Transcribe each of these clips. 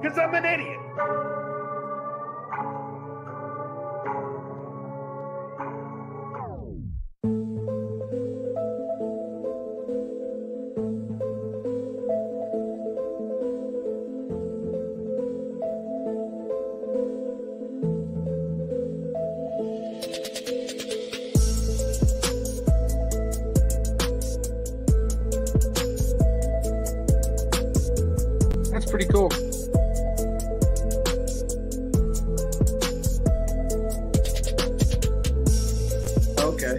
Because I'm an idiot. That's pretty cool. Okay.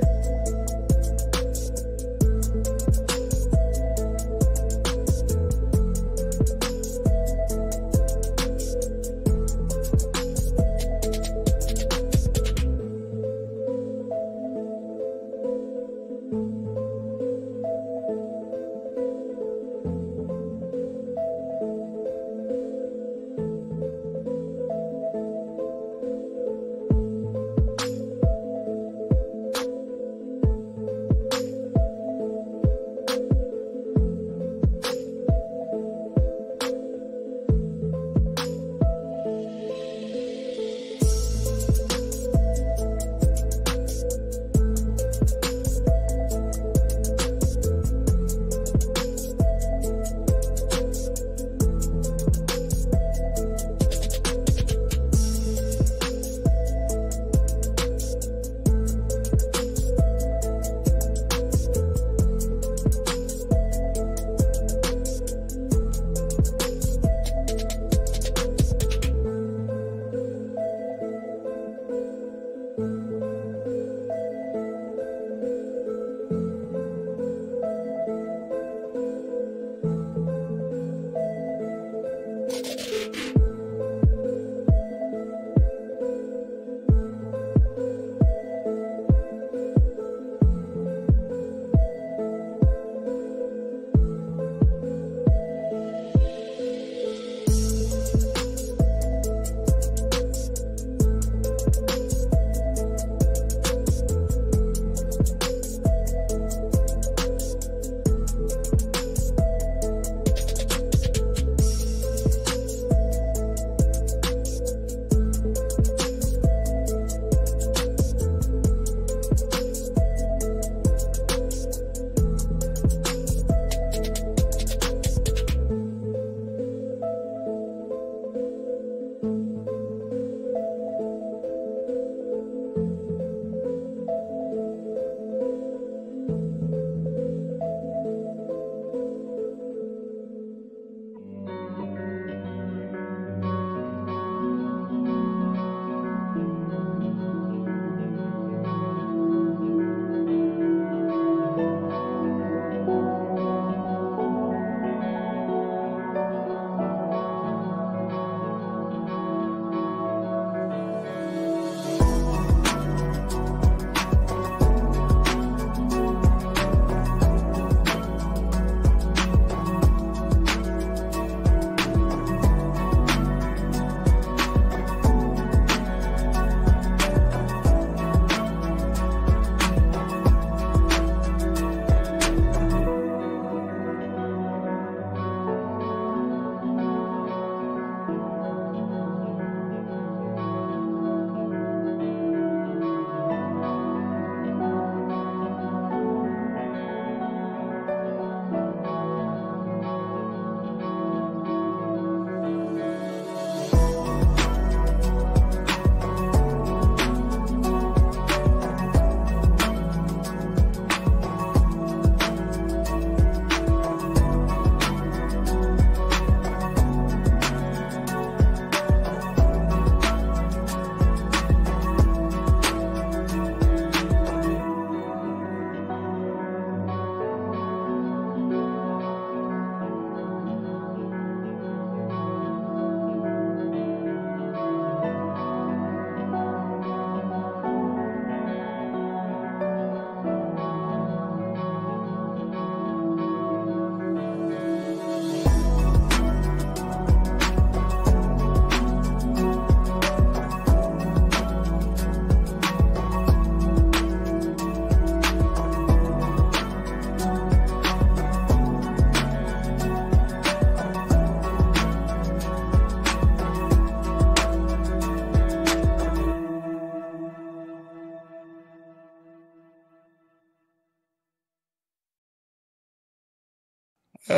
It's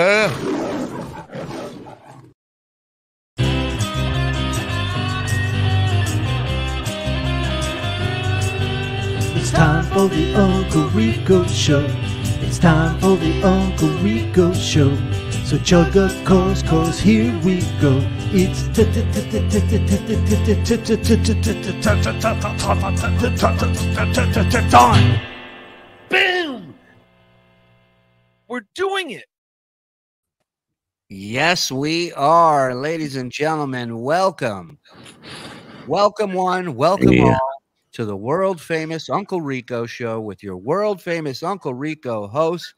time for the Uncle Rico Show. It's time for the Uncle Rico Show. So chug a course, here we go. It's time. Boom! We're doing it. Yes, we are, ladies and gentlemen. Welcome. Welcome one, welcome all to the world famous Uncle Rico Show with your world famous Uncle Rico host,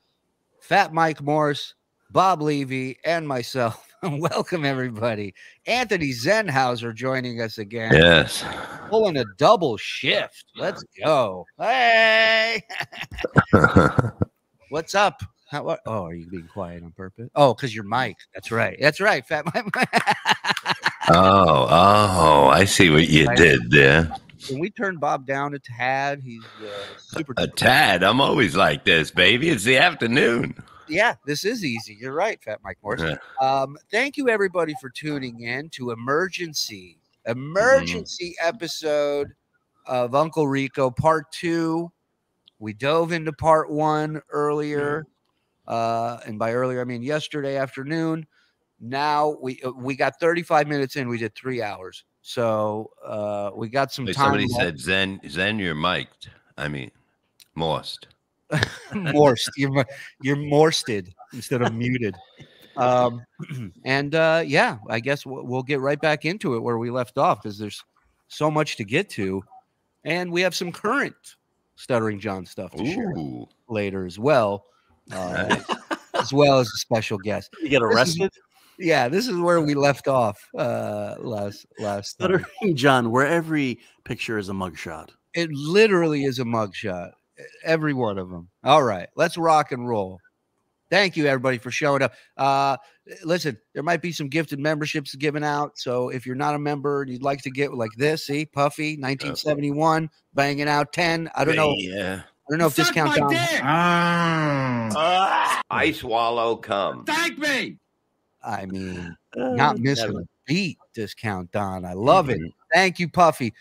Fat Mike Morse, Bob Levy, and myself. Welcome, everybody. Anthony Zenhauser joining us again. Yes. Pulling a double shift. Let's go. Hey. What's up? Oh, are you being quiet on purpose? Oh, because your mic. That's right. That's right, Fat Mike. Oh, I see what you did there. Can we turn Bob down a tad? He's super. A tad? I'm always like this, baby. It's the afternoon. Yeah, this is easy. You're right, Fat Mike Morse. Thank you, everybody, for tuning in to emergency episode of Uncle Rico Part 2. We dove into Part 1 earlier, and by earlier I mean yesterday afternoon. Now we got 35 minutes in. We did 3 hours, so we got some time. Somebody said, "Zen, you're mic'd." I mean, morsed. Morsed. You're morsted instead of muted. Yeah, I guess we'll get right back into it where we left off because there's so much to get to, and we have some current Stuttering John stuff to share later as well, as well as a special guest. You get arrested? This is where we left off last Stuttering John, where every picture is a mugshot. It literally is a mugshot. Every one of them. All right, let's rock and roll. Thank you, everybody, for showing up. Listen, there might be some gifted memberships given out. So if you're not a member and you'd like to get like this, see, Puffy, 1971, banging out 10. I don't know. Yeah. I don't know if this counts down. I swallow cum. Thank me. I mean, not missing a beat discount, Don. I love it. Thank you, Puffy.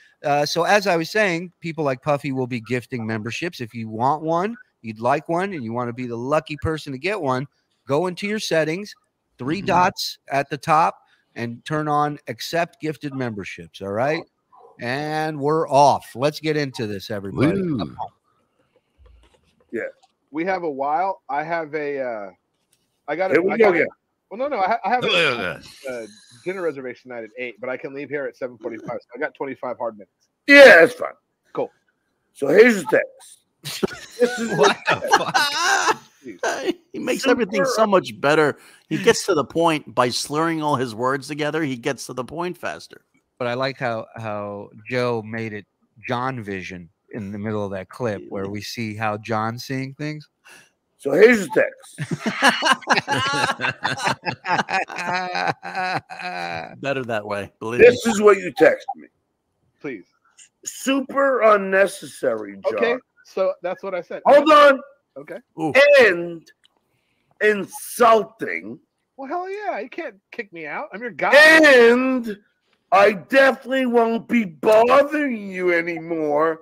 So as I was saying, people like Puffy will be gifting memberships. If you want one, you'd like one, and you want to be the lucky person to get one, go into your settings, 3 dots at the top, and turn on accept gifted memberships. All right. And we're off. Let's get into this, everybody. Yeah. We have a while. I have a I got Here we go again. Well, no, I have a dinner reservation tonight at 8, but I can leave here at 7:45. So I got 25 hard minutes. Yeah, that's fine. Cool. So here's the text. This is What the fuck? He makes everything so much better. He gets to the point by slurring all his words together. He gets to the point faster. But I like how Joe made it John vision in the middle of that clip where we see how John's seeing things. So here's the text. Better that way. Believe This me. is what you text me. Please. Super unnecessary, John. Okay. So that's what I said. Hold on. Okay. Ooh. And insulting. Well, hell yeah. You can't kick me out. I'm your guy. And I definitely won't be bothering you anymore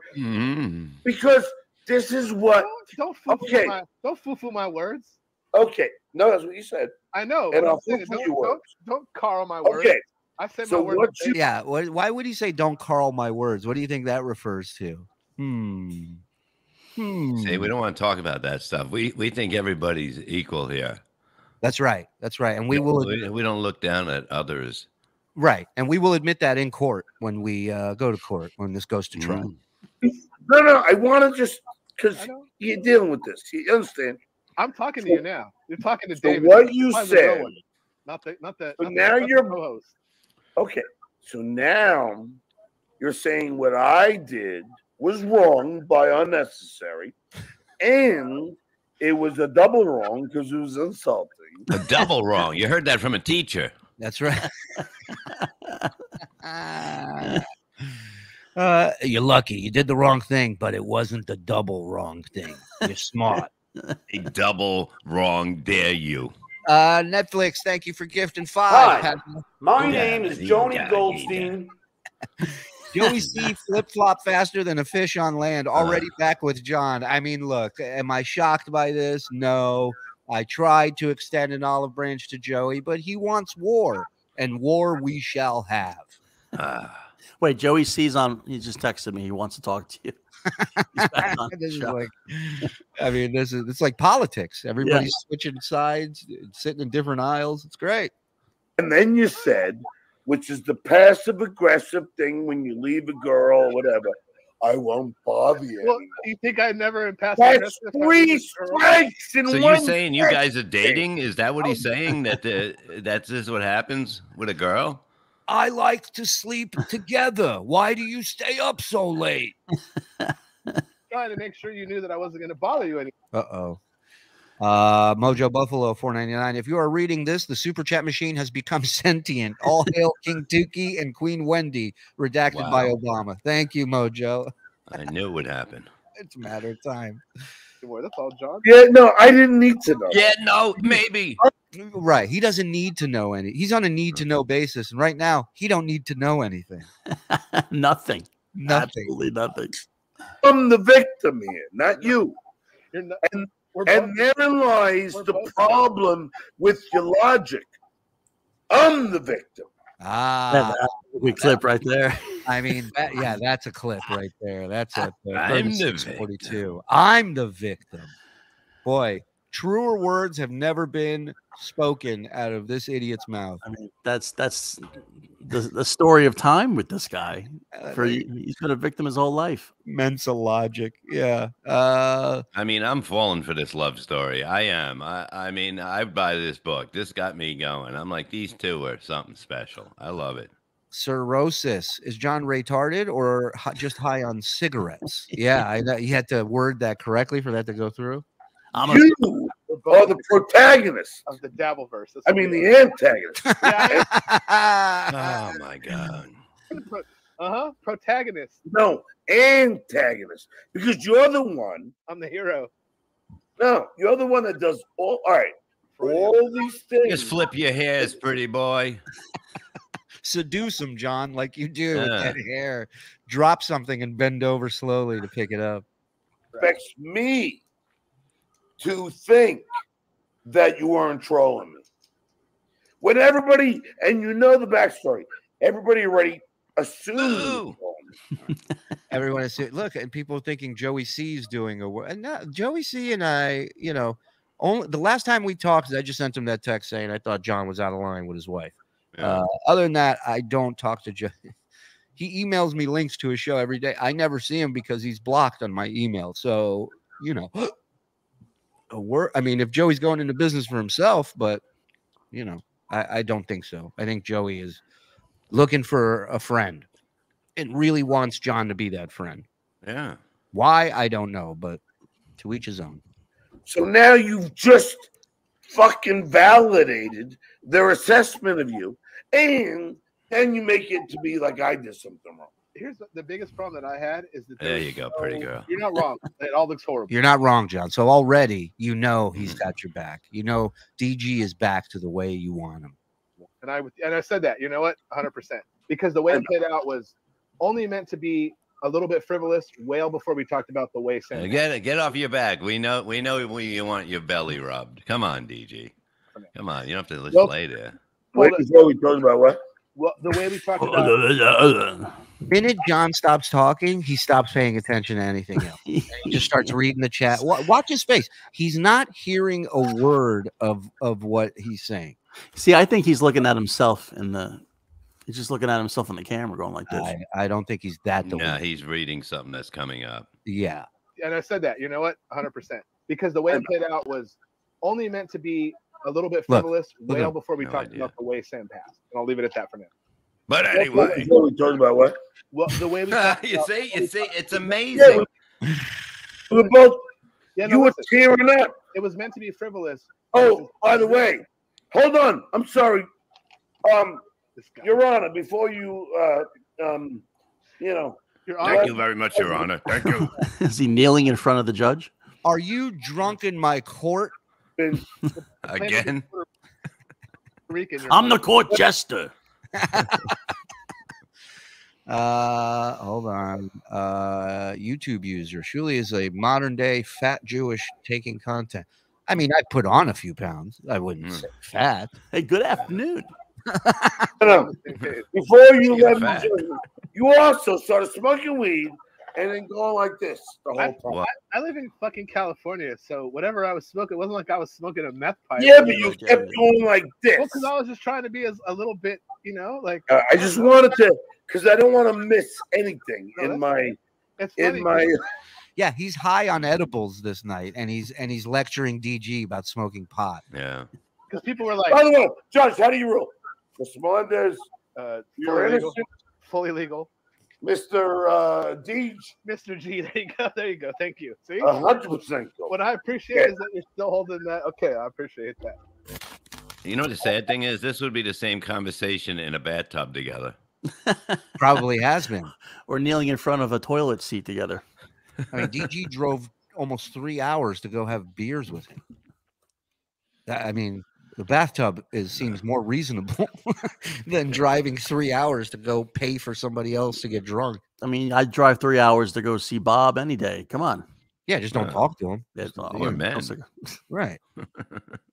because this is what. Don't foo-foo my words. Okay. No, that's what you said. I know. And I'll saying, foo-foo your words. don't Carl my words. Okay. I said So my words. what you Yeah. Why would he say don't Carl my words? What do you think that refers to? See, we don't want to talk about that stuff. We think everybody's equal here. That's right. That's right. And we don't look down at others. Right. And we will admit that in court when we go to court, when this goes to trial. No, I want to just because you're dealing with this. You understand? I'm talking to you now. You're talking to So David. what you said. Not the. So now you're co-host. Okay. So now you're saying what I did was wrong by unnecessary, and it was a double wrong because it was insulting. A double wrong. You heard that from a teacher. That's right. You're lucky. You did the wrong thing, but it wasn't the double wrong thing. You're smart. A double wrong, dare you. Netflix, thank you for gifting 5. Hi, Pat- my name is Joni Goldstein. Joey C flip-flop faster than a fish on land. Already back with John. I mean, look, am I shocked by this? No. I tried to extend an olive branch to Joey, but he wants war, and war we shall have. Wait, Joey C's on. He just texted me. He wants to talk to you. He's back on the This is show. like, I mean, it's like politics. Everybody's switching sides, sitting in different aisles. It's great. And then you said, which is the passive aggressive thing when you leave a girl or whatever, I won't bother you. Well, you think I never passed? That's 3 strikes in So one. you're saying you guys are second. dating? Is that what he's saying? That's just what happens with a girl? I like to sleep together. Why do you stay up so late? Trying to make sure you knew that I wasn't going to bother you anymore. Uh-oh. Mojo Buffalo 499. If you are reading this, the super chat machine has become sentient. All hail King Tukey and Queen Wendy, redacted by Obama. Thank you, Mojo. I knew it would happen. It's a matter of time. Boy, that's all, John. Yeah, no, I didn't need to know. Yeah, no, maybe. Right. He doesn't need to know any. He's on a need to know basis. And right now, he don't need to know anything. Nothing. Nothing. Absolutely nothing. I'm the victim here, not you. You're not, And therein lies the problem with your logic. I'm the victim. Ah, we clip right there. I mean, that's a clip right there. That's a I'm the 42. I'm the victim. Boy, truer words have never been spoken out of this idiot's mouth. I mean, that's the story of time with this guy. He's been a victim his whole life. Mensa logic. Yeah. I mean, I'm falling for this love story. I am. I mean, I buy this book. This got me going. I'm like, these two are something special. I love it. Cirrhosis. Is John retarded or just high on cigarettes? Yeah, I know. You had to word that correctly for that to go through. You are the protagonist of the Dabbleverse. I mean, the antagonist. Oh my God. Protagonist. No, antagonist. Because you're the one. I'm the hero. No, you're the one that does all right. All these things. Just flip your hairs, pretty boy. Seduce him, John, like you do with Yeah. that hair. Drop something and bend over slowly to pick it up. Expects me to think that you weren't trolling me. When everybody, and you know the backstory, everybody already assumed. Everyone is look, and people are thinking Joey C is doing a and not, Joey C and I, only the last time we talked, I just sent him that text saying I thought John was out of line with his wife. Yeah. Other than that, I don't talk to Joe. He emails me links to his show every day. I never see him because he's blocked on my email. So, I mean, if Joey's going into business for himself, but I don't think so. I think Joey is looking for a friend and really wants John to be that friend. Yeah. Why? I don't know, but to each his own. So now you've just fucking validated their assessment of you, and then you make it to be like I did something wrong. Here's the biggest problem that I had is that There you go, pretty girl. You're not wrong. It all looks horrible. You're not wrong, John. So already, he's got your back. DG is back to the way you want him. And I said that. You know what? 100%. Because the way it played out was only meant to be a little bit frivolous. Well, before we talked about the way. Get off your back. We know you want your belly rubbed. Come on, DG. Come on. You don't have to just lay there. Wait, before we talking about what? Well, the way we talked about. Minute John stops talking, he stops paying attention to anything else. He just starts reading the chat. Watch his face. He's not hearing a word of what he's saying. See, I think he's looking at himself he's just looking at himself in the camera going like this. I don't think he's that. No, he's reading something that's coming up. Yeah. And I said that. You know what? 100%. Because the way it played out was only meant to be a little bit frivolous. Well, before we talked about the way Sam passed. And I'll leave it at that for now. But anyway. Before we talking about what? Well, the way we you see, it's amazing. Yeah, we're both. Yeah, you were tearing up. It was meant to be frivolous. Oh, by the way, hold on. I'm sorry. Your Honor, before you, Thank you very much, Your Honor. Thank you. Is he kneeling in front of the judge? Are you drunk in my court? Again? Rican. I'm the court jester. Hold on. YouTube user. Shuli is a modern day fat Jewish taking content. I mean, I put on a few pounds. I wouldn't say fat. Hey, good afternoon. No. Before you let me show you, you also started smoking weed and then going like this the whole time. I live in fucking California, so whatever I was smoking, it wasn't like I was smoking a meth pipe. Yeah, but you kept going like this. Well, because I was just trying to be a little bit, like. I just wanted to, because I don't want to miss anything in my. Yeah, he's high on edibles this night, and he's lecturing DG about smoking pot. Yeah, because people were like, "By the way, Judge, how do you rule?" Mr. Melendez, you're innocent, fully legal. Mr. Deej, Mr. G, there you go. Thank you. See, 100%. What I appreciate is that you're still holding that. Okay, I appreciate that. You know what the sad thing is? This would be the same conversation in a bathtub together. Probably has been, or kneeling in front of a toilet seat together. I mean, DG drove almost 3 hours to go have beers with him. I mean, the bathtub seems more reasonable than driving 3 hours to go pay for somebody else to get drunk. I mean, I'd drive 3 hours to go see Bob any day. Come on. Yeah, just don't talk to him. We're men. Right.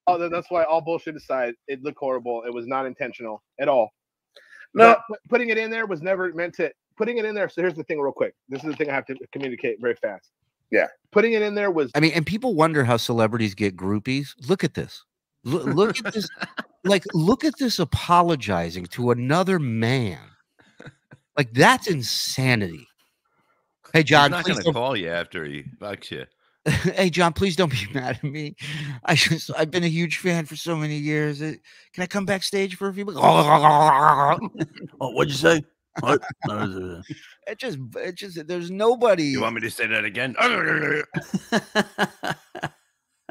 Oh, that's why, all bullshit aside, it looked horrible. It was not intentional at all. No, putting it in there was never meant to. Putting it in there. So here's the thing, real quick. This is the thing I have to communicate very fast. Yeah. Putting it in there was. I mean, and people wonder how celebrities get groupies. Look at this. Look at this. Look at this apologizing to another man. Like, that's insanity. Hey, John. He's not going to call you after he fucks you. Hey, John, please don't be mad at me. I've been a huge fan for so many years. Can I come backstage for a few minutes? Oh, what'd you say? What? It just, there's nobody. You want me to say that again?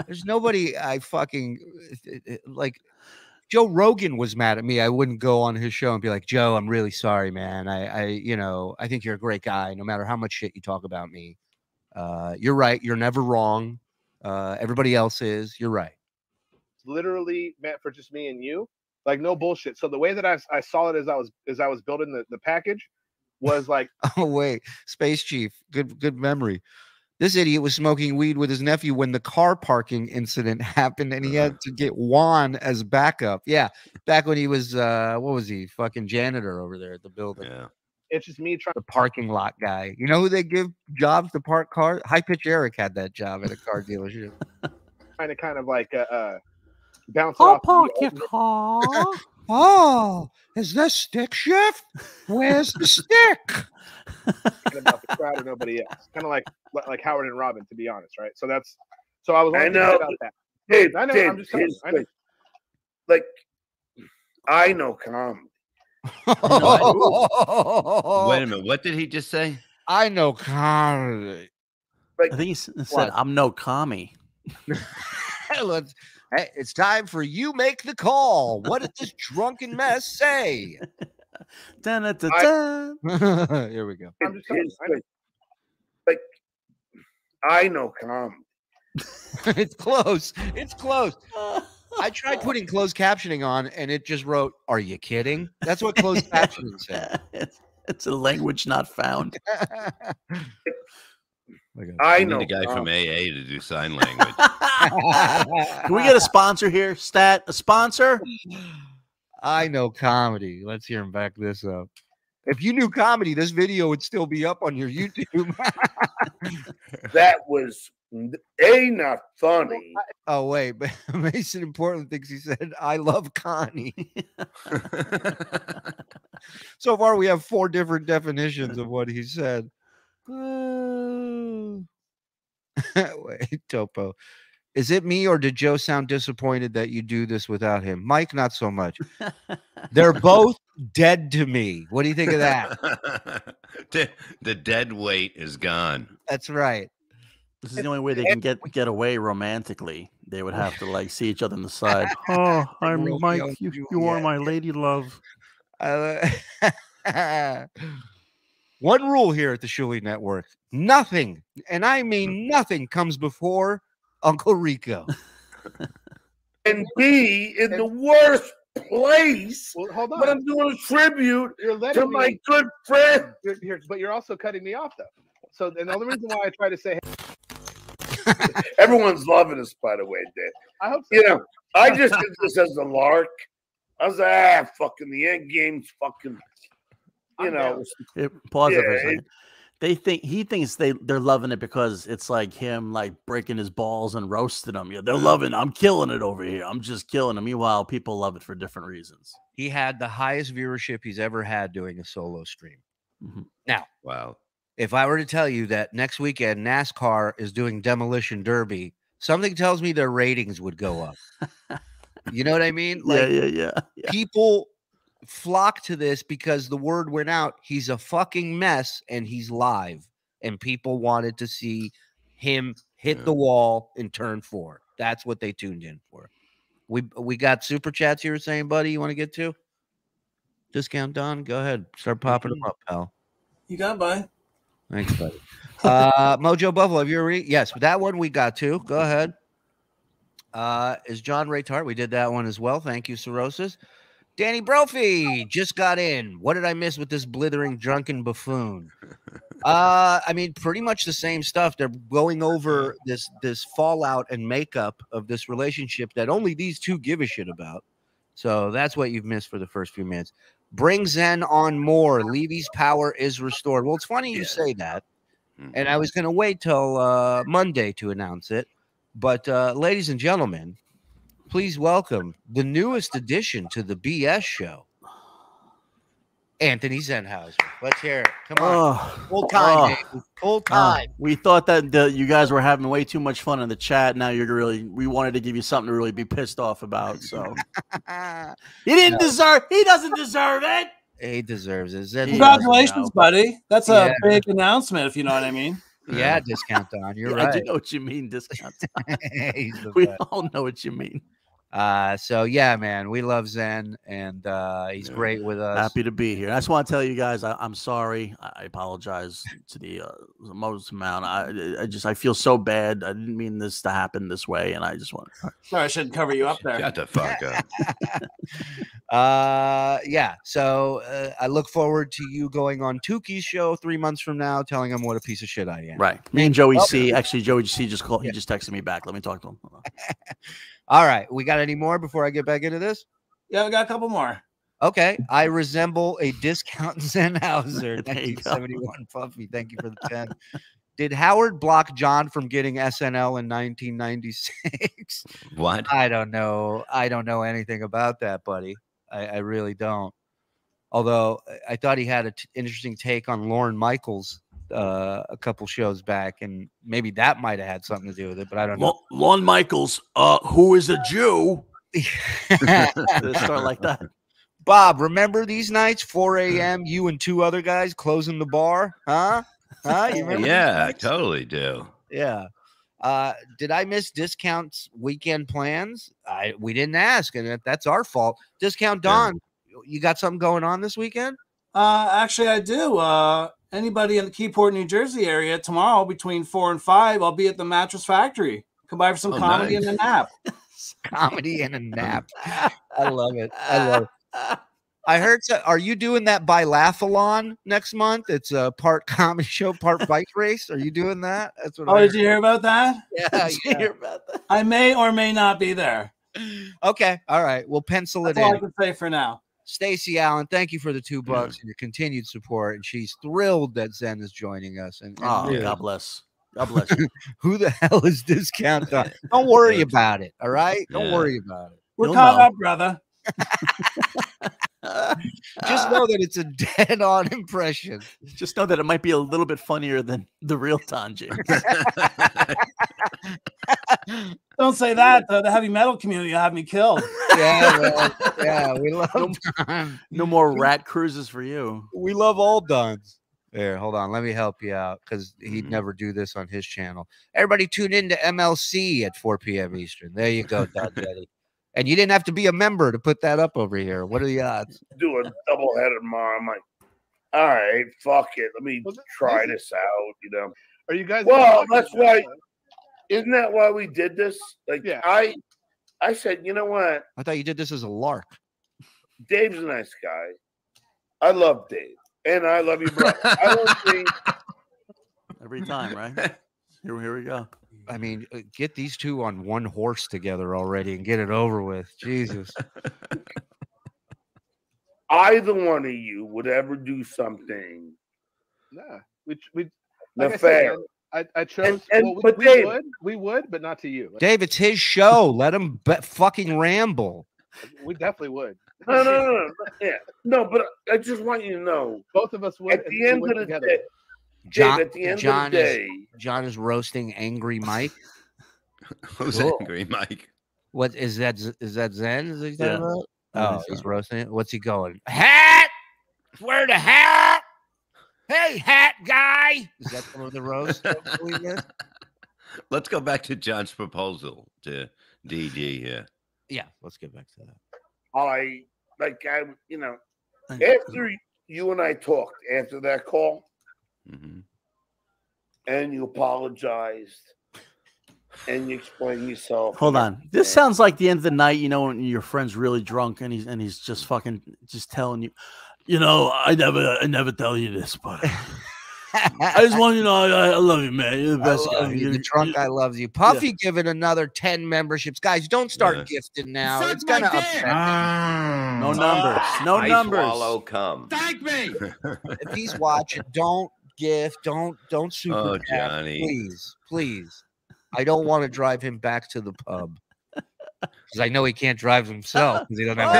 There's nobody I fucking like. Joe Rogan was mad at me. I wouldn't go on his show and be like, Joe, I'm really sorry, man. I think you're a great guy. No matter how much shit you talk about me, you're right. You're never wrong. Everybody else is. You're right. It's literally meant for just me and you. Like, no bullshit. So the way that I saw it as I was building the package was like, oh wait, Space Chief, good memory. This idiot was smoking weed with his nephew when the car parking incident happened, and he had to get Juan as backup. Yeah, back when he was what was he, fucking janitor over there at the building. Yeah, it's just me trying. The parking lot guy. You know who they give jobs to park cars? High Pitch Eric had that job at a car dealership. Trying to kind of like bounce I'll off. park your car. Oh, is this stick shift? Where's the stick? About the crowd or nobody else. Kind of like Howard and Robin, to be honest, right? So I was. I know about that. Hey, I know. Dave, I'm just saying. I know comedy. Wait a minute. What did he just say? I know comedy. I think he said, "I'm no commie." Hey, it's time for You Make the Call. What did this drunken mess say? Here we go. I'm just saying, I know comedy. It's close. It's close. I tried putting closed captioning on, and it just wrote, "Are you kidding?" That's what closed captioning said. It's a language not found. I need know a guy from AA to do sign language. Can we get a sponsor here? A sponsor? I know comedy. Let's hear him back this up. If you knew comedy, this video would still be up on your YouTube. That was not funny. Oh, wait, but Mason Portland thinks he said, "I love Connie." So far, we have 4 different definitions of what he said. Wait, Topo. Is it me, or did Joe sound disappointed that you do this without him? Mike, not so much. They're both dead to me. What do you think of that? The dead weight is gone. That's right. This is the only way they can get away romantically. They would have to see each other on the side. Oh, I'm Mike. You are my lady love. One rule here at the Shuli Network: nothing, and I mean nothing, comes before Uncle Rico. And be in the worst place. Well, hold on. But I'm doing a tribute to my me, good friend. But you're also cutting me off, though. So, and the only reason why I try to say, everyone's loving us, by the way, Dave. I hope so. You know, I just did this as a lark. I was like, fucking the end game's fucking, you know. Pause it for a second. He thinks they're loving it because it's like him like breaking his balls and roasting them. Yeah, they're loving it. I'm killing it over here. I'm just killing them. Meanwhile, people love it for different reasons. He had the highest viewership he's ever had doing a solo stream. Mm-hmm. Now, wow. If I were to tell you that next weekend NASCAR is doing Demolition Derby, something tells me their ratings would go up. You know what I mean? Like, yeah. People flock to this because the word went out. He's a fucking mess and he's live. And people wanted to see him hit the wall in turn 4. That's what they tuned in for. We got super chats here saying, buddy, you want to get to? Discount Don? Go ahead. Start popping them up, pal. You got by. Thanks, buddy. Mojo Buffalo, have you ever yes, that one we got to. Go ahead. Is John Ray Tart? We did that one as well. Thank you, Cirrhosis. Danny Brophy just got in. What did I miss with this blithering drunken buffoon? I mean, pretty much the same stuff. They're going over this fallout and makeup of this relationship that only these two give a shit about. So that's what you've missed for the first few minutes. Bring Zen on more. Levy's power is restored. Well, it's funny you say that. And I was going to wait till Monday to announce it. But ladies and gentlemen, please welcome the newest addition to the BS show, Anthony Zenhauser. Let's hear it. Come on. Full time, Dave. Full time. We thought that you guys were having way too much fun in the chat. Now we wanted to give you something to really be pissed off about. So he doesn't deserve it. He deserves it. Congratulations, buddy. That's a big announcement, if you know what I mean. Yeah, Discount Don. You're right. I do know what you mean, Discount Don. We all know what you mean. So yeah, man, we love Zen, and he's great with us. Happy to be here. I just want to tell you guys, I'm sorry. I apologize to the most amount. I feel so bad. I didn't mean this to happen this way, and I just want. Sorry, I shouldn't cover you up there. Shut the fuck up. Yeah. So I look forward to you going on Tuki's show 3 months from now, telling him what a piece of shit I am. Right. Me and Joey C. Actually, Joey C. just called. He just texted me back. Let me talk to him. All right. We got any more before I get back into this? Yeah, we got a couple more. Okay. I resemble a discount Zenhauser. 1971 Puffy. Thank you for the 10. Did Howard block John from getting SNL in 1996? What? I don't know. I don't know anything about that, buddy. I really don't. Although I thought he had an interesting take on Lorne Michaels a couple shows back, and maybe that might have had something to do with it, but I don't know. Lorne Michaels, who is a Jew? Start like that. Bob, remember these nights, 4 a.m., you and 2 other guys closing the bar? Huh? You remember? Yeah, I totally do. Yeah. Did I miss Discount's weekend plans? We didn't ask, and that's our fault. Discount Don, you got something going on this weekend? Actually, I do. Anybody in the Keyport, New Jersey area tomorrow between 4 and 5, I'll be at the Mattress Factory. Come by for some comedy and a nap. Comedy and a nap. I love it. I love it. I heard. Are you doing that biathlon next month? It's a part comedy show, part bike race. Are you doing that? That's what. Did you hear about that? Yeah, did you hear about that? I may or may not be there. Okay. All right. We'll pencil That's it all in. I can say for now. Stacy Allen, thank you for the $2 and your continued support. And she's thrilled that Zen is joining us. And really, God bless. God bless you. Who the hell is Discount Don? Don't worry about it. All right. Don't worry about it. We're caught up, brother. Just know that it's a dead-on impression. Just know that it might be a little bit funnier than the real Don James. Don't say that. The heavy metal community will have me killed. Yeah, we love Don. No more rat cruises for you. We love all Dons. There, hold on. Let me help you out because he'd never do this on his channel. Everybody tune in to MLC at 4 p.m. Eastern. There you go, Don Jetty. And you didn't have to be a member to put that up over here. What are the odds? Do a double header tomorrow. I'm like, all right, fuck it. Let me try this out. You know? Are you guys? Well, that's why. Isn't that why we did this? Like, I said, you know what? I thought you did this as a lark. Dave's a nice guy. I love Dave, and I love you, brother. I don't think every time, right? Here we go. I mean, get these two on one horse together already and get it over with. Jesus. either one of you would ever do something. Nah, we Not like fair. I chose. And- well, but we Dave- would, but not to you. Dave, it's his show. Let him fucking ramble. We definitely would. No. Yeah, no, but I just want you to know. Both of us would. At the end of the together. day, John, Dave, at the end John of the day, John is roasting Angry Mike. Who's Cool. Angry Mike? What is that? Is that Zen? Is he talking Yeah. about? Yeah, Oh, he's roasting it. What's he going? Hat. Wear the hat. Hey, hat guy. Is that some of the roast? Let's go back to John's proposal to DG here. Yeah, let's get back to that. after you and I talked after that call, Mm-hmm. and you apologized, and you explained yourself. Hold on. This sounds like the end of the night, you know, when your friend's really drunk and he's just fucking just telling you, you know, I never tell you this, but I just want you to know I love you, man. You're the best. The drunk guy loves you. Puffy giving another 10 memberships. Guys, don't start gifting now. Suck It's gonna my dick. upset. No numbers. No I numbers. swallow cum. Thank me. If he's watching, don't gift. Don't super Oh, chat. Johnny. Please. I don't want to drive him back to the pub. Because I know he can't drive himself because he doesn't have a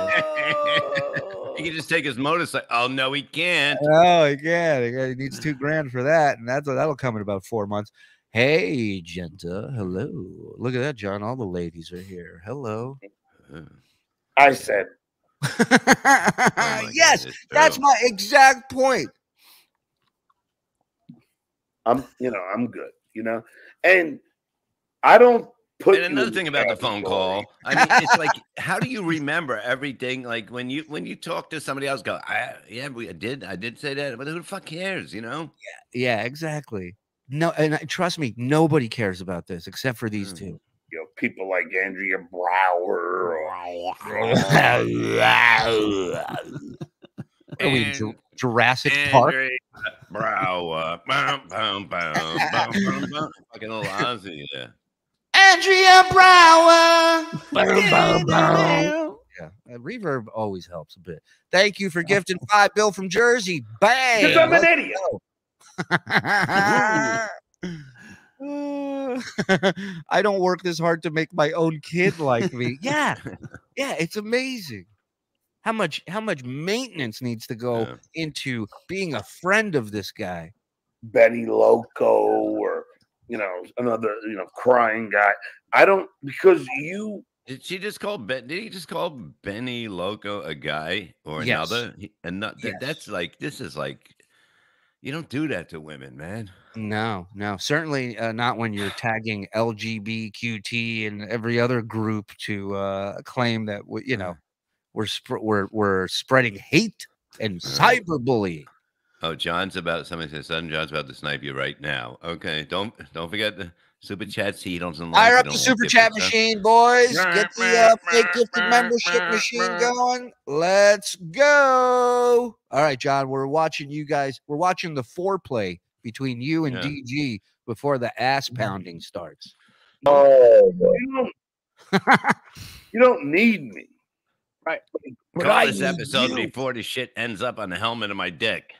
license. He can just take his motorcycle. Oh no, he can't. Oh, he can't. He needs $2,000 for that, and that'll come in about 4 months. Hey, Genta. Hello. Look at that, John. All the ladies are here. Hello. I said, Yes, God, it's that's true. my exact point. I'm good, and I don't put. And another thing about the phone call, I mean, it's like, how do you remember everything? Like when you talk to somebody else, go, I did say that, but who the fuck cares, Yeah, exactly. No, and trust me, nobody cares about this except for these two. People like Andrea Brower. Are we in Jurassic Park? Brow, fucking little Ozzy there. Andrea Brower. Yeah, reverb always helps a bit. Thank you for gifting 5 Bill from Jersey. Bang! Because I'm an idiot. I don't work this hard to make my own kid like me. Yeah, it's amazing how much maintenance needs to go into being a friend of this guy. Benny Loco, or another crying guy. I don't, because you. Did he just call Benny Loco a guy or Yes. another? That's like, this is like, you don't do that to women, man. No, certainly not when you're tagging LGBTQT and every other group to claim that we're spreading hate and cyberbullying. Oh, somebody said, son, John's about to snipe you right now. Okay, don't forget the super chats. He doesn't like. Fire up the super chat machine, boys. Get the fake gifted membership machine going. Let's go. All right, John, we're watching you guys. We're watching the foreplay between you and DG before the ass pounding starts. Oh, you don't need me. Right. Call this episode before the shit ends up on the helmet of my dick.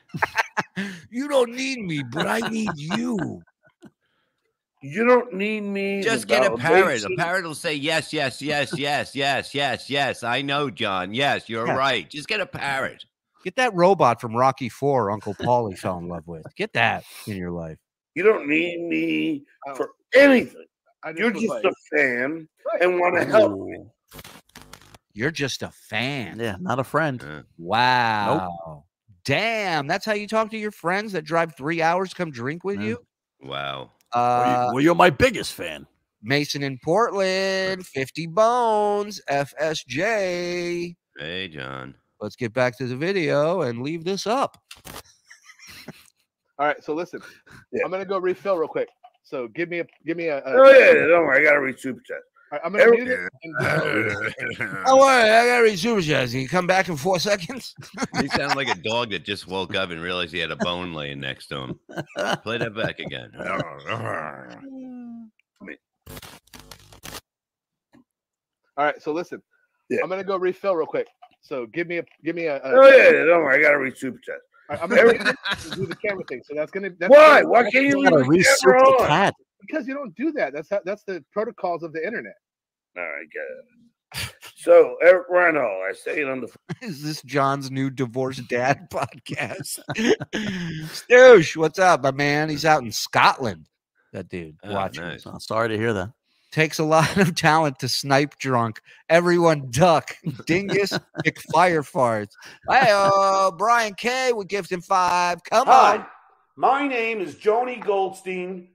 You don't need me, but I need you. You don't need me. Just get a parrot. A parrot will say yes, yes, yes, yes, yes, yes, yes. I know, John. Yes, you're right. Just get a parrot. Get that robot from Rocky IV Uncle Paulie fell in love with. Get that in your life. You don't need me for anything. You're just like, a fan and want to help me. You're just a fan. Yeah, not a friend. Wow. Nope. Damn. That's how you talk to your friends that drive 3 hours to come drink with you? Wow. Well, you're my biggest fan. Mason in Portland, 50 bones, FSJ. Hey, John. Let's get back to the video and leave this up. All right, so listen, I'm gonna go refill real quick. So give me a. Oh yeah, don't worry, I gotta read super chat. I'm gonna mute it. Don't worry, I gotta read super chats. Can you come back in 4 seconds? He sounded like a dog that just woke up and realized he had a bone laying next to him. Play that back again. All right, so listen, I'm gonna go refill real quick. So give me a. Oh yeah, don't worry, I gotta read super chat. I'm gonna do the camera thing. So that's gonna. Why? Why can't you gotta leave the camera the on? cat? Because you don't do that. That's the protocols of the internet. All right, get it. So Eric Rhino, I say it on the. Is this John's new divorced dad podcast? Stoosh, what's up, my man? He's out in Scotland. That dude. Watch. Nice. Oh, sorry to hear that. Takes a lot of talent to snipe drunk. Everyone duck. Dingus, pick fire farts. Hey, Brian K. We gift him 5. Come Hi, on. my name is Joni Goldstein.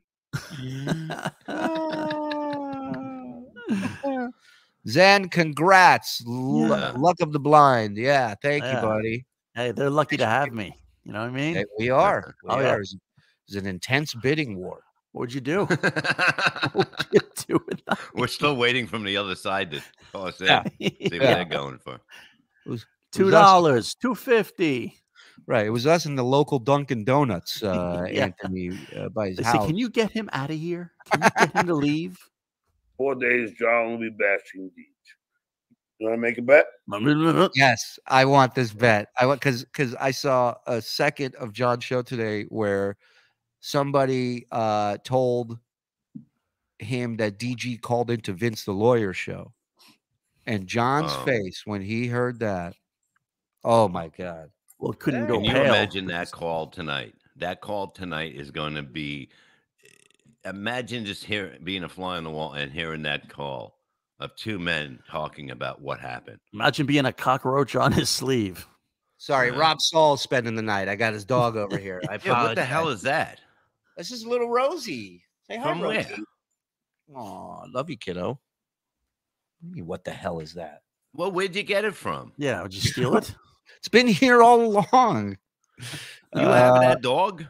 Zen, congrats. Luck of the blind. Yeah, thank you, buddy. Hey, they're lucky to have me. You know what I mean? Hey, we are. We Yeah. are. It's an intense bidding war. What'd you do? What'd you do with that? We're still waiting from the other side to toss in. Yeah. See what they're going for. $2, $2.50. Right. It was us in the local Dunkin' Donuts, Anthony, by his They house. say, can you get him out of here? Can you get him to leave? 4 days, John will be bashing Deej. You want to make a bet? Yes, I want this bet. I want because I saw a second of John's show today where somebody told him that DG called into Vince the Lawyer show, and John's face when he heard that. Oh my God! Well, it couldn't go Can you pale. imagine that call tonight? That call tonight is going to be. Imagine just being a fly on the wall and hearing that call of 2 men talking about what happened. Imagine being a cockroach on his sleeve. Sorry, Rob Saul's spending the night. I got his dog over here. I Yeah, what the hell is that? This is little Rosie. Say hi, From Rosie. where? Aw, love you, kiddo. What the hell is that? Well, where'd you get it from? Yeah, would you steal it? It's been here all along. You have that dog?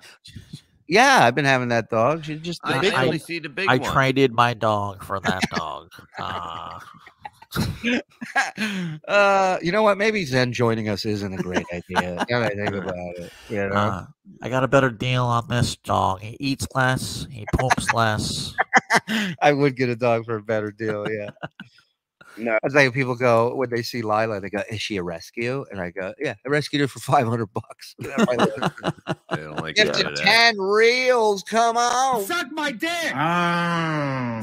Yeah, I've been having that dog. She's just the big I only one. see the big I one. traded my dog for that dog. You know what? Maybe Zen joining us isn't a great idea. Now that I think about it, you know? I got a better deal on this dog. He eats less. He poops less. I would get a dog for a better deal. Yeah. No. That's like people go when they see Lila, they go, "Is she a rescue?" And I go, "Yeah, I rescued her for $500." They don't like Give that. to 10 reels. Come on. Suck my dick.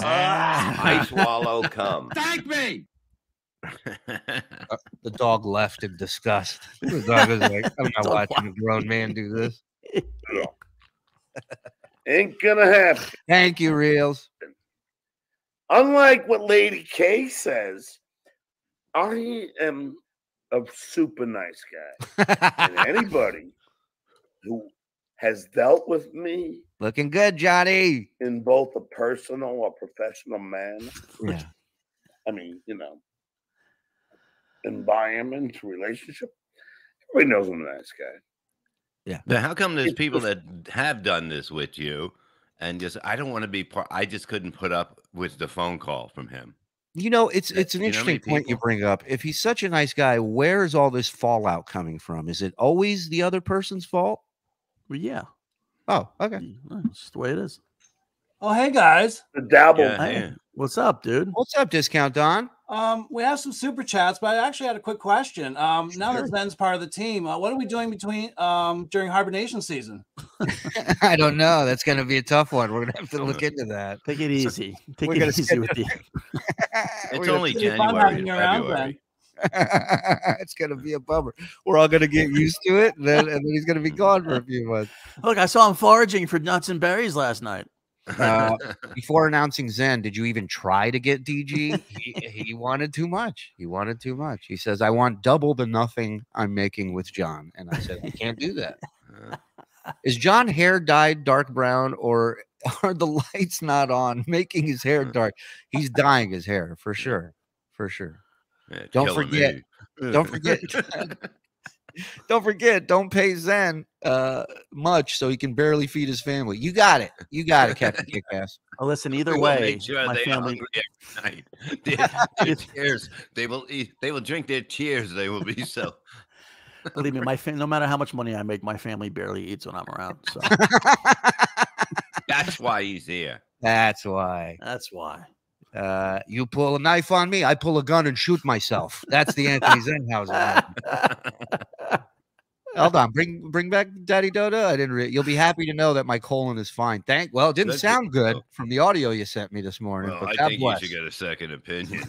I swallow cum. Thank me. The dog left in disgust. The dog was like, "I'm not watching a grown man do this." Ain't gonna happen. Thank you, reels. Unlike what Lady K says, I am a super nice guy. And anybody who has dealt with me Looking good, Johnny. in both a personal or professional manner, Yeah. I mean, environment, relationship, everybody knows I'm a nice guy. But how come there's people that have done this with you and just, I don't want to be part, I just couldn't put up with the phone call from him? You know, it's an You know how interesting many point you people- bring up. If he's such a nice guy, where is all this fallout coming from? Is it always the other person's fault? Well, yeah. Oh, okay. That's just the way it is. Oh, hey guys. The dabble. Yeah, Hey, yeah. what's up, dude? What's up, Discount Don? We have some super chats, but I actually had a quick question. Now that Zen's part of the team, what are we doing during hibernation season? I don't know. That's going to be a tough one. We're going to have to look into that. Take it easy. Take we're it gonna easy skip with the. It's only It's fun January having and you around, February. It's going to be a bummer. We're all going to get used to it, and then he's going to be gone for a few months. Look, I saw him foraging for nuts and berries last night. Before announcing Zen, did you even try to get DG? He wanted too much. He wanted too much. He says, "I want double the nothing I'm making with John." And I said, "I can't do that." Is John hair dyed dark brown, or are the lights not on, making his hair dark? He's dyeing his hair for sure. For sure. Yeah, Don't killing forget. me. Don't forget. Don't forget. Don't pay Zen much so he can barely feed his family. You got it. You got it, Captain Kickass. Well, listen, either We will way, make sure my they are family. hungry every night. Their cheers, they will eat. They will drink their cheers. They will be so. Believe me, no matter how much money I make, my family barely eats when I'm around. So That's why he's here. That's why. that's why. You pull a knife on me, I pull a gun and shoot myself. That's the Anthony Zenhauser. Hold on, bring back Daddy Dodo. I didn't. You'll be happy to know that my colon is fine. Well, it didn't sound good from the audio you sent me this morning. Well, but I God think bless. you should get a second opinion.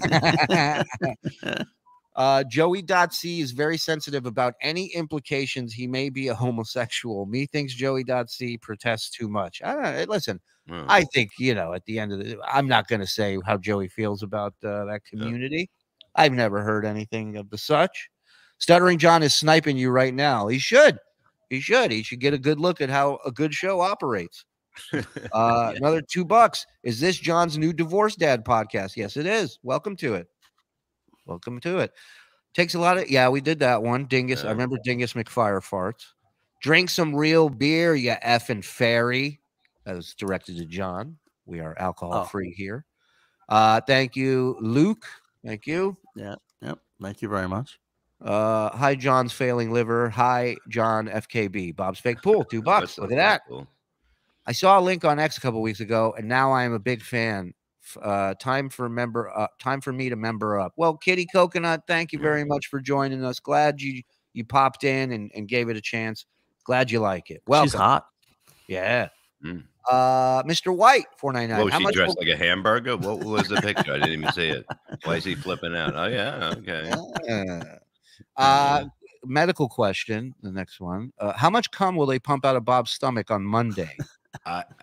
Joey.c is very sensitive about any implications he may be a homosexual. Methinks Joey.c protests too much. I don't know. Listen, I think, at the end of I'm not going to say how Joey feels about that community. I've never heard anything of the such. Stuttering John is sniping you right now. He should. He should get a good look at how a good show operates. Another $2. Is this John's new Divorce Dad podcast? Yes, it is. Welcome to it. Takes a lot of, we did that one. Dingus. I remember Dingus McFire farts. Drink some real beer, you effing fairy. That was directed to John. We are alcohol free here. Thank you, Luke. Thank you. Yeah. Yep. Thank you very much. Hi, John's failing liver. Hi, John FKB. Bob's fake pool. $2. Look at that. Cool. I saw a link on X a couple weeks ago, and now I am a big fan. Time for me to member up. Well, Kitty Coconut, thank you very much for joining us. Glad you popped in and gave it a chance. Glad you like it. Welcome. She's hot. Yeah. Mr. White, $4.99. Well, she dressed like a hamburger. What was the picture? I didn't even see it. Why is he flipping out? Oh yeah, okay. Medical question. The next one. How much cum will they pump out of Bob's stomach on Monday?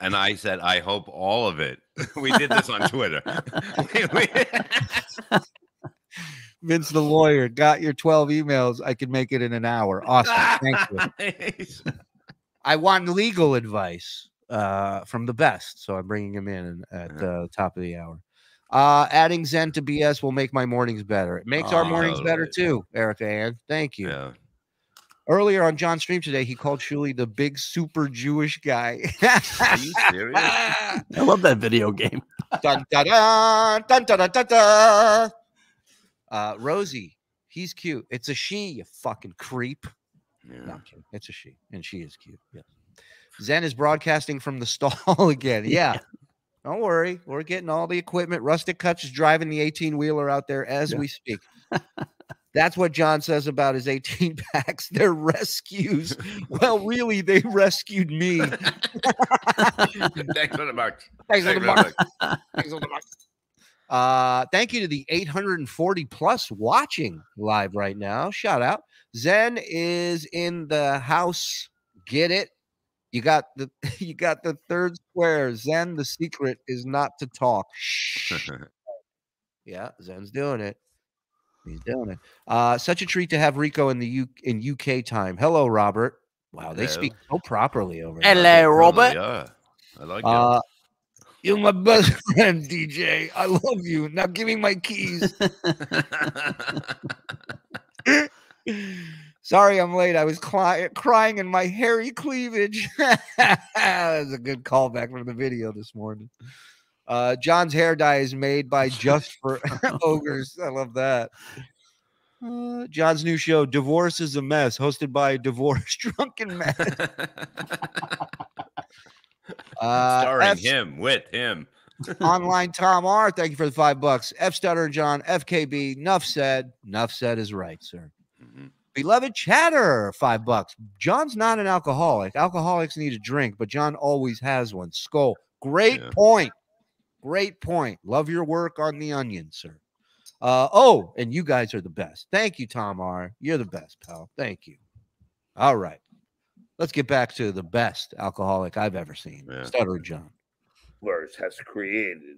And I said, I hope all of it. We did this on Twitter. Vince the lawyer got your 12 emails. I could make it in an hour. Awesome. Thank you. I want legal advice from the best, so I'm bringing him in at the top of the hour. Adding Zen to BS will make my mornings better. It makes our mornings better too, Erica Ann. Thank you. Yeah. Earlier on John's stream today, he called Shuli the big super Jewish guy. Are you serious? I love that video game. Dun, dun, dun, dun, dun, dun, dun, dun. Rosie, he's cute. It's a she, you fucking creep. Yeah. No, it's a she, and she is cute. Yes. Zen is broadcasting from the stall again. Yeah. Don't worry. We're getting all the equipment. Rustic Cuts is driving the 18-wheeler out there as we speak. That's what John says about his 18 packs. They're rescues. Well, really, they rescued me. Thanks for the mark. Thanks for the mark. Thank you to the 840 plus watching live right now. Shout out. Zen is in the house. Get it? You got the third square. Zen, the secret is not to talk. Shh. Yeah, Zen's doing it. He's doing it. Such a treat to have Rico in UK time. Hello, Robert. Wow, they speak so properly over there. Hello, Robert. Yeah, I like that. You're my best friend, DJ. I love you. Now give me my keys. Sorry, I'm late. I was crying in my hairy cleavage. That was a good callback from the video this morning. John's hair dye is made by Just for Ogres. I love that. John's new show, Divorce is a Mess, hosted by Divorce Drunken Man. Starring him, with him. Online Tom R. Thank you for the $5. F Stutter John, FKB. Nuff said. Nuff said is right, sir. Beloved Chatter, $5. John's not an alcoholic. Alcoholics need a drink, but John always has one. Skull. Great point. Great point. Love your work on the Onion, sir. And you guys are the best. Thank you, Tom R. You're the best, pal. Thank you. All right. Let's get back to the best alcoholic I've ever seen. Stutter John. Has created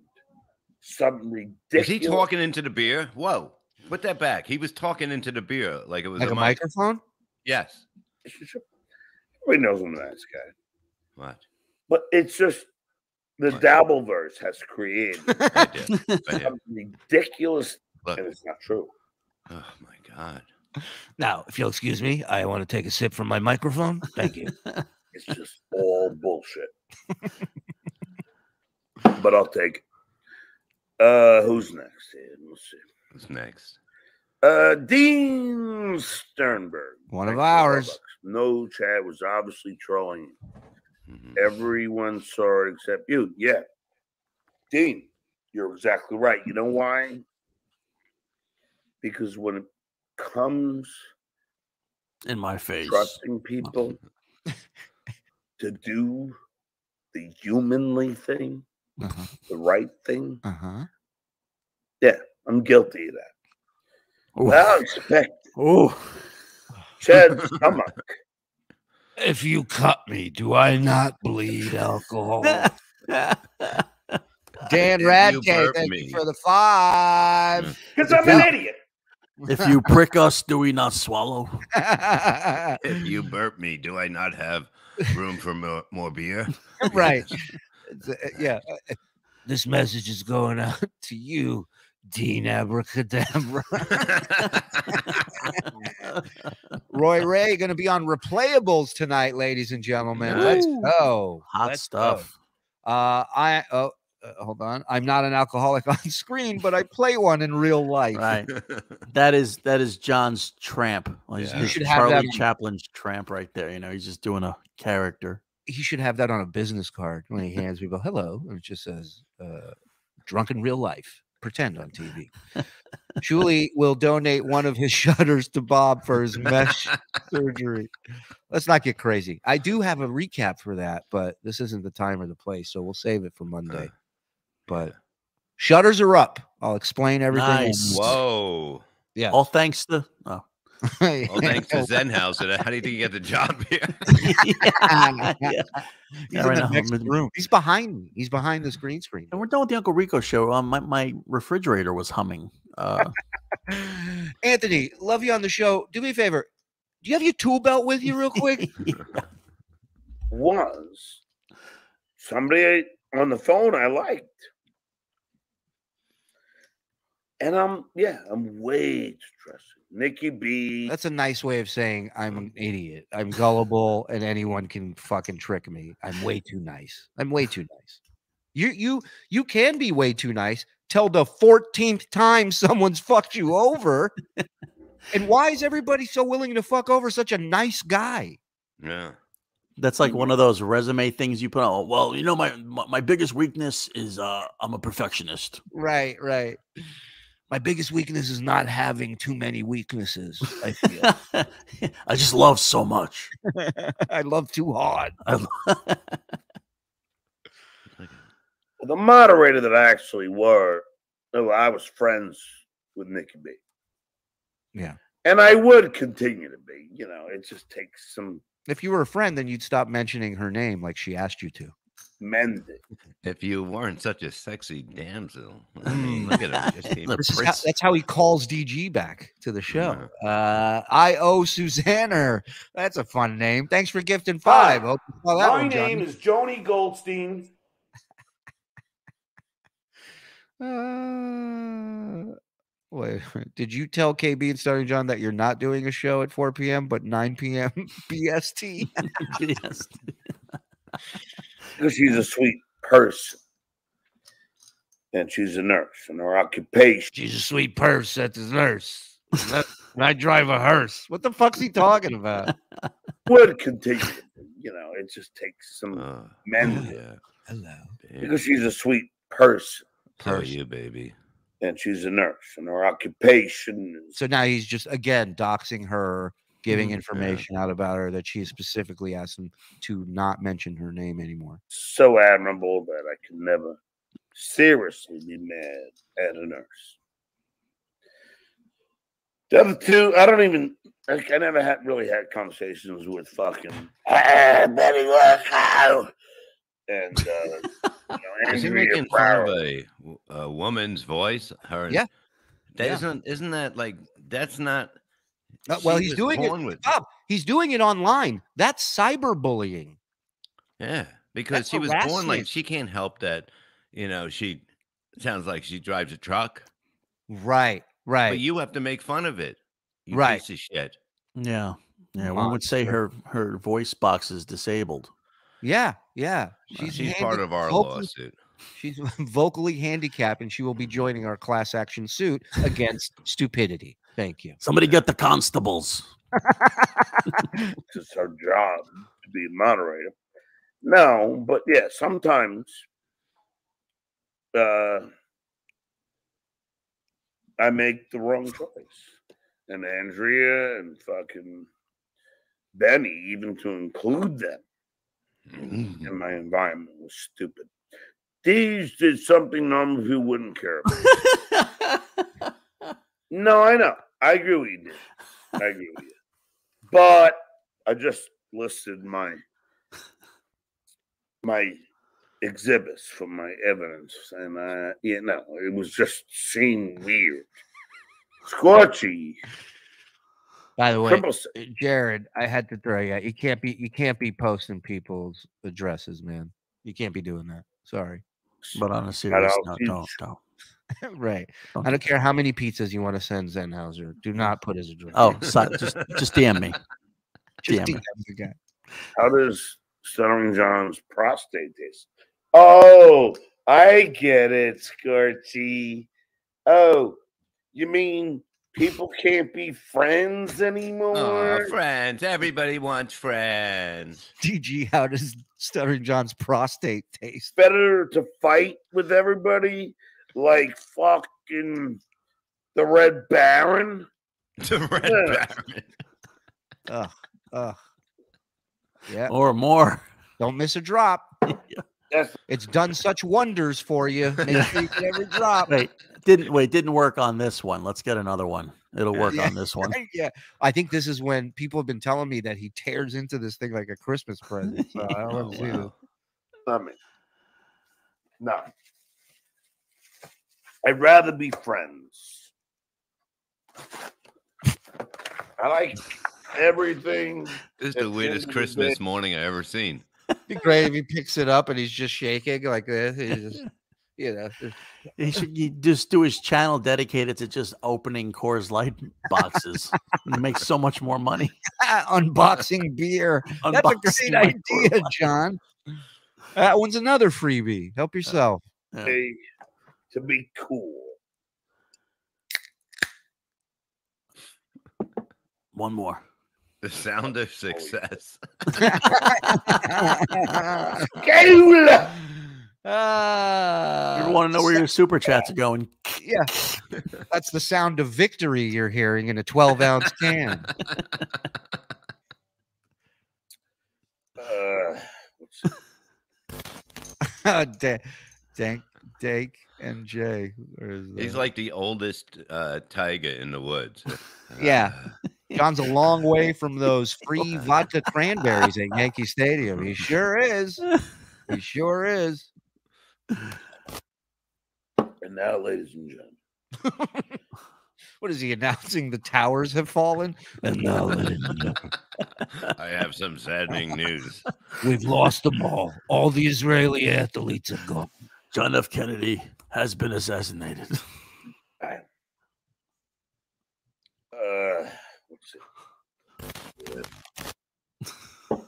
some ridiculous. Is he talking into the beer? Whoa. Put that back. He was talking into the beer like it was like a microphone? Yes. Everybody knows I'm a nice guy. What? But it's just the Dabbleverse has created some ridiculous, and it's not true. Oh my God. Now, if you'll excuse me, I want to take a sip from my microphone. Thank you. It's just all bullshit. but I'll take it. Who's next? Let's see. Who's next? Dean Sternberg. One of ours. No, Chad was obviously trolling. Everyone saw it except you. Yeah. Dean, you're exactly right. You know why? Because when it comes in my face, trusting people to do the humanly thing, the right thing, yeah, I'm guilty of that. Without expect Chad's stomach. If you cut me, do I not bleed alcohol? Dan Radke, thank you for the 5. Because I'm an idiot. If you prick us, do we not swallow? If you burp me, do I not have room for more beer? Right. Yeah. This message is going out to you, Dean Abracadabra. Roy Ray going to be on Replayables tonight, ladies and gentlemen. Let's go. Hot stuff. Go. Hold on. I'm not an alcoholic on screen, but I play one in real life. Right. That is John's tramp. Well, You should have Charlie that Chaplin's tramp right there. You know, he's just doing a character. He should have that on a business card when he hands people hello, and it just says drunk in real life. Pretend on TV. Shuli will donate one of his shutters to Bob for his mesh surgery. Let's not get crazy. I do have a recap for that, but this isn't the time or the place, so we'll save it for Monday. But shutters are up. I'll explain everything. Nice. Whoa. Yeah. All thanks to All thanks to Zenhauser. How do you think you get the job here? He's in the next room. He's behind me. He's behind this green screen. And we're done with the Uncle Rico show. My refrigerator was humming. Anthony, love you on the show. Do me a favor. Do you have your tool belt with you real quick? Was somebody on the phone I liked. And I'm way too trusting. Nikki B. That's a nice way of saying I'm an idiot. I'm gullible and anyone can fucking trick me. I'm way too nice. I'm way too nice. You can be way too nice till the 14th time someone's fucked you over. And why is everybody so willing to fuck over such a nice guy? Yeah. That's like one of those resume things you put on. Well, you know, my biggest weakness is I'm a perfectionist. Right. My biggest weakness is not having too many weaknesses, I feel. I just love so much. I love too hard. The moderator that I actually I was friends with Nikki B. Yeah. And I would continue to be. You know, it just takes some. If you were a friend, then you'd stop mentioning her name like she asked you to. Mend it. If you weren't such a sexy damsel. I mean, look at him. That's how he calls DG back to the show. I.O. Susanner. That's a fun name. Thanks for gifting 5. Hope you saw that My one, name is Joni Goldstein. Wait, did you tell KB and Stuttering John that you're not doing a show at 4 p.m. but 9 p.m. BST? BST. Because she's a sweet person. And she's a nurse. And her occupation. She's a sweet purse. That's a nurse. And I drive a hearse. What the fuck's he talking about? Would continue. You know, it just takes some mending. Yeah. Hello. Because she's a sweet person. So are you, baby. And she's a nurse. And her occupation is. So now he's just, again, doxing her, giving information out about her that she specifically asked him to not mention her name anymore. So admirable that I could never seriously be mad at a nurse. The other two, I never really had conversations with fucking Betty Lockout and is he making fun of a woman's voice? Her, yeah. Isn't that like that's not? Well, he's doing it. Bob, he's doing it online. That's cyberbullying. Yeah, because she was born like she can't help that. You know, she sounds like she drives a truck. Right. But you have to make fun of it. You piece of shit. Yeah. One would say her voice box is disabled. Yeah. She's part of our lawsuit. She's vocally handicapped, and she will be joining our class action suit against stupidity. Thank you. Somebody get the constables. It's our job to be a moderator. No, but yeah, sometimes I make the wrong choice. And Andrea and fucking Benny, even to include them in my environment, was stupid. These did something normal people wouldn't care about. No, I know. I agree with you. I agree with you. But I just listed my exhibits for my evidence, and it was just seemed weird. Scorchy. By the way, Jared, I had to throw you out. You can't be posting people's addresses, man. You can't be doing that. Sorry. But on a serious note, don't. Right. I don't care how many pizzas you want to send Zenhauser. Do not put his address. Oh, just DM me. Just DM the guy. How does Stuttering John's prostate taste? Oh, I get it, Scorchy. Oh, you mean people can't be friends anymore? Oh, friends. Everybody wants friends. DG, how does Stuttering John's prostate taste? Better to fight with everybody like fucking the Red Baron? The Red Baron. Yeah. Or more. Don't miss a drop. It's done such wonders for you. Make sure you get every drop. Didn't work on this one. Let's get another one. It'll work on this one. Yeah. I think this is when people have been telling me that he tears into this thing like a Christmas present. So I don't want to see this. I mean, no. I'd rather be friends. I like everything. This is the weirdest Christmas morning I ever seen. It'd be great if he picks it up and he's just shaking like this. He's just, He should just do his channel dedicated to just opening Coors Light boxes. And make so much more money. Unboxing beer. That's a great idea, John. That one's another freebie. Help yourself. Hey, to be cool. One more. The sound of success. You want to know where your super chats are going? Yeah. That's the sound of victory you're hearing in a 12-ounce can. Dank and Jay. He's like the oldest tiger in the woods. Yeah. John's a long way from those free vodka cranberries at Yankee Stadium. He sure is. He sure is. And now, ladies and gentlemen. What is he announcing? The towers have fallen? And now, ladies and gentlemen. I have some saddening news. We've lost them all. All the Israeli athletes are gone. John F. Kennedy has been assassinated. Let's see.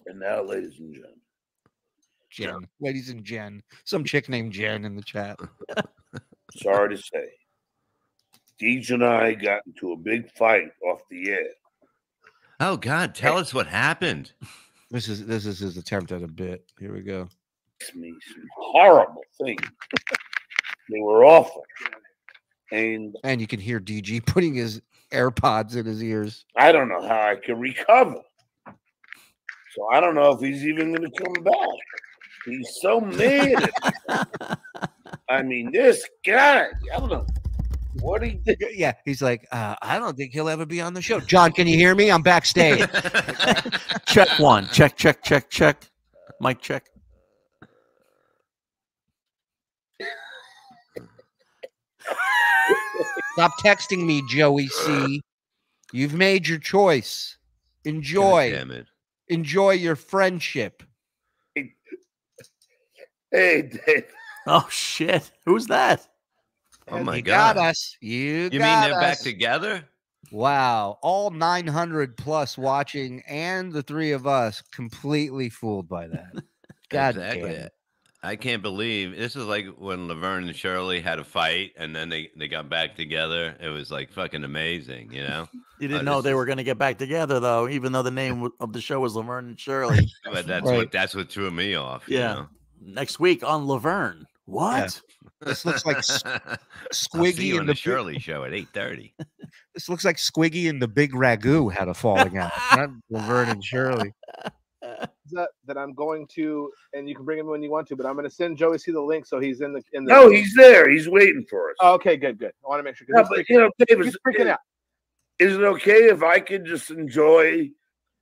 And now, ladies and gentlemen. Jen. Ladies and Jen. Some chick named Jen in the chat. Sorry to say. Deej and I got into a big fight off the air. Oh God, tell us what happened. This is his attempt at a bit. Here we go. Me some horrible things. They were awful. And you can hear DG putting his AirPods in his ears. I don't know how I can recover. So I don't know if he's even going to come back. He's so mad at me. I mean, this guy, I don't know what he did. Yeah, he's like, I don't think he'll ever be on the show. John, can you hear me? I'm backstage. Check one. Check. Mic check. Stop texting me, Joey C. You've made your choice. Enjoy. God damn it. Enjoy your friendship. Hey, Dave. Oh shit! Who's that? Oh my You God! got us. You mean got they're us. back together? Wow. All 900 plus watching and the three of us completely fooled by that. God damn Exactly. it. I can't believe this is like when Laverne and Shirley had a fight and then they got back together. It was like fucking amazing, you know? You didn't know they were going to get back together, though, even though the name of the show was Laverne and Shirley. But that's Right. what threw me off. Yeah. You know? Next week on Laverne. What? This looks like I'll see Squiggy you on and the the Shirley show at 8:30. This looks like Squiggy and the Big Ragu had a falling out. Not Laverne and Shirley. That I'm going to, and you can bring him when you want to, but I'm going to send Joey see the link so he's in the. No, he's there. He's waiting for us. Oh, okay, good. I want to make sure. No, but you know, David, he's freaking out. Is it okay if I could just enjoy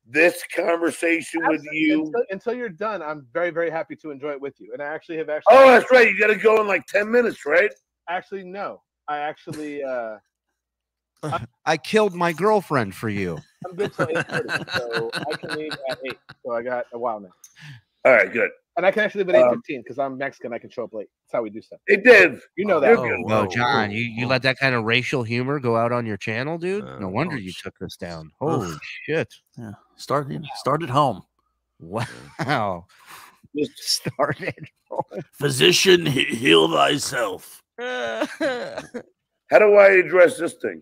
this conversation with you until you're done? I'm very, very happy to enjoy it with you. And I actually have Oh, that's right. You got to go in like 10 minutes, right? Actually, no. I actually. I killed my girlfriend for you. I'm good till 8:30, so I can leave at 8. So I got a while now. All right, good. And I can actually leave at 8:15 because I'm Mexican. I can show up late. That's how we do stuff. Hey, Dave, you know that. No, John, you let that kind of racial humor go out on your channel, dude. No wonder you took this down. Holy shit! Yeah, start at home. Wow, started. Physician, heal thyself. How do I address this thing?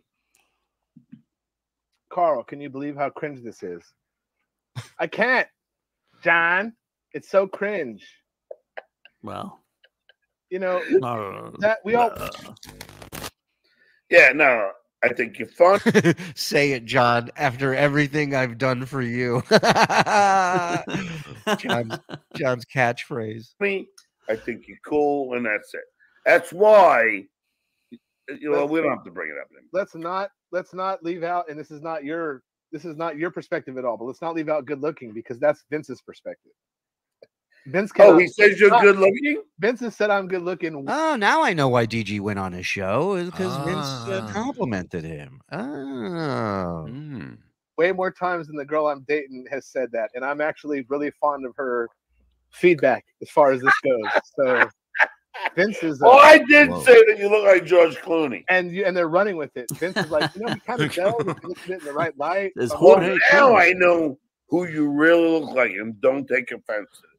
Carl, can you believe how cringe this is? I can't, John. It's so cringe. Well, you know that we all. Yeah, no, I think you're fun. Say it, John. After everything I've done for you, John's catchphrase. Me, I think you're cool, and that's it. That's why. You know, we don't have to bring it up anymore. Let's not leave out, and this is not your perspective at all, but let's not leave out good looking because that's Vince's perspective. Vince he says you're good looking? Vince has said I'm good looking. Oh, now I know why DG went on his show, is because Vince complimented him. Oh. Way more times than the girl I'm dating has said that, and I'm actually really fond of her feedback as far as this goes. So Vince is. I did say that you look like George Clooney, and they're running with it. Vince is like, you kind of tell if you look at it in the right light. Now I know who you really look like, and don't take offense to this.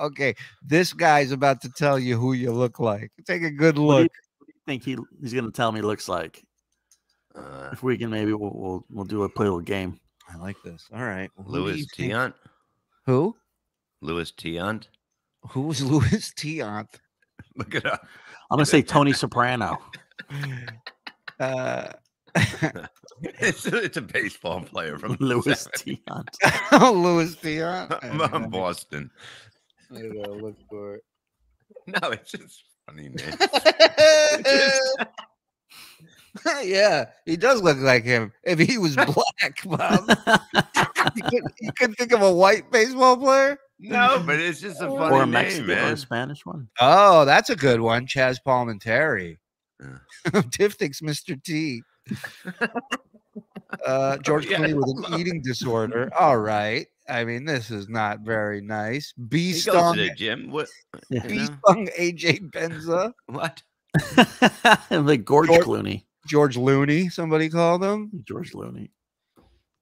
Okay, this guy's about to tell you who you look like. Take a good look. What do you think he's going to tell me looks like? If we can, maybe we'll play a little game. I like this. All right, Louis Tiant. Who? Louis Tiant. Who's Louis Tiant? Look it up. I'm gonna say Tony Soprano. It's a baseball player from Louis Tiant. Oh, Louis Tiant. I'm Boston. I gotta look for it. No, it's just funny name. Yeah, he does look like him. If he was black, Bob. You couldn't think of a white baseball player? No, but it's just a funny or a name, Mexican man. or a Spanish one. Oh, that's a good one. Chaz Palminteri. Tiff thinks Mr. T. George Clooney with an eating disorder. All right. I mean, this is not very nice. Stung Jim. What? Stung AJ Benza. What? Like George Clooney. George Looney, somebody called him. George Looney.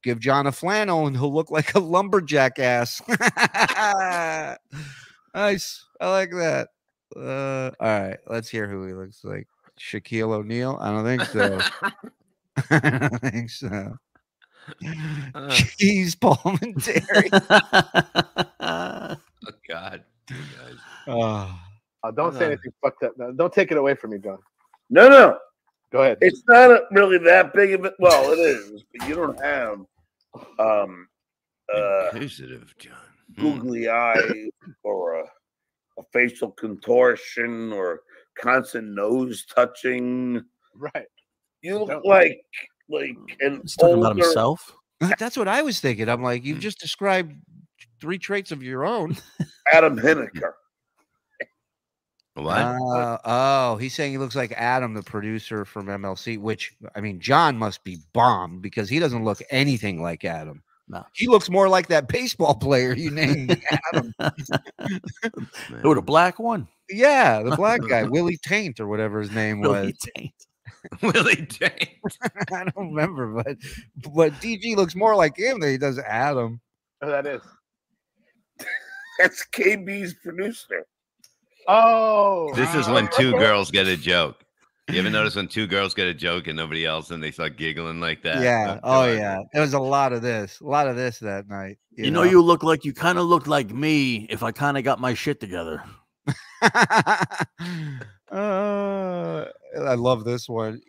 Give John a flannel and he'll look like a lumberjack ass. Nice. I like that. All right. Let's hear who he looks like. Shaquille O'Neal? I don't think so. I don't think so. Cheese Palminteri. Oh, God. You guys. Oh, don't say anything fucked up. No, don't take it away from me, John. No. Go ahead. It's not really that big of it. Well, it is, but you don't have inquisitive, John. Googly eye or a facial contortion or constant nose touching. Right. You look like an He's talking about himself. that's what I was thinking. I'm like, you've just described 3 traits of your own. Adam Hineker. What? He's saying he looks like Adam, the producer from MLC, which, I mean, John must be bomb because he doesn't look anything like Adam. No. He looks more like that baseball player you named Adam. Who, the black one? Yeah, the black guy, Willie Taint or whatever his name was. Taint. Willie Taint. I don't remember, but DG looks more like him than he does Adam. Oh, that is. That's KB's producer. Oh, This is when two girls get a joke. You ever notice when two girls get a joke and nobody else, and they start giggling like that? Yeah. Oh yeah. There was a lot of this. that night. You know, you look like you kind of look like me if I kind of got my shit together. I love this one.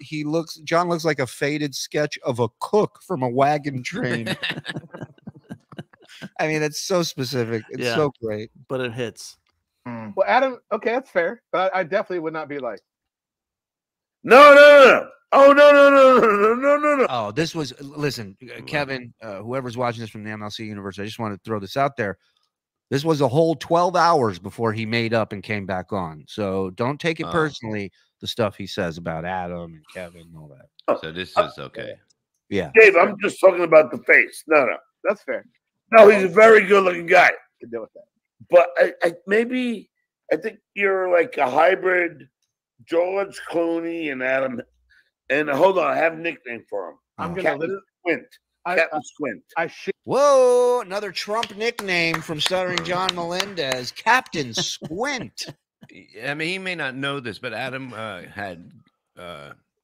John looks like a faded sketch of a cook from a wagon train. I mean, it's so specific. It's so great, but it hits. Well, Adam, okay, that's fair, but I definitely would not be like, no. Oh, no. Oh, this was, listen, Kevin, whoever's watching this from the MLC universe, I just want to throw this out there. This was a whole 12 hours before he made up and came back on. So don't take it personally, the stuff he says about Adam and Kevin and all that. So this is okay. Yeah. Dave, I'm just talking about the face. No. That's fair. No, he's a very good-looking guy. Can deal with that. But I think you're like a hybrid George Clooney and Adam. And hold on, I have a nickname for him. I'm gonna Captain Squint. Captain Squint. Whoa, another Trump nickname from Stuttering John Melendez, Captain Squint. I mean, he may not know this, but Adam had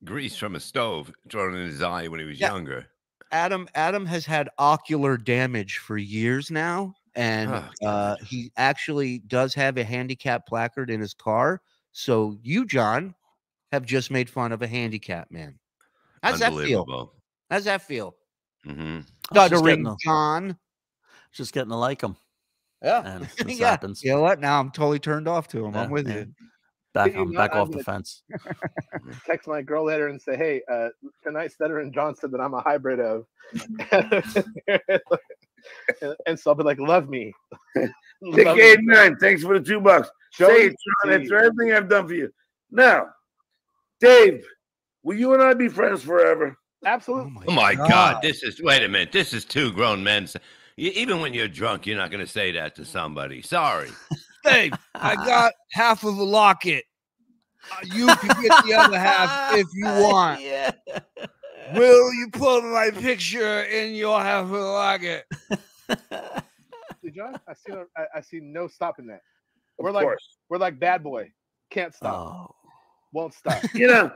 grease from a stove thrown in his eye when he was younger. Adam has had ocular damage for years now, and he actually does have a handicap placard in his car. So you, John, have just made fun of a handicap man. How's that feel? How's that feel? Stuttering John. Just getting to like him. Yeah. And this happens. You know what? Now I'm totally turned off to him. I'm with you. Back off the fence. Text my girl later and say, hey, tonight Stuttering John said that I'm a hybrid of. And so I'll be like, love me. Dick 89, thanks for the $2. Say it, John. That's for everything I've done for you. Now, Dave, will you and I be friends forever? Absolutely. Oh my God. Wait a minute. This is two grown men. Even when you're drunk, you're not going to say that to somebody. Sorry. Dave, I got half of the locket. You can get the other half if you want. Yeah. Will you put my picture in your half of the locket? See, John, I see no stopping that. We're like bad boy. Can't stop. Oh. Won't stop. You know,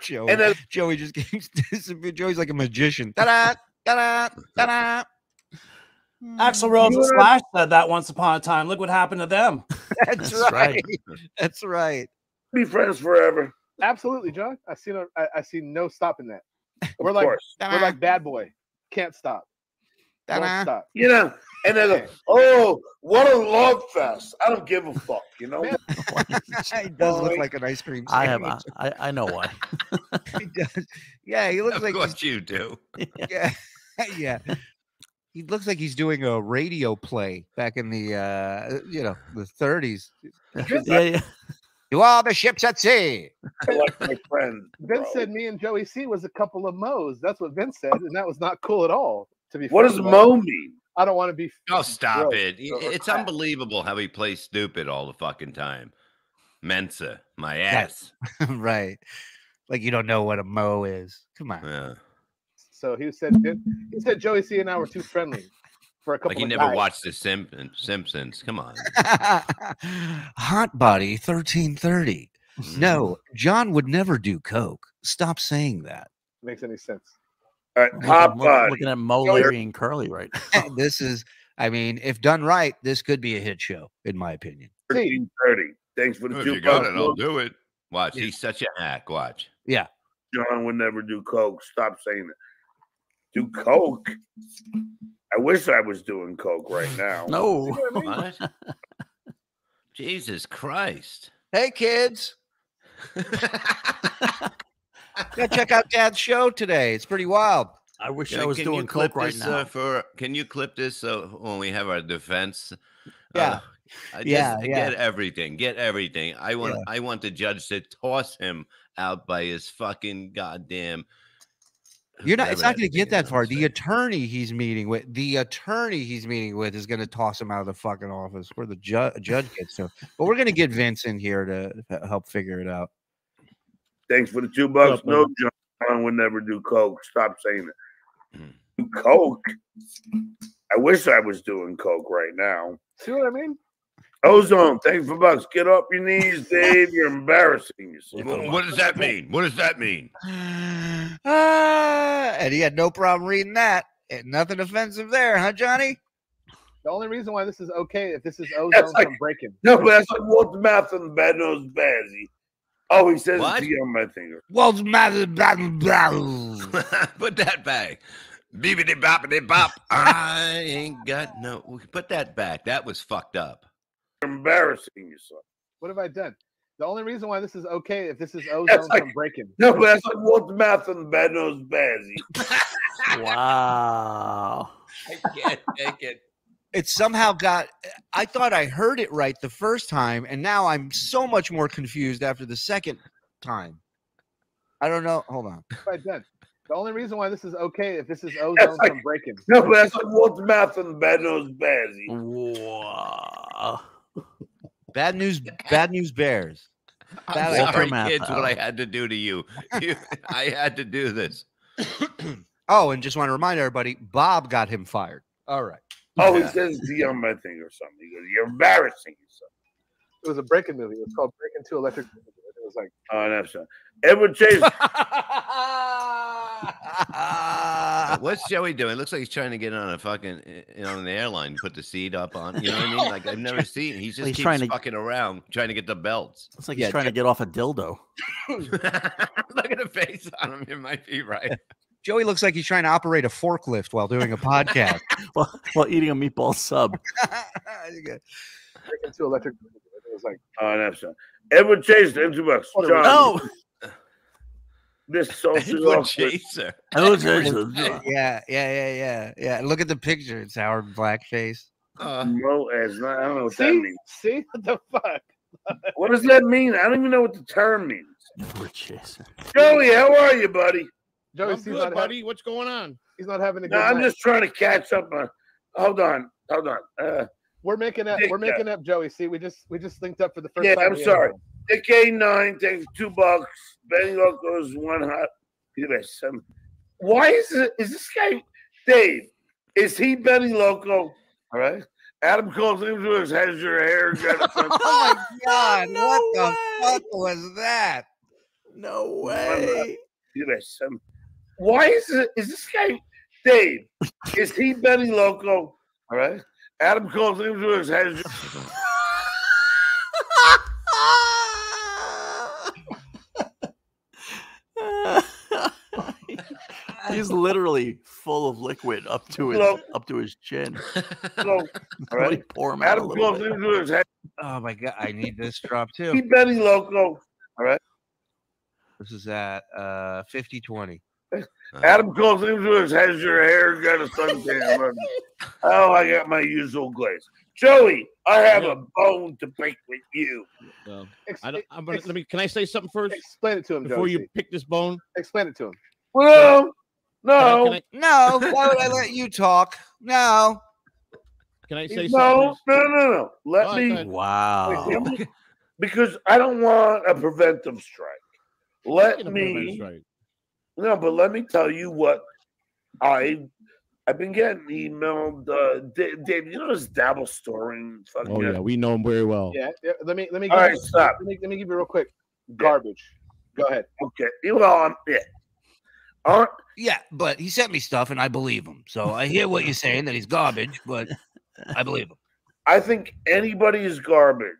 Joey just keeps disappearing. Joey's like a magician. Ta-da, ta-da, ta-da. Axl Rose and Slash said that once upon a time. Look what happened to them. That's right. That's right. Be friends forever. Absolutely, John. I see no stopping that. We're like bad boy. Can't stop. Won't stop. You know, and then oh, what a love fest. I don't give a fuck, you know. He does look like an ice cream sandwich. I know why. He does. Yeah, he looks like what you do. Yeah. Yeah. He looks like he's doing a radio play back in the the 30s. Yeah. To all the ships at sea. Like my friend. Vince said me and Joey C was a couple of Mo's. That's what Vince said, and that was not cool at all. To be what does Mo mean? I don't want to be. Oh, stop it! It's unbelievable how he plays stupid all the fucking time. Mensa, my ass. Right. Like you don't know what a Mo is. Come on. Yeah. So he said Joey C and I were too friendly for a couple. Like he of never guys. watched the Simpsons. Come on. Hot Body 1330. No, John would never do coke. Stop saying that. Makes any sense? All right, Hot Body. Looking at Mo, Larry, and Curly right now. This is, I mean, if done right, this could be a hit show, in my opinion. 1330. Thanks for the If $2. you got it, I'll do it. Watch. Yeah. He's such a hack. Watch. Yeah. John would never do coke. Stop saying it. Do coke? I wish I was doing coke right now. No. What? Jesus Christ. Hey, kids. Go check out Dad's show today. It's pretty wild. I wish I was doing coke right now. Can you clip this so when we have our defense? Yeah. Get everything. Get everything. I want the judge to toss him out by his fucking goddamn. You're not. It's not going to get that far. The attorney he's meeting with is going to toss him out of the fucking office where the judge gets to. But we're going to get Vince in here to help figure it out. Thanks for the $2. No, John would never do coke. Stop saying it. Do coke? I wish I was doing coke right now. See what I mean? Ozone, thanks for bucks. Get off your knees, Dave. You're embarrassing yourself. What does that mean? What does that mean? And he had no problem reading that. And nothing offensive there, huh, Johnny? The only reason why this is okay if this is ozone like, from breaking. No, but that's like Walter Mouth and Bad Nose Bazzy. Oh, he says What? it's on my finger. Walt's mouth. Put that back. Beepity boppity bop. I ain't got no. Put that back. That was fucked up. You're embarrassing yourself. What have I done? The only reason why this is okay if this is ozone like, from breaking. No, but that's like Walter Mouth and Bad Nose Bazzy. Wow. I can't take it. It somehow got. I thought I heard it right the first time, and now I'm so much more confused after the second time. I don't know. Hold on. What have I done? The only reason why this is okay if this is ozone like, from breaking. No, but that's like Walter Mouth and Bad Nose Bazzy. Wow. Bad news bears. I'm sorry, kids, what I had to do to you. I had to do this. Oh, and just want to remind everybody, Bob got him fired. All right. Oh, he says it's on my finger or something. He goes, you're embarrassing yourself. It was a breaking movie. It was called Breaking 2 Electric. It was like, oh, that's right. Edward Chase. What's Joey doing? Looks like he's trying to get on a fucking on the airline, put the seat up on. You know what I mean? Like I've never seen. He's just keeps fucking around trying to get the belts. It's like he's trying to get off a dildo. Look at the face on him. It might be right. Joey looks like he's trying to operate a forklift while doing a podcast. while eating a meatball sub. Breaking 2 Electric. It was like, oh, that's right. Edward Chase, $2. John. No. This social Edward Chaser. Edward Chaser. Yeah. Look at the picture. It's Howard Blackface. No, as not, I don't know what that means. See? What the fuck? What does that mean? I don't even know what the term means. Edward Chaser. Joey, how are you, buddy? Joey, I'm good, buddy. What's going on? He's not having a good No, I'm night. just trying to catch up. Hold on. We're making up. We're making up, Joey. See, we just linked up for the first Yeah, time. I'm sorry. Dick A9 takes $2. Benny Loco's one hot. Why is this guy Dave? Is he Benny Loco? All right. Adam calls him to us. Has your hair got? Oh my God! What the fuck was that? No way. Why is this guy Dave? Is he Benny Loco? All right. Adam calls him to us. Has your He's literally full of liquid up to his chin. All right. Pour him out a little bit. Oh my God! I need this drop too. He Benny Loco. All right. This is at 50-20. Adam calls him to us. Has your hair got a suntan? Oh, I got my usual glaze. Joey, I have a bone to pick with you. Can I say something first? Explain it to him, before Joey, you pick this bone. Explain it to him. Well, no. No. Why would I let you talk? No. Can I say no, something? No. Let me. Wow. Because I don't want a preventive strike. Let me. No, but let me tell you what I've been getting emailed. Dave, you know this Dabble Storing? Oh yeah, we know him very well. Yeah. Let me. All right, stop. Let me give you real quick. Garbage. Go ahead. Okay. Well, Yeah, but he sent me stuff and I believe him. So I hear what you're saying that he's garbage, but I believe him. I think anybody is garbage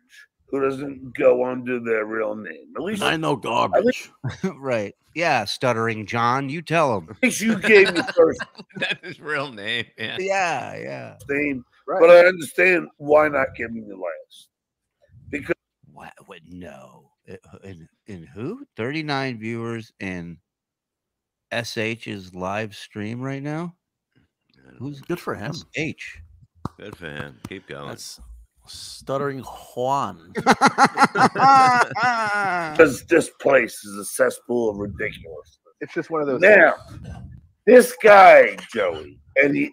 who doesn't go under their real name. At least I know garbage. Right. Yeah, Stuttering John. You tell him. At least you gave me first. That's his real name. Yeah. Name. Right. But I understand why not give me the last. Because What? No. In who? 39 viewers in SH's live stream right now. Who's good for him? H. Good for him. Keep going. That's Stuttering Juan. because this place is a cesspool of ridiculous. It's just one of those. Now, this guy, Joey, and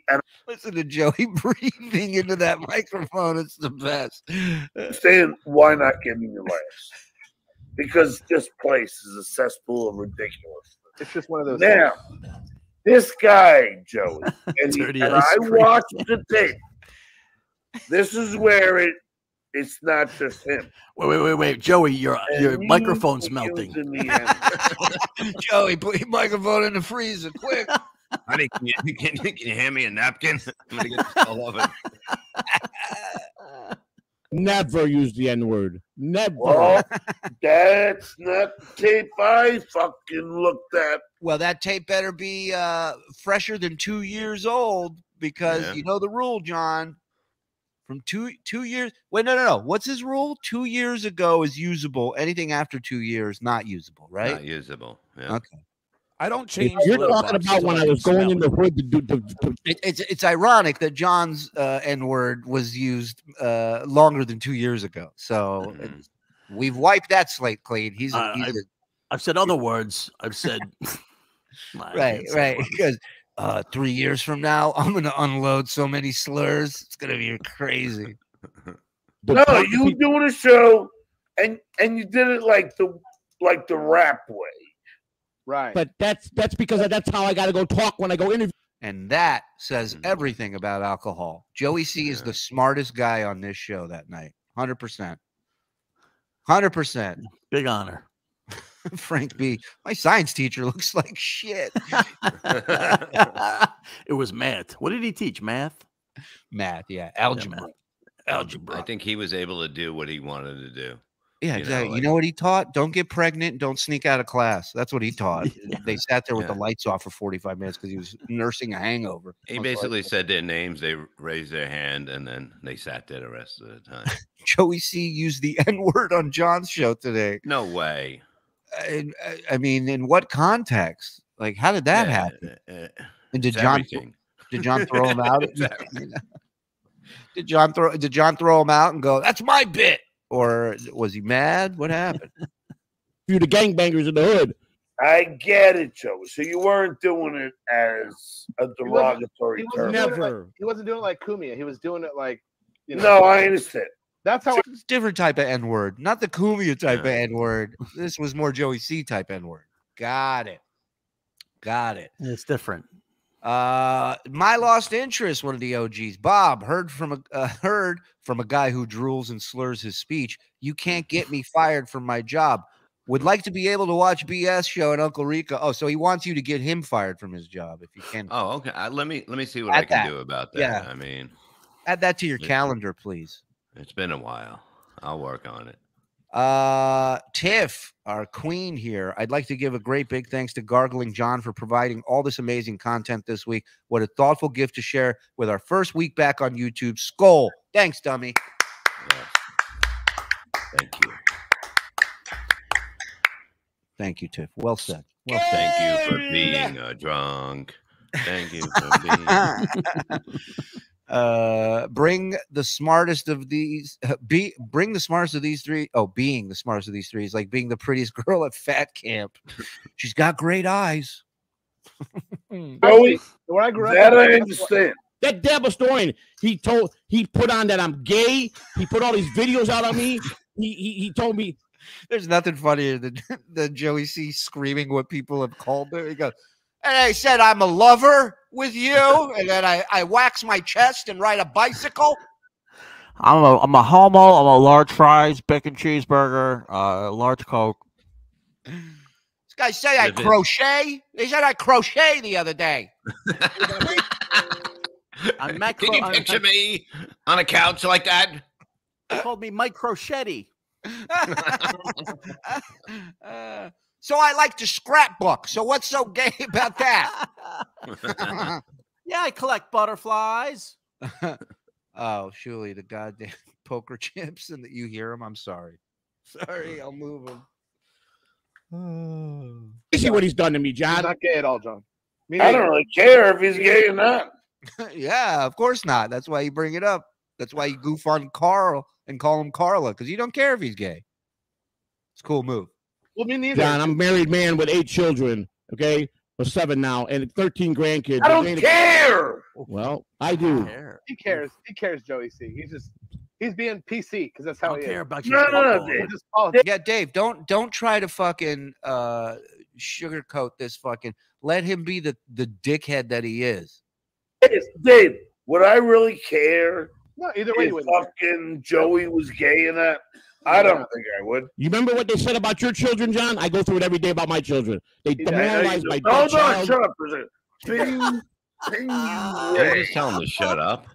listen to Joey breathing into that microphone. It's the best. Saying, why not give me your last? Because this place is a cesspool of ridiculous. It's just one of those. Now, this guy, Joey, and I watched the tape. This is where it it's not just him. Wait, Joey, your And microphone's he's melting. using the N-word. Joey, put your microphone in the freezer, quick. Honey, can you hand me a napkin? I'm gonna get this all over. Never use the N-word. Never. Well, that's not the tape I fucking looked at. Well, that tape better be fresher than 2 years old because you know the rule, John. From two years. Wait, no. What's his rule? 2 years ago is usable. Anything after 2 years, not usable, right? Not usable. Yeah. Okay. I don't change. You're talking about when I was going in the hood to do It's ironic that John's N-word was used longer than 2 years ago. So we've wiped that slate clean. I've said other words. I've said right. Because 3 years from now, I'm going to unload so many slurs. It's going to be crazy. No, you were doing a show, and you did it like the rap way. Right. But that's because that's how I got to go talk when I go interview. And that says everything about alcohol. Joey C is the smartest guy on this show that night. 100%. 100%. Big honor. Frank B. My science teacher looks like shit. It was math. What did he teach? Math? Math, yeah. Algebra. Algebra. I think he was able to do what he wanted to do. Yeah, exactly. You know what he taught? Don't get pregnant. Don't sneak out of class. That's what he taught. They sat there with the lights off for 45 minutes because he was nursing a hangover. He basically said their names. They raised their hand, and then they sat there the rest of the time. Joey C used the N-word on John's show today. No way. I mean, in what context? Like, how did that happen? And did John throw him out? Did John throw him out and go, "That's my bit"? Or was he mad? What happened? You the gangbangers in the hood. I get it, Joe. So you weren't doing it as a derogatory term. He wasn't doing it like Kumia. He was doing it like, No, I understand. That's how it's different type of N-word, not the Kumia type of N-word. This was more Joey C type N-word. Got it. It's different. My lost interest, one of the OGs. Bob heard from a guy who drools and slurs his speech. You can't get me fired from my job. Would like to be able to watch BS show at Uncle Rico. Oh, so he wants you to get him fired from his job if you can. Oh, okay. Let me see what I can do about that. Yeah. I mean, add that to your calendar, please. It's been a while. I'll work on it. Tiff, our queen here. I'd like to give a great big thanks to Gargling John for providing all this amazing content this week. What a thoughtful gift to share with our first week back on YouTube. Skol. Thanks, dummy. Yes. Thank you. Thank you, Tiff. Well said. Well, thank you for being a drunk. Thank you for being. Bring the smartest of these. Bring the smartest of these three. Oh, being the smartest of these three is like being the prettiest girl at fat camp. She's got great eyes. Joey, when I grew up, that I understand. That damn historian, he put on that I'm gay. He put all these videos out on me. He told me. There's nothing funnier than Joey C screaming what people have called her. He goes, and I said, I'm a lover with you. And then I wax my chest and ride a bicycle. I'm a homo. I'm a large fries, bacon cheeseburger, large Coke. This guy say I crochet. They said I crochet the other day. Can you picture me on a couch like that? They called me Mike Crochetti. So I like to scrapbook. So what's so gay about that? Yeah, I collect butterflies. Oh, Shuli, the goddamn poker chips, and that you hear them. I'm sorry. Sorry, I'll move them. You see what he's done to me, John? He's not gay at all, John. I don't really care if he's gay or not. Yeah, of course not. That's why you bring it up. That's why you goof on Carl and call him Carla, because you don't care if he's gay. It's a cool move. Well, me neither. John, I'm a married man with 8 children, okay? Or 7 now, and 13 grandkids. I don't care. Well, I do. He cares. He cares, Joey C. He's being PC because that's how he care is. about No, yeah, Dave, don't try to fucking sugarcoat this fucking. Let him be the dickhead that he is. Dave, what I really care No, either way, you if wouldn't. fucking Joey was gay in that, I don't think I would. You remember what they said about your children, John? I go through it every day about my children. They demoralize my Hold on, child. shut up for a second. Ping you Did you Ray. just tell him to shut up?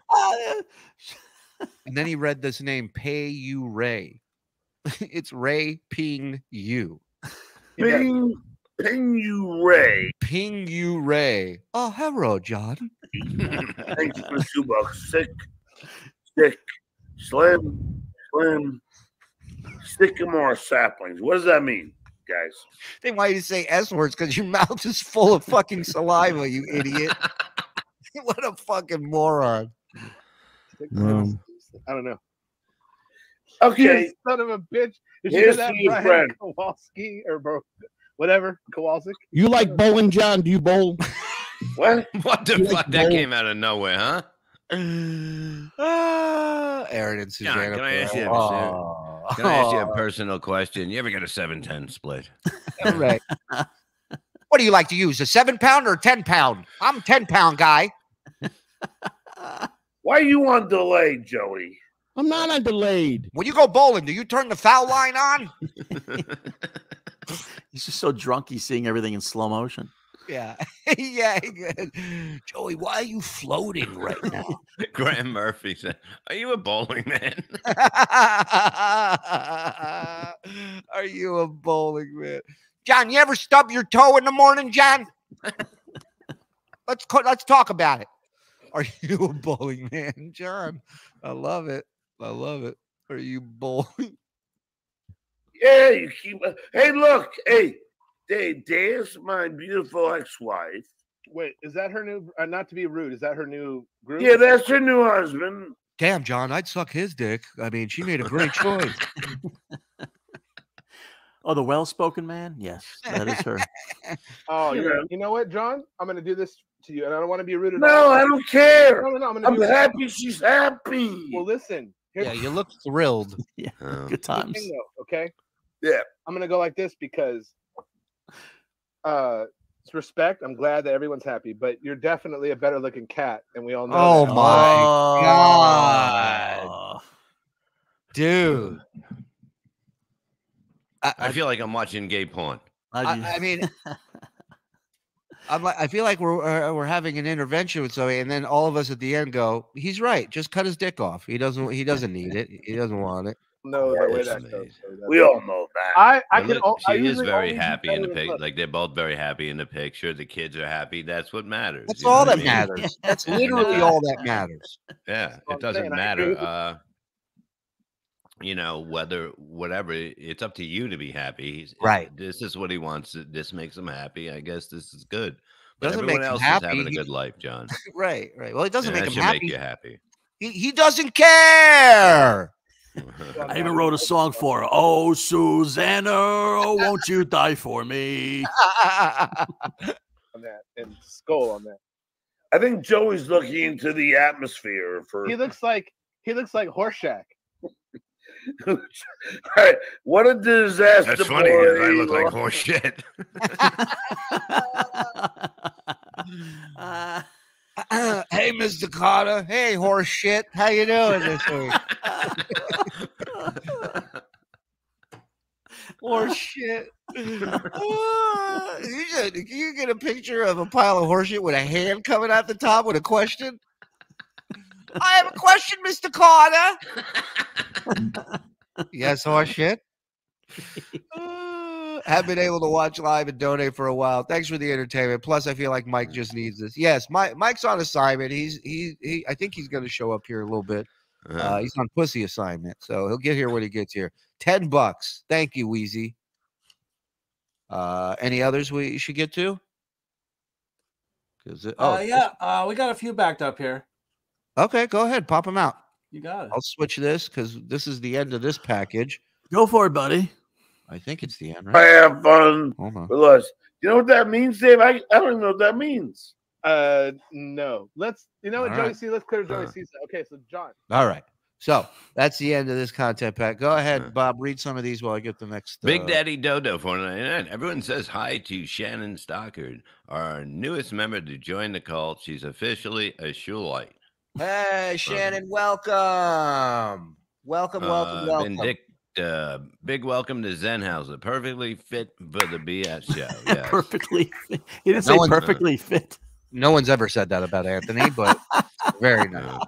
And then he read this name, Pay You Ray. It's Ray Ping You. Ping you Ray. Ping You Ray. Oh, hello, John. Thanks for $2. Sick, slim, sycamore saplings. What does that mean, guys? Then why you say S words? Because your mouth is full of fucking saliva, you idiot. What a fucking moron. I don't know. Okay. You son of a bitch. Did you Here's hear that, to you, Brian friend. Kowalski or whatever, Kowalski? You like bowling, John? Do you bowl? What? What the fuck? That came out of nowhere, huh? Aaron and John, Susanna. can I ask you Oh. Can I ask you a personal question? You ever get a 7-10 split? Right. What do you like to use? A 7-pound or a 10-pound? I'm a 10-pound guy. Why are you on delay, Joey? I'm not on delayed. When you go bowling, do you turn the foul line on? He's just so drunk he's seeing everything in slow motion. Yeah. Yeah. Joey, why are you floating right now? Graham Murphy said, "Are you a bowling man?" Are you a bowling man? John, you ever stub your toe in the morning, John? Let's talk about it. Are you a bowling man, John? I love it. I love it. Are you bowling? Yeah, you keep. Hey, look. Hey, there's my beautiful ex-wife. Wait, is that her new? Not to be rude, is that her new group? Yeah, that's her new husband. Damn, John, I'd suck his dick. I mean, she made a great choice. Oh, the well-spoken man? Yes, that is her. Oh, Yeah. you know what, John? I'm going to do this to you, and I don't want to be rude at all. No, I don't care. No, I'm happy she's happy. Well, listen. Yeah, you look thrilled. Yeah, Oh. good times. Thing, though, okay? Yeah. I'm going to go like this because it's respect. I'm glad that everyone's happy, but you're definitely a better looking cat, and we all know Oh that. my God. Dude. I feel like I'm watching gay porn. I mean, I feel like we're having an intervention with somebody, and then all of us at the end go, "He's right. Just cut his dick off. He doesn't need it. He doesn't want it." No, the way that goes. We all know that. I But can. look, I she is usually very only do happy in the better picture. look. Like they're both very happy in the picture. The kids are happy. That's what matters. That's you know all what I that mean? matters. That's literally all that matters. Yeah, what it I'm doesn't saying. I agree with matter. You know, whatever, it's up to you to be happy. Right. This is what he wants. This makes him happy. I guess this is good. But Doesn't everyone make him else happy. is having a good life, John. Right. Well, it doesn't And make that him should happy. make you happy. He doesn't care. I even wrote a song for her. Oh, Susanna, oh, won't you die for me? On that and skull on that. I think Joey's looking into the atmosphere for. He looks like Horseshack. All right, what a disaster! That's funny. 'Cause I boy. look like horse shit. Hey, Mr. Carter. Hey, horse shit. How you doing this week? Horse shit. Can you get a picture of a pile of horse shit with a hand coming out the top with a question? I have a question, Mr. Carter. Yes, horse shit. Have been able to watch live and donate for a while. Thanks for the entertainment. Plus, I feel like Mike just needs this. Yes, Mike's on assignment. He I think he's going to show up here a little bit. He's on pussy assignment, so he'll get here when he gets here. $10. Thank you, Wheezy. Any others we should get to? Yeah, we got a few backed up here. Okay, go ahead, pop them out. You got it. I'll switch this because this is the end of this package. Go for it, buddy. I think it's the end, I right? have fun Hold on. with us. You know what that means, Dave? I don't even know what that means. No. Let's. You know what, All Joey right. C. Let's clear Joey C. Okay, so John. All right. So that's the end of this content pack. Go ahead, Bob. Read some of these while I get the next. Big Daddy Dodo 499. Everyone says hi to Shannon Stockard, our newest member to join the cult. She's officially a Shulite. Hey, Shannon, welcome. Welcome. Big welcome to Zenhauser. Perfectly fit for the BS show. Yes. Perfectly fit. He didn't say perfectly fit. No one's ever said that about Anthony, but very nice.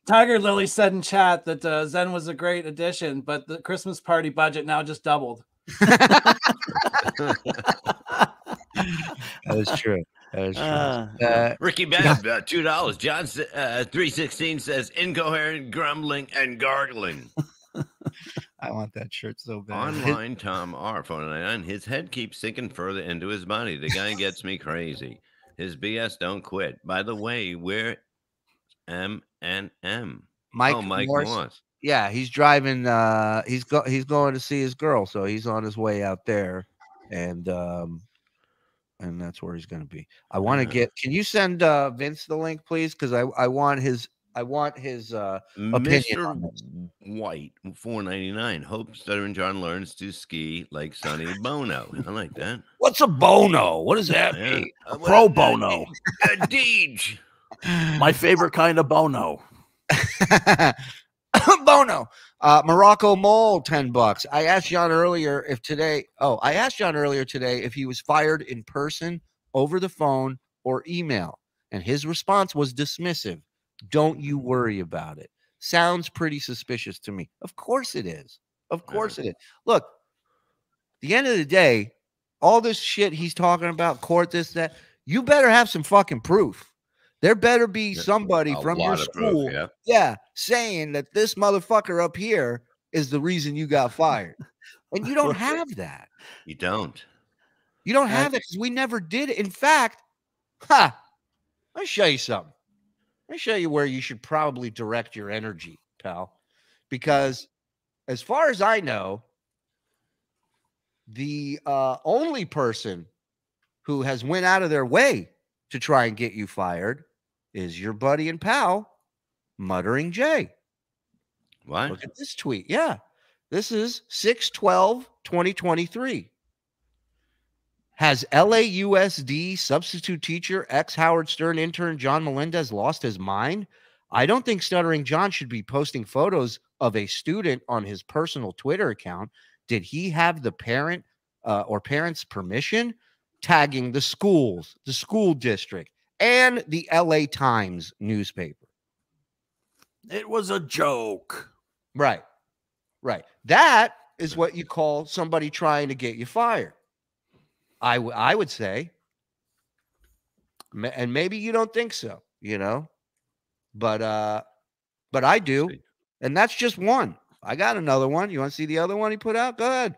Tiger Lily said in chat that Zen was a great addition, but the Christmas party budget now just doubled. That is true. That is true. Ricky Bab, $2. John 316 says incoherent grumbling and gargling. I want that shirt so bad. Online Tom R 499. His head keeps sinking further into his body. The guy gets me crazy. His BS don't quit. By the way, we're M&M. Mike Morse. Yeah, he's driving. He's going to see his girl, so he's on his way out there, and that's where he's going to be. I want to get. Can you send Vince the link, please? Because I want his opinion. Mr. White, $4.99. Hope Stuttering John learns to ski like Sonny Bono. I like that. What's a bono? What does that mean? Pro bono. Deej. My favorite kind of bono. Bono. Morocco Mole, $10. I asked John earlier today if he was fired in person, over the phone, or email, and his response was dismissive. Don't you worry about it. Sounds pretty suspicious to me. Of course it is. Of course it is. Look, at the end of the day, all this shit he's talking about, court, this, that, you better have some fucking proof. There better be somebody from your school, saying that this motherfucker up here is the reason you got fired. And you don't have that. You don't. You don't have it because we never did it. In fact, let me show you something. Let me show you where you should probably direct your energy, pal. Because as far as I know, the only person who has went out of their way to try and get you fired is your buddy and pal, Muttering Jay. What? Look at this tweet. Yeah. This is 6/12/2023. Has LAUSD substitute teacher, ex-Howard Stern intern John Melendez lost his mind? I don't think Stuttering John should be posting photos of a student on his personal Twitter account. Did he have the parent or parents' permission? Tagging the schools, the school district, and the LA Times newspaper. It was a joke. Right. Right. That is what you call somebody trying to get you fired. I would say. And maybe you don't think so, but I do. And that's just one. I got another one. You want to see the other one he put out? Go ahead.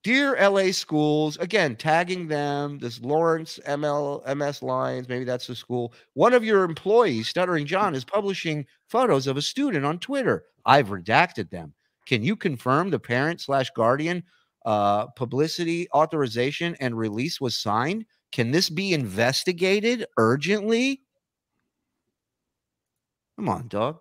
Dear LA schools, again, tagging them, this Lawrence MS Lines, maybe that's the school. One of your employees, Stuttering John, is publishing photos of a student on Twitter. I've redacted them. Can you confirm the parent/guardian publicity authorization and release was signed? Can this be investigated urgently? Come on, dog.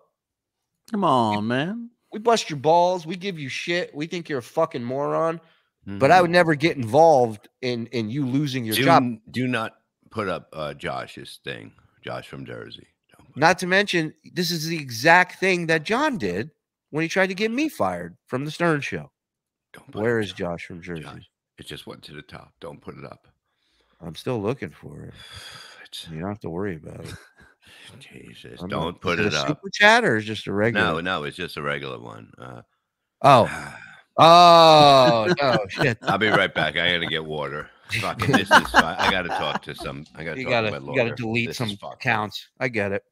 Come on, man. We bust your balls. We give you shit. We think you're a fucking moron. But I would never get involved in you losing your job. Do not put up Josh's thing. Josh from Jersey. Not to mention, this is the exact thing that John did when he tried to get me fired from the Stern Show. Where is Josh from Jersey? Josh, it just went to the top. Don't put it up. I'm still looking for it. You don't have to worry about it. Jesus, don't put it up. Super chat or is just a regular? No, it's just a regular one. Oh no, shit! I'll be right back. I gotta get water. Fucking, this is. I gotta talk to some. You gotta delete some accounts. I get it.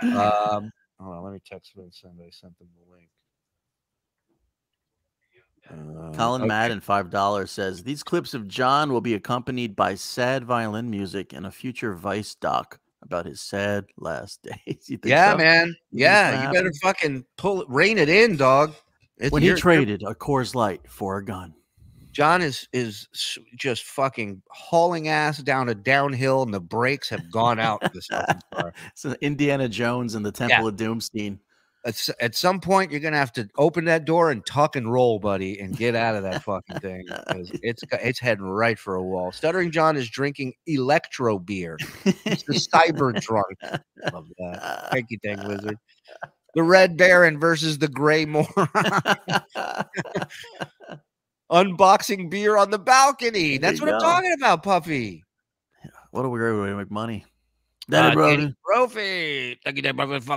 Hold on, let me text Vincent. I sent them the link. Colin Madden, $5 says these clips of John will be accompanied by sad violin music and a future Vice doc about his sad last days. You think yeah, so? Man. Yeah, you better fucking rein it in, dog. When he traded a Coors Light for a gun. John is just fucking hauling ass down a downhill, and the brakes have gone out. This car. It's Indiana Jones and the Temple of Doom scene. At some point, you're gonna have to open that door and tuck and roll, buddy, and get out of that fucking thing. It's heading right for a wall. Stuttering John is drinking electro beer. He's the cyber drunk. Love that. Thank you, Dang Wizard. The Red Baron versus the Gray Moron. Unboxing beer on the balcony. That's what I'm talking about, Puffy. What a weird way to make money. Danny Brophy. Thank you, Danny Brophy.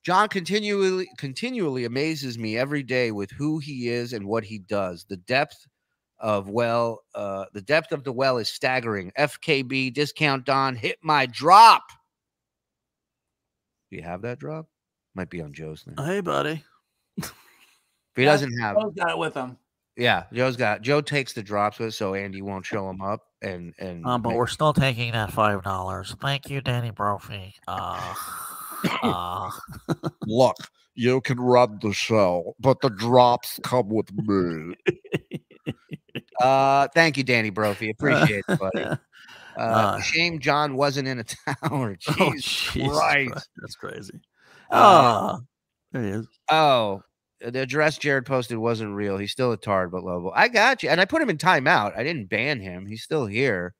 John continually amazes me every day with who he is and what he does. The depth of the well is staggering. FKB discount Don hit my drop. Do you have that drop? Might be on Joe's thing. Hey, buddy. If he doesn't have, Joe's got it with him. Yeah, Joe takes the drops with, so Andy won't show him up. But we're still taking that $5. Thank you, Danny Brophy. Look, you can run the show, but the drops come with me. Thank you, Danny Brophy. Appreciate it, buddy. Shame John wasn't in a tower. Jesus Christ. That's crazy. There he is. Oh, the address Jared posted wasn't real. He's still a tard, but lovable. I got you. And I put him in timeout. I didn't ban him. He's still here.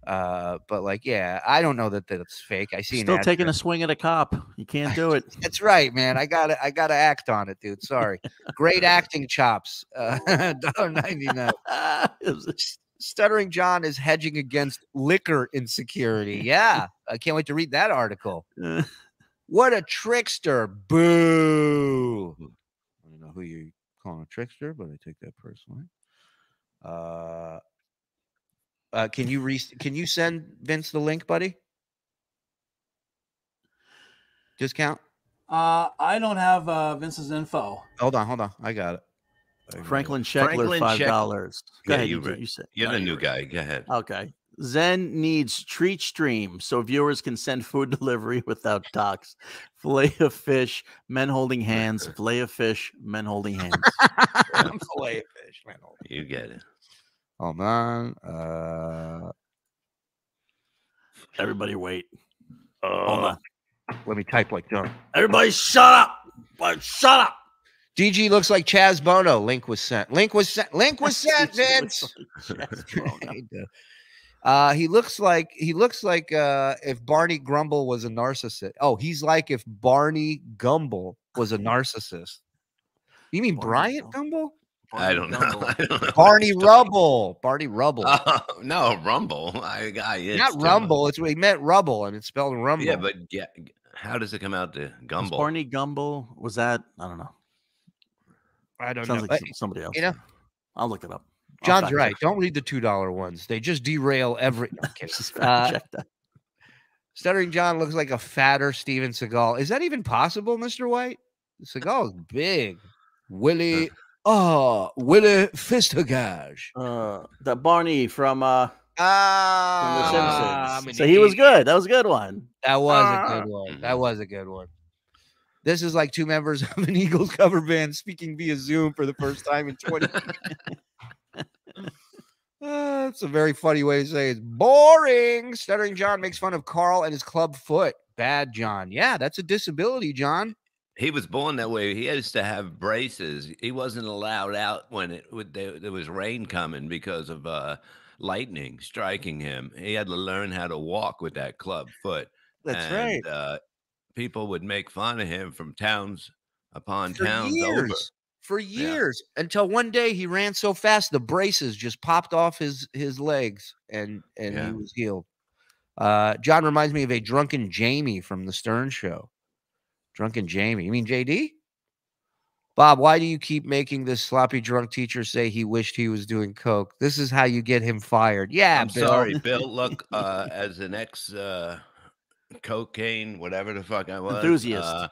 But like, yeah, I don't know that that's fake. I see still taking a swing at a cop. You can't do it. That's right, man. I gotta act on it, dude. Sorry. Great acting chops. $1.99. Stuttering John is hedging against liquor insecurity. Yeah, I can't wait to read that article. What a trickster! Boo. I don't know who you're calling a trickster, but I take that personally. Can you send Vince the link, buddy? Discount? I don't have Vince's info. Hold on. I got it. Franklin Sheckler, $5. Go ahead. You said you're the new guy. Go ahead. Okay. Zen needs treat stream so viewers can send food delivery without docs. Fillet of fish, men holding hands. Fillet of fish, men holding hands. Fillet of fish, men holding. You get it. Hold on. Everybody wait. Hold on. Let me type like John. Everybody shut up. Shut up. DG looks like Chaz Bono. Link was sent. Link was sent, Vince. He looks like if Barney Grumble was a narcissist. Oh, he's like if Barney Gumble was a narcissist. You mean Bryant Gumble? I don't know. Barney Rubble. Barney Rubble. No, Rumble. Not Rumble. It's he meant Rubble, and it's spelled Rumble. Yeah, but how does it come out to Gumble? Was Barney Gumble? Was that? I don't know. I don't Sounds know. like somebody else. You know, I'll look it up. John's right. Don't read the $2 ones. They just derail every. No, check that. Stuttering John looks like a fatter Steven Seagal. Is that even possible, Mr. White? Seagal is big. Willie Fistigage. The Barney from The Simpsons. So he was good. That was a good one. That was a good one. That was a good one. This is like two members of an Eagles cover band speaking via Zoom for the first time in 20 years. It's a very funny way to say it's boring. Stuttering John makes fun of Carl and his club foot. Bad John. Yeah, that's a disability, John. He was born that way. He used to have braces. He wasn't allowed out when there was rain coming because of lightning striking him. He had to learn how to walk with that club foot. That's right. People would make fun of him from towns upon towns over. For years, until one day he ran so fast the braces just popped off his legs and he was healed. John reminds me of a drunken Jamie from the Stern Show. Drunken Jamie. You mean JD? Bob, why do you keep making this sloppy drunk teacher say he wished he was doing coke? This is how you get him fired. Yeah, I'm Bill. sorry, Bill. Look, as an ex cocaine, whatever the fuck I was, enthusiast.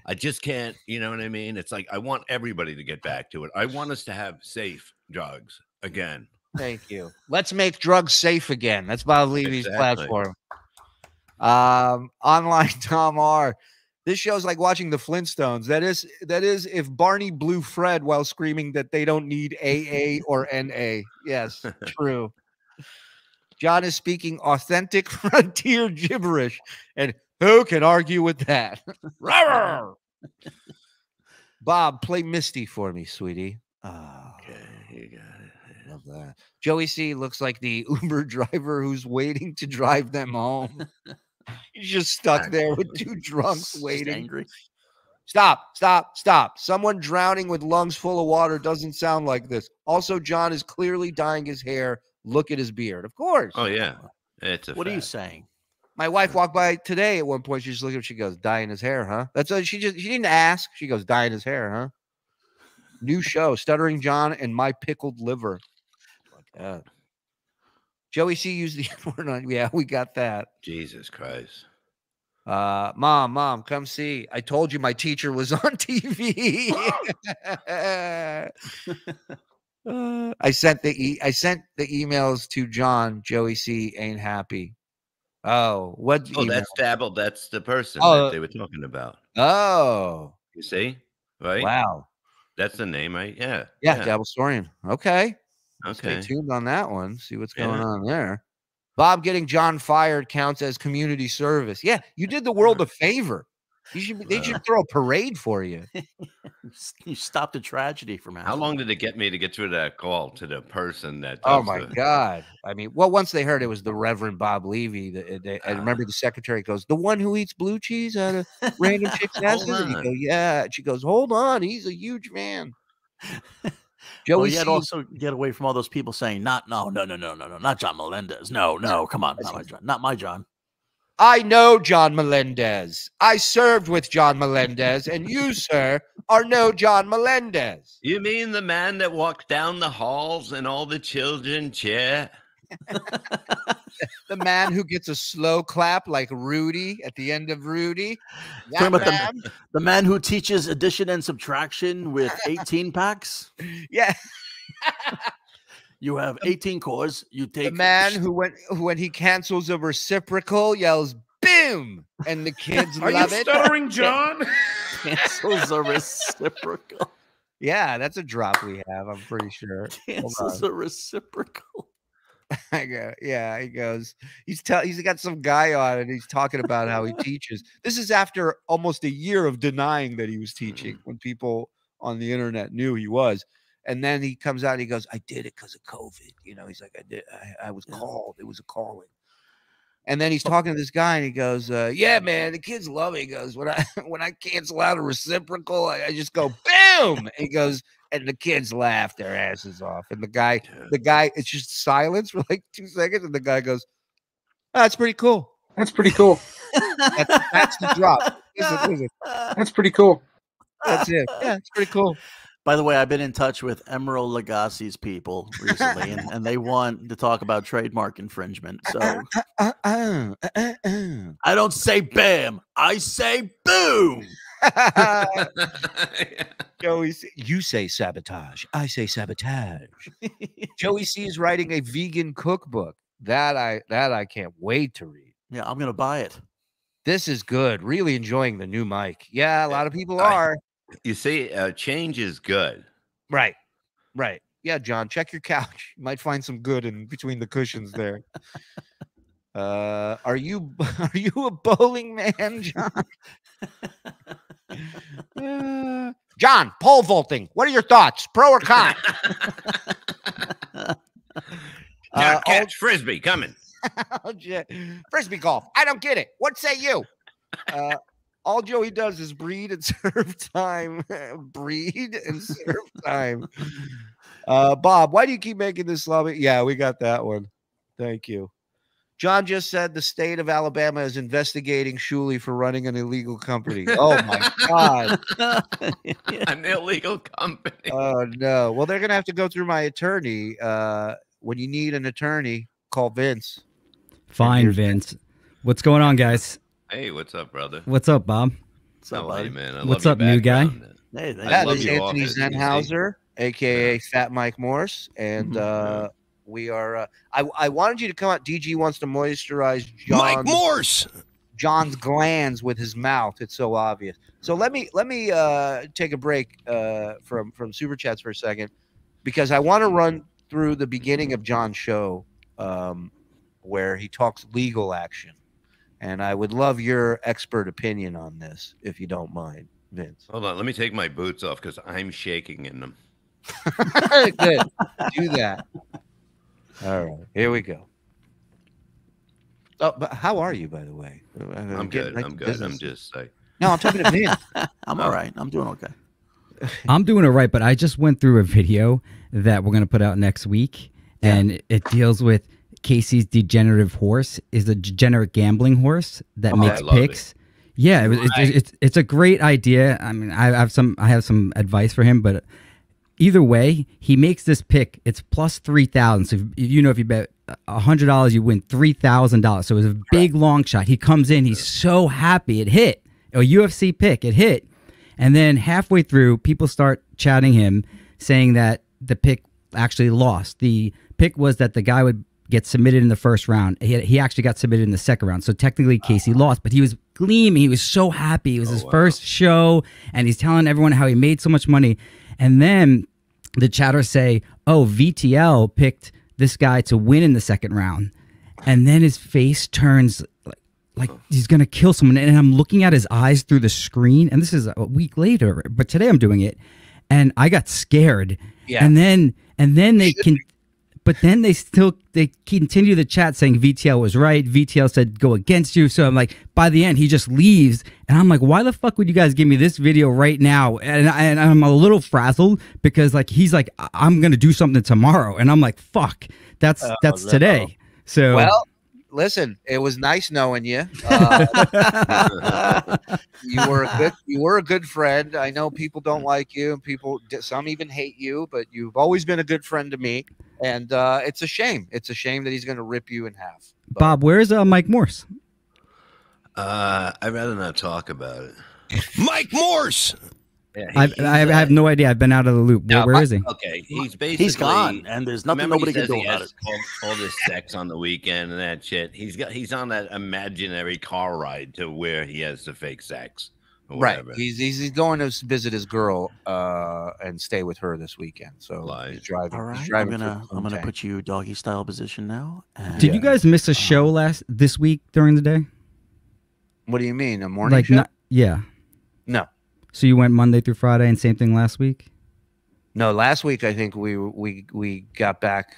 I just can't, you know what I mean? It's like I want everybody to get back to it. I want us to have safe drugs again. Thank you. Let's make drugs safe again. That's Bob Levy's platform. Online Tom R. This show's like watching the Flintstones. That is if Barney blew Fred while screaming that they don't need AA or NA. Yes, true. John is speaking authentic frontier gibberish, and who can argue with that? Bob, play Misty for me, sweetie. Oh, Okay, you got it. Love that. Joey C looks like the Uber driver who's waiting to drive them home. He's just stuck there with two drunks waiting. Just angry. Stop. Someone drowning with lungs full of water doesn't sound like this. Also, John is clearly dyeing his hair. Look at his beard. Of course. Oh, yeah. It's a What are you fact. saying? My wife walked by today at one point. She just looked at it. She goes, dyeing his hair, huh? That's she didn't ask. She goes, dyeing his hair, huh? New show, Stuttering John and My Pickled Liver. Like that. Joey C used the word on. Yeah, we got that. Jesus Christ. Mom, come see. I told you my teacher was on TV. I sent the emails to John. Joey C ain't happy. Oh, what? Oh, email? that's Dabble. That's the person Oh. that they were talking about. Oh, You see? Right? wow. That's the name, right? Yeah. Yeah, Dabble Storian. Okay. Okay. Stay tuned on that one. See what's going Yeah. on there. Bob getting John fired counts as community service. Yeah, you did the world a favor. They should throw a parade for you. You stopped a tragedy from happening. How long did it get me to get through that call to the person that? Oh does my the- God! I mean, well, once they heard it was the Reverend Bob Levy, I remember the secretary goes, "The one who eats blue cheese out of random chick's asses." And you on. go, "Yeah." And she goes, "Hold on, he's a huge man." Well, Joey you had C- also get away from all those people saying, no, not John Melendez. No, come on, not my John. I know John Melendez. I served with John Melendez, and you, sir, are no John Melendez. You mean the man that walked down the halls and all the children cheer? The man who gets a slow clap like Rudy at the end of Rudy. Talking That about man. the man who teaches addition and subtraction with 18 packs. Yeah. You have 18 cores. You take The man who when he cancels a reciprocal yells boom, and the kids Are you love it. stuttering, John? cancels a reciprocal. Yeah, that's a drop we have. I'm pretty sure. Hold Cancels on. a reciprocal. I go, yeah, he goes. He's got some guy on, and he's talking about how he teaches. This is after almost a year of denying that he was teaching when people on the internet knew he was. And then he comes out and he goes, "I did it because of COVID." You know, he's like, I was called. It was a calling. And then he's talking to this guy, and he goes, "Yeah, man, the kids love it." He goes, "When I cancel out a reciprocal, I just go boom." And he goes, and the kids laugh their asses off. And the guy, it's just silence for like 2 seconds, and the guy goes, "Oh, that's pretty cool." That's pretty cool. That's the drop. Listen. That's pretty cool. That's it. Yeah, it's pretty cool. By the way, I've been in touch with Emerald Lagasse's people recently, and they want to talk about trademark infringement. So I don't say bam, I say boom. Joey C, you say sabotage. I say sabotage. Joey C is writing a vegan cookbook. That I can't wait to read. Yeah, I'm gonna buy it. This is good. Really enjoying the new mic. Yeah, a lot of people are. You see, change is good. Right. Yeah, John, check your couch. You might find some good in between the cushions there. Are you a bowling man, John? John, pole vaulting. What are your thoughts? Pro or con? Catch frisbee coming. Frisbee golf. I don't get it. What say you? All Joey does is breed and serve time. Breed and serve time. Bob, why do you keep making this lobby? Yeah, we got that one. Thank you. John just said the state of Alabama is investigating Shuli for running an illegal company. Oh my God. An illegal company. Oh no. Well, they're gonna have to go through my attorney. When you need an attorney, call Vince. Fine, Vince. What's going on, guys? Hey, what's up, brother? What's up, Bob? What's up, How are buddy? you, man? What's up, new guy? Hey, That love is your Anthony office, you see. Zenhauser, aka Fat Mike Morse, and we are. I wanted you to come out. DG wants to moisturize Mike Morse. John's glands with his mouth. It's so obvious. So let me take a break from super chats for a second, because I want to run through the beginning of John's show, where he talks legal action, and I would love your expert opinion on this, if you don't mind. Vince. Hold on, let me take my boots off because I'm shaking in them. Good. Do that. All right, here we go. Oh, but how are you, by the way? I'm good. I'm good. I'm just like. No, I'm talking to Vince. I'm all right. I'm doing okay. I'm doing all right, but I just went through a video that we're going to put out next week, and it deals with Casey's degenerative horse is a degenerate gambling horse that makes picks. Yeah, it's a great idea. I mean, I have some advice for him, but either way, he makes this pick. It's plus 3,000. So if you bet $100, you win $3,000. So it was a big long shot. He comes in, he's so happy it hit. A UFC pick, it hit. And then halfway through, people start chatting him, saying that the pick actually lost. The pick was that the guy would get submitted in the first round. He actually got submitted in the second round. So technically Casey lost, but he was gleaming. He was so happy. It was his first show, and he's telling everyone how he made so much money. And then the chatters say, oh, VTL picked this guy to win in the second round. And then his face turns like he's going to kill someone. And I'm looking at his eyes through the screen. And this is a week later, but today I'm doing it. And I got scared. Yeah. And then they can, but then they continue the chat saying VTL was right. VTL said go against you. So I'm like, by the end, he just leaves. And I'm like, why the fuck would you guys give me this video right now? And I'm a little frazzled because like, he's like, I'm going to do something tomorrow. And I'm like, fuck, that's today. So, well, listen, it was nice knowing you. You were a good friend. I know people don't like you, and some even hate you, but you've always been a good friend to me. And it's a shame. It's a shame that he's going to rip you in half. But, Bob, where's Mike Morse? I'd rather not talk about it. Mike Morse. Yeah, I have no idea. I've been out of the loop. Where is he? Okay, he's gone, and there's nothing nobody can do about it. All this sex on the weekend and that shit. He's on that imaginary car ride to where he has the fake sex. Right. He's going to visit his girl and stay with her this weekend. So he's driving. All right, he's I'm driving gonna put you doggy style position now. Did you guys miss a show this week during the day? What do you mean, a morning show? Yeah. No. So you went Monday through Friday, and same thing last week? No, last week I think we got back.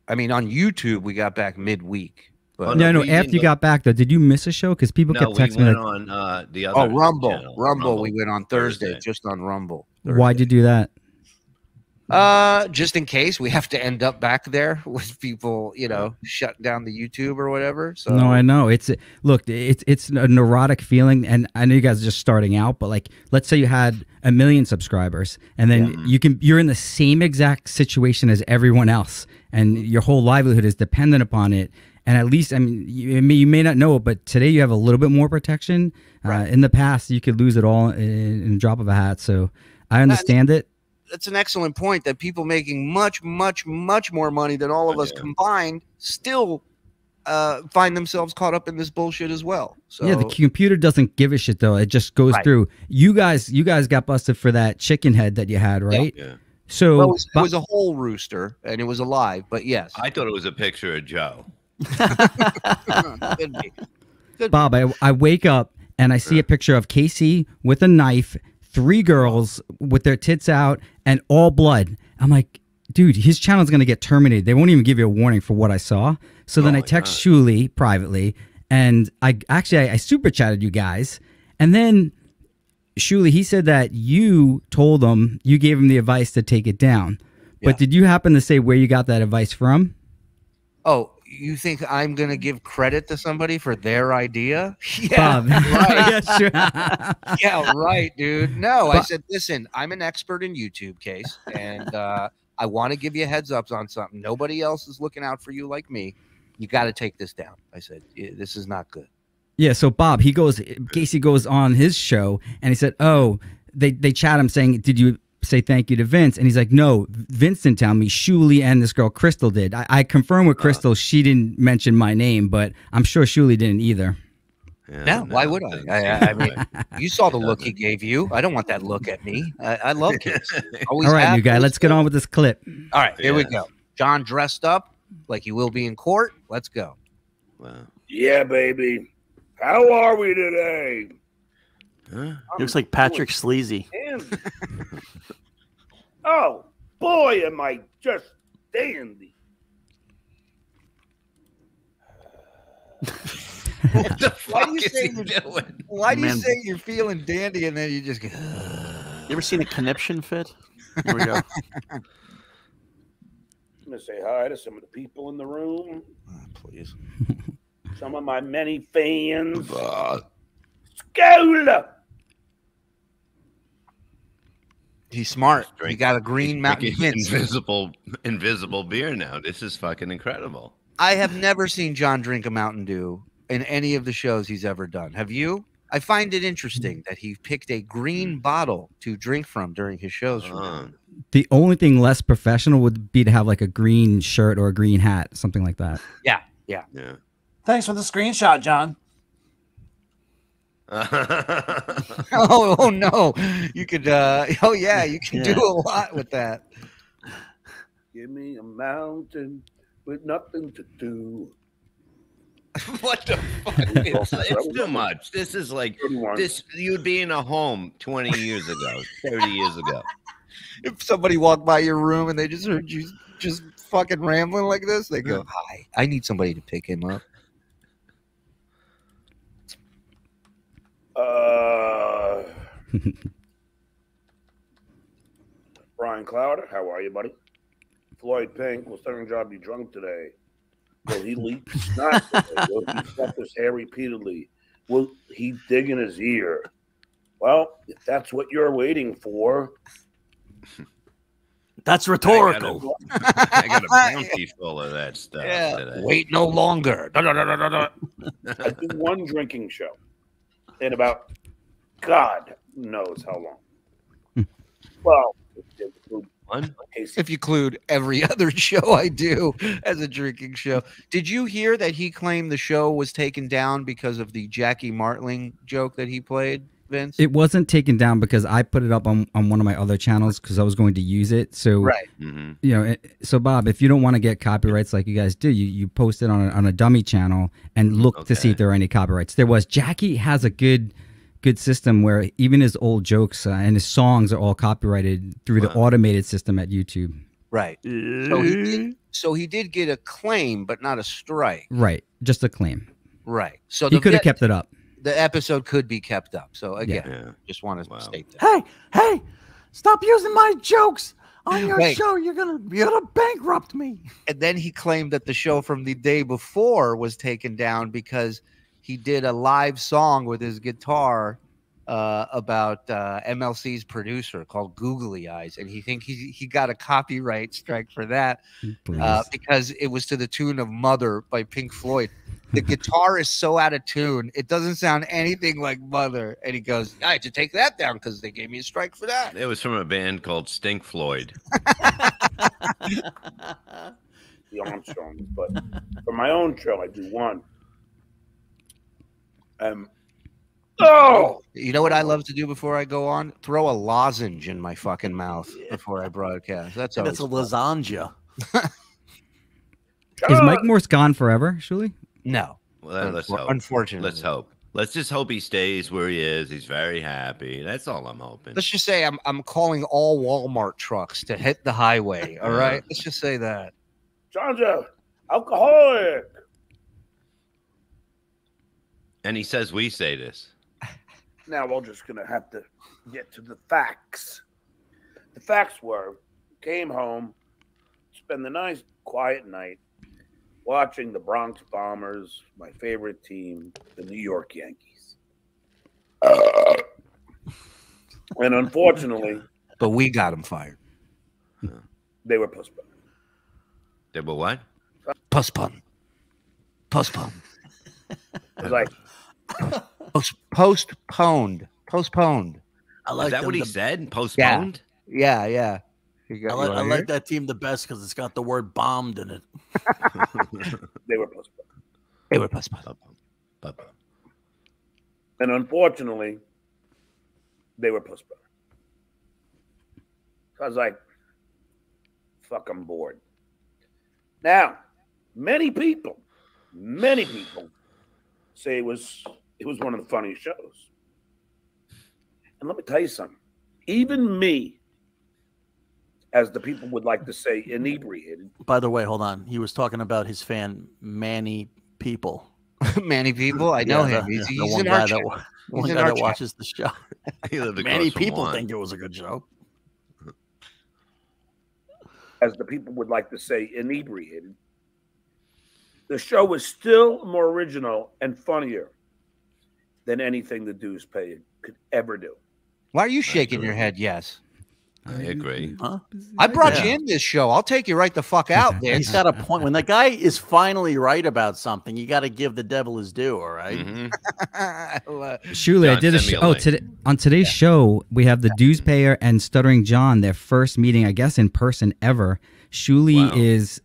I mean, on YouTube we got back midweek. But no. After you got back, though, did you miss a show? Because people kept texting me. We went on the other. Oh, Rumble. Rumble. We went on Thursday, just on Rumble. Why'd you do that? Just in case we have to end up back there with people, shut down the YouTube or whatever. So no, I know it's a neurotic feeling, and I know you guys are just starting out, but like, let's say you had 1 million subscribers, and then you're in the same exact situation as everyone else, and your whole livelihood is dependent upon it. And at least, I mean, you may not know it, but today you have a little bit more protection. Right. In the past, you could lose it all in a drop of a hat. So I understand it. That's an excellent point, that people making much, much, much more money than all of us combined still find themselves caught up in this bullshit as well. So yeah, the computer doesn't give a shit though. It just goes through. You guys got busted for that chicken head that you had, right? Yeah. So it was a whole rooster and it was alive, but yes. I thought it was a picture of Joe. Could be. Bob, I wake up and I see a picture of Casey with a knife, 3 girls with their tits out and all blood. I'm like, dude, his channel's going to get terminated. They won't even give you a warning for what I saw. So then I text Shuli privately, and I super chatted you guys. And then Shuli, he said that you gave him the advice to take it down. But did you happen to say where you got that advice from? Oh, you think I'm going to give credit to somebody for their idea? Yeah, Bob. Right. Yeah, sure. Yeah, right, dude. No, I said, listen, I'm an expert in YouTube, Case, and I want to give you heads ups on something. Nobody else is looking out for you like me. You got to take this down. I said, this is not good. Yeah, so Bob, Casey goes on his show, and he said, oh, they chat him saying, did you say thank you to Vince? And he's like, no, Vince didn't tell me. Shuli and this girl Crystal did. I confirmed with Crystal. She didn't mention my name, but I'm sure Shuli didn't either. Yeah, no, why would I? I mean, you saw the look he gave you. I don't want that look at me. I love kids. All right, you guys, let's get on with this clip. All right, here we go. John dressed up like he will be in court. Let's go. Wow. Yeah, baby. How are we today? Huh? He looks like Patrick Sleazy. Oh, boy, am I just dandy. What the Why fuck do you is say he you're, doing? why do you Man. say you're feeling dandy and then you just go? You ever seen a conniption fit? Here we go. I'm going to say hi to some of the people in the room. Please. Some of my many fans. Uh, Skola! He's smart. He drink- got a green he's Mountain drinking Vince. invisible beer now. This is fucking incredible. I have never seen John drink a Mountain Dew in any of the shows he's ever done. Have you? I find it interesting that he picked a green bottle to drink from during his shows. From now. The only thing less professional would be to have like a green shirt or a green hat, something like that. Yeah. Thanks for the screenshot, John. Oh no, you could. Oh yeah, you can do a lot with that. Give me a mountain with nothing to do. What the fuck? It's too much. This is like this. You'd be in a home 20 years ago, 30 years ago. If somebody walked by your room and they just heard you just fucking rambling like this, they go, "Hi, I need somebody to pick him up." Brian Clowder, how are you, buddy? Floyd Pink, will Stuttering Job be drunk today? Will he leak snot today? Will he cut his hair repeatedly? Will he dig in his ear? Well, if that's what you're waiting for, that's rhetorical. I got a bounty full of that stuff today. Wait no longer. I do one drinking show in about God knows how long. Well, if you include every other show I do as a drinking show. Did you hear that he claimed the show was taken down because of the Jackie Martling joke that he played, Vince? It wasn't taken down because I put it up on one of my other channels because I was going to use it. So, right. You know, so Bob, if you don't want to get copyrights like you guys do, you post it on a dummy channel and look to see if there are any copyrights. There was. Jackie has a good system where even his old jokes and his songs are all copyrighted through the automated system at YouTube. Right. So he did get a claim, but not a strike. Right. Just a claim. Right. So he could have kept it up. The episode could be kept up. So again, just want to state that. Hey, stop using my jokes on your show. You're gonna bankrupt me. And then he claimed that the show from the day before was taken down because he did a live song with his guitar about MLC's producer called Googly Eyes, and he got a copyright strike for that because it was to the tune of Mother by Pink Floyd. The guitar is so out of tune, it doesn't sound anything like Mother. And he goes, I had to take that down because they gave me a strike for that. It was from a band called Stink Floyd. the Armstrongs, but for my own show, I do one. You know what I love to do before I go on? Throw a lozenge in my fucking mouth before I broadcast. That's a lasagna. Is Mike Morse gone forever, Shuli? No. Well, let's hope. Unfortunately. Let's hope. Let's just hope he stays where he is. He's very happy. That's all I'm hoping. Let's just say I'm calling all Walmart trucks to hit the highway. All right. Let's just say that. John's alcoholic. And he says we say this. Now we're just going to have to get to the facts. The facts were, came home, spend the nice, quiet night, watching the Bronx Bombers, my favorite team, the New York Yankees. And unfortunately... But we got them fired. They were postponed. They were what? Postponed. It was like... Postponed. I like Is that what he said? Postponed? Yeah. I like that team the best because it's got the word bombed in it. They were postponed. And unfortunately, they were postponed. So I was like, fuck, I'm bored. Now, many people say it was one of the funniest shows. And let me tell you something. Even me, as the people would like to say, inebriated. By the way, hold on. He was talking about his fan, Manny People. Manny People, I know him. He's in our chat. One guy that watches the show. Many people think it was a good show. As the people would like to say, inebriated. The show was still more original and funnier than anything the Dues Pay could ever do. Why are you shaking your head? Yes. I agree. Huh? I brought you in this show. I'll take you right the fuck out, Vince. He's got a point. When the guy is finally right about something, you got to give the devil his due, all right? Shuli, I did a show. On today's show, we have the dues payer and Stuttering John, their first meeting, I guess, in person ever. Shuli is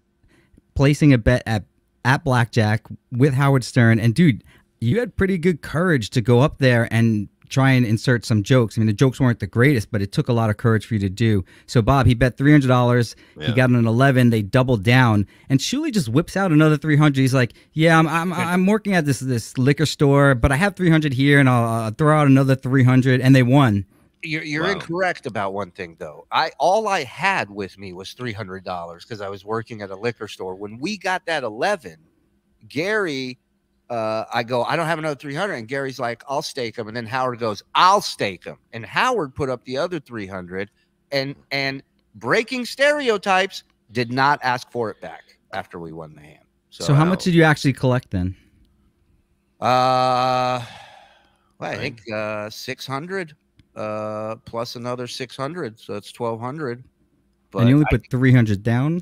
placing a bet at Blackjack with Howard Stern. And, dude, you had pretty good courage to go up there and try and insert some jokes. I mean, the jokes weren't the greatest, but it took a lot of courage for you to do. So, Bob, he bet $300. Yeah. He got an 11. They doubled down, and Shuli just whips out another 300. He's like, "Yeah, I'm working at this liquor store, but I have 300 here, and I'll throw out another 300." And they won. You're incorrect about one thing, though. All I had with me was $300 because I was working at a liquor store. When we got that 11, Gary. I go, I don't have another 300. And Gary's like, I'll stake him. And then Howard goes, I'll stake him. And Howard put up the other 300 and breaking stereotypes did not ask for it back after we won the hand. So how much did you actually collect then? Well, I think 600 plus another 600. So it's 1,200. But and you only put 300 down?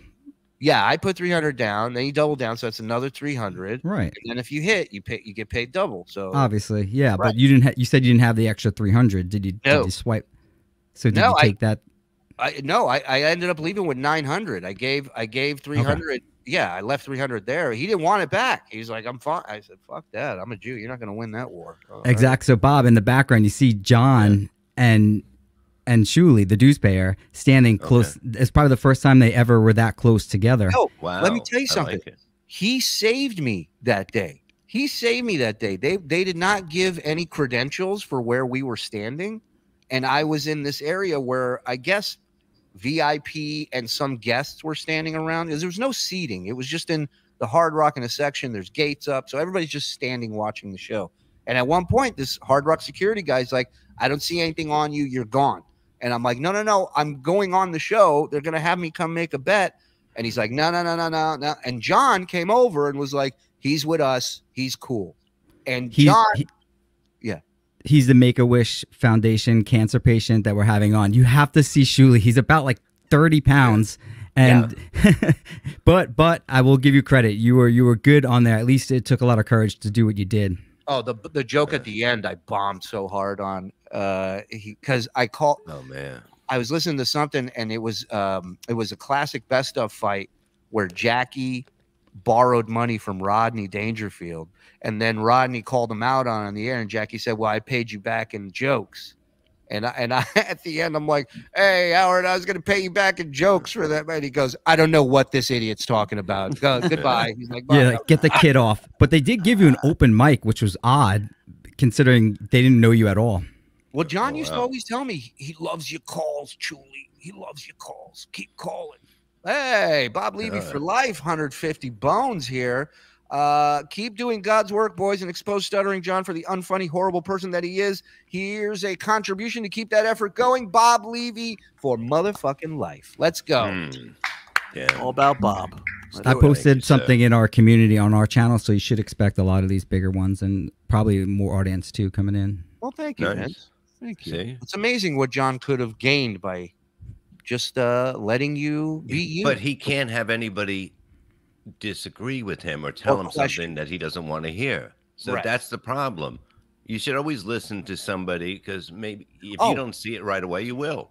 Yeah, I put 300 down, then you double down, so that's another 300. Right. And then if you hit, you get paid double. So obviously, yeah, right. But you didn't. You said you didn't have the extra 300. Did you? No. Did you swipe? So did you take that? I ended up leaving with 900. I gave 300. Okay. Yeah, I left 300 there. He didn't want it back. He's like, I'm fine. I said, fuck that. I'm a Jew. You're not going to win that war. Exactly. So Bob, in the background, you see John and Shuli, the dues payer, standing close. It's probably the first time they ever were that close together. Oh, wow. Let me tell you something. Like he saved me that day. They did not give any credentials for where we were standing. And I was in this area where I guess VIP and some guests were standing around. There was no seating. It was just in the Hard Rock in a section. There's gates up. So everybody's just standing watching the show. And at one point, this Hard Rock security guy's like, I don't see anything on you. You're gone. And I'm like, no, I'm going on the show. They're going to have me come make a bet. And he's like, no. And John came over and was like, he's with us. He's cool. And he's the Make-A-Wish Foundation cancer patient that we're having on. You have to see Shuli. He's about like 30 pounds. And but I will give you credit. You were good on there. At least it took a lot of courage to do what you did. Oh, the joke at the end I bombed so hard on because I called. Oh man, I was listening to something and it was a classic best of fight where Jackie borrowed money from Rodney Dangerfield and then Rodney called him out on the air and Jackie said, "Well, I paid you back in jokes." And I at the end, I'm like, "Hey, Howard, I was going to pay you back in jokes for that." And he goes, "I don't know what this idiot's talking about. Goodbye." He's like, "Yeah, like, get the kid off." But they did give you an open mic, which was odd, considering they didn't know you at all. Well, John used to always tell me he loves your calls, Shuli. He loves your calls. Keep calling. Hey, Bob Levy for life. 150 bones here. Keep doing God's work, boys, and expose Stuttering John for the unfunny, horrible person that he is. Here's a contribution to keep that effort going. Bob Levy for motherfucking life. Let's go. Yeah, all about Bob. I posted something in our community on our channel, so you should expect a lot of these bigger ones and probably more audience too coming in. Well, thank you, man. Thank you. See? It's amazing what John could have gained by just letting you be you. But he can't have anybody disagree with him or tell him something that he doesn't want to hear. So that's the problem. You should always listen to somebody because maybe if you don't see it right away, you will.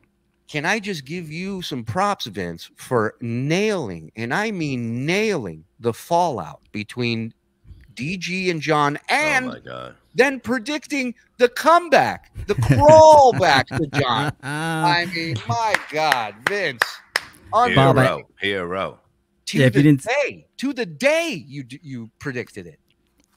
Can I just give you some props, Vince, for nailing, and I mean nailing, the fallout between DG and John and then predicting the comeback, the crawl back to John. I mean, my God, Vince. Hero. To the day you predicted it.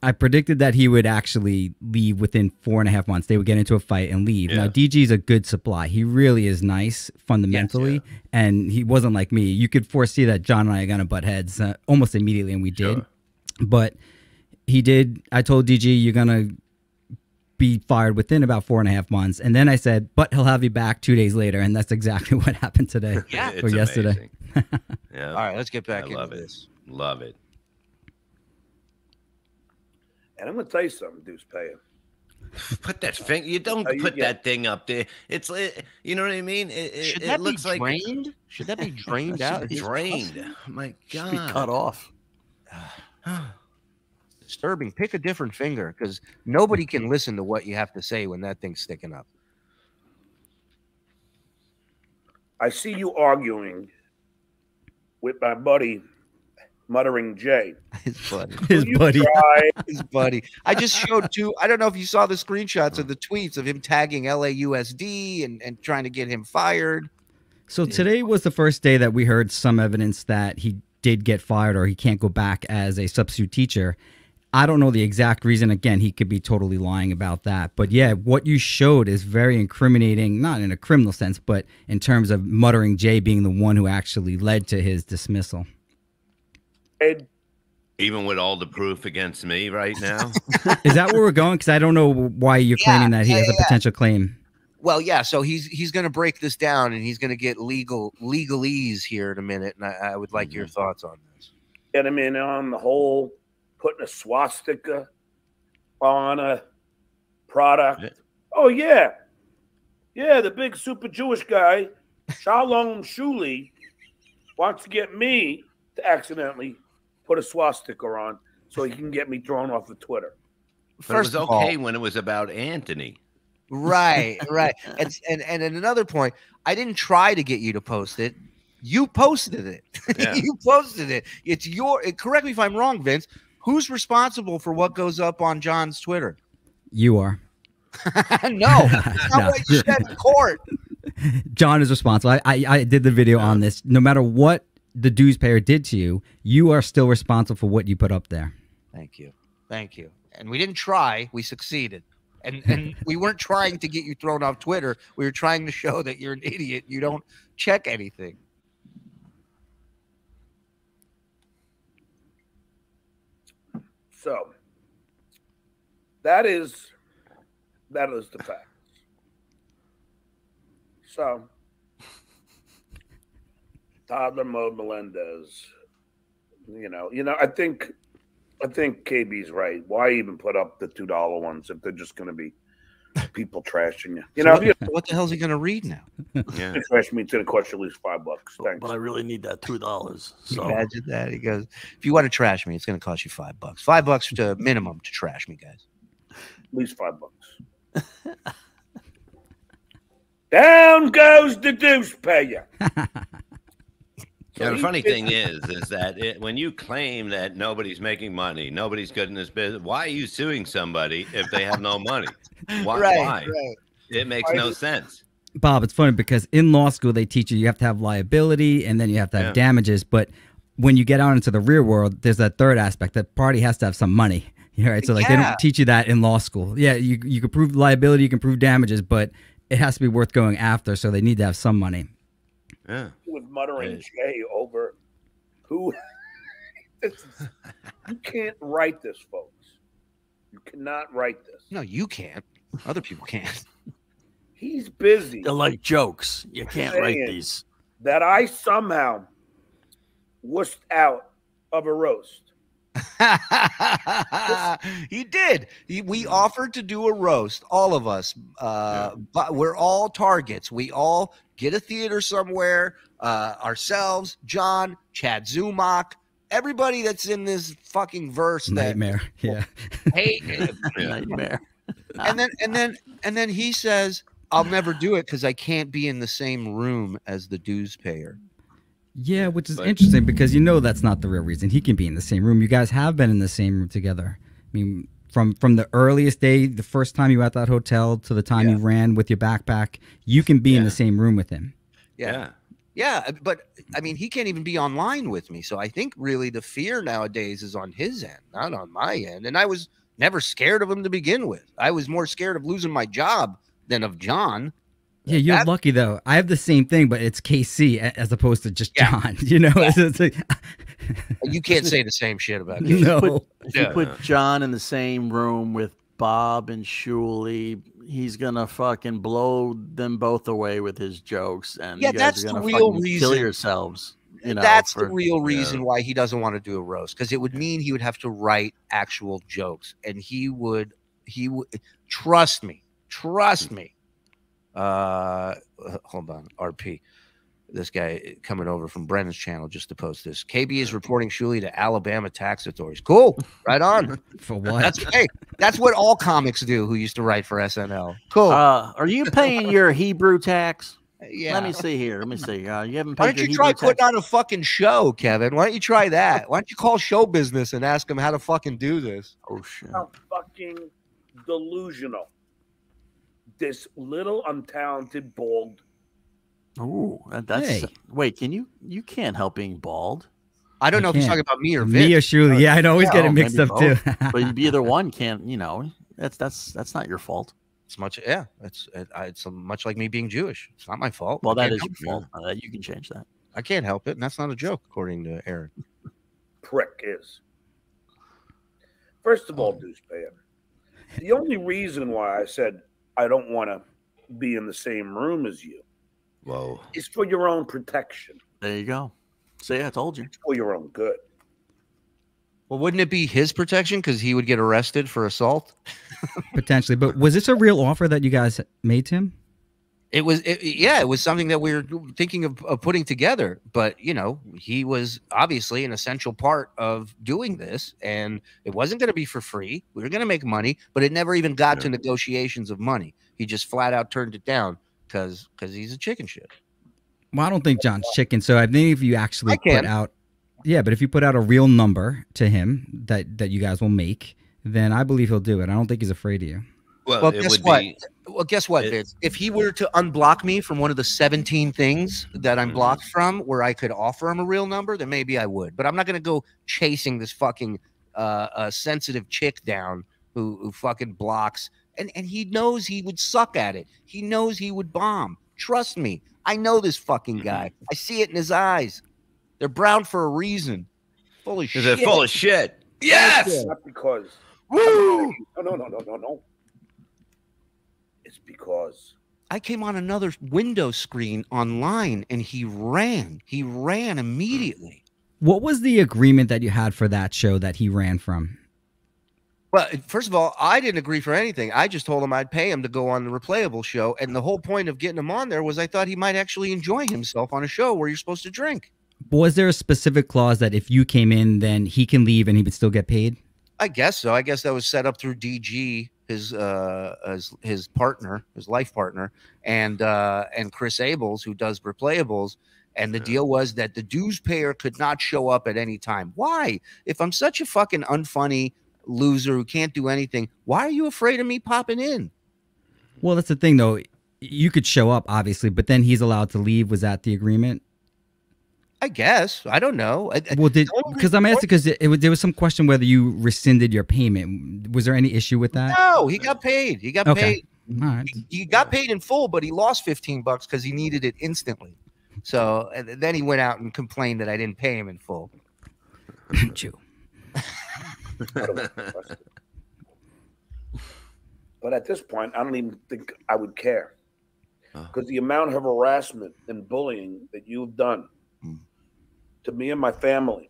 I predicted that he would actually leave within 4.5 months. They would get into a fight and leave. Yeah. Now, DG is a good supply. He really is nice fundamentally, and he wasn't like me. You could foresee that John and I are going to butt heads almost immediately, and we did. But he did. I told DG, you're going to be fired within about 4.5 months. And then I said, but he'll have you back 2 days later. And that's exactly what happened today or yesterday. Yeah. All right, let's get back love into it. this. Love it. And I'm gonna tell you something, Deuce Payer. Put that finger. You don't put that thing up there. It's you know what I mean. Should it that looks be like drained? Should that be drained out? Drained. Oh my God. Should be cut off. Disturbing. Pick a different finger because nobody can listen to what you have to say when that thing's sticking up. I see you arguing with my buddy, Muttering Jay. His buddy. His buddy. His buddy. I just showed two. I don't know if you saw the screenshots of the tweets of him tagging LAUSD and trying to get him fired. So today was the first day that we heard some evidence that he did get fired or he can't go back as a substitute teacher. I don't know the exact reason. Again, he could be totally lying about that. But yeah, what you showed is very incriminating, not in a criminal sense, but in terms of Muttering Jay being the one who actually led to his dismissal. Even with all the proof against me right now. Is that where we're going? Because I don't know why you're claiming that he has a potential claim. Well, yeah. So he's going to break this down and he's going to get legalese here in a minute. And I would like your thoughts on this. Get him in on the whole putting a swastika on a product. Oh, yeah. Yeah, the big super Jewish guy, Shalom Shuli, wants to get me to accidentally put a swastika on so he can get me thrown off of Twitter. But it was okay when it was about Anthony. Right. And another point, I didn't try to get you to post it. You posted it. Yeah. You posted it. It's correct me if I'm wrong, Vince. Who's responsible for what goes up on John's Twitter? You are. No, that's not what you said in court. John is responsible. I did the video on this. No matter what the dues payer did to you, you are still responsible for what you put up there. Thank you. And we didn't try. We succeeded. And we weren't trying to get you thrown off Twitter. We were trying to show that you're an idiot. You don't check anything. So that is the fact. So Toddler Mode Melendez, I think KB's right. Why even put up the $2 ones if they're just going to be people trashing you? What the hell is he going to read now? Yeah, trash me. It's going to cost you at least $5. Thanks. But I really need that $2. So Imagine that. He goes, if you want to trash me, it's going to cost you $5. $5 to minimum to trash me, guys. At least $5. Down goes the deuce payer. Yeah, the funny thing is that when you claim that nobody's making money, nobody's good in this business, why are you suing somebody if they have no money? Why? Right. It makes no sense. Bob, it's funny because in law school they teach you have to have liability and then you have to have damages. But when you get out into the real world, there's that third aspect. That party has to have some money. Right? So they don't teach you that in law school. Yeah, you can prove liability, you can prove damages, but it has to be worth going after. So they need to have some money. Yeah. With Muttering Jay over who you can't write this, folks. You cannot write this. No, you can't. Other people can't. He's busy. They're like jokes. You can't write these. That I somehow wussed out of a roast. He did. We offered to do a roast, all of us. But we're all targets. We all get a theater somewhere. Ourselves, John, Chad Zumach, everybody that's in this fucking verse. Nightmare. Hey, nightmare. And then he says, "I'll never do it because I can't be in the same room as the dues payer." Yeah, which is interesting because that's not the real reason. He can be in the same room. You guys have been in the same room together. I mean, from the earliest day, the first time you were at that hotel to the time you ran with your backpack, you can be in the same room with him. Yeah. Yeah, but I mean, he can't even be online with me. So I think really the fear nowadays is on his end, not on my end. And I was never scared of him to begin with. I was more scared of losing my job than of John. Yeah, you're lucky though. I have the same thing, but it's KC as opposed to just John. You know, it's like, you can't say the same shit about If KC. you put John in the same room with Bob and Shuli, he's gonna fucking blow them both away with his jokes, and you guys are gonna fucking kill yourselves. You know, that's the real reason why he doesn't want to do a roast, because it would mean he would have to write actual jokes, and he would trust me. Hold on, RP. This guy coming over from Brennan's channel just to post this. KB is reporting Shuli to Alabama tax authorities. Cool, right on. For what? That's what all comics do who used to write for SNL. Cool. Are you paying your Hebrew tax? Yeah. Let me see here. You haven't paid Why don't your you try Hebrew putting tax? on a fucking show, Kevin? Why don't you try that? Why don't you call show business and ask them how to fucking do this? Oh shit. How fucking delusional. This little untalented bald. Ooh, that's wait. You can't help being bald. I don't know if he's talking about me or Vince. Me or Shuli. Yeah, I always get it mixed up too. But either one can't. You know, that's not your fault. It's much, it's much like me being Jewish. It's not my fault. Well, that is your fault. You can change that. I can't help it, and that's not a joke, according to Aaron. Prick is. First of all, douchebag, the only reason why I said I don't want to be in the same room as you is for your own protection. There you go. See, I told you. It's for your own good. Well, wouldn't it be his protection because he would get arrested for assault? Potentially. But was this a real offer that you guys made to him? It was something that we were thinking of putting together. But, you know, he was obviously an essential part of doing this, and it wasn't going to be for free. We were going to make money, but it never even got to negotiations of money. He just flat out turned it down because he's a chicken shit. Well, I don't think John's chicken. So I think if you actually put out, but if you put out a real number to him that you guys will make, then I believe he'll do it. I don't think he's afraid of you. Well, guess what? Guess what, Vince? If he were to unblock me from one of the 17 things that I'm blocked from, where I could offer him a real number, then maybe I would. But I'm not going to go chasing this fucking sensitive chick down who fucking blocks. And he knows he would suck at it. He knows he would bomb. Trust me. I know this fucking guy. I see it in his eyes. They're brown for a reason. Full of shit. They're full of shit. Yes. Not because. Woo! No. It's because I came on another window screen online and he ran. He ran immediately. What was the agreement that you had for that show that he ran from? Well, first of all, I didn't agree for anything. I just told him I'd pay him to go on the Replayable show. And the whole point of getting him on there was I thought he might actually enjoy himself on a show where you're supposed to drink. Was there a specific clause that if you came in, then he can leave and he would still get paid? I guess so. I guess that was set up through DG, his partner, his life partner, and Chris Abels, who does Replayables. And the deal was that the dues payer could not show up at any time. Why? If I'm such a fucking unfunny loser who can't do anything, why are you afraid of me popping in? Well, that's the thing, though. You could show up, obviously, but then he's allowed to leave. Was that the agreement? I guess. I don't know. Well, because I'm asking because there was some question whether you rescinded your payment. Was there any issue with that? No, he got paid. He got paid. All right. He got paid in full, but he lost $15 because he needed it instantly. So and then he went out and complained that I didn't pay him in full. But at this point, I don't even think I would care. Because the amount of harassment and bullying that you've done to me and my family.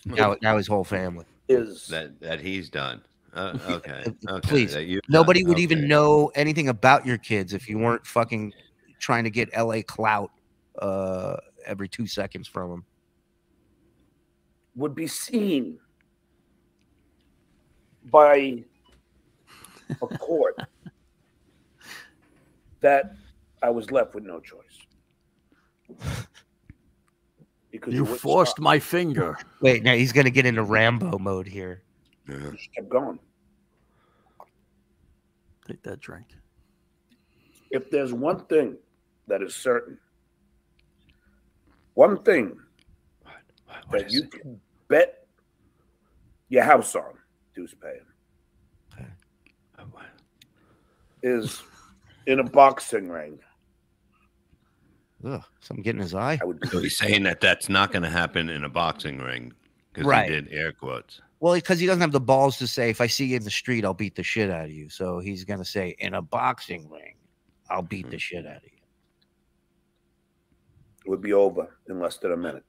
Now his whole family. Is that he's done. Okay. Please. Nobody would even know anything about your kids if you weren't fucking trying to get LA clout every 2 seconds from them. Would be seen by a court that I was left with no choice. Because you forced my finger. Wait, now he's going to get into Rambo mode here. Just kept going. Take that drink. If there's one thing that is certain, One thing that you can bet your house on, Deuce paying, is in a boxing ring. Ugh, something getting his eye. So he's saying that that's not going to happen in a boxing ring because Right. he did air quotes. Well, because he doesn't have the balls to say, if I see you in the street, I'll beat the shit out of you. So he's going to say, in a boxing ring, I'll beat the shit out of you. It would be over in less than a minute.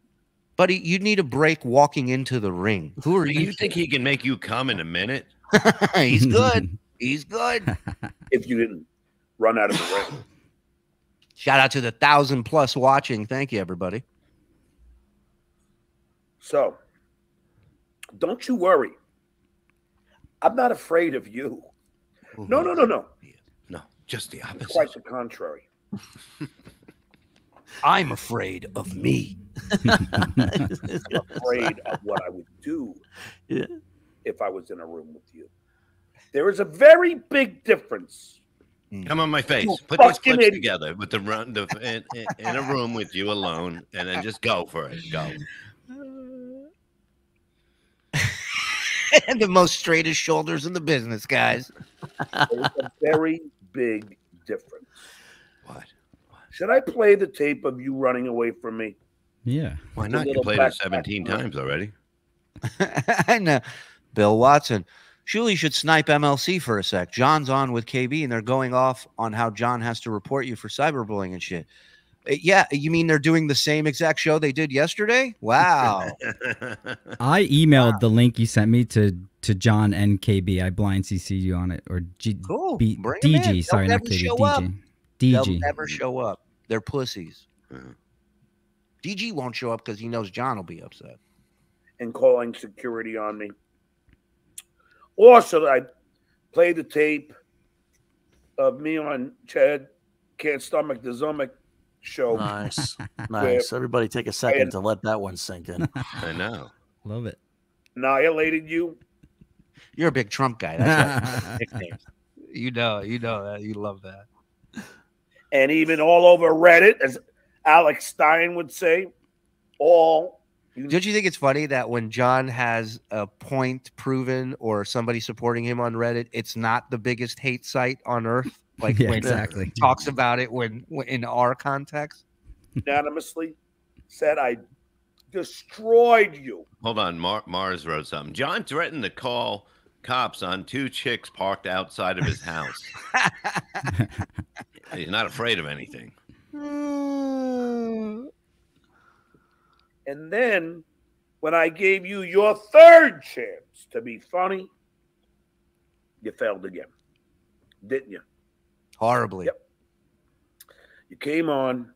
Buddy, you need a break walking into the ring. Who are you? You think he can make you come in a minute? He's good. He's good. If you didn't run out of the ring. Shout out to the 1,000+ watching. Thank you, everybody. So, don't you worry. I'm not afraid of you. No. No, just the opposite. Quite the contrary. I'm afraid of me. I'm afraid of what I would do if I was in a room with you. There is a very big difference. Come on my face. You Put these fucking clips idiot. together with in a room with you alone, and then just go for it. Go. And the most straightest shoulders in the business, guys. There's a very big difference. What? Should I play the tape of you running away from me? Yeah. Why The not? You little played back- it 17 times already. And Bill Watson. Shuli should snipe MLC for a sec. John's on with KB, and they're going off on how John has to report you for cyberbullying and shit. Yeah, you mean they're doing the same exact show they did yesterday? Wow. I emailed the link you sent me to John and KB. I blind CC'd you on it. Or Cool. Bring 'em in. DG. They'll Sorry, not never KB. show up. They'll DG. never show up. They're pussies. DG won't show up because he knows John will be upset. And calling security on me. Also, I played the tape of me on Chad Can't Stomach the Zumic show. Nice. where Nice. Everybody take a second to let that one sink in. I know. Love it. Annihilated you. You're a big Trump guy. That's why nicknames. You know that. You love that. And even all over Reddit, as Alex Stein would say, all. Don't you think it's funny that when John has a point proven or somebody supporting him on Reddit, it's not the biggest hate site on earth? Like Yeah, when exactly. he talks about it when in our context. Unanimously said I destroyed you. Hold on. Mars wrote something. John threatened to call cops on 2 chicks parked outside of his house. He's not afraid of anything. And then when I gave you your third chance to be funny, you failed again. Didn't you? Horribly. Yep. You came on,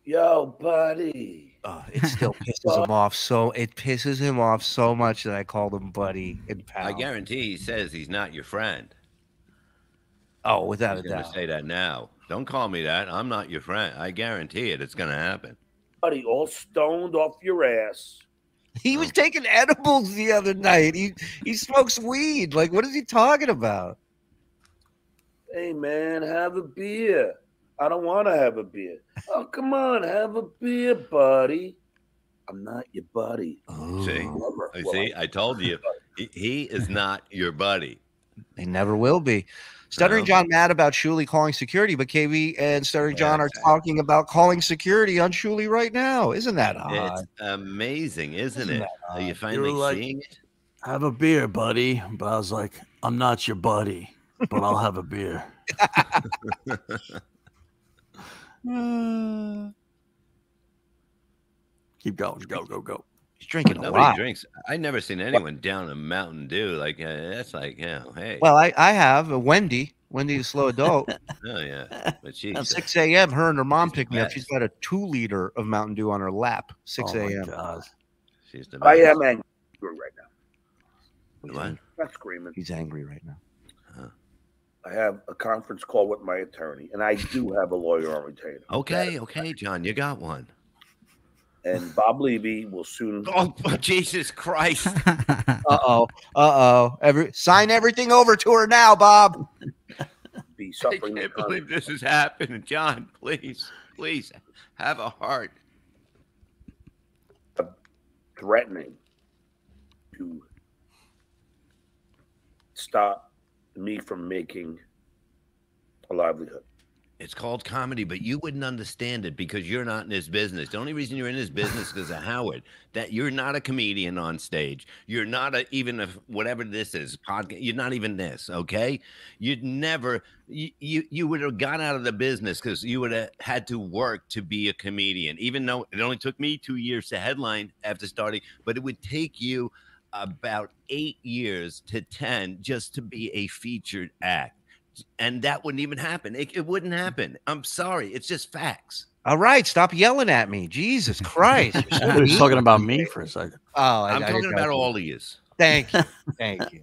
yo, buddy. It still pisses him off. So it pisses him off so much that I called him buddy and pal. I guarantee he says he's not your friend. Oh, without He's a going doubt. to say that now. Don't call me that. I'm not your friend. I guarantee it. It's going to happen. Buddy, all stoned off your ass. He was taking edibles the other night. He smokes weed. Like, what is he talking about? Hey, man, have a beer. I don't want to have a beer. Oh, come on, have a beer, buddy. I'm not your buddy. See? See? I told you. He is not your buddy. They never will be. Stuttering John mad about Shuli calling security, but KB and Stuttering John are talking about calling security on Shuli right now. Isn't that odd? It's amazing, isn't it? Are you You finally were like, seeing it? have a beer, buddy. But I was like, I'm not your buddy, but I'll have a beer. Keep going. Go. He's drinking a Nobody lot. drinks. I never seen anyone down a Mountain Dew. Like, that's like, hey. Well, I have a Wendy, the slow adult. Oh, yeah. But she's At 6 a.m., her and her mom picked me up. She's got a 2-liter of Mountain Dew on her lap. 6 Oh, my a.m. God. She's the I best. am angry right now. What? Not screaming. He's angry right now. I have a conference call with my attorney, and I do have a lawyer on retainer. Okay, John, you got one. And Bob Levy will soon. Oh, Jesus Christ. Sign everything over to her now, Bob. Be I suffering. can't believe this is happening. John, please have a heart. threatening to stop me from making a livelihood. It's called comedy, but you wouldn't understand it because you're not in this business. The only reason you're in this business is because of Howard. That you're not a comedian on stage. You're not even a whatever this is podcast. You're not even this. Okay, you'd never. You would have got out of the business because you would have had to work to be a comedian. Even though it only took me 2 years to headline after starting, but it would take you about 8 years to 10 just to be a featured act. And that wouldn't even happen. It wouldn't happen. I'm sorry. It's just facts. All right. Stop yelling at me. Jesus Christ. He was talking about me for a second. Oh, I'm talking about all of you. Thank you. Thank you.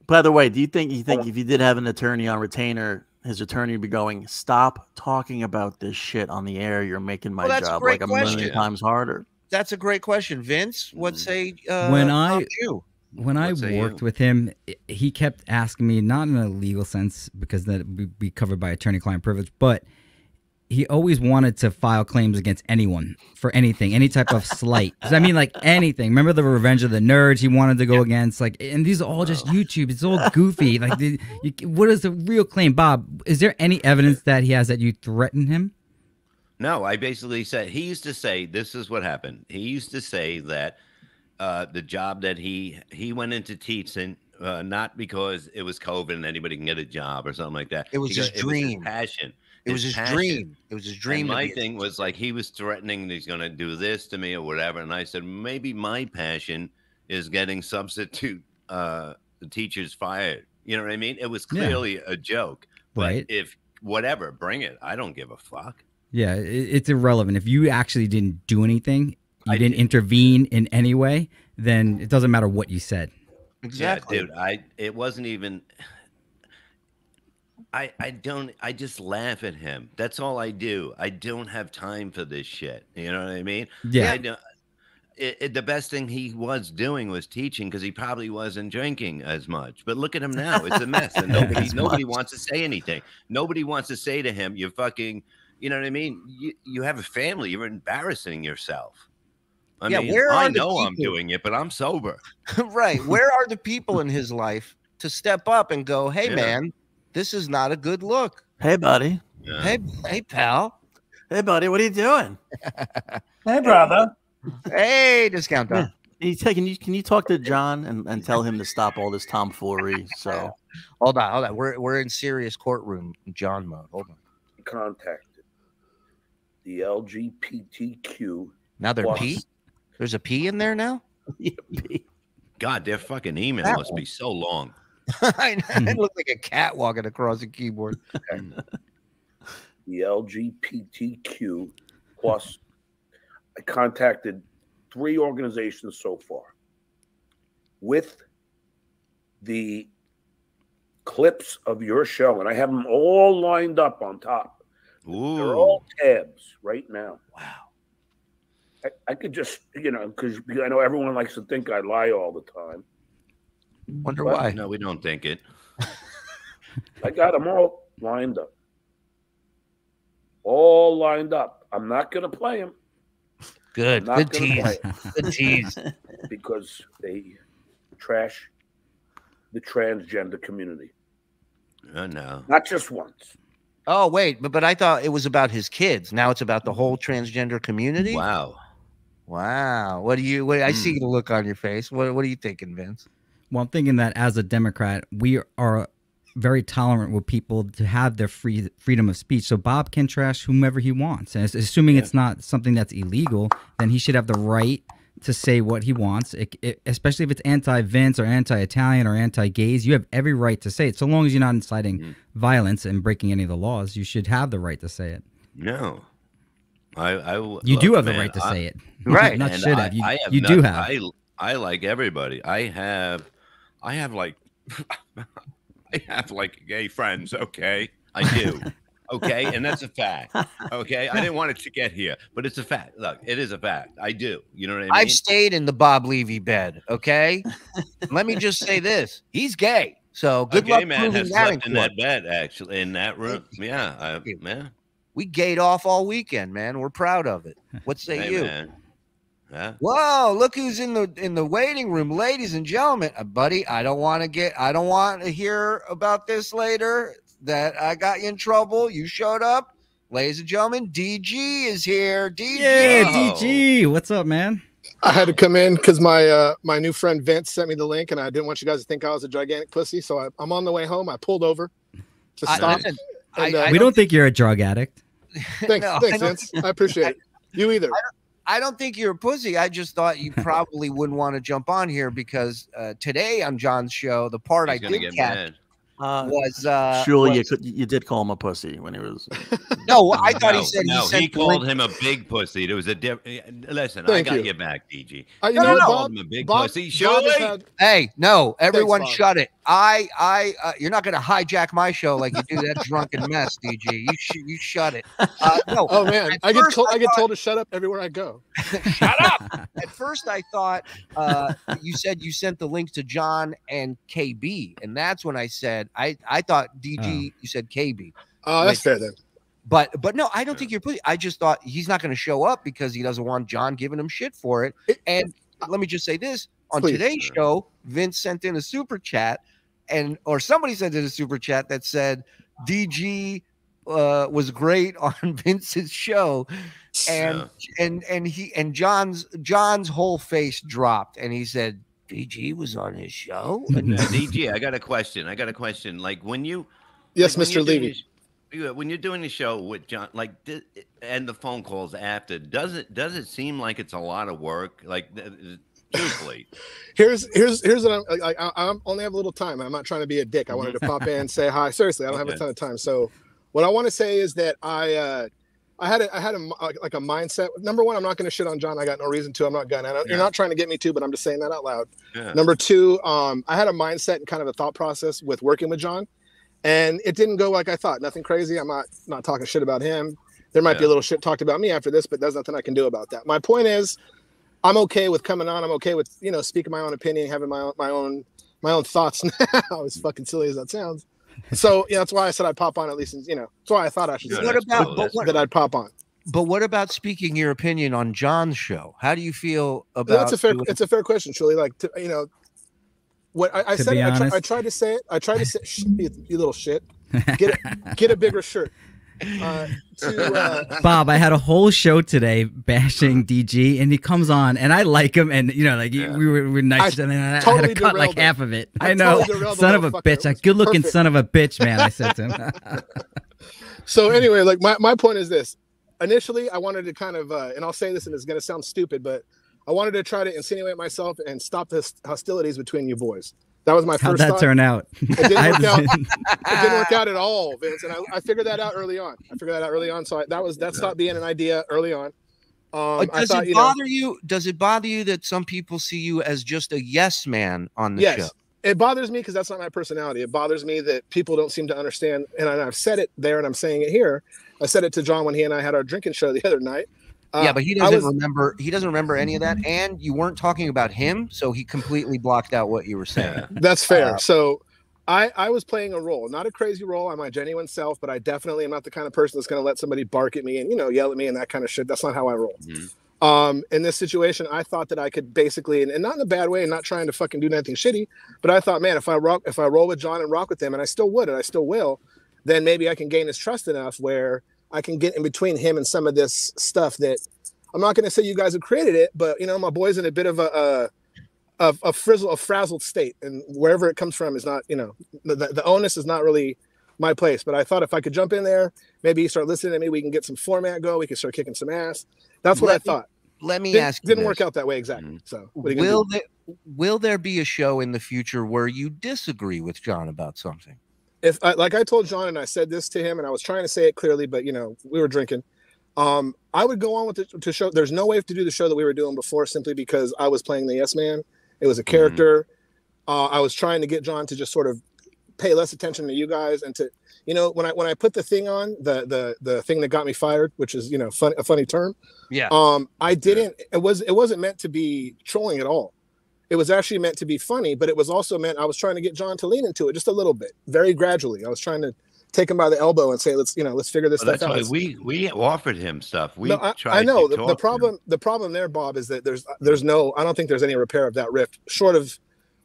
By the way, do you think if you did have an attorney on retainer, his attorney would be going, stop talking about this shit on the air. You're making my job like a million times harder. That's a great question. Vince, what say you? When I worked with him, he kept asking me, not in a legal sense, because that would be covered by attorney-client privilege, but he always wanted to file claims against anyone for anything, any type of slight. I mean, like anything. Remember the Revenge of the Nerds he wanted to go against? Like, and these are all just YouTube. It's all goofy. Like, what is the real claim? Bob, is there any evidence that he has that you threatened him? No, I basically said, he used to say, this is what happened. He used to say that the job that he went into teaching, not because it was COVID and anybody can get a job or something like that. It was his dream. It was his passion. It was his dream. It was his dream. And my thing was like, he was threatening he's going to do this to me or whatever. And I said, maybe my passion is getting substitute teachers fired. You know what I mean? It was clearly a joke. But if whatever, bring it. I don't give a fuck. Yeah, it's irrelevant. If you actually didn't do anything, you didn't intervene in any way, then it doesn't matter what you said. Exactly. Yeah, dude, it wasn't even, I just laugh at him. That's all I do. I don't have time for this shit. You know what I mean? Yeah. I don't, the best thing he was doing was teaching because he probably wasn't drinking as much. But look at him now. It's a mess. And nobody wants to say anything. Nobody wants to say to him, you're fucking, you know what I mean? You have a family. You're embarrassing yourself. I mean, I know I'm doing it, but I'm sober. Right. Where are the people in his life to step up and go, hey, man, this is not a good look. Hey, buddy. Yeah. Hey, pal. Hey, buddy. What are you doing? Hey, brother. Hey, Discount Don. Can you talk to John and tell him to stop all this tomfoolery? So hold on. We're in serious courtroom John mode. Hold on. Contacted the LGBTQ. Now they're P? There's a P in there now? God, their fucking email must be so long. I look like a cat walking across the keyboard. The LGBTQ plus. I contacted 3 organizations so far with the clips of your show, and I have them all lined up on top. Ooh. They're all tabs right now. Wow. I could just, because I know everyone likes to think I lie all the time. Wonder why. No, we don't think it. I got them all lined up. All lined up. I'm not going to play them. Good. Good tease. Good tease. Because they trash the transgender community. No. Not just once. Oh, wait. But I thought it was about his kids. Now it's about the whole transgender community? Wow. What do you I see the look on your face. What are you thinking, Vince? Well, I'm thinking that as a Democrat, we are very tolerant with people to have their freedom of speech. So Bob can trash whomever he wants. And assuming it's not something that's illegal, then he should have the right to say what he wants, especially if it's anti-Vince or anti-Italian or anti-gays. You have every right to say it. So long as you're not inciting violence and breaking any of the laws, you should have the right to say it. No. You do have the right to say it. Right. Not and should have. You not, do have. I like everybody. I have like I have like gay friends, okay? I do. Okay, and that's a fact. Okay, I didn't want it to get here, but it's a fact. Look, it is a fact. I do. You know what I mean? I've stayed in the Bob Levy bed. Okay, let me just say this: he's gay. So good luck man proving has that slept in that bed, actually, in that room. Yeah, We gayed off all weekend, man. We're proud of it. What say Hey, you? man. Yeah. Whoa, look who's in the waiting room, ladies and gentlemen. Buddy, I don't want to hear about this later, that I got you in trouble. You showed up. Ladies and gentlemen, DG is here. DG. Yeah, DG. What's up, man? I had to come in because my new friend Vince sent me the link, and I didn't want you guys to think I was a gigantic pussy. So I'm on the way home. I pulled over to stop. We don't think you're a drug addict. Thanks, Vince. I appreciate it. You either. I don't think you're a pussy. I just thought you probably wouldn't want to jump on here because today on John's show, the part I did catch was Shuli, you did call him a pussy when he was. No, I thought he said he called him a big pussy. There was a different. Listen, I got you back, DG. You know what, called him a big pussy. Shuli. Hey, no, everyone, Thanks, shut it. You're not going to hijack my show like you do that drunken mess, DG. You shut it. No. Oh man, I get told to shut up everywhere I go. Shut up. At first, I thought you said you sent the link to John and KB, and that's when I said I thought DG. You said KB. Oh, that's fair then. But no, I don't think you're pussy. I just thought he's not going to show up because he doesn't want John giving him shit for it. And let me just say this: on today's show, Vince sent in a super chat, or somebody sent in a super chat that said DG was great on Vince's show, and John's whole face dropped, and he said DG was on his show. DG, I got a question. Like when you, yes, Mr. Levy. When you're doing the show with John, like, and the phone calls after, does it seem like it's a lot of work? Like, truthfully, here's what I only have a little time. I'm not trying to be a dick. I wanted to pop in and say hi. Seriously, I don't have a ton of time. So, what I want to say is that I had a mindset. Number one, I'm not going to shit on John. I got no reason to. I'm not gonna. You're not trying to get me to, but I'm just saying that out loud. Yeah. Number two, I had a mindset and kind of a thought process with working with John. And it didn't go like I thought. Nothing crazy. I'm not talking shit about him. There might be a little shit talked about me after this, but there's nothing I can do about that. My point is, I'm okay with coming on. I'm okay with speaking my own opinion, having my own thoughts now. As fucking silly as that sounds. So that's why I said I'd pop on at least. That's why I thought I should. That I'd pop on. But what about speaking your opinion on John's show? How do you feel about? It's a fair question, Shuli. Like what I said, I tried to say it. I tried to say, you little shit. Get a bigger shirt. Bob, I had a whole show today bashing DG, and he comes on, and I like him, and we were nice, and then I had to cut like half of it. I know, son of a bitch, a good-looking son of a bitch, man. I said to him. So anyway, like my point is this. Initially, I wanted to kind of, and I'll say this, and it's going to sound stupid, but I wanted to try to insinuate myself and stop the hostilities between you boys. That was my first thought. How'd that turn out? It didn't work out. It didn't work out at all, Vince. And I figured that out early on. So that stopped being an idea early on. Does it bother you? Does it bother you that some people see you as just a yes man on the show? It bothers me because that's not my personality. It bothers me that people don't seem to understand. And I've said it there, and I'm saying it here. I said it to John when he and I had our drinking show the other night. Yeah, but he doesn't remember. He doesn't remember any of that, and you weren't talking about him, so he completely blocked out what you were saying. That's fair. So I was playing a role, not a crazy role. I'm my genuine self, but I definitely am not the kind of person that's going to let somebody bark at me and yell at me and that kind of shit. That's not how I roll. In this situation, I thought that I could basically, and not in a bad way, and not trying to fucking do anything shitty, but I thought, man, if I roll with John and rock with him, and I still would, and I still will, then maybe I can gain his trust enough where I can get in between him and some of this stuff that I'm not going to say you guys have created it, but my boy's in a bit of a frazzled state, and wherever it comes from is not, the onus is not really my place. But I thought if I could jump in there, maybe start listening to me, we can get some format go. We can start kicking some ass. That's what I thought. Let me ask you. Didn't work out that way exactly. So will there be a show in the future where you disagree with John about something? If like I told John, and I said this to him, and I was trying to say it clearly, but we were drinking. I would go on with the show. There's no way to do the show that we were doing before, simply because I was playing the yes man. It was a character. I was trying to get John to just sort of pay less attention to you guys, and to when I put the thing on, the thing that got me fired, which is a funny term. Yeah. I didn't. It wasn't meant to be trolling at all. It was actually meant to be funny, but it was also meant I was trying to get John to lean into it just a little bit, very gradually. I was trying to take him by the elbow and say, let's figure this stuff that's out. why we offered him stuff. We I tried know to the problem. The problem there, Bob, is that there's no. I don't think there's any repair of that rift short of.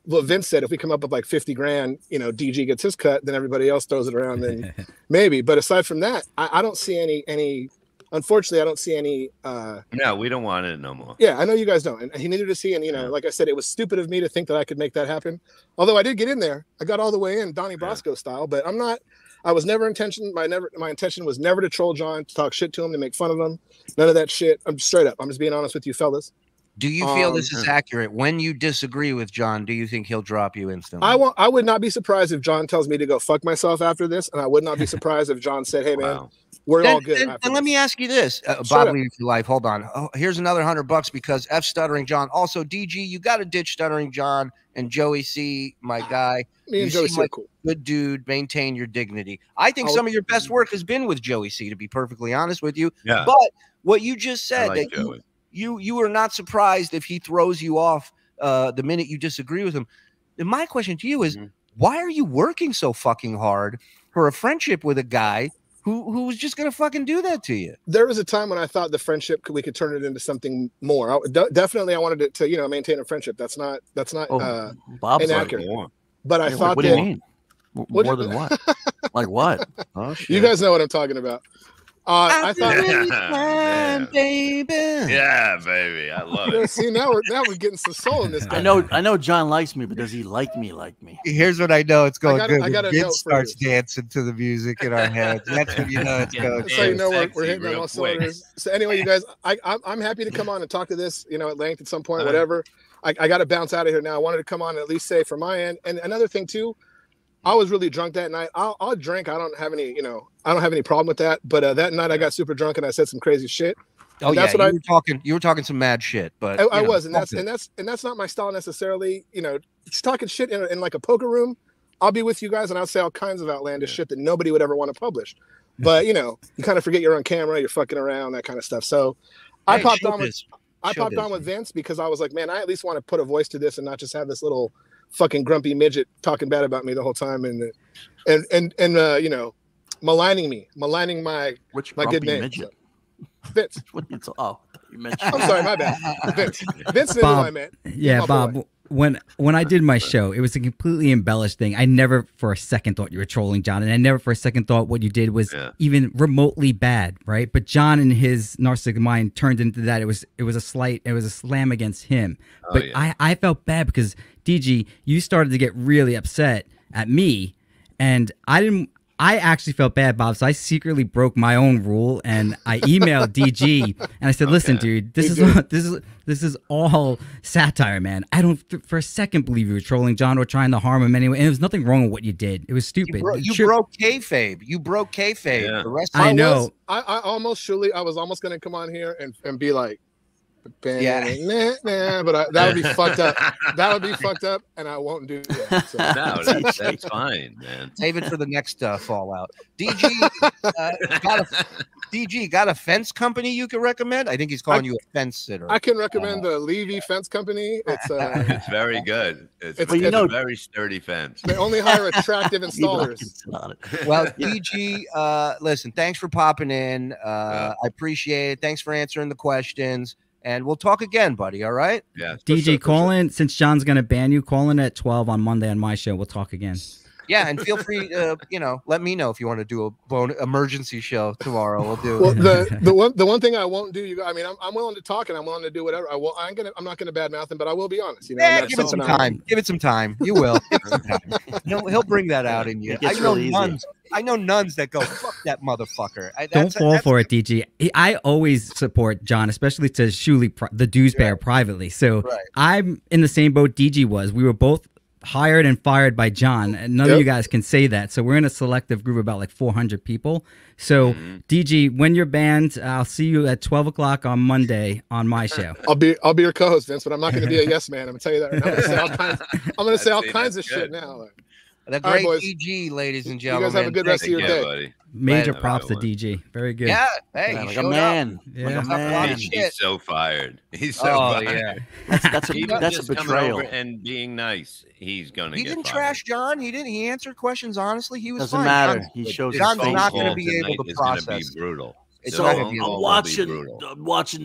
Well, Vince said if we come up with like 50 grand, DG gets his cut, then everybody else throws it around, then maybe. But aside from that, I don't see any. Unfortunately, I don't see any. No, we don't want it no more. Yeah, I know you guys don't, and he needed to see. And like I said, it was stupid of me to think that I could make that happen. Although I did get in there, I got all the way in, Donnie Brasco style. But I'm not. I was never intention. My intention was never to troll John, to talk shit to him, to make fun of him. None of that shit. I'm straight up. I'm just being honest with you, fellas. Do you feel this is accurate? When you disagree with John, do you think he'll drop you instantly? I would not be surprised if John tells me to go fuck myself after this, and I would not be surprised if John said, "Hey man, we're all good." And let me ask you this, Bob Lee, if you like. Hold on. Oh, here's another $100 because F Stuttering John. Also, DG, you got to ditch Stuttering John and Joey C, my guy. Me and Joey C are cool. Good dude. Maintain your dignity. I think some of your best work has been with Joey C, to be perfectly honest with you. Yeah. But what you just said, like that you are not surprised if he throws you off the minute you disagree with him. And my question to you is, why are you working so fucking hard for a friendship with a guy who was just gonna fucking do that to you? There was a time when I thought the friendship we could turn it into something more. Definitely, I wanted it to maintain a friendship. That's not inaccurate. But I thought what do you mean? More than what? Like what? Oh, shit. You guys know what I'm talking about. I thought, baby. Yeah, baby. I love it. See, now we're getting some soul in this guy. I know John likes me, but does he like me? Here's what I know. It's going good. I got a Vince note starts dancing to the music in our heads. That's when you know it's going. So you know we're hitting on all cylinders. So anyway, you guys, I'm happy to come on and talk to this, at length at some point, whatever. I got to bounce out of here now. I wanted to come on and at least say from my end. And another thing too, I was really drunk that night. I'll drink. I don't have any, I don't have any problem with that. But that night I got super drunk and I said some crazy shit. Oh yeah, you were talking some mad shit, but I was, and that's not my style necessarily. Just talking shit in like a poker room. I'll be with you guys and I'll say all kinds of outlandish shit that nobody would ever want to publish. But you kind of forget you're on camera, you're fucking around, that kind of stuff. So I popped on with Vince because I was like, man, I at least want to put a voice to this and not just have this little fucking grumpy midget talking bad about me the whole time and maligning my good name. Midget? Vince. I'm sorry, my bad. Vince knew who I meant. Yeah, Bob. When I did my show, it was a completely embellished thing. I never for a second thought you were trolling John, and I never for a second thought what you did was even remotely bad, right? But John in his narcissistic mind turned into that. It was a slam against him. But I felt bad because DG, you started to get really upset at me, and I actually felt bad, Bob, so I secretly broke my own rule and I emailed DG and I said, "Listen, dude, this is all satire, man. I don't for a second believe you were trolling John or trying to harm him anyway. And there was nothing wrong with what you did. It was stupid. You broke kayfabe. You broke kayfabe. Yeah. The rest I know. I was almost going to come on here and be like, but that would be fucked up. That would be fucked up, and I won't do that. So. No, that's fine, man. Save it for the next Fallout. DG got a fence company you could recommend? I think he's calling you a fence sitter. I can recommend the Levy Fence Company. It's very good. It's a very sturdy fence. They only hire attractive installers. Well, DG, listen, thanks for popping in. I appreciate it. Thanks for answering the questions. And we'll talk again, buddy. All right? Yeah. DJ, call in. Since John's going to ban you, call in at 12 on Monday on my show. We'll talk again. Yeah, and feel free to, let me know if you want to do a emergency show tomorrow. We'll do. Well, the one thing I won't do, I'm willing to talk and I'm willing to do whatever. I'm not going to badmouth him, but I will be honest. Give it some time. Give it some time. You will. Give it some time. He'll bring that out in you. I know nuns that go, fuck that motherfucker. Don't fall for it, DG. I always support John, especially to Shuli, the dues bear, privately. So I'm in the same boat DG was. We were both hired and fired by John, and none of you guys can say that. So we're in a selective group of about like 400 people. So DG, when you're banned, I'll see you at 12 o'clock on Monday on my show. I'll be your co-host, Vince, but I'm not going to be a yes man. I'm going to tell you that. I'm going to say all kinds of shit now. The great DG, ladies and gentlemen. You guys have a good rest of your day. Buddy. Major props to DG. Very good. Yeah, hey, Yeah, he like a showed man. up. Like a Tough lot of man. shit. He's so fired. He's so Oh, fired. yeah. That's a Even that's a just coming over betrayal. and being nice, he's gonna He get didn't fired. trash John. He didn't. He answered questions honestly. He was Doesn't fine. matter. He shows his John's face. not going to Call be able tonight to is gonna be process. brutal. It's So not gonna be I'm will be watching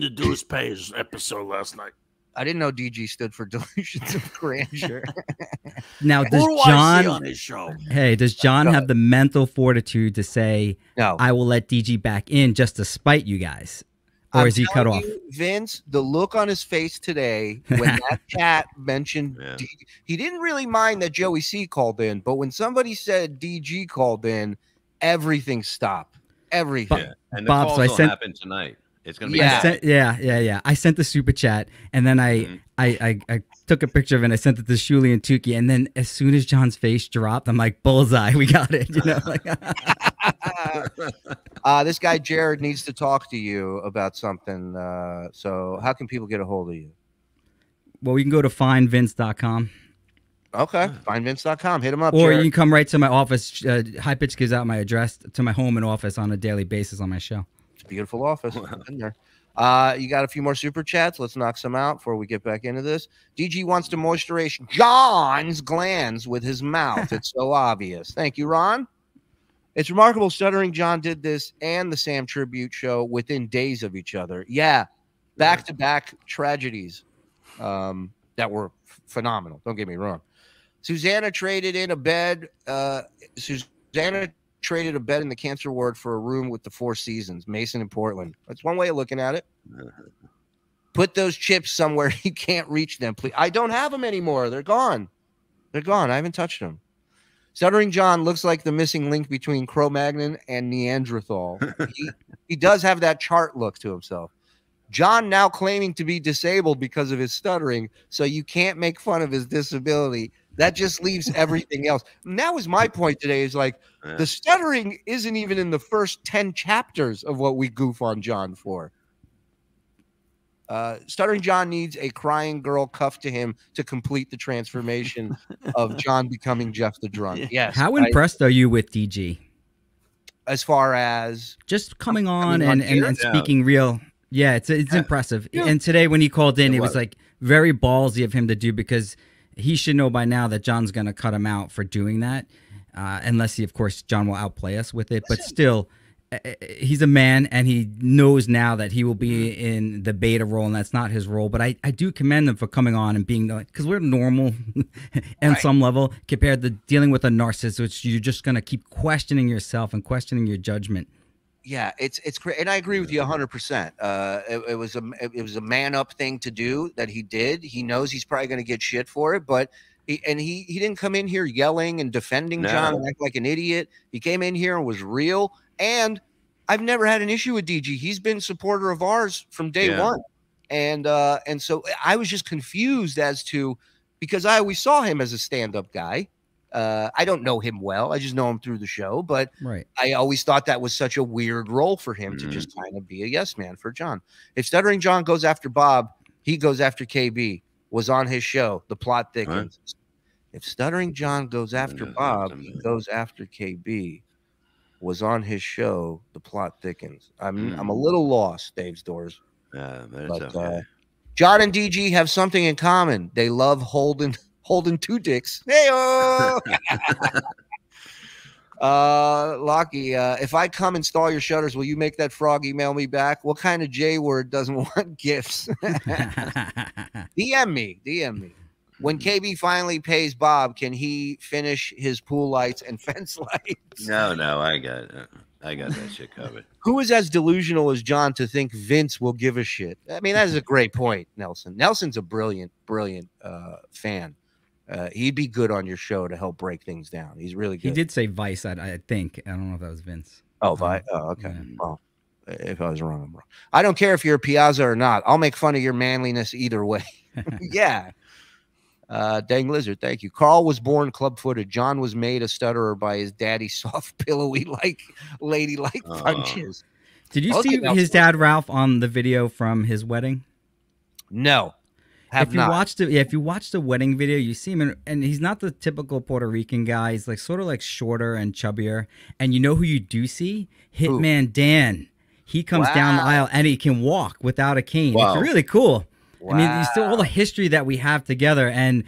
brutal. the Deuce Pays episode last night. I didn't know DG stood for delusions of grandeur. Now, Who does do I see John on his show? Hey, does John have the mental fortitude to say, No. I will let DG back in just to spite you guys? Or I'm is he cut telling off? you, Vince, the look on his face today when that chat mentioned DG, he didn't really mind that Joey C called in, but when somebody said DG called in, everything stopped. Everything. Yeah. And the Bob, calls so I will sent- happen tonight. It's gonna be Yeah. I sent the super chat, and then I took a picture of it and I sent it to Shuli and Tukey, and then as soon as John's face dropped, I'm like, bullseye, we got it. You know, like this guy Jared needs to talk to you about something. So how can people get a hold of you? well, we can go to findvince.com. Okay, findvince.com. Hit him up. Or Jared. you can come right to my office. High Pitch gives out my address to my home and office on a daily basis on my show. It's a beautiful office. In there. You got a few more super chats. Let's knock some out before we get back into this. DG wants to moisturize John's glands with his mouth. It's so obvious. Thank you, Ron. It's remarkable. Stuttering John did this and the Sam Tribute show within days of each other. Yeah, back-to-back tragedies that were phenomenal. Don't get me wrong. Susanna traded in a bed. Susanna traded a bed in the cancer ward for a room with the Four Seasons, Mason and Portland. That's one way of looking at it. Put those chips somewhere you can't reach them, please. I don't have them anymore. They're gone. They're gone. I haven't touched them. Stuttering John looks like the missing link between Cro-Magnon and Neanderthal. He does have that chart look to himself. John now claiming to be disabled because of his stuttering, so you can't make fun of his disability. That just leaves everything else. And that was my point today, is like the stuttering isn't even in the first 10 chapters of what we goof on John for. Stuttering John needs a crying girl cuffed to him to complete the transformation of John becoming Jeff the Drunk. Yes. How impressed are you with DG? As far as just coming on and speaking real. Yeah, it's impressive. Yeah. And today when he called in, It it was was. like very ballsy of him to do, because he should know by now that John's going to cut him out for doing that. Unless he, of course, John will outplay us with it. But still, he's a man, and he knows now that he will be in the beta role, and that's not his role. But I do commend him for coming on and being, because we're normal on some level compared to dealing with a narcissist, which you're just going to keep questioning yourself and questioning your judgment. Yeah, it's great, and I agree with you 100%. It was a man up thing to do that he did. He knows he's probably going to get shit for it, but he didn't come in here yelling and defending John and act like an idiot. He came in here and was real. And I've never had an issue with DG. He's been a supporter of ours from day one, and so I was just confused as to, because I always saw him as a stand-up guy. I don't know him well. I just know him through the show, but I always thought that was such a weird role for him to just kind of be a yes man for John. If Stuttering John goes after Bob, he goes after KB. Was on his show. The plot thickens. If Stuttering John goes after Bob, he goes after KB. Was on his show. The plot thickens. I'm a little lost, Dave's Doors. But John and DG have something in common. They love holding two dicks. Hey-oh! Lockie, if I come install your shutters, will you make that frog email me back? What kind of J word doesn't want gifts? DM me. When KB finally pays Bob, can he finish his pool lights and fence lights? No, I got that shit covered. Who is as delusional as John to think Vince will give a shit? I mean, that is a great point, Nelson. Nelson's a brilliant fan. He'd be good on your show to help break things down. He's really good. He did say Vice, I think. I don't know if that was Vince. Oh, Vice. Oh, okay. Yeah. Well, if I was wrong, I'm wrong. I don't care if you're a Piazza or not. I'll make fun of your manliness either way. Yeah. Dang Lizard, thank you. Carl was born club-footed. John was made a stutterer by his daddy's soft, pillowy, ladylike punches. Did you see his dad, Ralph, on the video from his wedding? No. Have if you not. watched it, yeah, if you watch the wedding video, you see him, and he's not the typical Puerto Rican guy. He's like sort of like shorter and chubbier. And you know who you do see? Hitman Dan. He comes down the aisle and he can walk without a cane. Wow. It's really cool. Wow. I mean, you still all the history that we have together, and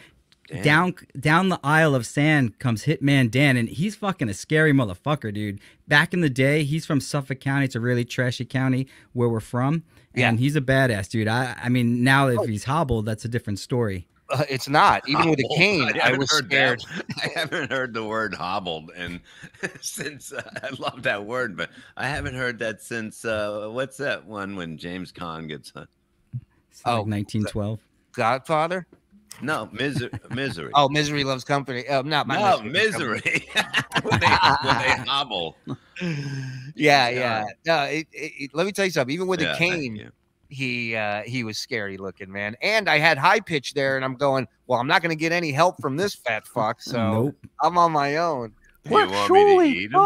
down the aisle of sand comes Hitman Dan, and he's fucking a scary motherfucker, dude. Back in the day, he's from Suffolk County. It's a really trashy county where we're from, and he's a badass, dude. I mean, now if he's hobbled, that's a different story. It's not. Even with a cane, I was scared. I haven't heard the word hobbled, and since I love that word, but I haven't heard that since what's that one when James Caan gets like 1912. Godfather? No, misery. Oh, Misery Loves Company. Not Misery. when they hobble. Yeah. No, let me tell you something. Even with a cane, he was scary looking, man. And I had high pitch there, and I'm going, well, I'm not going to get any help from this fat fuck, so I'm on my own. You want me to eat him?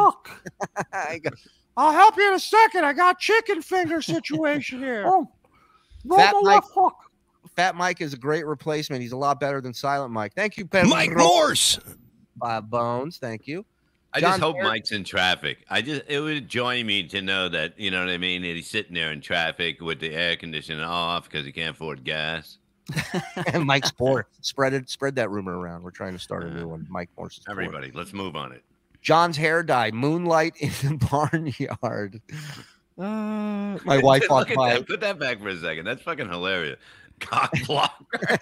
I'll help you in a second. I got chicken finger situation here. Fat Mike is a great replacement. He's a lot better than Silent Mike. Thank you, Pedro. Mike Morse. Bones, thank you. I just hope Mike's in traffic. It would joy me to know that, you know what I mean, that he's sitting there in traffic with the air conditioning off because he can't afford gas. And Mike's poor. Spread that rumor around. We're trying to start a new one. Mike Morse is everybody, poor. let's move on it. John's hair dye, moonlight in the barnyard. My wife walked by. Put that back for a second. That's fucking hilarious. Cock blocker.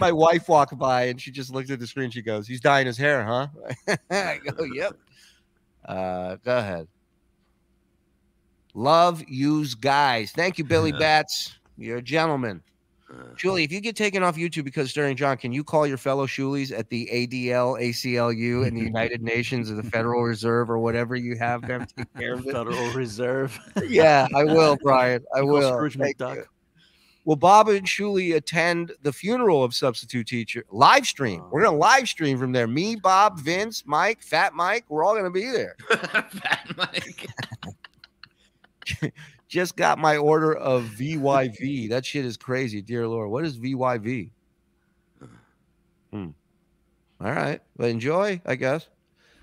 My wife walked by and she just looked at the screen. She goes, "He's dyeing his hair, huh?" I go, "Yep." Go ahead. Love use guys. Thank you, Billy Bats. You're a gentleman. Shuli, if you get taken off YouTube because Stuttering John, can you call your fellow Shulis at the ADL, ACLU, and the United Nations or the Federal Reserve or whatever you have them take care of it? Federal Reserve. Yeah, I will, Brian. I will. Scrooge McDuck. Will Bob and Shuli attend the funeral of substitute teacher? Live stream. We're going to live stream from there. Me, Bob, Vince, Mike, Fat Mike. We're all going to be there. Fat Mike. Just got my order of VYV. That shit is crazy, dear Lord. What is VYV? All right. Well, enjoy, I guess.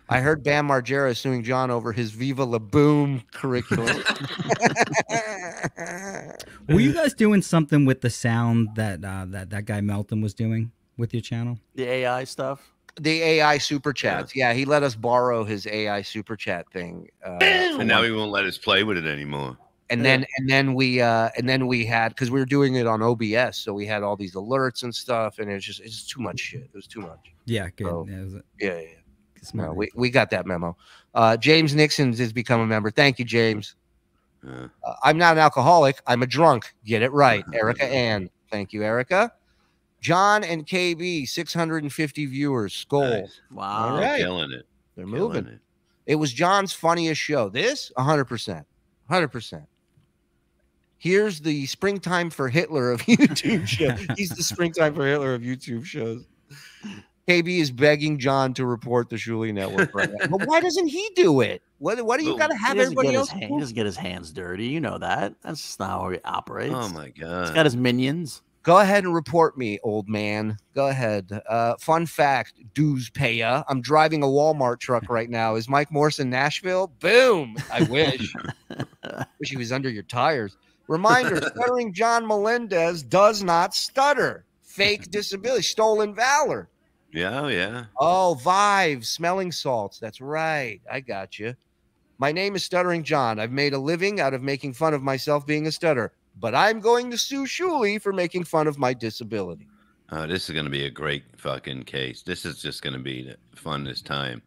I heard Bam Margera is suing John over his Viva La Boom curriculum. Were you guys doing something with the sound that that guy Melton was doing with your channel? The AI stuff? The AI super chats. Yeah, he let us borrow his AI super chat thing. And now he won't let us play with it anymore. And then we had, because we were doing it on OBS, so we had all these alerts and stuff, and it's too much shit. It was too much. Yeah, good. So, yeah. No, we got that memo. James Nixon has become a member. Thank you, James. I'm not an alcoholic. I'm a drunk. Get it right. Erica Ann. Thank you, Erica. John and KB, 650 viewers. Skull. Nice. Wow. All right. Killing it. They're moving. It was John's funniest show. This, 100%. 100%. Here's the springtime for Hitler of YouTube shows. He's the springtime for Hitler of YouTube shows. KB is begging John to report the Shuli Network right now. But why doesn't he do it? What do you got to have everybody else? He doesn't get his hands dirty. You know that. That's just not how he operates. Oh, my God. He's got his minions. Go ahead and report me, old man. Go ahead. Fun fact, dues paya. I'm driving a Walmart truck right now. Is Mike Morse in Nashville? Boom. I wish. Wish he was under your tires. Reminder, Stuttering John Melendez does not stutter. Fake disability. Stolen valor. Yeah. Oh, Vive. Smelling salts. That's right. I got you. My name is Stuttering John. I've made a living out of making fun of myself being a stutter. But I'm going to sue Shuli for making fun of my disability. Oh, this is going to be a great fucking case. This is just going to be fun this time.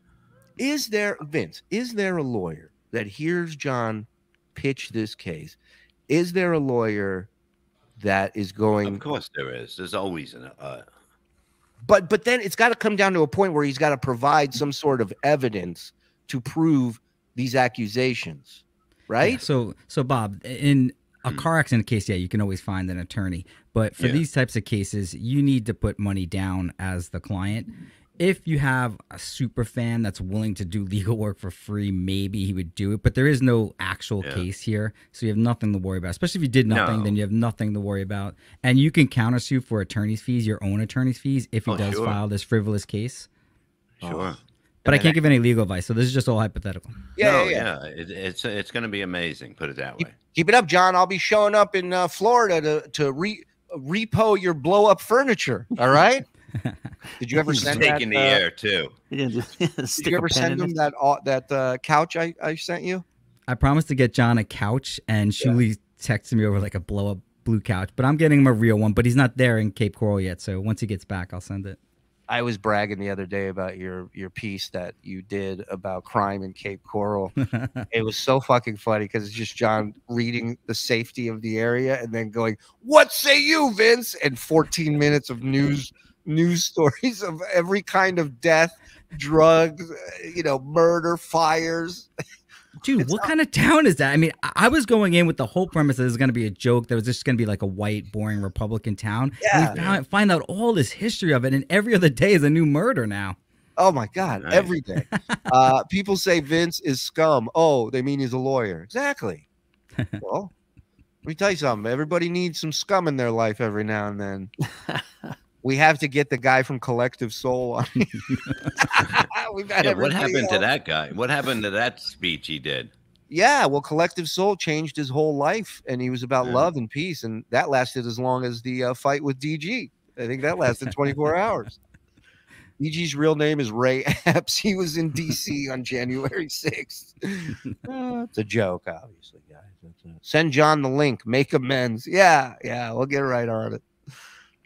Is there, Vince, is there a lawyer that hears John pitch this case? Is there a lawyer that is going? Of course there is. There's always an. But then it's got to come down to a point where he's got to provide some sort of evidence to prove these accusations, right? Yeah, so Bob, in a car accident case, yeah, you can always find an attorney. But for these types of cases, you need to put money down as the client. if you have a super fan that's willing to do legal work for free, maybe he would do it. But there is no actual case here, so you have nothing to worry about. Especially if you did nothing, then you have nothing to worry about. And you can countersue for attorney's fees, your own attorney's fees, if he does file this frivolous case. Sure. But I can't give any legal advice, so this is just all hypothetical. It's going to be amazing. Put it that way. Keep it up, John. I'll be showing up in Florida to repo your blow up furniture. All right. Did you ever send taking the air too? Did you ever send him that couch I sent you? I promised to get John a couch, and Shuli texted me over like a blow up blue couch. But I'm getting him a real one. But he's not there in Cape Coral yet, so once he gets back, I'll send it. I was bragging the other day about your piece that you did about crime in Cape Coral. It was so fucking funny because it's just John reading the safety of the area and then going, "What say you, Vince?" And 14 minutes of news stories of every kind of death, drugs, murder, fires. Dude, what kind of town is that? I mean, I was going in with the whole premise that this was going to be a joke, that was just going to be like a white, boring Republican town. Yeah. And we find out all this history of it, and every other day is a new murder now. Oh, my God, every day. People say Vince is scum. Oh, they mean he's a lawyer. Exactly. Well, let me tell you something. Everybody needs some scum in their life every now and then. We have to get the guy from Collective Soul on. What happened to that guy? What happened to that speech he did? Yeah, well, Collective Soul changed his whole life, and he was about love and peace, and that lasted as long as the fight with DG. I think that lasted 24 hours. DG's real name is Ray Epps. He was in D.C. on January 6th. It's a joke, obviously, guys. Send John the link. Make amends. Yeah, we'll get right on it.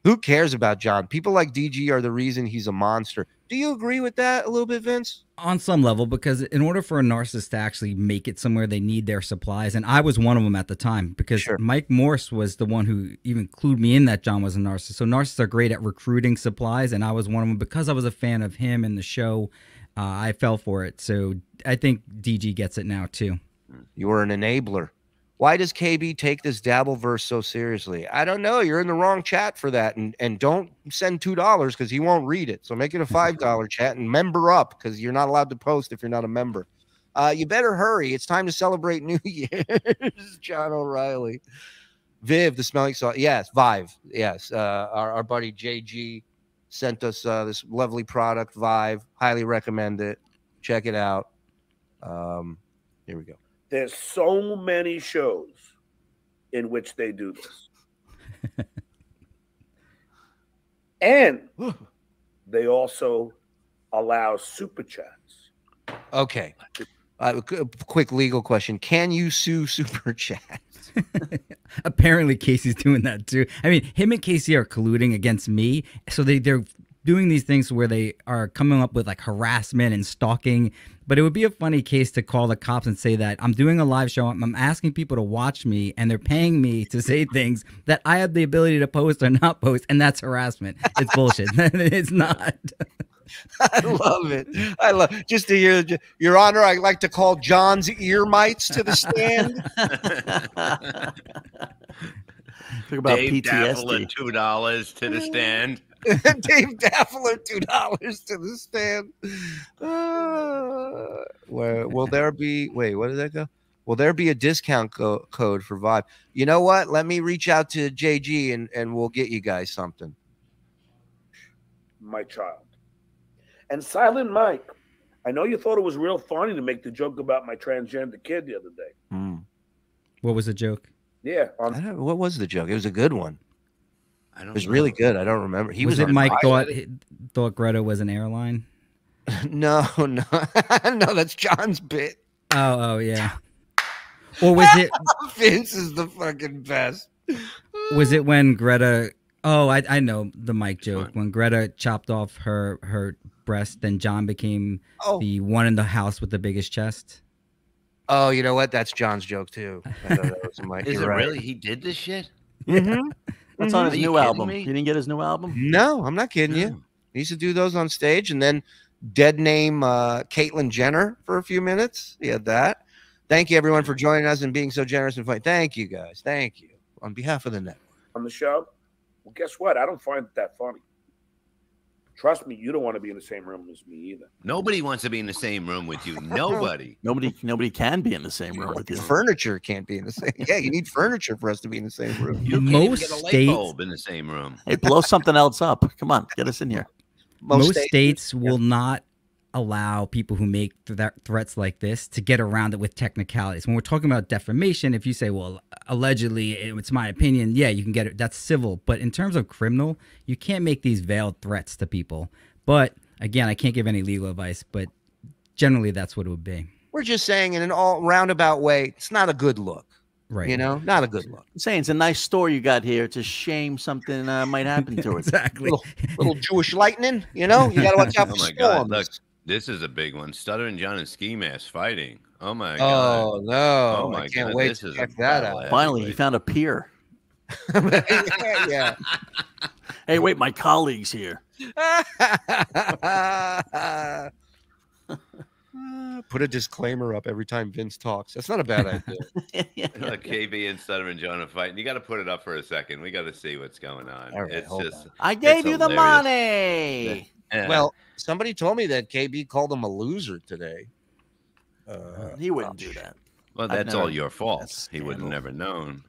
Who cares about John? People like DG are the reason he's a monster. Do you agree with that a little bit, Vince? On some level, because in order for a narcissist to actually make it somewhere, they need their supplies. And I was one of them at the time, because Mike Morse was the one who even clued me in that John was a narcissist. So narcissists are great at recruiting supplies, and I was one of them. Because I was a fan of him and the show, I fell for it. So I think DG gets it now, too. You were an enabler. Why does KB take this Dabbleverse so seriously? I don't know. You're in the wrong chat for that. And don't send $2 because he won't read it. So make it a $5 chat and member up, because you're not allowed to post if you're not a member. You better hurry. It's time to celebrate New Year's, John O'Reilly. Viv, the smelling salt. Yes, Vive. Yes. Our buddy JG sent us this lovely product, Vive. Highly recommend it. Check it out. Here we go. There's so many shows in which they do this. And they also allow super chats. Okay. Quick legal question. Can you sue super chats? Apparently Casey's doing that too. I mean, him and Casey are colluding against me. So they're doing these things where they are coming up with like harassment and stalking. But it would be a funny case to call the cops and say that I'm doing a live show. I'm asking people to watch me, and they're paying me to say things that I have the ability to post or not post, and that's harassment. It's bullshit. It's not. I love it. I love just to hear, Your Honor. I'd like to call John's ear mites to the stand. Talk about Dave PTSD. Daffler, $2 to the stand. Dave Daffler, $2 to the stand. Where will there be? Wait, what did that go? Will there be a discount code for Vibe? You know what? Let me reach out to JG and we'll get you guys something. My child. And Silent Mike, I know you thought it was real funny to make the joke about my transgender kid the other day. What was the joke? Yeah. What was the joke? It was a good one. It was really good. I don't remember. Was it Mike thought Greta was an airline? No, no, that's John's bit. Oh, yeah. Or was it? Vince is the fucking best. Was it when Greta? Oh, I know the Mike joke. When Greta chopped off her breast, then John became the one in the house with the biggest chest. Oh, you know what? That's John's joke too. I thought that was Mike. Is it really? He did this shit? Mm-hmm. That's on his new album. You didn't get his new album? No, I'm not kidding you. He used to do those on stage, and then dead name Caitlyn Jenner for a few minutes. He had that. Thank you, everyone, for joining us and being so generous and funny. Thank you, guys. Thank you. On behalf of the network. On the show? Well, guess what? I don't find it that funny. Trust me, you don't want to be in the same room as me either. Nobody wants to be in the same room with you. Nobody. Nobody can be in the same room with you. Furniture can't be in the same. Yeah, you need furniture for us to be in the same room. You can't even get a light states- bulb in the same room. Hey, blow something else up. Come on, get us in here. Most states will not allow people who make threats like this to get around it with technicalities. When we're talking about defamation, if you say, well, allegedly, it's my opinion, yeah, you can get it. That's civil. But in terms of criminal, you can't make these veiled threats to people. But again, I can't give any legal advice, but generally that's what it would be. We're just saying in an all roundabout way, it's not a good look. Right. You know, not a good look. I'm saying it's a nice store you got here. It's a shame something might happen to it. Exactly. Little Jewish lightning, you know? You got to watch out for Oh my God! storms. Look, this is a big one. Stuttering John and Ski Mask fighting. Oh my God! Oh no! Oh my I can't God! wait This to is check a that battle out. Finally, he heavyweight. found a peer. Yeah. Hey, wait, my colleague's here. Put a disclaimer up every time Vince talks. That's not a bad idea. KB and Stuttering John are fighting. You got to put it up for a second. We got to see what's going on. All right, It's hold just. on. I gave it's you the hilarious. money. Yeah. Well, somebody told me that KB called him a loser today. He wouldn't do that. Well, I've that's never- all your fault. that's He would have scandal. never known.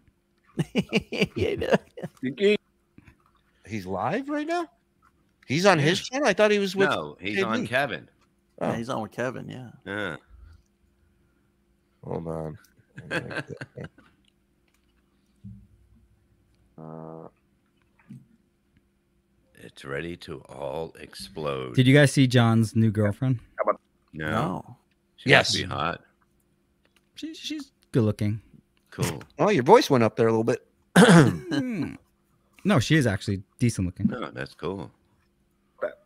He's live right now? He's on his channel? I thought he was with No, he's KB. on Kevin. Yeah, he's on with Kevin. Yeah. Yeah. Hold on. It's ready to all explode. Did you guys see John's new girlfriend? No. She Yes. must be hot. She's good looking. Cool. Oh, your voice went up there a little bit. No, she is actually decent looking. No, that's cool.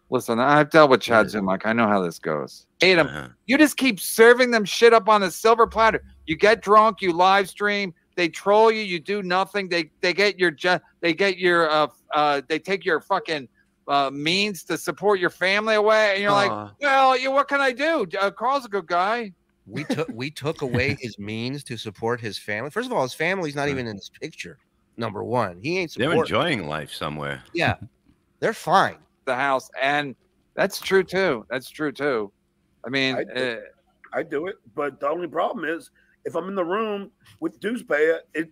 Listen, I've dealt with Chad Zumach. I know how this goes. Hate him. You just keep serving them shit up on a silver platter. You get drunk, you live stream, they troll you, you do nothing. They get your they take your fucking means to support your family away, and you're like, well, what can I do? Carl's a good guy. We took away his means to support his family. First of all, his family's not even in this picture. Number one, he ain't They're supporting. enjoying life somewhere. Yeah, they're fine. The house, and that's true too. That's true too. I mean, I do it, but the only problem is if I'm in the room with Deuce Payer, it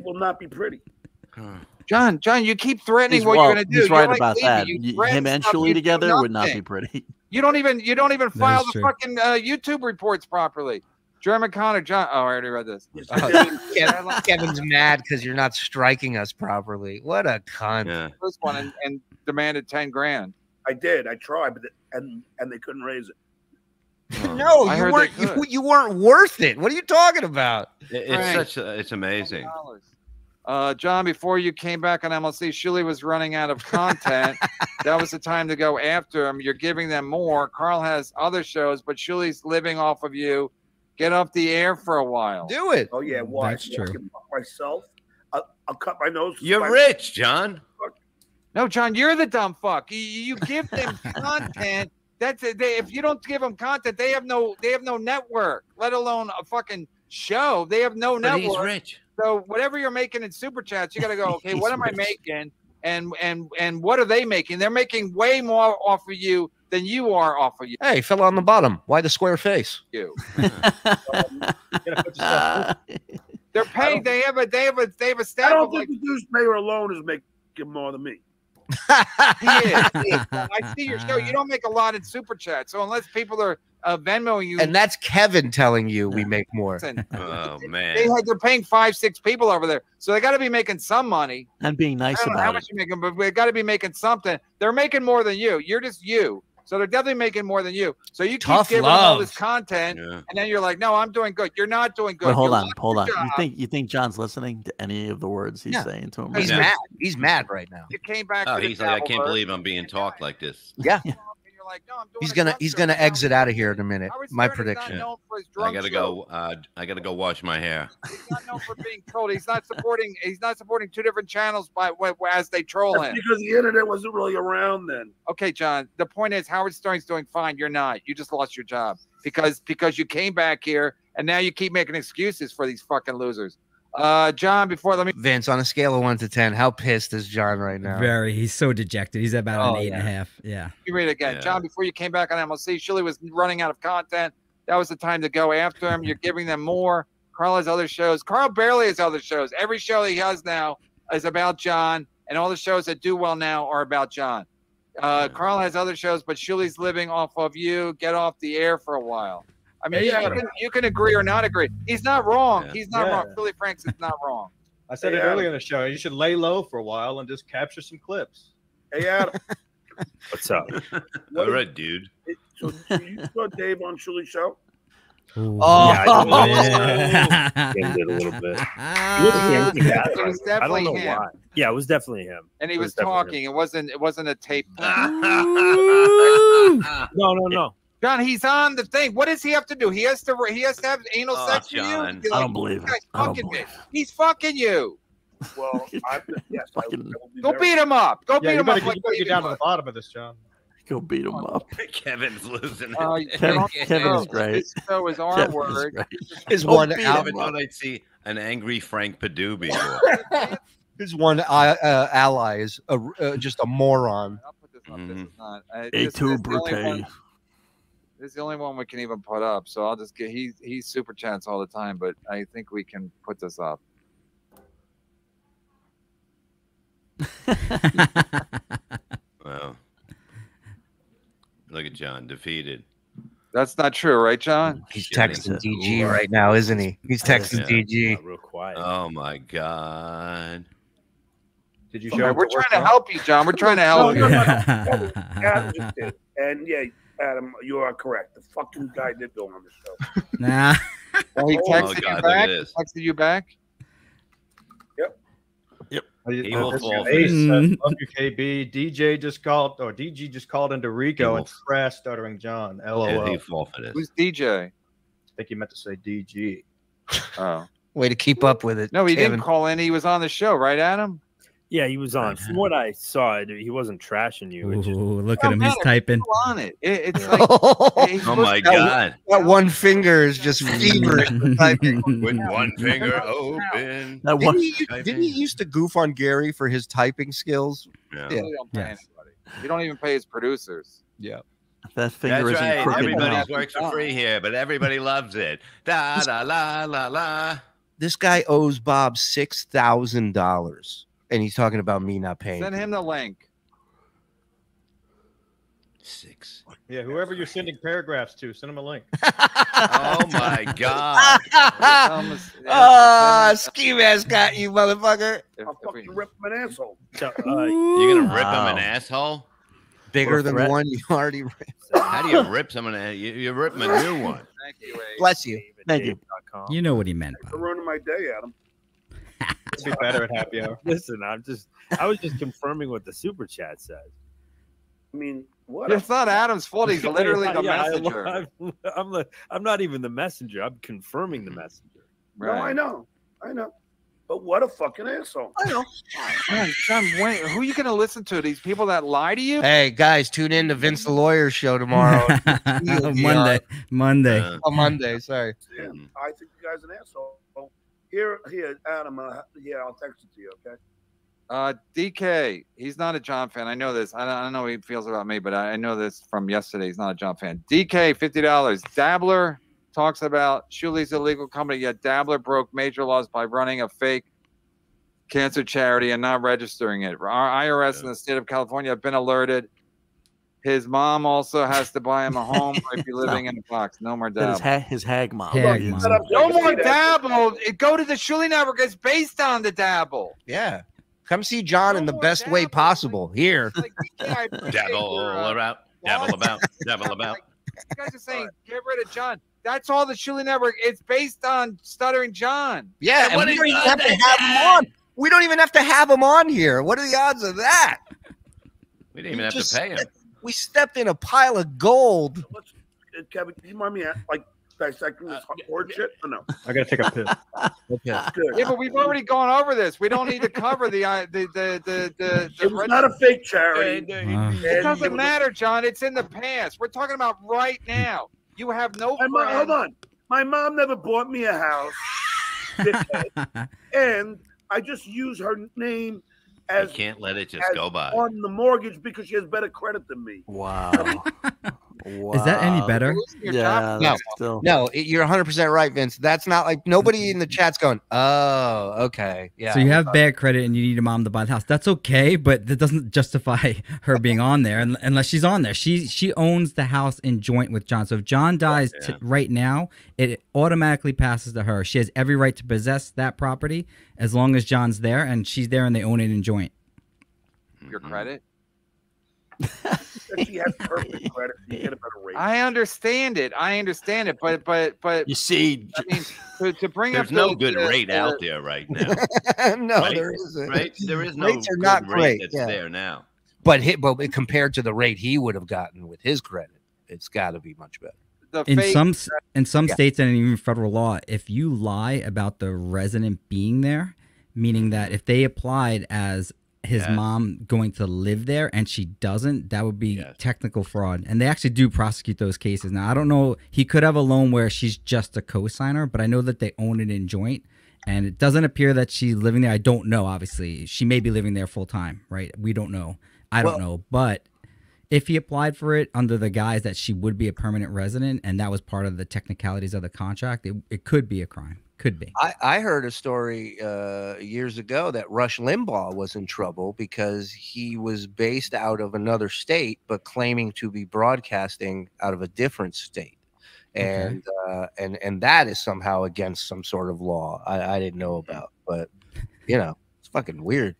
will not be pretty. John, you keep threatening what Well, you're going to do. he's You're right like about Levy. that. You threaten Him and stuff, Shuli you do together would not nothing. be pretty. You don't even file the true. fucking YouTube reports properly. German Connor, John. Oh, I already read this. Kevin's mad because you're not striking us properly. What a cunt. Yeah. First one and demanded 10 grand. I did. I tried, but and they couldn't raise it. No, I you heard weren't. they could. You weren't worth it. What are you talking about? It's amazing. John, before you came back on MLC, Shuli was running out of content. That was the time to go after him. You're giving them more. Carl has other shows, but Shuli's living off of you. Get off the air for a while. Do it. Oh yeah, why? That's true. I can fuck myself. I'll cut my nose. You're rich, John. No, John, you're the dumb fuck. You give them content. That's it. If you don't give them content, they have no network, let alone a fucking show. They have no But network. he's rich. So whatever you're making in super chats, you got to go. Okay, what am I making? And what are they making? They're making way more off of you than you are off of you. Hey, fella on the bottom. Why the square face? You. They're paying. They have a staff. I don't of like, think the Deuce Payer alone is making more than me. he is. I see your show. You don't make a lot in super chat, so unless people are Venmoing you, And that's Kevin telling you we make more. listen, Oh man. they're paying 5-6 people over there, so they got to be making some money. And being nice I don't know how about much it. you're making, but they got to be making something. They're making more than you. You're just you. So they're definitely making more than you. So you keep Tough giving them all love. this content, and then you're like, "No, I'm doing good." You're not doing good. But hold You on, lost hold your on. job. You think John's listening to any of the words he's Yeah. saying to him? He's right now? mad. He's mad right now. You came back. Oh, to the he's like, I travel can't bird. believe I'm being talked like this. Yeah. And you're like, "No, I'm doing He's gonna exit out of here in a minute. My prediction. known for his I drunk gotta show. go. I gotta go wash my hair. He's not known for being trolled. He's not supporting. He's not supporting two different channels as they troll That's him. because the internet wasn't really around then. Okay, John. The point is, Howard Stern's doing fine. You're not. You just lost your job because you came back here and now you keep making excuses for these fucking losers. John, before let me Vince, on a scale of 1 to 10, how pissed is John right now? Very. He's so dejected. He's about Oh, an 8.5. yeah. Yeah. You read it again. John, before you came back on MLC, Shuli was running out of content. That was the time to go after him. You're giving them more. Carl has other shows. Carl barely has other shows. Every show he has now is about John, and all the shows that do well now are about John. Carl has other shows, but Shuli's living off of you. Get off the air for a while. I mean, you can agree or not agree. He's not wrong. Yeah. He's not Yeah. wrong. Shuli Franks is not wrong. I said it earlier in the show. You should lay low for a while and just capture some clips. Hey, Adam. What's up? All right, dude. So you saw Dave on Shuli's show? Oh, yeah, I did a little bit. It was I don't definitely know him. why. Yeah, it was definitely him. And he It was definitely talking. It wasn't a tape. No. John, he's on the thing. What does he have to do? He has to have anal sex with you? John. You're I like, don't believe "This guy's it. I don't fucking believe me." He's fucking you. Well, yes, I will be Go very- beat him up. Go beat Yeah, you him better up like get down to the bottom of this, John. Go beat him up. Kevin's losing it. Kevin's great. This show is our Kevin's word. great. His Go one beat out. Kevin, don't I see an angry Frank Perdue before? His one ally is just a moron. I'll put this up. This is not. A2 this is the only Brute. one- This is the only one we can even put up. So I'll just get. He's super chats all the time, but I think we can put this up. Wow. Look at John defeated. That's not true, right, John? He's texting DG right now, isn't he? He's texting DG. Real quiet. Oh my God. Did you All show? right, him we're to work trying to out? help you, John. We're trying to help you. Adam just did. And yeah, Adam, you are correct. The fucking guy did go on the show. Nah. Oh, he texted God, you look back. at this. Texted you back. He will fall for Ace, this. love you, KB. DG just called into Rico and trashed Stuttering John. LOL. Yeah, he fall for this. Who's DJ? I think he meant to say DG. Oh, Way to keep up with it. no, he Kevin. didn't call in. He was on the show, right, Adam? Yeah, he was on. From what I saw, he wasn't trashing you. It just, Ooh, look at him. He's typing. Still on it. It's like he's Oh my God. That one finger is just feverish with typing. With one finger open. That one. Didn't he used to goof on Gary for his typing skills? Yeah. You don't pay Yes. anybody. You don't even pay his producers. Yeah. That finger That's isn't right. crooked Everybody enough. works for free here, but everybody loves it. Da da la la la. This guy owes Bob $6,000, and he's talking about me not paying. Send him the link. 6. Yeah, whoever you're sending paragraphs to, send him a link. Oh my God. Ski mask got you, motherfucker. I'll fucking rip him an asshole. so, You're gonna rip him an asshole? Bigger Or than threat. the one you already ripped. How do you rip someone? You rip him a new one. Thank you, Ace. Bless you. Thank you. You know what he meant. You're ruining my day, Adam. It'd be better at happy hour. listen, I was just confirming what the super chat said. I mean, what? It's not Adam's fault. He's literally the Yeah, messenger. I'm not even the messenger. I'm confirming the messenger. No, I know. But what a fucking asshole. I know. John, who are you going to listen to? These people that lie to you? Hey, guys, tune in to Vince the Lawyer show tomorrow. Monday. Oh, Monday. Sorry. Yeah, I think the guy's an asshole. Here, Adam. Yeah, I'll text it to you, okay? DK, he's not a John fan. I know this. I don't know how he feels about me, but I know this from yesterday. He's not a John fan. DK, $50. Dabbler talks about Shuli's illegal company, yet Dabbler broke major laws by running a fake cancer charity and not registering it. Our IRS in the state of California have been alerted. His mom also has to buy him a home or be living in a box. No more Dabble. His hag mom. No more Dabble. Go to the Shuli Network. It's based on the Dabble. Yeah. Come see John in the best way possible here. Dabble about. Dabble about. Dabble about. You guys are saying get rid of John. That's all the Shuli Network. It's based on Stuttering John. Yeah, and we don't even have to have him on. We don't even have to have him on here. What are the odds of that? We didn't even have to pay him. We stepped in a pile of gold. Kevin, can you mind me like dissecting this hard shit or no? I gotta take a piss. Okay. Good. Yeah, but we've already gone over this. We don't need to cover the It was not a fake charity. It doesn't matter, John. It's in the past. We're talking about right now. You have no. Hold on. My mom never bought me a house. dickhead, and I just use her name as You can't let it just as go by. on the mortgage because she has better credit than me. Wow. Is that any better? Yeah. No, Still. no, you're 100% right, Vince. That's not like nobody in the chat's going, oh, okay. Yeah. So you have bad credit and you need your mom to buy the house. That's okay, but that doesn't justify her being on there unless she's on there. She owns the house in joint with John. So if John dies right now, it automatically passes to her. She has every right to possess that property as long as John's there and she's there and they own it in joint. Your credit? She has perfect credit. You get a better rate. I understand it, but you see, I mean, to bring There's up no the- good the- rate the- out there right now. No, right? there isn't. Right? There is no Rates are good not rate great, that's yeah. there now. But compared to the rate he would have gotten with his credit, it's got to be much better. In some states and even federal law, if you lie about the resident being there, meaning that if they applied as his mom going to live there and she doesn't, that would be technical fraud. And they actually do prosecute those cases. Now, I don't know. He could have a loan where she's just a co-signer, but I know that they own it in joint. And it doesn't appear that she's living there. I don't know, obviously. She may be living there full time, right? We don't know. I don't know. But if he applied for it under the guise that she would be a permanent resident and that was part of the technicalities of the contract, it could be a crime. Could be. I heard a story years ago that Rush Limbaugh was in trouble because he was based out of another state, but claiming to be broadcasting out of a different state. And and that is somehow against some sort of law I didn't know about. But, it's fucking weird.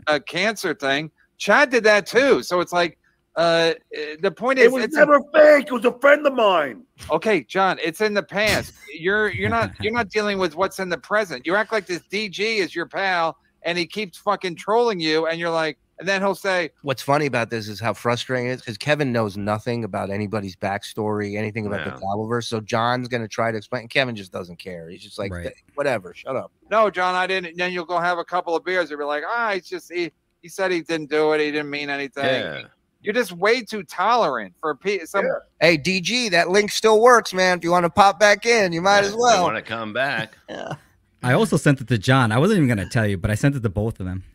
A cancer thing. Chad did that too. So it's like, the point is, It was never fake. It was a friend of mine. Okay, John, it's in the past. You're not dealing with what's in the present. You act like this DG is your pal, and he keeps fucking trolling you, and you're like, and then he'll say, What's funny about this is how frustrating it is because Kevin knows nothing about anybody's backstory, anything about the Dabbleverse. So John's gonna try to explain. Kevin just doesn't care. He's just like, whatever, shut up. "No, John, I didn't." And then you'll go have a couple of beers, and be like, it's just he said he didn't do it. He didn't mean anything. Yeah. You're just way too tolerant for some. Hey, DG, that link still works, man. If you want to pop back in, you might as well. Want to come back? Yeah. I also sent it to John. I wasn't even going to tell you, but I sent it to both of them.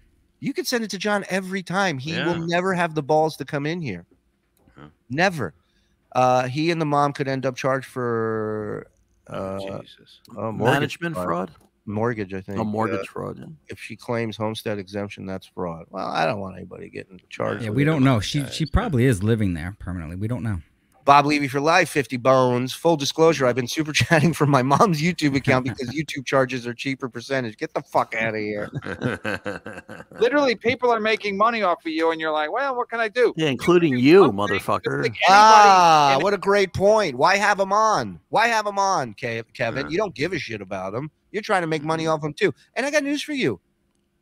You could send it to John every time. He will never have the balls to come in here. Never. He and the mom could end up charged for management fraud. Mortgage, I think. A mortgage fraud. Yeah. If she claims homestead exemption, that's fraud. Well, I don't want anybody getting charged. Yeah, we don't know. She probably is living there permanently. We don't know. Bob Levy for life, 50 bones. Full disclosure, I've been super chatting from my mom's YouTube account because YouTube charges are cheaper percentage. Get the fuck out of here. Literally, people are making money off of you, and you're like, well, what can I do? Yeah, including you, motherfucker. What a great point. Why have him on? Why have him on, Kevin? You don't give a shit about him. You're trying to make money off him too. And I got news for you.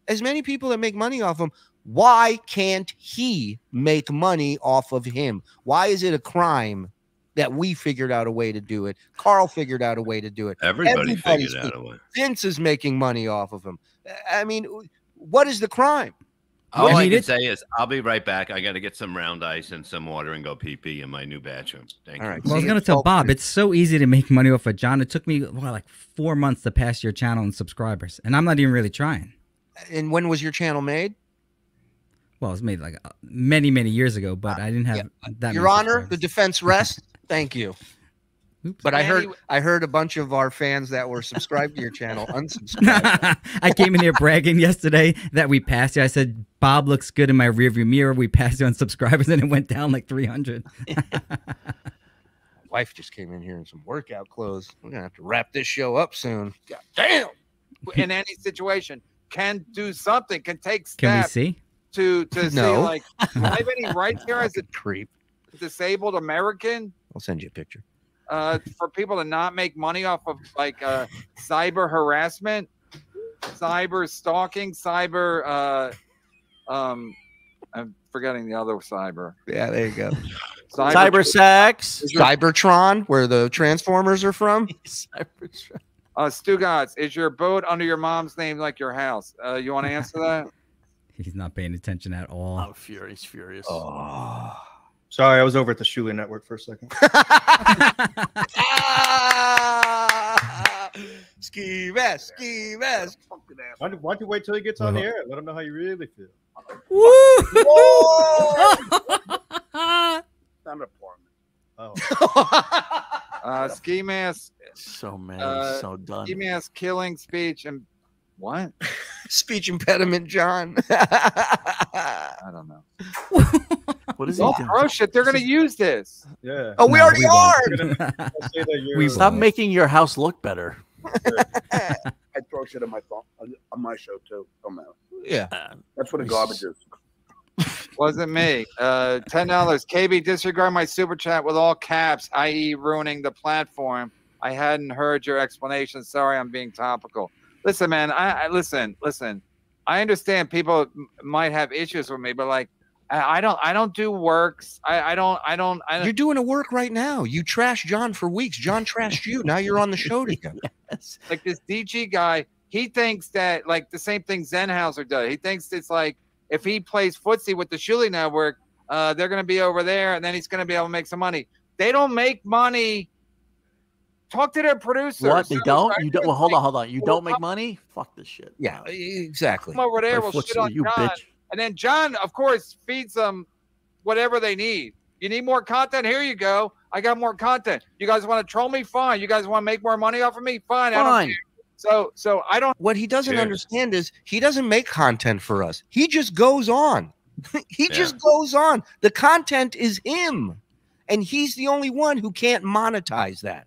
As many people that make money off him, why can't he make money off of him? Why is it a crime that we figured out a way to do it? Carl figured out a way to do it. Everybody figured out a way. Vince is making money off of him. I mean, what is the crime? All I can say is I'll be right back. I got to get some round ice and some water and go pee in my new bathroom. Thank you. Well, I was going to tell Bob, it's so easy to make money off of John. It took me like 4 months to pass your channel and subscribers, and I'm not even really trying. And when was your channel made? Well, it was made like many, many years ago, but I didn't have that. Your Honor, the defense rests. Thank you. Oops. But I heard a bunch of our fans that were subscribed to your channel unsubscribed. I came in here bragging yesterday that we passed you. I said, Bob looks good in my rearview mirror. We passed you on subscribers, and it went down like 300. Wife just came in here in some workout clothes. We're going to have to wrap this show up soon. God damn. In any situation, can do something, can take steps. Can we see? To see, like, do I have any rights here as a creep, disabled American? I'll send you a picture. For people to not make money off of like cyber harassment, cyber stalking, cyber I'm forgetting the other cyber. Yeah, there you go. Cyber sex. Cybertron, where the Transformers are from. Cybertron. Stugatz, is your boat under your mom's name like your house? You want to answer that? He's not paying attention at all. Oh, furious. Oh. Sorry, I was over at the Shuli Network for a second. Ski mask, ski mask. Why don't you wait till he gets on the air and let him know how you really feel? Not a porn. Oh. Ski mask. So mad. So done. Ski mask killing speech and what? Speech impediment, John. I don't know. What is Don't he throw shit. They're gonna use this. Yeah. Oh, we No, already we are. Stop making your house look better. I throw shit on my phone on my show too. Don't matter. Yeah. That's what a garbage is. Wasn't me. $10. KB, disregard my super chat with all caps, i.e., ruining the platform. I hadn't heard your explanation. Sorry, I'm being topical. Listen, man. I listen. I understand people might have issues with me, but like, I don't do works. I don't. You're doing a work right now. You trashed John for weeks. John trashed you. Now you're on the show together. Yes. Like this DG guy, he thinks that like the same thing Zenhauser does. He thinks it's like if he plays footsie with the Shuli Network, they're going to be over there, and then he's going to be able to make some money. They don't make money. Talk to their producers. What? They don't? You don't? Well, hold on. You don't make money? Fuck this shit. Yeah, exactly. Come over there. Play We'll shit footsie, on you John. bitch. And then John, of course, feeds them whatever they need. You need more content? Here you go. I got more content. You guys want to troll me? Fine. You guys want to make more money off of me? Fine. I don't care. So I don't. What he doesn't understand is he doesn't make content for us. He just goes on. He just goes on. The content is him, and he's the only one who can't monetize that.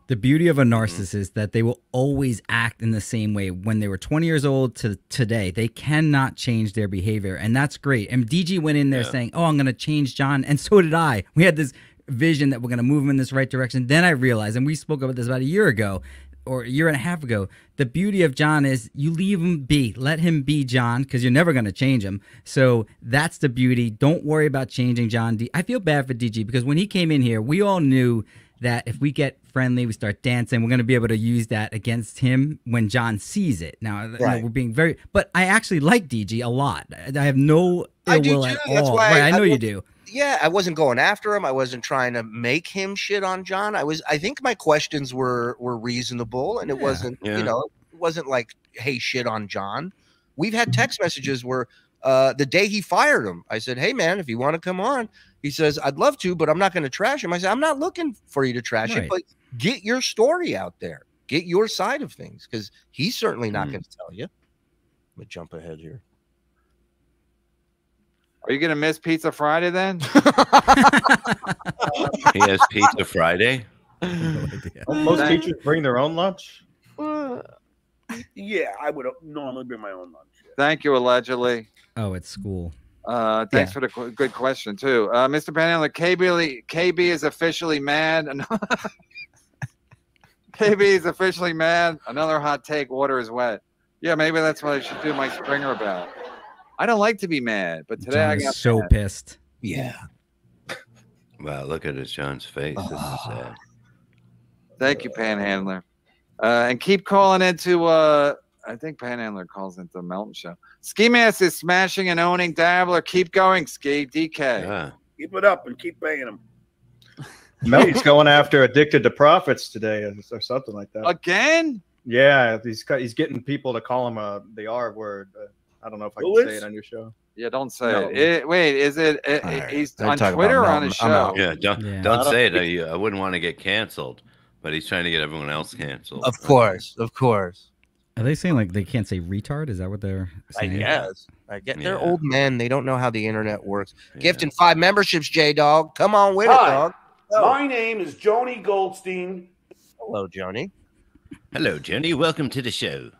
The beauty of a narcissist that they will always act in the same way when they were 20 years old to today. They cannot change their behavior, and that's great. And DG went in there saying, "Oh, I'm going to change John," and so did I. We had this vision that we're going to move him in this right direction. Then I realized, and we spoke about this about a year ago or a year and a half ago, the beauty of John is you leave him be. Let him be John, because you're never going to change him. So that's the beauty. Don't worry about changing John. I feel bad for DG because when he came in here, we all knew that if we get friendly, we start dancing, we're going to be able to use that against him when John sees it. Now, you know, we're being very, but I actually like DG a lot. I have no ill will at all. That's why Right, I know you do. Yeah, I wasn't going after him. I wasn't trying to make him shit on John. I think my questions were reasonable, and it wasn't, you know, it wasn't like, hey, shit on John. We've had text messages where the day he fired him, I said, hey, man, if you want to come on, he says, I'd love to, but I'm not going to trash him. I said, I'm not looking for you to trash it, but get your story out there. Get your side of things, because he's certainly not going to tell you. Let me jump ahead here. Are you going to miss Pizza Friday then? He has Pizza Friday. Most teachers bring their own lunch. Yeah, I would normally bring my own lunch. Thank you, allegedly. Oh, it's school. Thanks for the good question too, Mr. Panhandler. KB is officially mad. KB is officially mad. Another hot take. Water is wet. Yeah, maybe that's what I should do my Springer about. I don't like to be mad, but today I got so mad. pissed. Yeah. Wow, look at John's face. This is sad. Thank you, Panhandler. And keep calling into I think Panhandler calls into the Melton Show. Ski Mask is smashing and owning Dabbler. Keep going, Ski. DK. Yeah. Keep it up and keep paying them. Melton's going after Addicted to Profits today or something like that. Again? Yeah, he's getting people to call him the R word. I don't know if I can say it on your show. Yeah, don't say it. Wait, is it? He's Don't on talk Twitter or about on his Melton. show? Yeah, don't say it. I wouldn't want to get canceled, but he's trying to get everyone else canceled. Of course. Are they saying like they can't say retard? Is that what they're saying? I get they're old men. They don't know how the internet works. Gifting 5 memberships, J-Dog. Come on with it, dog. My name is Joni Goldstein. Hello, Joni. Hello, Joni. Welcome to the show.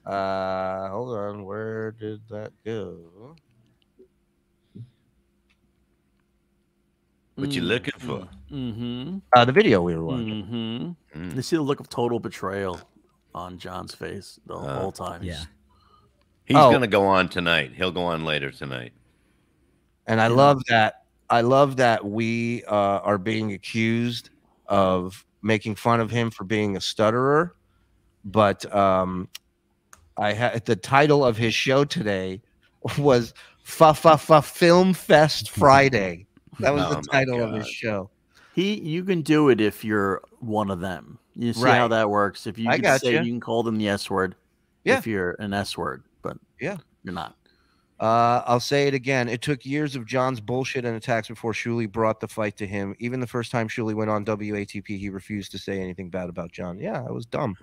Hold on. Where did that go? What you looking for? The video we were watching. You see the look of total betrayal on John's face the whole time. Yeah. He's going to go on tonight. He'll go on later tonight. And I love that. I love that we are being accused of making fun of him for being a stutterer. But I had the title of his show today was Film Fest Friday. That was the title of his show. You can do it if you're one of them. You see how that works. If you I can got say you. you can call them the S word if you're an S word, but yeah, you're not. I'll say it again. It took years of John's bullshit and attacks before Shuli brought the fight to him. Even the first time Shuli went on WATP, he refused to say anything bad about John. Yeah, I was dumb.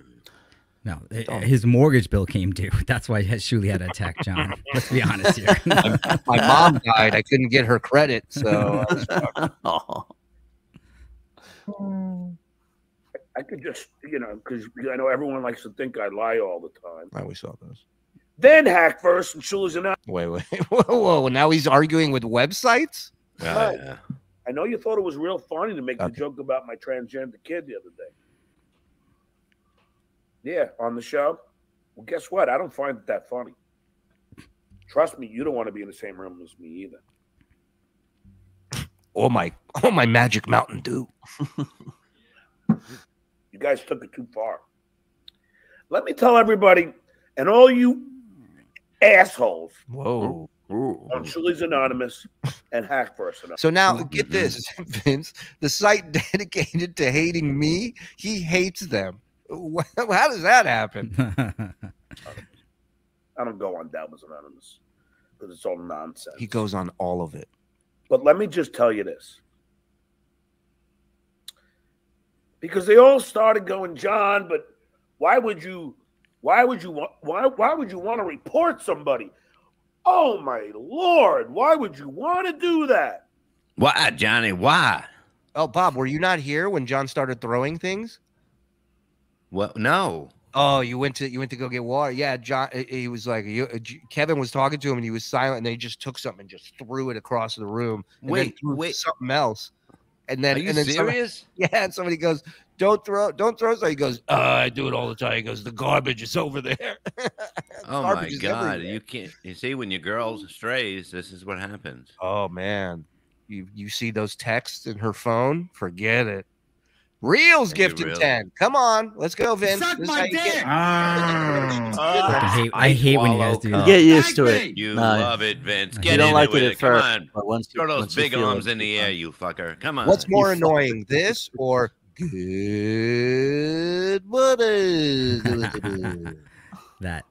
No, his mortgage bill came due. That's why Shuli had to attack John. Let's be honest here. My mom died. I couldn't get her credit, so I was fucked. I could just, because I know everyone likes to think I lie all the time. I always saw those. Then Hackverse and Shuli's and Wait. Whoa. Now he's arguing with websites? I know you thought it was real funny to make the joke about my transgender kid the other day. Yeah, on the show. Well, guess what? I don't find it that funny. Trust me, you don't want to be in the same room as me either. Oh my Magic Mountain Dew. You guys took it too far. Let me tell everybody, and all you assholes. Whoa. On Shuli's Anonymous and Hackverse Anonymous. So now get this, Vince. The site dedicated to hating me, he hates them. How does that happen? I don't go on Dalmas Anonymous because it's all nonsense. He goes on all of it. But let me just tell you this. Because they all started going, John, but why would you want to report somebody? Oh my Lord, why would you want to do that? Why, Johnny? Why? Oh, Bob, were you not here when John started throwing things? Well, no. Oh, you went to go get water. Yeah, John. He was like, Kevin was talking to him, and he was silent, and then he just took something and just threw it across the room. And wait, something else. And then, are you and then serious? And somebody goes, don't throw. So he goes, I do it all the time. He goes, the garbage is over there. Oh my God, you can't. You see, when your girl strays, this is what happens. Oh man, you see those texts in her phone? Forget it. Reels gifted 10. Come on, let's go, Vince. Suck This is my how you dick. get- I hate when you guys do that. Get used to it. You No, love it, Vince. you Get don't in like with it it. at Come first, on. but once Throw those once you big feel arms it, in the air, you fucker. Come on. What's more annoying, this or good morning? That.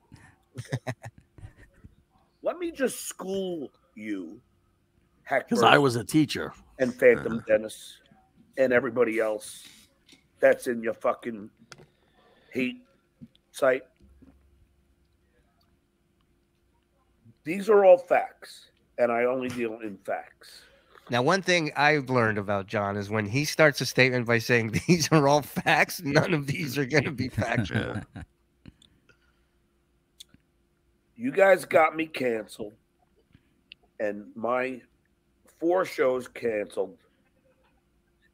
Let me just school you, because I was a teacher. and Phantom Dennis and everybody else that's in your fucking hate site. These are all facts, and I only deal in facts. Now, one thing I've learned about John is when he starts a statement by saying these are all facts, none of these are going to be factual. You guys got me canceled, and my 4 shows canceled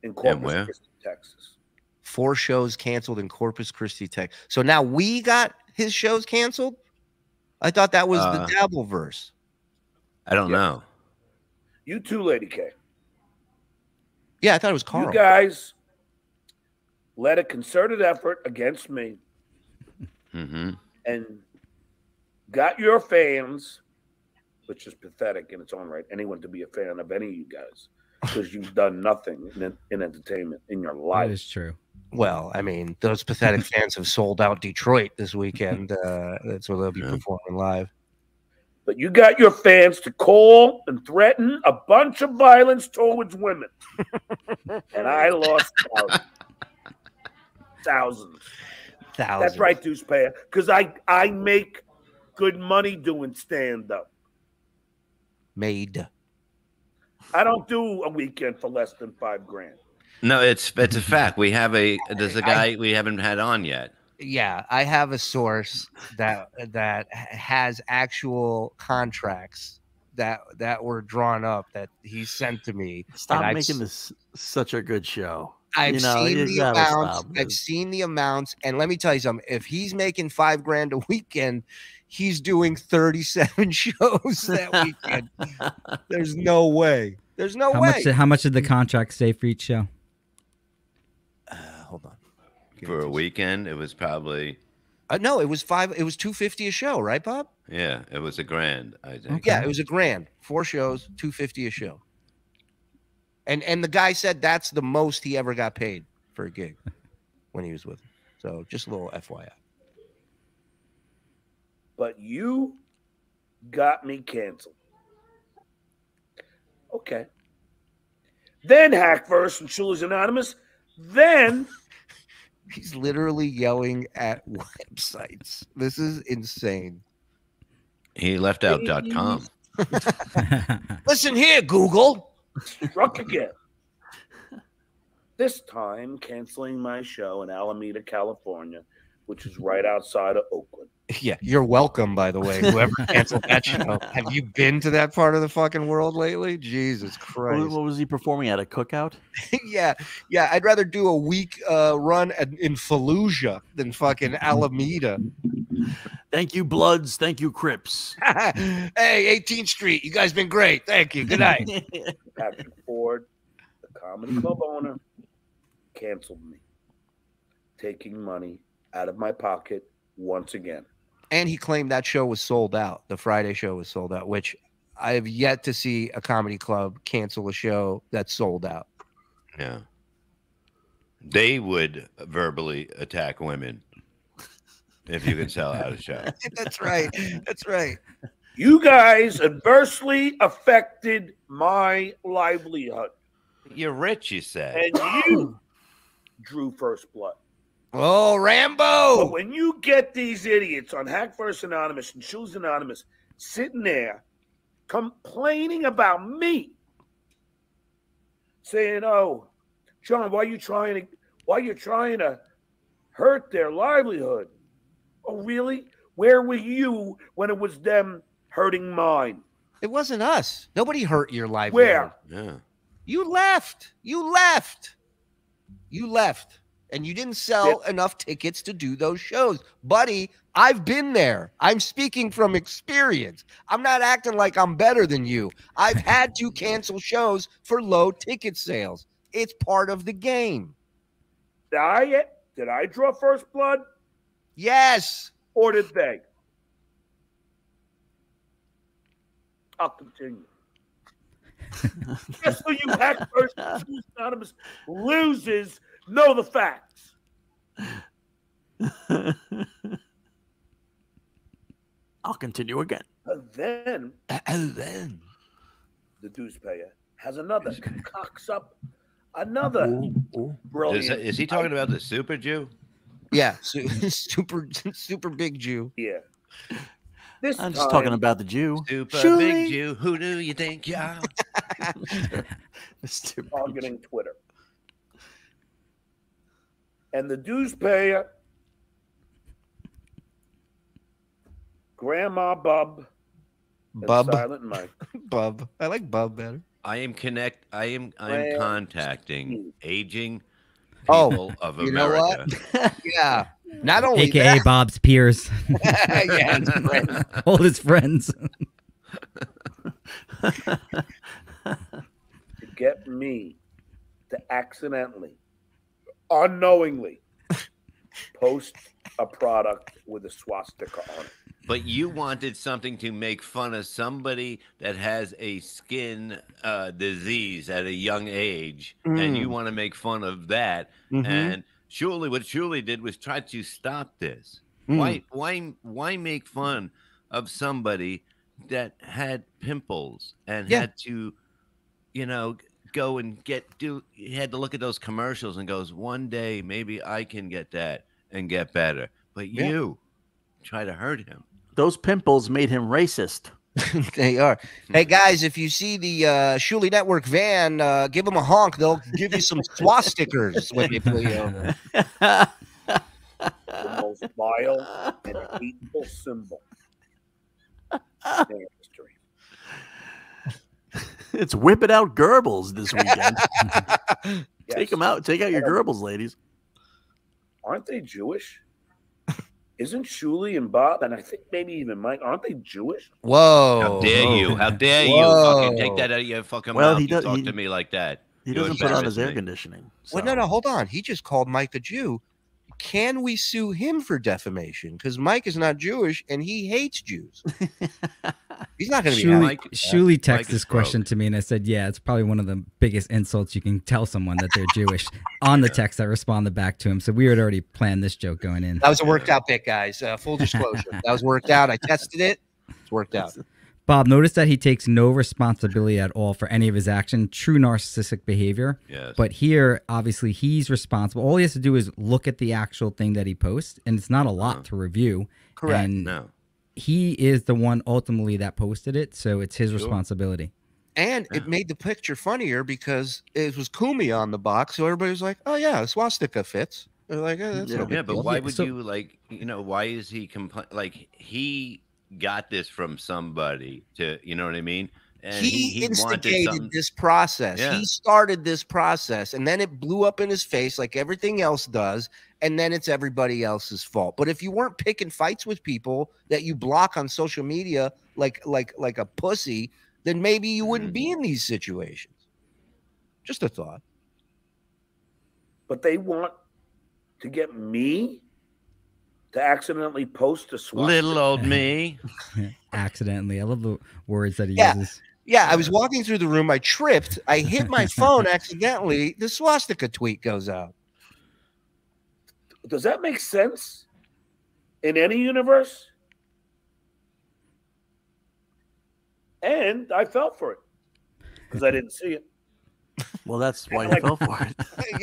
in Corpus Christi, Texas. 4 shows canceled in Corpus Christi, Texas. So now we got his shows canceled? I thought that was the Dabbleverse. I don't know. You too, Lady K. Yeah, I thought it was Carl. You guys led a concerted effort against me and got your fans, which is pathetic in its own right, anyone to be a fan of any of you guys, because you've done nothing in entertainment in your life. That is true. Well, I mean, those pathetic fans have sold out Detroit this weekend. That's where they'll be performing live. But you got your fans to call and threaten a bunch of violence towards women. And I lost thousands. That's right, Deuce Payer. Because I make good money doing stand-up. Made. I don't do a weekend for less than $5,000. No, it's a fact. We have there's a guy we haven't had on yet. Yeah, I have a source that has actual contracts that were drawn up that he sent to me. Stop making this such a good show. I've seen the amounts. I've seen the amounts, and let me tell you something. If he's making $5,000 a weekend, he's doing 37 shows that weekend. There's no way. There's no way. How much did the contract say for each show? Hold on. For a weekend, it was probably no, it was $250 a show, right, Bob? Yeah, it was $1,000, I think. Yeah, it was $1,000. 4 shows, $250 a show. And the guy said that's the most he ever got paid for a gig. when he was with him. So just a little FYI. But you got me canceled. Okay. Then Hackverse and Shuli's Anonymous. Then he's literally yelling at websites. This is insane. He left out .com. Listen here, Google. Struck again. This time canceling my show in Alameda, California, which is right outside of Oakland. Yeah, you're welcome, by the way, whoever canceled that show. Have you been to that part of the fucking world lately? Jesus Christ. What was he performing at, a cookout? yeah. I'd rather do a week run in Fallujah than fucking Alameda. Thank you, Bloods. Thank you, Crips. Hey, 18th Street. You guys been great. Thank you. Good night. Patrick Ford, the comedy club owner, canceled me, taking money out of my pocket once again. And he claimed that show was sold out. The Friday show was sold out, which I have yet to see a comedy club cancel a show that's sold out. Yeah. They would verbally attack women if you could sell out a show. That's right. That's right. You guys adversely affected my livelihood. You're rich, you said. And you drew first blood. Oh, Rambo! But when you get these idiots on Hackverse Anonymous and Shoes Anonymous sitting there complaining about me, saying, "Oh, John, why are you trying to hurt their livelihood?" Oh, really? Where were you when it was them hurting mine? It wasn't us. Nobody hurt your livelihood. Where? Yeah. You left. And you didn't sell enough tickets to do those shows. Buddy, I've been there. I'm speaking from experience. I'm not acting like I'm better than you. I've had to cancel shows for low ticket sales. It's part of the game. Did I draw first blood? Yes. Or did they? I'll continue. Just so you Hackverse Anonymous loses, know the facts. I'll continue again. Then the dues payer has another cocks up another brilliant. Is he talking about the Super Jew? Yeah, super big Jew. Yeah. I'm just talking about the Jew. Super big Jew. Who do you think you are? Targeting Twitter. And the dues payer, Grandma Bub, Bub. Silent Mike. Bub. I like Bub better. I am contacting aging people of you know America. what? Yeah. Not only AKA that, Bob's peers. yeah, his friends. All his friends. To get me to accidentally, unknowingly post a product with a swastika on it. But you wanted something to make fun of somebody that has a skin disease at a young age, and you want to make fun of that. And what Shuli did was try to stop this. Why make fun of somebody that had pimples and had to, go and he had to look at those commercials and goes, one day maybe I can get that and get better. But you try to hurt him. Those pimples made him racist. They are. Hey, guys, if you see the Shuli Network van, give them a honk. They'll give you some swastikas when they pull you over. The most vile and hateful symbol in history. It's whipping out Goebbels this weekend. Yes. Take them out. Take out your Goebbels, ladies. Aren't they Jewish? Isn't Shuli and Bob, and I think maybe even Mike, aren't they Jewish? Whoa. How dare you? How dare you fucking take that out of your fucking mouth? You talk to me like that. He doesn't put on his air conditioning. Well, no, hold on. He just called Mike a Jew. Can we sue him for defamation? Because Mike is not Jewish and he hates Jews. He's not going to be Shuli texted this question to me, and I said, "Yeah, it's probably one of the biggest insults you can tell someone that they're Jewish." On the text, I responded back to him, so we had already planned this joke going in. That was a worked out pick, guys. Full disclosure, that was worked out. I tested it. It's worked out. Bob, notice that he takes no responsibility at all for any of his action. True narcissistic behavior. Yes. But here, obviously, he's responsible. All he has to do is look at the actual thing that he posts, and it's not a lot to review. Correct. And No. he is the one ultimately that posted it, so it's his responsibility. And it made the picture funnier because it was Kumi on the box, so everybody was like, "Oh yeah, the swastika fits." They're like, "Oh, that's no big but deal." why would you like? You know, why is he like he got this from somebody to? You know what I mean? And he wanted instigated this process. Yeah. He started this process, and then it blew up in his face like everything else does, and then it's everybody else's fault. But if you weren't picking fights with people that you block on social media like a pussy, then maybe you wouldn't be in these situations. Just a thought. But they want to get me to accidentally post a swastika. Little old me. Accidentally. I love the words that he Yeah. uses. Yeah, I was walking through the room. I tripped. I hit my phone accidentally. The swastika tweet goes out. Does that make sense in any universe? And I fell for it because I didn't see it. Well, that's why you fell for it.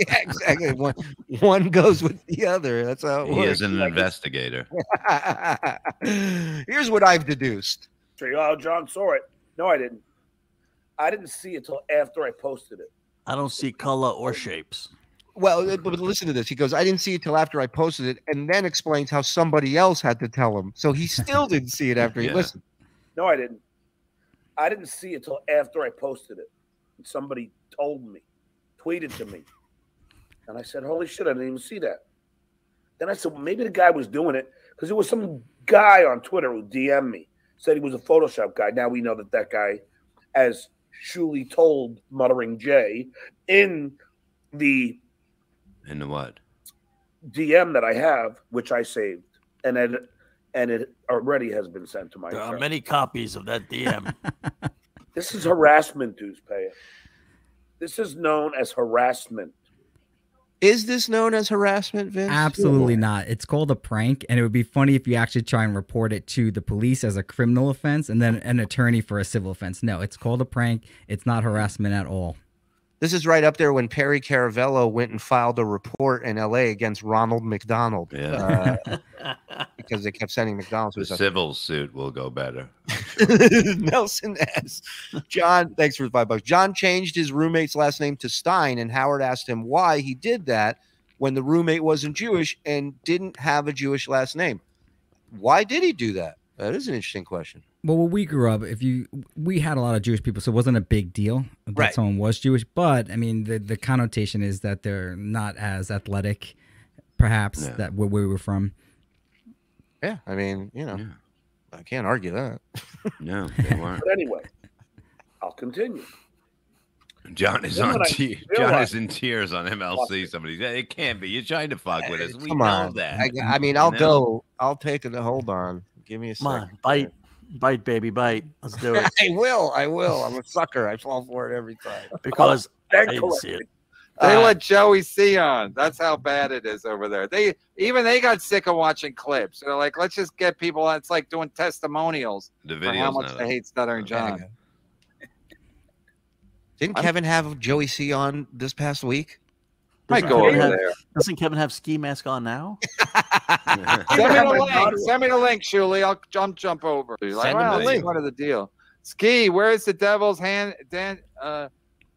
Yeah, exactly. One goes with the other. That's how it He works. is an investigator. Here's what I've deduced. Oh, John saw it. No, I didn't. I didn't see it till after I posted it. I don't see color or shapes. Well, but listen to this. He goes, "I didn't see it till after I posted it," and then explains how somebody else had to tell him. So he still didn't see it after he listened. No, I didn't. I didn't see it till after I posted it. And somebody told me, tweeted to me. And I said, holy shit, I didn't even see that. Then I said, well, maybe the guy was doing it because there was some guy on Twitter who DM'd me, said he was a Photoshop guy. Now we know that guy, as Shuli told Muttering Jay, in the what? DM that I have, which I saved, and it already has been sent to my There are friend. many copies of that DM. This is harassment, dues payer. This is known as harassment. Is this known as harassment, Vince? Absolutely not. It's called a prank, and it would be funny if you actually try and report it to the police as a criminal offense and then an attorney for a civil offense. No, it's called a prank. It's not harassment at all. This is right up there when Perry Caravello went and filed a report in L.A. against Ronald McDonald. Yeah. Because they kept sending McDonald's. The civil suit will go better. Nelson S. John, thanks for the $5. John changed his roommate's last name to Stein, and Howard asked him why he did that when the roommate wasn't Jewish and didn't have a Jewish last name. Why did he do that? That is an interesting question. Well, when we grew up, we had a lot of Jewish people, so it wasn't a big deal that someone was Jewish. But I mean, the connotation is that they're not as athletic, perhaps, that where we were from. Yeah, I mean, I can't argue that. No, they weren't. But anyway, I'll continue. John is Then on when I John is in tears on MLC. Somebody said it can't be. You're trying to fuck with us. We Come know on. that. I mean, I'll go. I'll take it. Hold on. Give me a Come second. on, bite, baby, bite. Let's do it. I will. I'm a sucker. I fall for it every time. Because I didn't see it. They let Joey see on. That's how bad it is over there. They got sick of watching clips. They're like, let's just get people. It's like doing testimonials The for how videos much now. they hate Stuttering John. Didn't Kevin have Joey C on this past week? Might go over there. Doesn't Kevin have ski mask on now? Send me the link, Shuli. I'll jump over. Like, Send him well, the that's link. part of the deal. Ski, where's the devil's hand?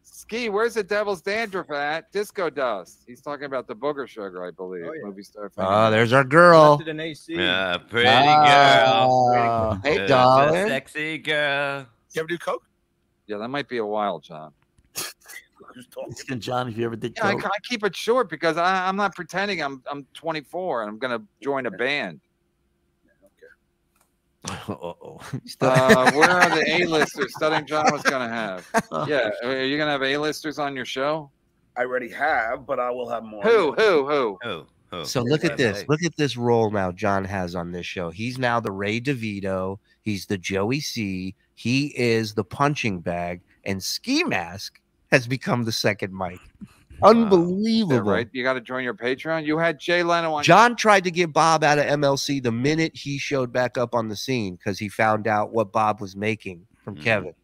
Ski, where's the devil's dandruff at? Disco dust. He's talking about the booger sugar, I believe. Movie star. Oh, there's our girl. Yeah, pretty girl. Hey, It's a darling. sexy girl. You ever do coke? Yeah, that might be a while, John. Asking John if you ever did Yeah, I coke. keep it short because I'm not pretending I'm 24 and I'm gonna join a band. Where are the A-listers Stuttering John was gonna have? Yeah, are you gonna have A-listers on your show? I already have, but I will have more. Who? Oh, So look at this. Look at this role now John has on this show. He's now the Ray DeVito. He's the Joey C. He is the punching bag. And Ski Mask has become the second mic. Unbelievable. Yeah, right? You got to join your Patreon. You had Jay Leno on. John tried to get Bob out of MLC the minute he showed back up on the scene because he found out what Bob was making from Kevin.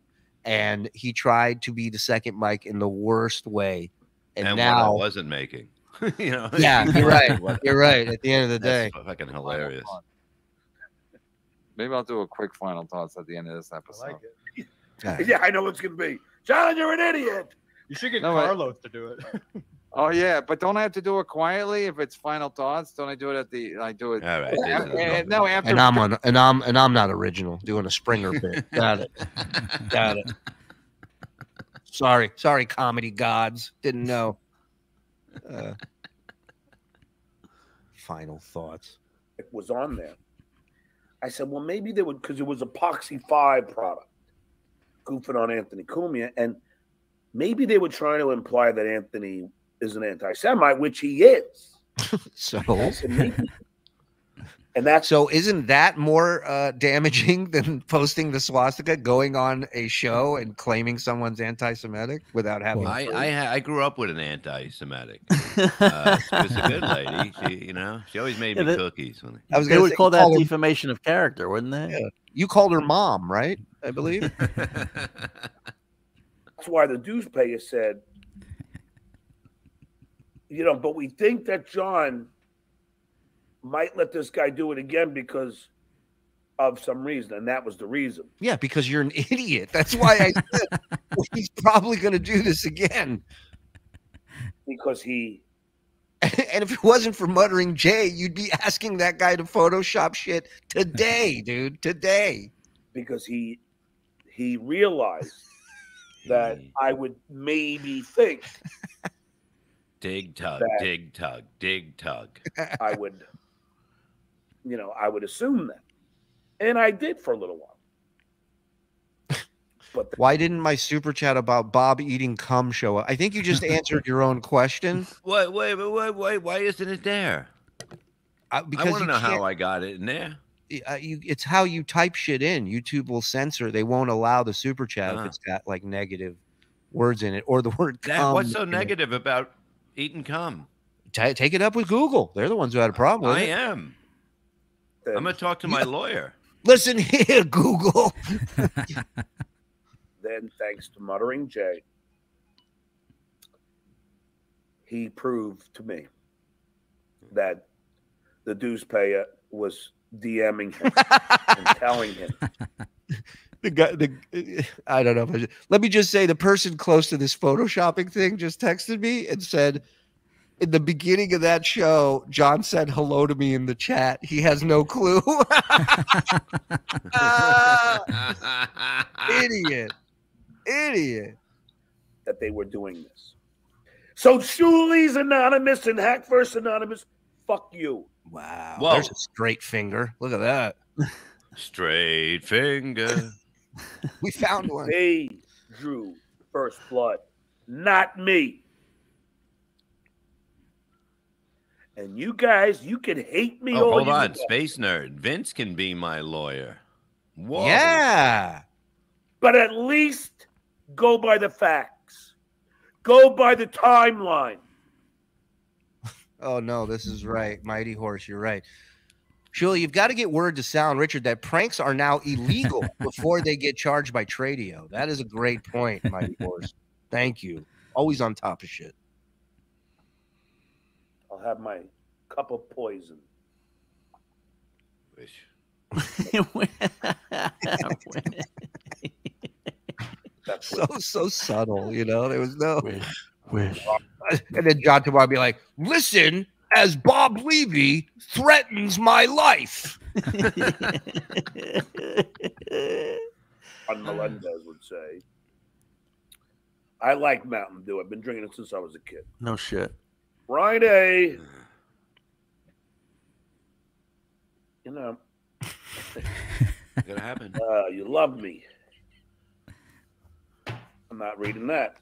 And he tried to be the second mic in the worst way. And now what I wasn't making. You know, yeah, you're right. You're right. At the end of the day, that's fucking hilarious. Maybe I'll do a quick final thoughts at the end of this episode. Yeah, I know what's gonna be. John, you're an idiot. You should get Carlos to do it. Oh yeah, but don't I have to do it quietly if it's final thoughts? Don't I do it at the? I do it. All right. No, after. and I'm not original. Doing a Springer bit. Got it. Got it. Sorry, comedy gods. Didn't know. Final thoughts. It was on there. I said, well, maybe they would, because it was Epoxy 5 product, goofing on Anthony Cumia, and maybe they were trying to imply that Anthony is an anti-Semite, which he is. So, and that's so isn't that more damaging than posting the swastika, going on a show and claiming someone's anti-Semitic without having? I grew up with an anti-Semitic. She was a good lady. She always made me cookies. They would call that defamation of character, wouldn't they? Yeah. You called her mom, right? I believe. That's why the dues payer said, but we think that John might let this guy do it again because of some reason, and that was the reason. Yeah, because you're an idiot. That's why I said he's probably going to do this again. Because he... And if it wasn't for Muttering Jay, you'd be asking that guy to Photoshop shit today, dude, today. Because he realized that I would maybe think... Dig, tug, dig, tug, dig, tug. I would assume that. And I did for a little while. But why didn't my super chat about Bob eating cum show up? I think you just answered your own question. Wait, why isn't it there? Because I want to know how I got it in there. It's how you type shit in. YouTube will censor. They won't allow the super chat if it's got like negative words in it or the word cum. What's so negative about eating cum? Take it up with Google. They're the ones who had a problem with it. I am. I'm going to talk to my lawyer. Listen here, Google. Then, thanks to Muttering Jay, he proved to me that the dues payer was DMing him and telling him. I don't know. Let me just say the person close to this photoshopping thing just texted me and said, in the beginning of that show, John said hello to me in the chat. He has no clue. Idiot. That they were doing this. So Shuli's anonymous and Hackverse anonymous. Fuck you. Wow. Whoa. There's a straight finger. Look at that. Straight finger. We found one. They drew first blood, not me. And you guys, you can hate me. Oh, hold on, Space Nerd. Vince can be my lawyer. Whoa. Yeah. But at least go by the facts. Go by the timeline. Oh, no, this is right. Mighty Horse, you're right. Shuli, you've got to get word to Sound Richard that pranks are now illegal before they get charged by Tradio. That is a great point, Mighty Horse. Thank you. Always on top of shit. I'll have my cup of poison. Wish. so subtle, There was no wish. And then John Tomar be like, listen, as Bob Levy threatens my life. On Melendez would say, I like Mountain Dew. I've been drinking it since I was a kid. No shit. Friday. Gonna happen. You love me. I'm not reading that.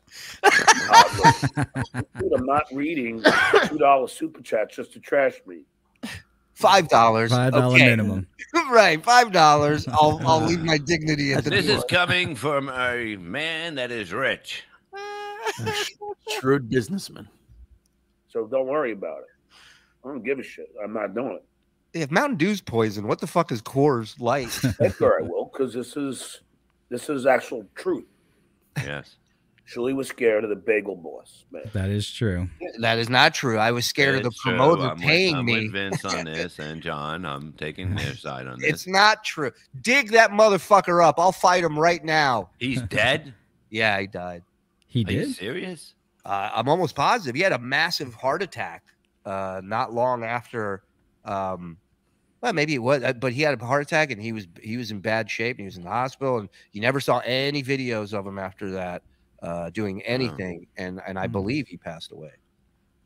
Dude, I'm not reading $2 super chat just to trash me. $5. $5 okay. minimum. Right, $5. I'll leave my dignity at the This door. is coming from a man that is rich. Shrewd businessman. So don't worry about it. I don't give a shit. I'm not doing it. If Mountain Dew's poison, what the fuck is Coors Light? That's where I will, because this is actual truth. Yes. Shuli was scared of the bagel boss, man. That is true. That is not true. I was scared of the It's true. promoter I'm paying me. with Vince on this, and John, I'm taking their side on this. It's not true. Dig that motherfucker up. I'll fight him right now. He's dead? Yeah, he died. He Are you did? serious? I'm almost positive. He had a massive heart attack not long after. Well, maybe it was, but he had a heart attack and he was in bad shape and he was in the hospital and you never saw any videos of him after that doing anything. And I believe he passed away.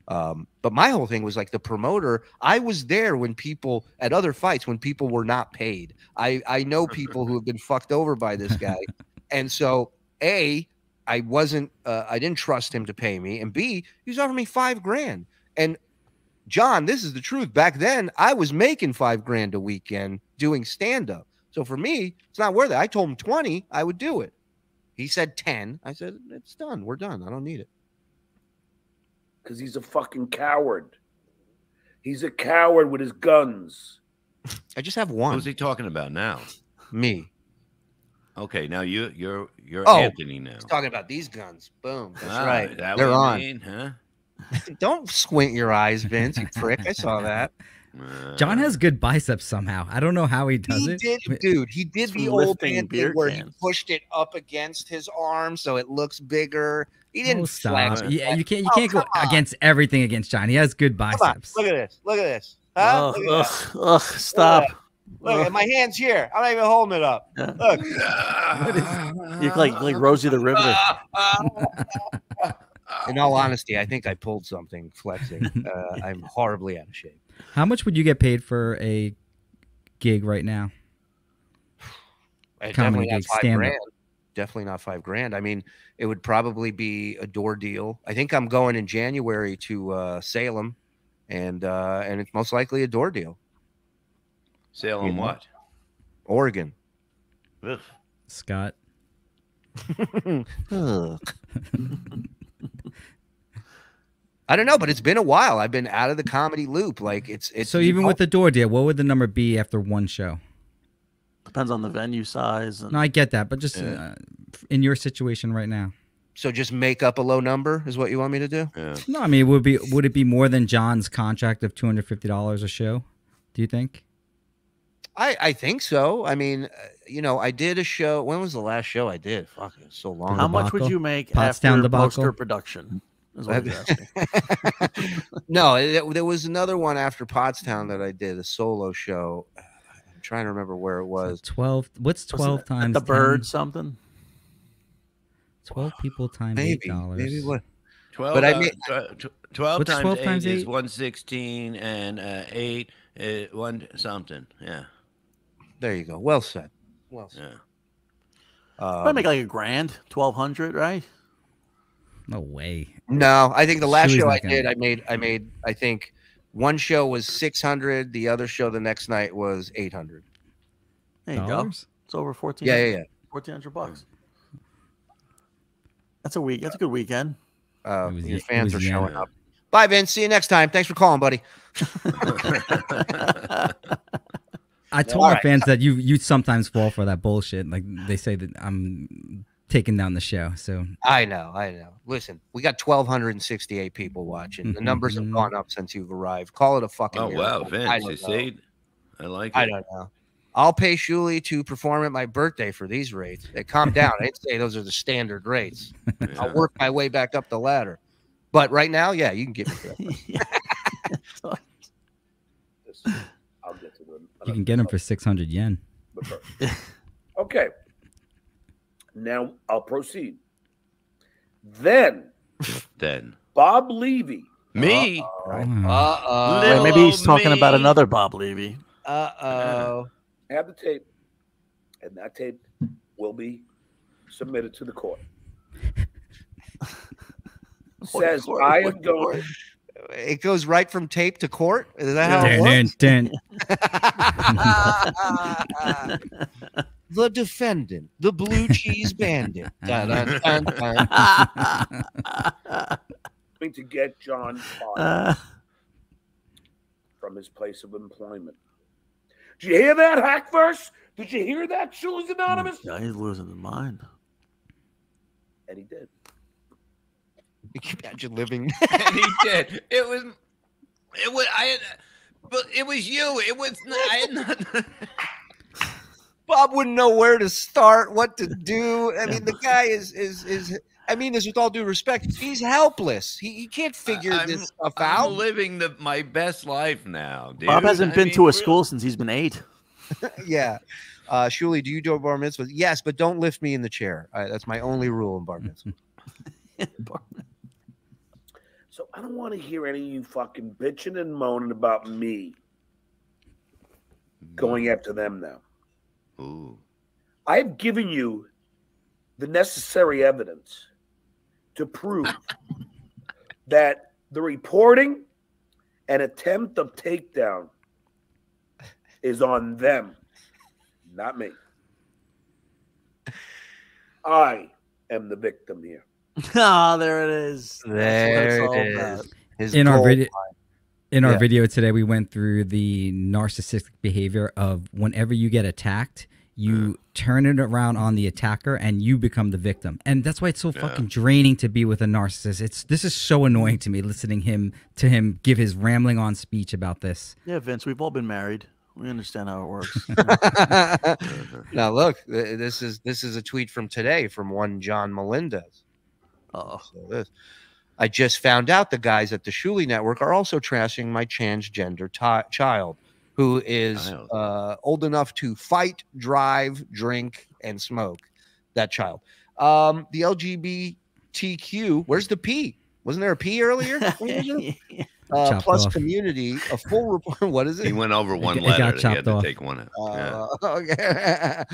But my whole thing was like the promoter. I was there when people at other fights when people were not paid. I know people who have been fucked over by this guy, and so I didn't trust him to pay me, and B, he was offering me $5,000. And John, this is the truth. Back then, I was making $5,000 a weekend doing stand-up. So for me, it's not worth it. I told him 20, I would do it. He said 10. I said, it's done. We're done. I don't need it. Because he's a fucking coward. He's a coward with his guns. I just have one. Who's he talking about now? Me. Okay, now you're Oh, Anthony now. He's talking about these guns. Boom. That's Ah, right. is that They're what you on. mean, huh? Don't squint your eyes, Vince, you prick. I saw that. John has good biceps somehow. I don't know how he does it. Dude, he did the old lifting man beer thing where he cans. pushed it up against his arm so it looks bigger. He didn't Oh, flex. stop. Yeah, you can't Oh, go come on. against everything against John. He has good Come on. biceps. Look at this. Look at this. Huh? Ugh, Look at that. ugh, stop. Look at my hand's here. I'm not even holding it up. Look. You look like Rosie the Riveter. In all honesty, I think I pulled something flexing. I'm horribly out of shape. How much would you get paid for a gig right now? Definitely not stand-up. $5,000. Definitely not $5,000. I mean, it would probably be a door deal. I think I'm going in January to Salem, and it's most likely a door deal. Salem You know? what? Oregon. Ugh. Scott. Ugh. I don't know, but it's been a while. I've been out of the comedy loop. Like it's So even with the door deal, what would the number be after one show? Depends on the venue size. And No, I get that, but just in your situation right now. So just make up a low number is what you want me to do? Yeah. No, I mean, would it be more than John's contract of $250 a show? Do you think? I think so. I mean, I did a show. When was the last show I did? Fuck, it was so long. How much would you make Pottstown after debacle? post-production? Is what he's asking. No, there was another one after Pottstown that I did, a solo show. I'm trying to remember where it was. 12. What's 12 At times the 10? Bird something? 12 people times Maybe $8. maybe what? 12, But I mean, 12 What's times 12 8 times is 8? 116, and 8 one something. Yeah. There you go. Well said. Well said. Yeah. Probably make like $1,000, 1,200, right? No way. No, I think the last Shuli's show I not gonna- did, I made. I think one show was 600. The other show the next night was 800. There you go. Dollars? It's over 14. Yeah. $1,400. That's a week. That's a good weekend. Your fans are was showing yen. up. Bye, Vince. See you next time. Thanks for calling, buddy. I told All my right. fans that you sometimes fall for that bullshit. Like they say that I'm taking down the show. So I know. Listen, we got 1,268 people watching. The numbers have gone up since you've arrived. Call it a fucking Oh, wow, miracle. I Vince, don't you know. see? I like it. I don't know. I'll pay Shuli to perform at my birthday for these rates. Hey, calm down. I'd say those are the standard rates. I'll work my way back up the ladder. But right now, yeah, you can get me that. I'll get to them. you can get them for 600 yen. Okay. Now I'll proceed. Then Bob Levy. Me? Uh-oh. Wait, maybe he's talking about another Bob Levy. Uh-oh. Have the tape, and that tape will be submitted to the court. Says I am going. It goes right from tape to court. Is that how it works? The defendant, the blue cheese bandit. Dun, dun, dun, dun. Going to get John fired from his place of employment. Did you hear that, Hackverse? Did you hear that, Shuli's Anonymous? Yeah, he's losing his mind. And he did. You can imagine living. And he did. It was you. It was. I had not. Bob wouldn't know where to start, what to do. I mean, the guy is. I mean this with all due respect. He's helpless. He can't figure this stuff out. I'm living my best life now, dude. Bob hasn't been to a school since he's been 8. Yeah. Shuli, do you do a bar mitzvah? Yes, but don't lift me in the chair. That's my only rule in bar mitzvah. So I don't want to hear any of you fucking bitching and moaning about me going after them now. Ooh. I've given you the necessary evidence to prove that the reporting and attempt of takedown is on them, not me. I am the victim here. Ah, there it is. There it is. In our video today, we went through the narcissistic behavior of whenever you get attacked, you turn it around on the attacker and you become the victim. And that's why it's so fucking draining to be with a narcissist. This is so annoying to me, listening to him give his rambling on speech about this. Yeah, Vince, we've all been married. We understand how it works. Now look, this is a tweet from today from one John Melendez. So I just found out the guys at the Shuli Network are also trashing my transgender child, who is old enough to fight, drive, drink, and smoke. That child. The LGBTQ. Where's the P? Wasn't there a P earlier? Plus off. Community, a full report. What is it? He went over one letter. He had to take one out. Okay.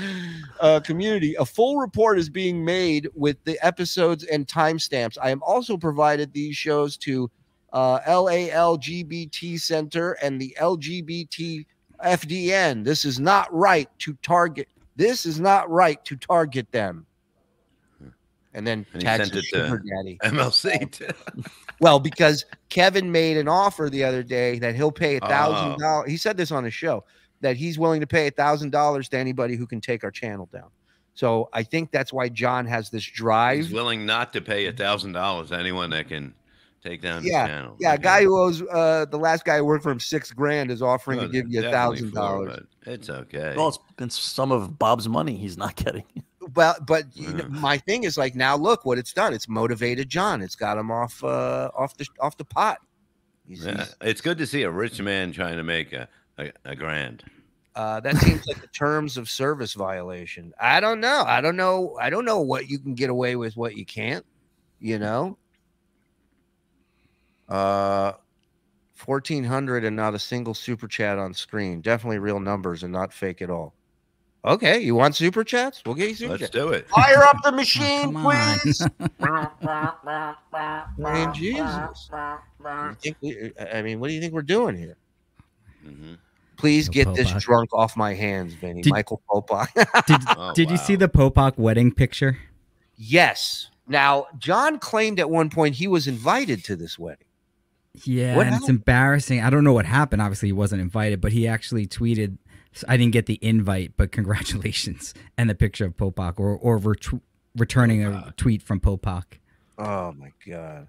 Community, a full report is being made with the episodes and timestamps. I am also provided these shows to LALGBT Center and the LGBT FDN. This is not right to target. This is not right to target them. And then tags the sugar daddy. MLC. Well, because Kevin made an offer the other day that he'll pay $1,000. He said this on his show that he's willing to pay $1,000 to anybody who can take our channel down. So I think that's why John has this drive. He's willing not to pay $1,000 to anyone that can take down the channel. Yeah, a guy who owes the last guy who worked for him $6,000 is offering to give you $1,000. It's okay. Well, it's been some of Bob's money he's not getting. Well, but you know, my thing is like, now look what it's done. It's motivated John. It's got him off the pot. It's good to see a rich man trying to make a grand. That seems like the terms of service violation. I don't know. I don't know what you can get away with, what you can't. You know. 1,400 and not a single super chat on screen. Definitely real numbers and not fake at all. Okay, you want super chats? We'll get you super chats. Let's do it. Fire up the machine, please. Man, Jesus. What do you think we're doing here? Please get this drunk off my hands, Vinny. Michael Popak. Did you see the Popak wedding picture? Yes. Now, John claimed at one point he was invited to this wedding. Yeah, and it's embarrassing. I don't know what happened. Obviously, he wasn't invited, but he actually tweeted, I didn't get the invite, but congratulations, and the picture of Popak, or returning a tweet from Popak. Oh, my God.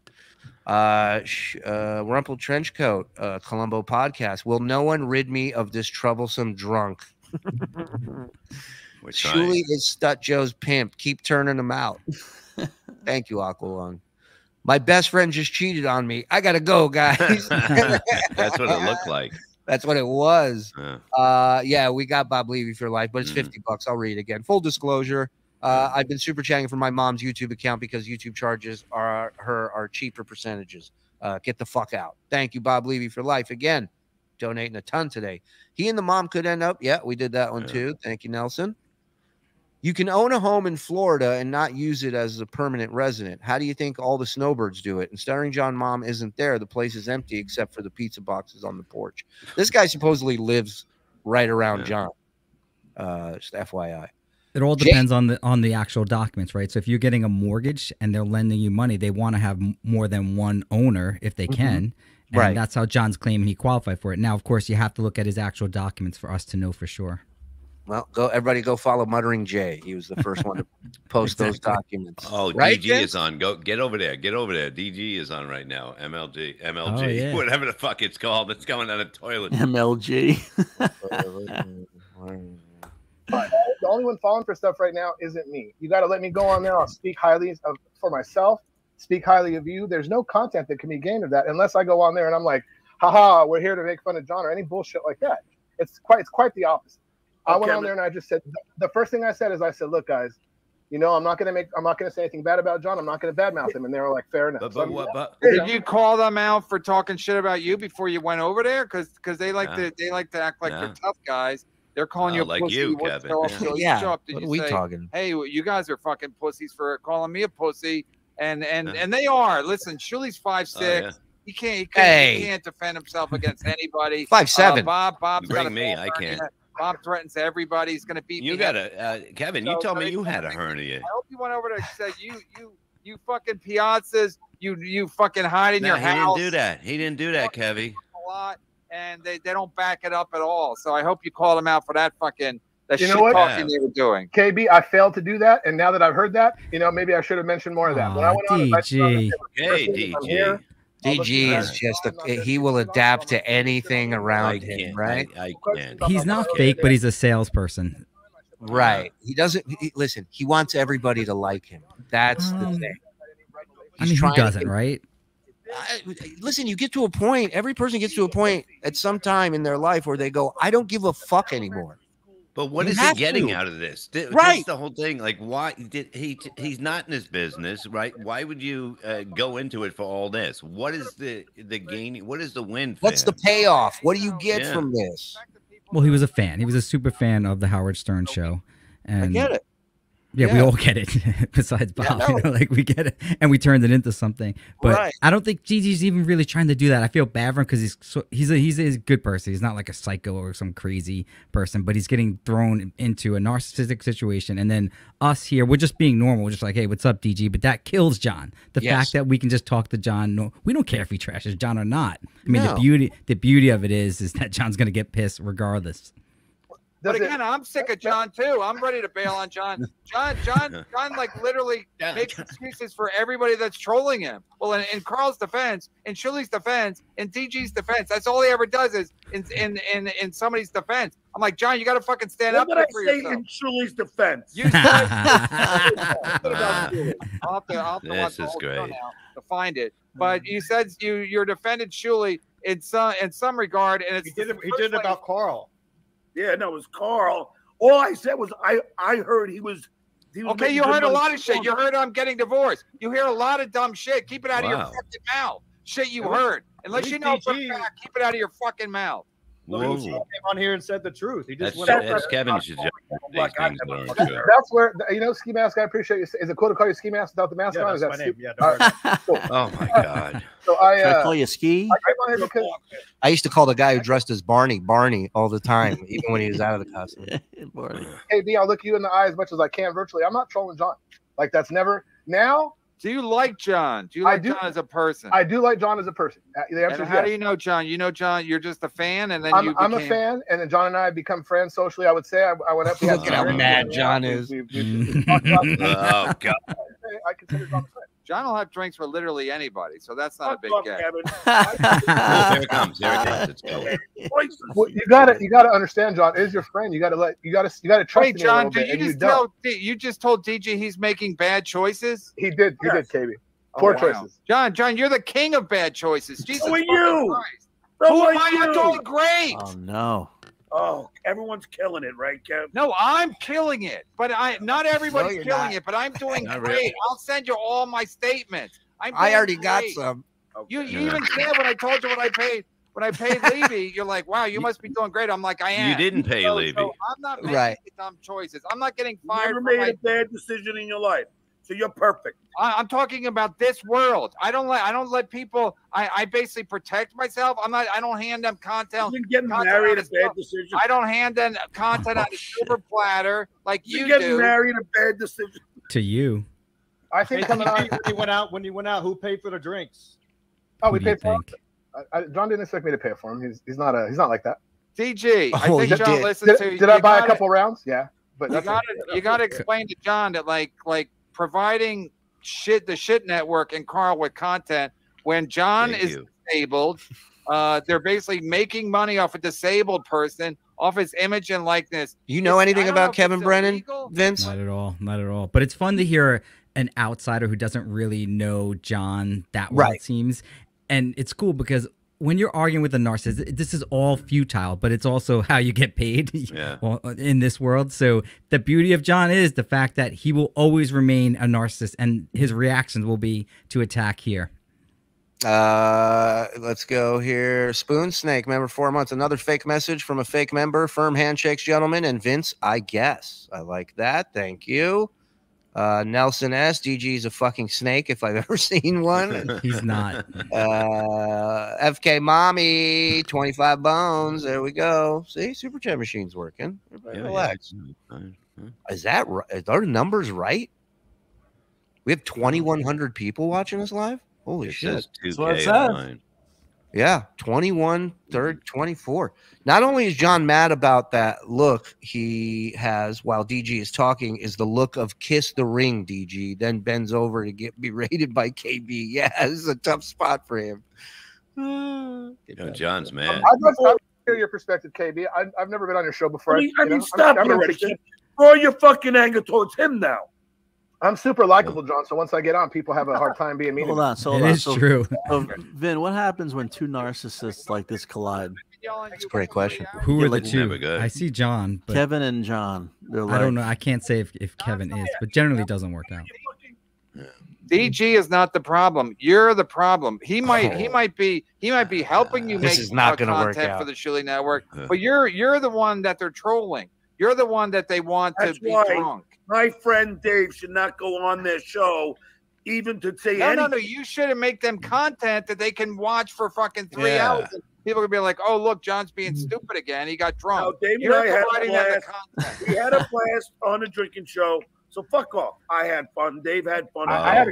Rumpled Trenchcoat, Columbo Podcast. Will no one rid me of this troublesome drunk? Shuli is Stut Joe's pimp. Keep turning him out. Thank you, Aqualung. My best friend just cheated on me. I gotta go, guys. That's what it looked like. That's what it was. Yeah, we got Bob Levy for life, but it's $50. I'll read it again. Full disclosure. I've been super chatting from my mom's YouTube account because YouTube charges are cheaper percentages. Get the fuck out. Thank you, Bob Levy for life. Again, donating a ton today. He and the mom could end up. Yeah, we did that one too. Thank you, Nelson. You can own a home in Florida and not use it as a permanent resident. How do you think all the snowbirds do it? And Stuttering John mom isn't there. The place is empty except for the pizza boxes on the porch. This guy supposedly lives right around John. Just FYI. It all depends on the actual documents, right? So if you're getting a mortgage and they're lending you money, they want to have more than one owner if they can. And Right. that's how John's claiming he qualified for it. Now, of course, you have to look at his actual documents for us to know for sure. Well, everybody go follow Muttering Jay. He was the first one to post those documents. Oh, right, DG is on. Get over there. Get over there. DG is on right now. MLG, Oh, yeah. whatever the fuck it's called. It's going down the toilet. MLG. But the only one falling for stuff right now isn't me. You got to let me go on there. I'll speak highly for myself, speak highly of you. There's no content that can be gained of that unless I go on there and I'm like, haha, we're here to make fun of John or any bullshit like that. It's quite the opposite. I went on there and I just said, the first thing I said is, I said, look, guys, you know, I'm not going to say anything bad about John. I'm not going to badmouth him. And they were like, fair enough. Did you call them out for talking shit about you before you went over there? Because they like to act like they're tough guys. They're calling you a like pussy. you, What's Kevin. so- so Yeah. show up? Did What you are we say, talking? hey, you guys are fucking pussies for calling me a pussy? And they are. Listen, Shuli's 5'6". yeah. He can't defend himself against anybody. 5'7". Bob's got a Bring me. bad I can't. hernia. Bob threatens everybody. He's going to beat You me. got Kevin. You So, told me but you it's- had a hernia. I hope you went over there and said you fucking piazzas. You fucking hide in No, your he house. didn't do that. He didn't do that, Kevy. A lot, and they don't back it up at all. So I hope you called them out for that fucking You shit know what? talking they were doing. KB, I failed to do that. And now that I've heard that, you know, maybe I should have mentioned more of that. When I went on, DG. Hey, DG. DG is just he will adapt to anything around him, right? I can't. He's not fake, but he's a salesperson. Right. He doesn't listen. He wants everybody to like him. That's the thing. I mean, who trying to doesn't, get- right? Listen, you get to a point. Every person gets to a point at some time in their life where they go, "I don't give a fuck anymore." But what You is he have getting to. out of this? Right. That's the whole thing. Like, why did he's not in his business, right? Why would you go into it for all this? What is the gain? What is the win? For What's the him? payoff? What do you get Yeah. from this? Well, he was a fan. He was a super fan of the Howard Stern show. And I get it. Yeah, we Yeah. all get it. Besides Bob, no. you know, like we get it, and we turned it into something. But Right. I don't think Gigi's even really trying to do that. I feel bad for him because he's a good person. He's not like a psycho or some crazy person, but he's getting thrown into a narcissistic situation. And then us here, we're just being normal. We're just like, hey, what's up, DG? But that kills John. The Yes. fact that we can just talk to John, no, we don't care if he trashes John or not. I mean, No. the beauty of it is that John's gonna get pissed regardless. But again, I'm sick of John too. I'm ready to bail on John. John, like literally makes excuses for everybody that's trolling him. Well, in Carl's defense, in Shuli's defense, in DG's defense, that's all he ever does is in somebody's defense. I'm like, John, you got to fucking stand up What did I for say yourself. in Shuli's defense? You said, I'll have to watch This the is whole show great. now to find it. But you said you're defended Shuli in some regard, and it's He did it about Carl. Yeah, no, it was Carl. All I said was I heard he was Okay, making you good heard a money lot of shit. for You heard I'm getting divorced. You hear a lot of dumb shit. Keep it out of your Wow. fucking mouth. Shit you heard. Unless you know for a fact, keep it out of your fucking mouth. Whoa. He came on here and said the truth. He just That's Kevin's suggestion. These things that aren't true. That's where, you know, Ski Mask, I appreciate you. Is it cool to call you Ski Mask without the mask Yeah, on? Is that's that my name. stupid? Yeah, All right, cool. Oh my God. So Should I call you Ski? I came on here because I used to call the guy who dressed as Barney all the time, even when he was out of the costume. KB, I'll look you in the eye as much as I can virtually. I'm not trolling John. Like, that's never. Now, Do you like John? Do you I like do. John as a person? I do like John as a person. The answer And is how yes. do you know John? You know John, you're just a fan, and then I'm a fan, and then John and I have become friends socially. I would say I went up. Look at how mad John is. Oh God. I consider John a friend. John will have drinks for literally anybody, so that's not a big Fuck, get. Kevin. Oh, here it comes. Here it comes. It's going. Voices. Well, you gotta understand, John is your friend. You gotta trust Wait, him a John, little did bit, you and you just don't. you just told DJ he's making bad choices? He did, Yes. KB. Oh, Poor wow. choices. John, you're the king of bad choices. Jesus So are fucking you. Christ. So Who are am I? I'm you. doing great. Oh no. Oh, everyone's killing it, right, Kev? No, I'm killing it, but not everybody's you're killing not. it, but I'm doing Not great. really. I'll send you all my statements. I'm I doing already got great. some. You even said when I told you what I paid. When I paid Levy, you're like, wow, you must be doing great. I'm like, I am. You didn't pay Levy. So I'm not making the dumb choices. I'm not getting fired. Never made a bad decision in your life, so you're perfect. I'm talking about this world. I don't let people. I basically protect myself. I don't hand them content. You getting married a bad decision. I don't hand them content on a silver platter like you getting do. married a bad decision. To you. I think when you went out, who paid for the drinks? Oh, we paid for him. John didn't expect me to pay for him. He's not like that. DG, I think John listens to you. Did I buy a couple rounds? Yeah, but you got to explain to John that like providing the shit network and Carl with content when John is disabled. They're basically making money off a disabled person, off his image and likeness. You know anything about Kevin Brennan, Vince? Not at all. Not at all. But it's fun to hear an outsider who doesn't really know John that well, it seems. And it's cool because when you're arguing with a narcissist, this is all futile, but it's also how you get paid in this world. So the beauty of John is the fact that he will always remain a narcissist and his reactions will be to attack here. Let's go here. Spoon Snake, member 4 months. Another fake message from a fake member. Firm handshakes, gentlemen. And Vince, I guess. I like that. Thank you. Nelson S. DG's a fucking snake if I've ever seen one. He's not. FK Mommy, 25 bones. There we go. See, Super Chat machine's working. Everybody relax. Is that right? Are the numbers right? We have 2,100 people watching us live? Holy shit. That's what it says. Yeah, 21, 24. Not only is John mad about that look he has while DG is talking, is the look of kiss the ring, DG, then bends over to get berated by KB. Yeah, this is a tough spot for him. John's mad. I'd love to hear your perspective, KB. I've never been on your show before. I mean stop it already. Throw your fucking anger towards him now. I'm super likable, John. So once I get on, people have a hard time being mean. Hold on. So it is true. So, Vin, what happens when two narcissists like this collide? That's a great question. Who are the two? I see John. But Kevin and John. They're like, I don't know. I can't say if Kevin is, but generally it doesn't work out. DG is not the problem. You're the problem. He might be helping you this make is not going to work content out for the Shuli Network, but you're the one that they're trolling. You're the one that they want to be drunk. My friend Dave should not go on their show even to say anything. No. You shouldn't make them content that they can watch for fucking 3 hours. People can be like, oh, look, John's being stupid again. He got drunk. No, Dave and I had a blast. We had a blast on a drinking show. So fuck off. I had fun. Dave had fun. I had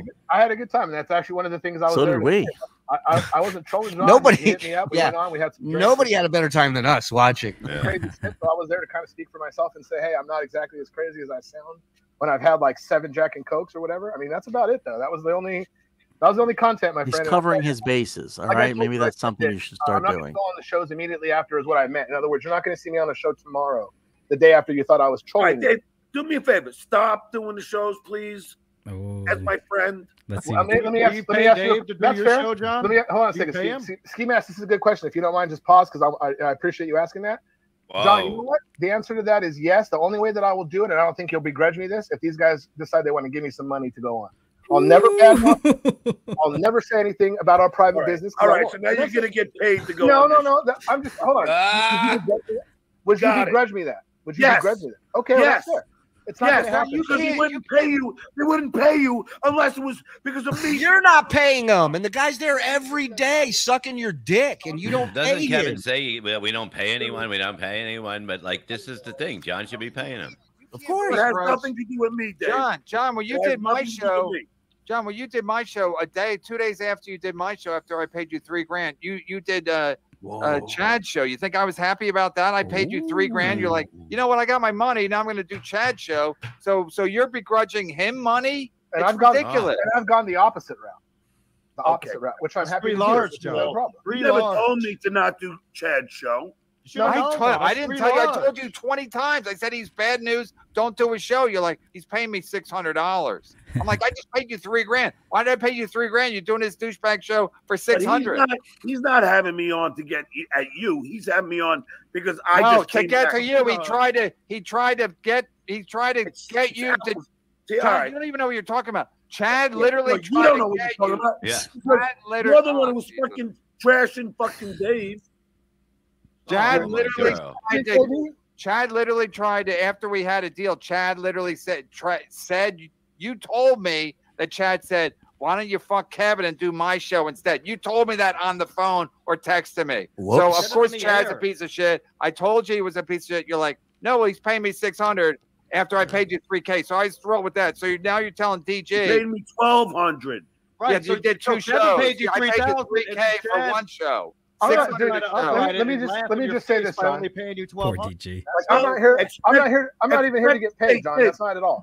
a good time. And that's actually one of the things I was So there did we. I wasn't trolling John. Nobody, He hit me up. We went on. We had some drinks. Nobody had a better time than us watching. Crazy shit. So I was there to kind of speak for myself and say, hey, I'm not exactly as crazy as I sound when I've had like 7 Jack and Cokes or whatever. I mean, that's about it though. That was the only content, my He's friend. covering his bases. All right, maybe that's something you should start I'm not doing. going to go on the shows immediately after is what I meant. In other words, you're not going to see me on the show tomorrow, the day after you thought I was trolling. All right, Dave, do me a favor. Stop doing the shows, please. As my friend. Let's see. Let me ask you. Dave to do That's your fair. show, John? Hold on a second. Ski Mask, this is a good question. If you don't mind, just pause because I appreciate you asking that. Whoa. John, you know what? The answer to that is yes. The only way that I will do it, and I don't think you'll begrudge me this, if these guys decide they want to give me some money to go on. I'll never say anything about our private business. All right, so now you're going to get paid to go. No. I'm just hold on. Would you begrudge me that? Would you begrudge me that? Okay, well, that's fair. It's not going to happen. Because they wouldn't pay you. They wouldn't pay you unless it was because of me. You're not paying them, and the guy's there every day sucking your dick, and you don't Doesn't pay Kevin him. say, well, we don't pay anyone, but like this is the thing. John should be paying him. Of course. It has nothing to do with me, Dave. John, when you did my show, John, when you did my show 2 days after you did my show, after I paid you $3,000, you did Chad's show. You think I was happy about that? I paid you $3,000. You're like, you know what? I got my money. Now I'm going to do Chad's show. So you're begrudging him money? And it's ridiculous. I've gone the opposite route. The opposite route, which I'm happy to do. No problem. You never told me to not do Chad's show. I didn't tell you. I told you 20 times. I said he's bad news. Don't do his show. You're like, he's paying me $600. I'm like, I just paid you $3,000. Why did I pay you $3,000? You're doing this douchebag show for $600. He's not having me on to get at you. He's having me on because to get to you. He tried to get you to. You don't even know what you're talking about. Chad literally. You don't know what you're talking about. Yeah. You're the one who was fucking trashing fucking Dave. Chad Oh, my literally girl. Chad literally tried to, after we had a deal, Chad literally said, you told me that Chad said, why don't you fuck Kevin and do my show instead? You told me that on the phone or texted me. Whoops. So, of Said it course, on the Chad's air. a piece of shit. I told you he was a piece of shit. You're like, no, well, he's paying me $600 after I paid you $3K. So I thrilled with that. So now you're telling DJ. You paid me $1,200. Yeah, you did two shows. I paid you $3K for one show. Let me just say this, John. Poor DG. Like, I'm not even here to get paid, John. That's not at all.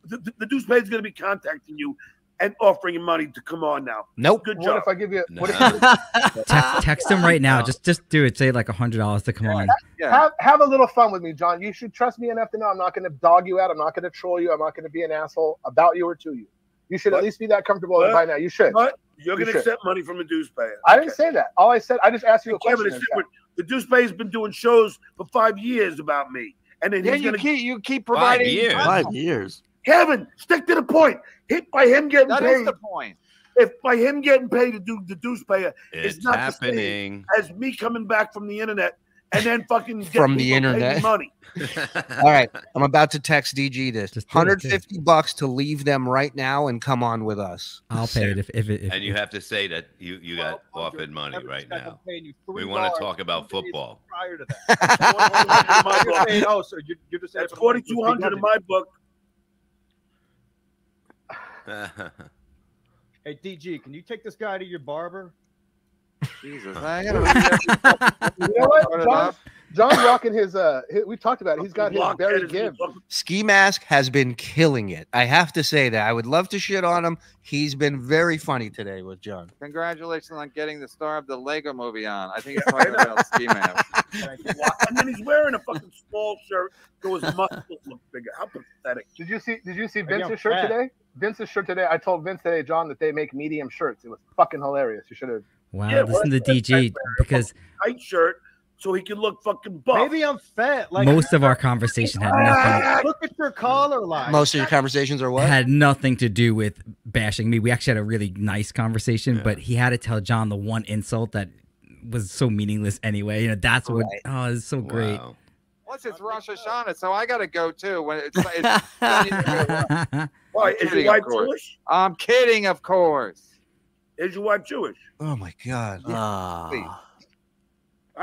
The Deuce Pay is going to be contacting you and offering you money to come on now. Nope. Good What job. if I give you? Text him right now. Just do it. Say like $100 to come on. Have a little fun with me, John. You should trust me enough to know I'm not going to dog you out. I'm not going to troll you. I'm not going to be an asshole about you or to you. You should at least be that comfortable by now. You should. But you're going to should. accept money from the Deuce Pay. I didn't say that. All I said, I just asked you a question. Kevin, the Deuce Pay has been doing shows for 5 years about me, and then he's going to keep providing 5 years. Kevin, stick to the point. By him getting That paid. is the point. If by him getting paid to do the Deuce Payer, it's not happening. the same as me coming back from the internet and then fucking From the people paying me internet. money. All right, I'm about to text DG this. $150 to leave them right now and come on with us. I'll pay it if And you have to say that you got offered money right now. We want to talk about football. Prior to that, you're saying, oh, so you're just saying That's 4,200 in my book. Hey DG, can you take this guy to your barber? Jesus, You know what? John's rocking his. We talked about it. He's got his Barry Gibb. Ski Mask has been killing it. I have to say that. I would love to shit on him. He's been very funny today with John. Congratulations on getting the star of the Lego movie on. I think he's talking about Ski Mask. And then he's wearing a fucking small shirt so his muscles look bigger. How pathetic. Did you see Vince's shirt today? Vince's shirt today. I told Vince today, John, that they make medium shirts. It was fucking hilarious. You should have. Wow, listen to DG because tight shirt so he can look fucking buff. Maybe I'm fat. Like most of our conversation had nothing. Look at your collar line. Most of your conversations are what? Had nothing to do with bashing me. We actually had a really nice conversation, but he had to tell John the one insult that was so meaningless anyway. You know, that's what. Oh, it's so great. Plus, it's Rosh Hashanah, so I got to go too. When it's Why? Is your wife Jewish? I'm kidding, of course. Is your wife Jewish? Oh my God. I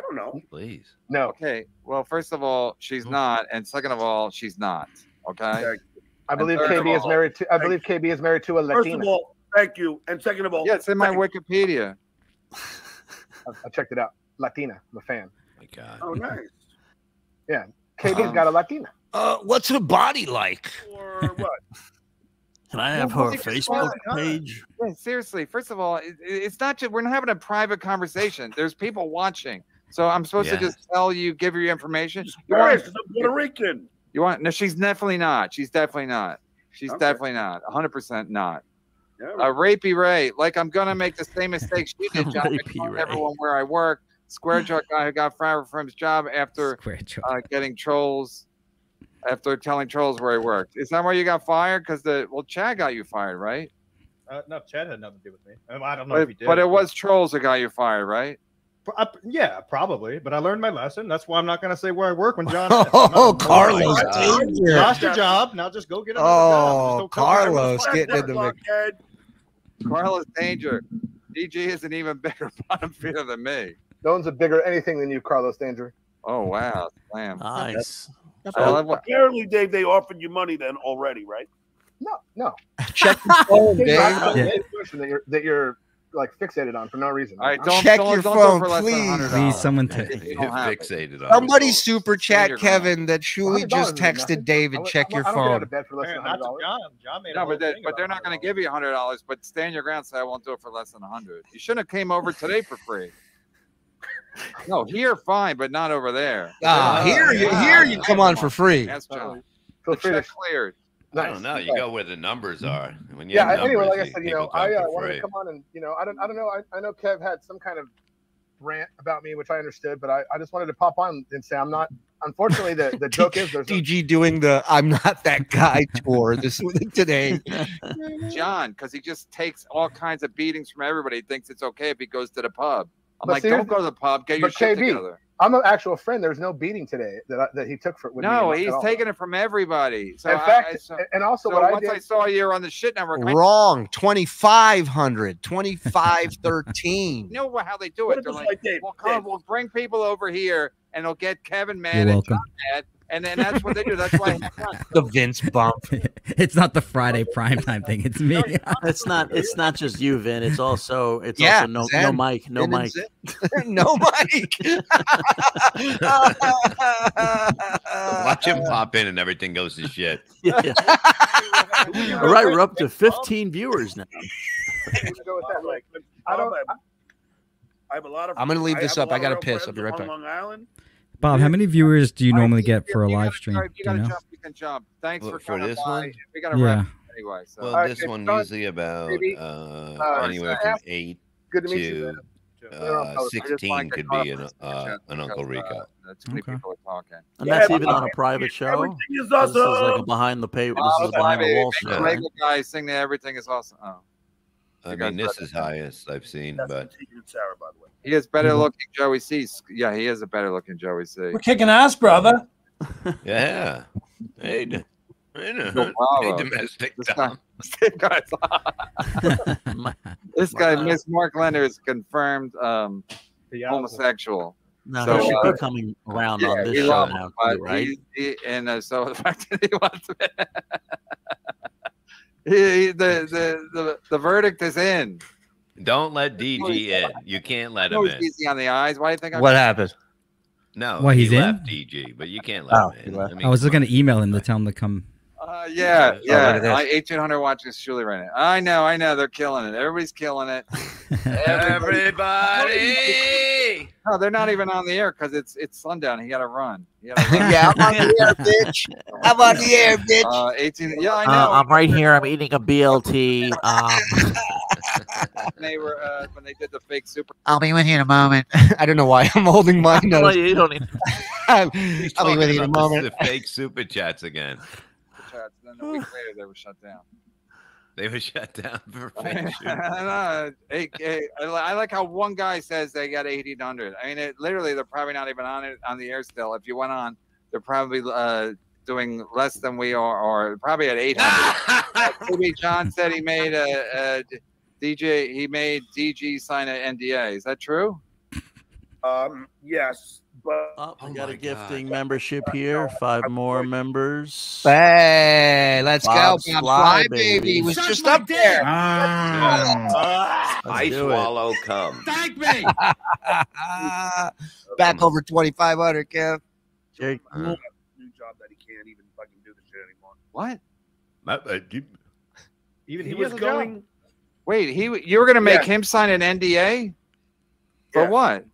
don't know. Please. No. Okay. Well, first of all, she's not, and second of all, she's not. Okay. I believe KB is married to. I believe KB is married to a First Latina. of all, thank you, and second of all, Yeah, it's in my Wikipedia. I checked it out. Latina. I'm a fan. My God. Oh, nice. Yeah. KB's got a Latina. What's her body like? Or what? Can I have her Facebook page? Yeah, seriously. First of all, it's not just we're not having a private conversation. There's people watching, so I'm supposed to just tell you, give you your information. You want, I'm Puerto Rican. you want? No, she's definitely not. She's definitely not. She's definitely not. 100% not. Rapey Ray, like I'm gonna make the same mistake she did. John, everyone where I work, Square Jaw guy who got fired from his job after getting trolls. After telling trolls where he worked. Is that why you got fired? Because Chad got you fired, right? No, Chad had nothing to do with me. I don't know if he did. But it was trolls that got you fired, right? Yeah, probably. But I learned my lesson. That's why I'm not going to say where I work when John. Carlos Danger. Lost your job. Now just go get another job. Oh, Carlos getting in the mix. Carlos Danger. DG is an even bigger bottom feeder than me. No one's a bigger anything than you, Carlos Danger. Oh, wow. Damn. Nice. Apparently, Dave, they offered you money then already, right? No. Check your phone, Dave. That you're like fixated on for no reason. All right, check your phone, please. Please, someone fixated on. Somebody super chat Kevin that Shuli just texted David. Check your phone. No, but they're not going to give you $100. But stand your ground. Say I won't do it for less than 100. You shouldn't have came over today for free. No, here fine, but not over there. Here you come on for free. That's John. Feel The free to- check cleared. I don't know. You go where the numbers are. When you Yeah. have Anyway, numbers, like I said, people I come for wanted free. to come on and I don't know. I know Kev had some kind of rant about me, which I understood, but I just wanted to pop on and say I'm not. Unfortunately, the joke is there's DG doing the "I'm not that guy" tour this today. John, because he just takes all kinds of beatings from everybody. He thinks it's okay if he goes to the pub. I'm like, don't go to the pub. Get your shit together. I'm an actual friend. There's no beating today that he took with me. No, he's taking it from everybody. So in fact, and also so once I saw you on the shit network. Wrong. 2,500. 2,513. You know how they do it? They're like, we'll bring people over here, and it'll get Kevin mad You're and welcome. John mad. And then that's what they do. That's why the Vince bump. It's not the Friday primetime thing. It's me. It's not just you, Vin. It's also no Mike. No Mike. No Mike. Watch him pop in and everything goes to shit. Yeah. All right, we're up to 15 viewers now. I have a lot of. I'm gonna leave this up. I gotta piss. I'll be right back. Long Island. Bob, how many viewers do you normally get for a live stream? You gotta jump, you can jump. Thanks for this by. one. We gotta wrap anyway. So. Well, this one usually about anywhere from 8 to 16 could be an Uncle Rico. That's many people are talking. And that's even on a private show. Everything is This is awesome. like a behind the paper. This is a behind the wall show. Right? Regular guys sing that everything is awesome. Oh. I mean, this is highest I've seen, but Sarah, by the way. He is better looking Joey C. Yeah, he is a better looking Joey C. We're kicking ass, brother. yeah. Hey, domestic This guy, Miss Mark Leonard, is confirmed homosexual. No, so, he should be coming around on this show now, too, right? So the fact that he wants the verdict is in. Don't let DG in. You can't let him in. Easy on the eyes. Why do you think? What happened? No, Why, he's he in? left DG, but you can't let him in. I mean, I was just going to email him to tell him to come. Yeah. look at this. 1,800 watching Shuli right now. I know. They're killing it. Everybody's killing it. Everybody. No, they're not even on the air because it's sundown. He got to run. Yeah, I'm on the air, bitch. I'm on the air, bitch. 18. Yeah, I know. I'm right here. I'm eating a BLT. They were when they did the fake super. I'll be with you in a moment. I don't know why I'm holding my nose. Well, you don't need. I'll be with you in a moment. The fake super chats again. Then a week later, they were shut down. They were shut down for fake I like how one guy says they got 1,800. I mean, literally, they're probably not even on the air still. If you went on, they're probably doing less than we are, or probably at 800. John said he made DJ. He made DG sign an NDA. Is that true? Yes. But we got a gifting membership here. 5 more members. Hey, let's Bob go. Bob Fly, baby was just up there. I swallow cum. Thank me. Back over 2,500, Kev. Jake. new job that he can't even fucking do the shit anymore. What? Even He was going. Wait, you were going to make him sign an NDA? For Yeah. what?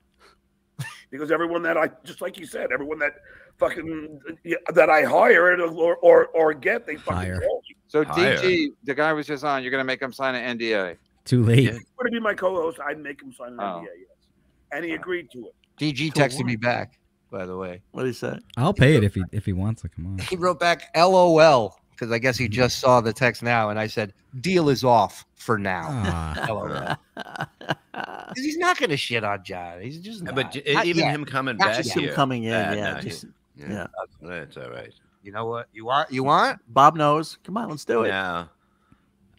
Because everyone that just like you said, everyone that fucking that I hire or get, they fucking Hire. call me. So DG, the guy was just on. You're going to make him sign an NDA. Too late. If he were to be my co-host, I'd make him sign an NDA, yes. And he agreed to it. DG texted me back, by the way. What did he say? I'll pay it if he wants to come on. He wrote back LOL because I guess he just saw the text now, and I said deal is off for now. LOL. 'Cause he's not going to shit on John. He's just not. But Not even yet. him coming Not back Just here. him coming in, no, yeah. That's all right. You know what? You want? Bob knows. Come on, let's do it. No,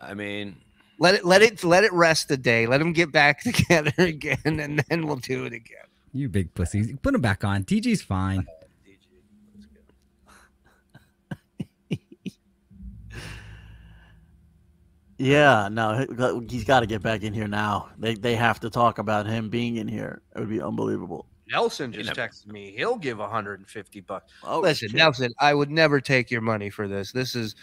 I mean, Let it rest a day. Let him get back together again, and then we'll do it again. You big pussies. Put him back on. DG's fine. Yeah, no, he's got to get back in here now. They have to talk about him being in here. It would be unbelievable. Nelson just texted me. He'll give $150. Oh, listen, shit. Nelson, I would never take your money for this. This is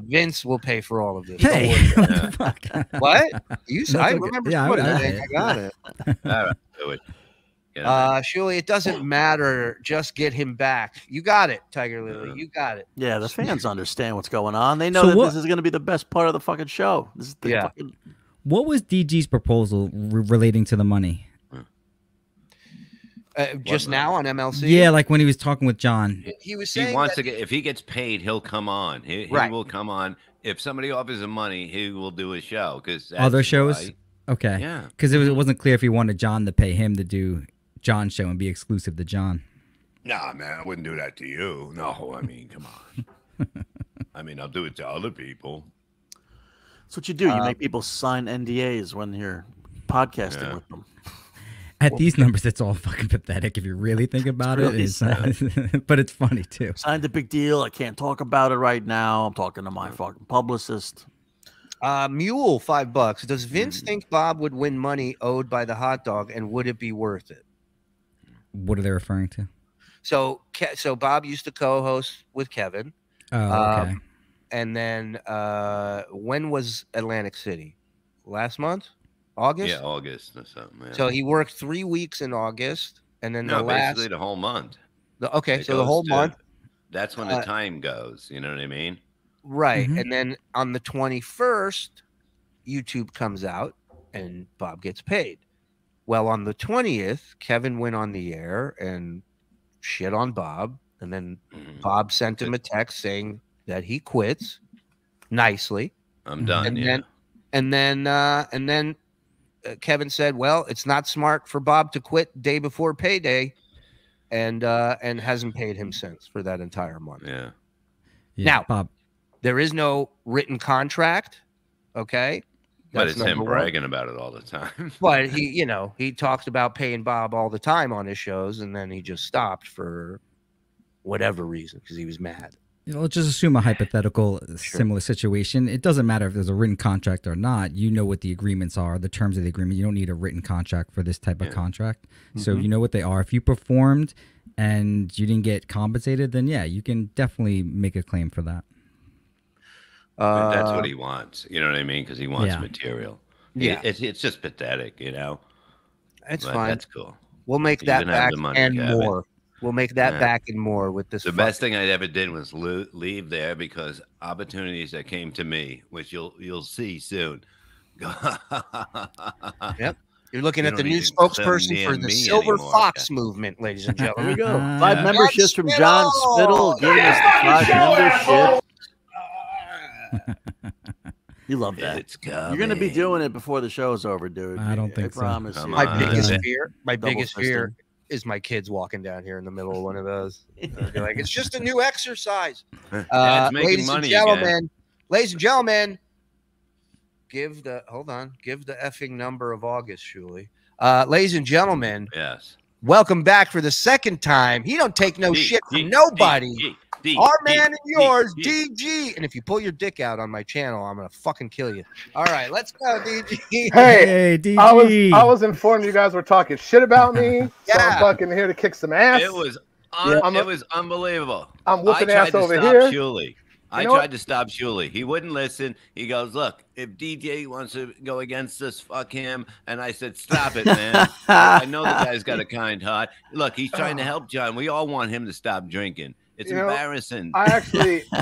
Vince will pay for all of this. Hey, Don't worry. what the fuck? What? You said I That's okay. remember. Yeah, putting I it in. I got it. all right, do it. Shuli, it doesn't matter. Just get him back. You got it, Tiger Lily. You got it. Yeah, the fans understand what's going on. They know So that what- this is going to be the best part of the fucking show. This is the Yeah. fucking... What was DG's proposal relating to the money? Just now on MLC. Yeah, like when he was talking with John. He was saying He wants that- to get. If he gets paid, he'll come on. He Right. will come on. If somebody offers him money, he will do a show because Other shows? Okay. Yeah. Because it wasn't clear if he wanted John to pay him to do John's show and be exclusive to John. Nah, man, I wouldn't do that to you. No, I mean, come on. I mean, I'll do it to other people. That's what you do. You make people sign NDAs when you're podcasting with them. At these numbers, it's all fucking pathetic if you really think about it. But it's funny too. Signed a big deal. I can't talk about it right now. I'm talking to my fucking publicist. Mule, $5. Does Vince think Bob would win money owed by the hot dog, and would it be worth it? What are they referring to? So Bob used to co-host with Kevin. Oh, okay. And then when was Atlantic City? Last month? August? Yeah, August or something. Yeah. So he worked 3 weeks in August, and then basically the whole month. Okay, so the whole month. That's when the time goes. You know what I mean? Right. And then on the 21st, YouTube comes out and Bob gets paid. Well, on the 20th, Kevin went on the air and shit on Bob. And then Bob sent him a text saying that he quits nicely. I'm done. And then Kevin said, well, it's not smart for Bob to quit day before payday, and hasn't paid him since for that entire month. Yeah. Now, Bob, there is no written contract. Okay. But it's him bragging about it all the time. But he talks about paying Bob all the time on his shows, and then he just stopped for whatever reason because he was mad. Let's just assume a hypothetical similar situation. It doesn't matter if there's a written contract or not. You know what the agreements are, the terms of the agreement. You don't need a written contract for this type of contract. So you know what they are. If you performed and you didn't get compensated, then yeah, you can definitely make a claim for that. That's what he wants. You know what I mean? Because he wants Yeah. material. Yeah. It's just pathetic, you know? That's But fine. That's cool. We'll make You that can have back the money, and Kevin. more. We'll make that back and more with this. The best thing I ever did was leave there because opportunities that came to me, which you'll see soon. Yep. You're looking at the don't new need to come spokesperson near for the me Silver anymore, Fox movement, ladies and gentlemen. Here we go. 5 memberships from John Spittle giving us the 5 membership. You love that. It's You're going to be doing it before the show's over, dude. I don't think so. promise you. My biggest Double fear fisting. is my kids walking down here in the middle of one of those. They're like, it's just a new exercise. It's making Ladies and money gentlemen, give the effing number of August, Shuli. Ladies and gentlemen, yes. Welcome back for the second time. He don't take no shit from nobody. Our man and yours, DG. And if you pull your dick out on my channel, I'm gonna fucking kill you. All right, let's go, DG. Hey, DG. I was informed you guys were talking shit about me. So I'm fucking here to kick some ass. It was unbelievable. I'm whooping I tried ass to over stop here. Shuli. I You know tried to stop Shuli. He wouldn't listen. He goes, look, if DJ wants to go against us, fuck him. And I said, stop it, man. I know the guy's got a kind heart. Look, he's trying to help John. We all want him to stop drinking. It's embarrassing. I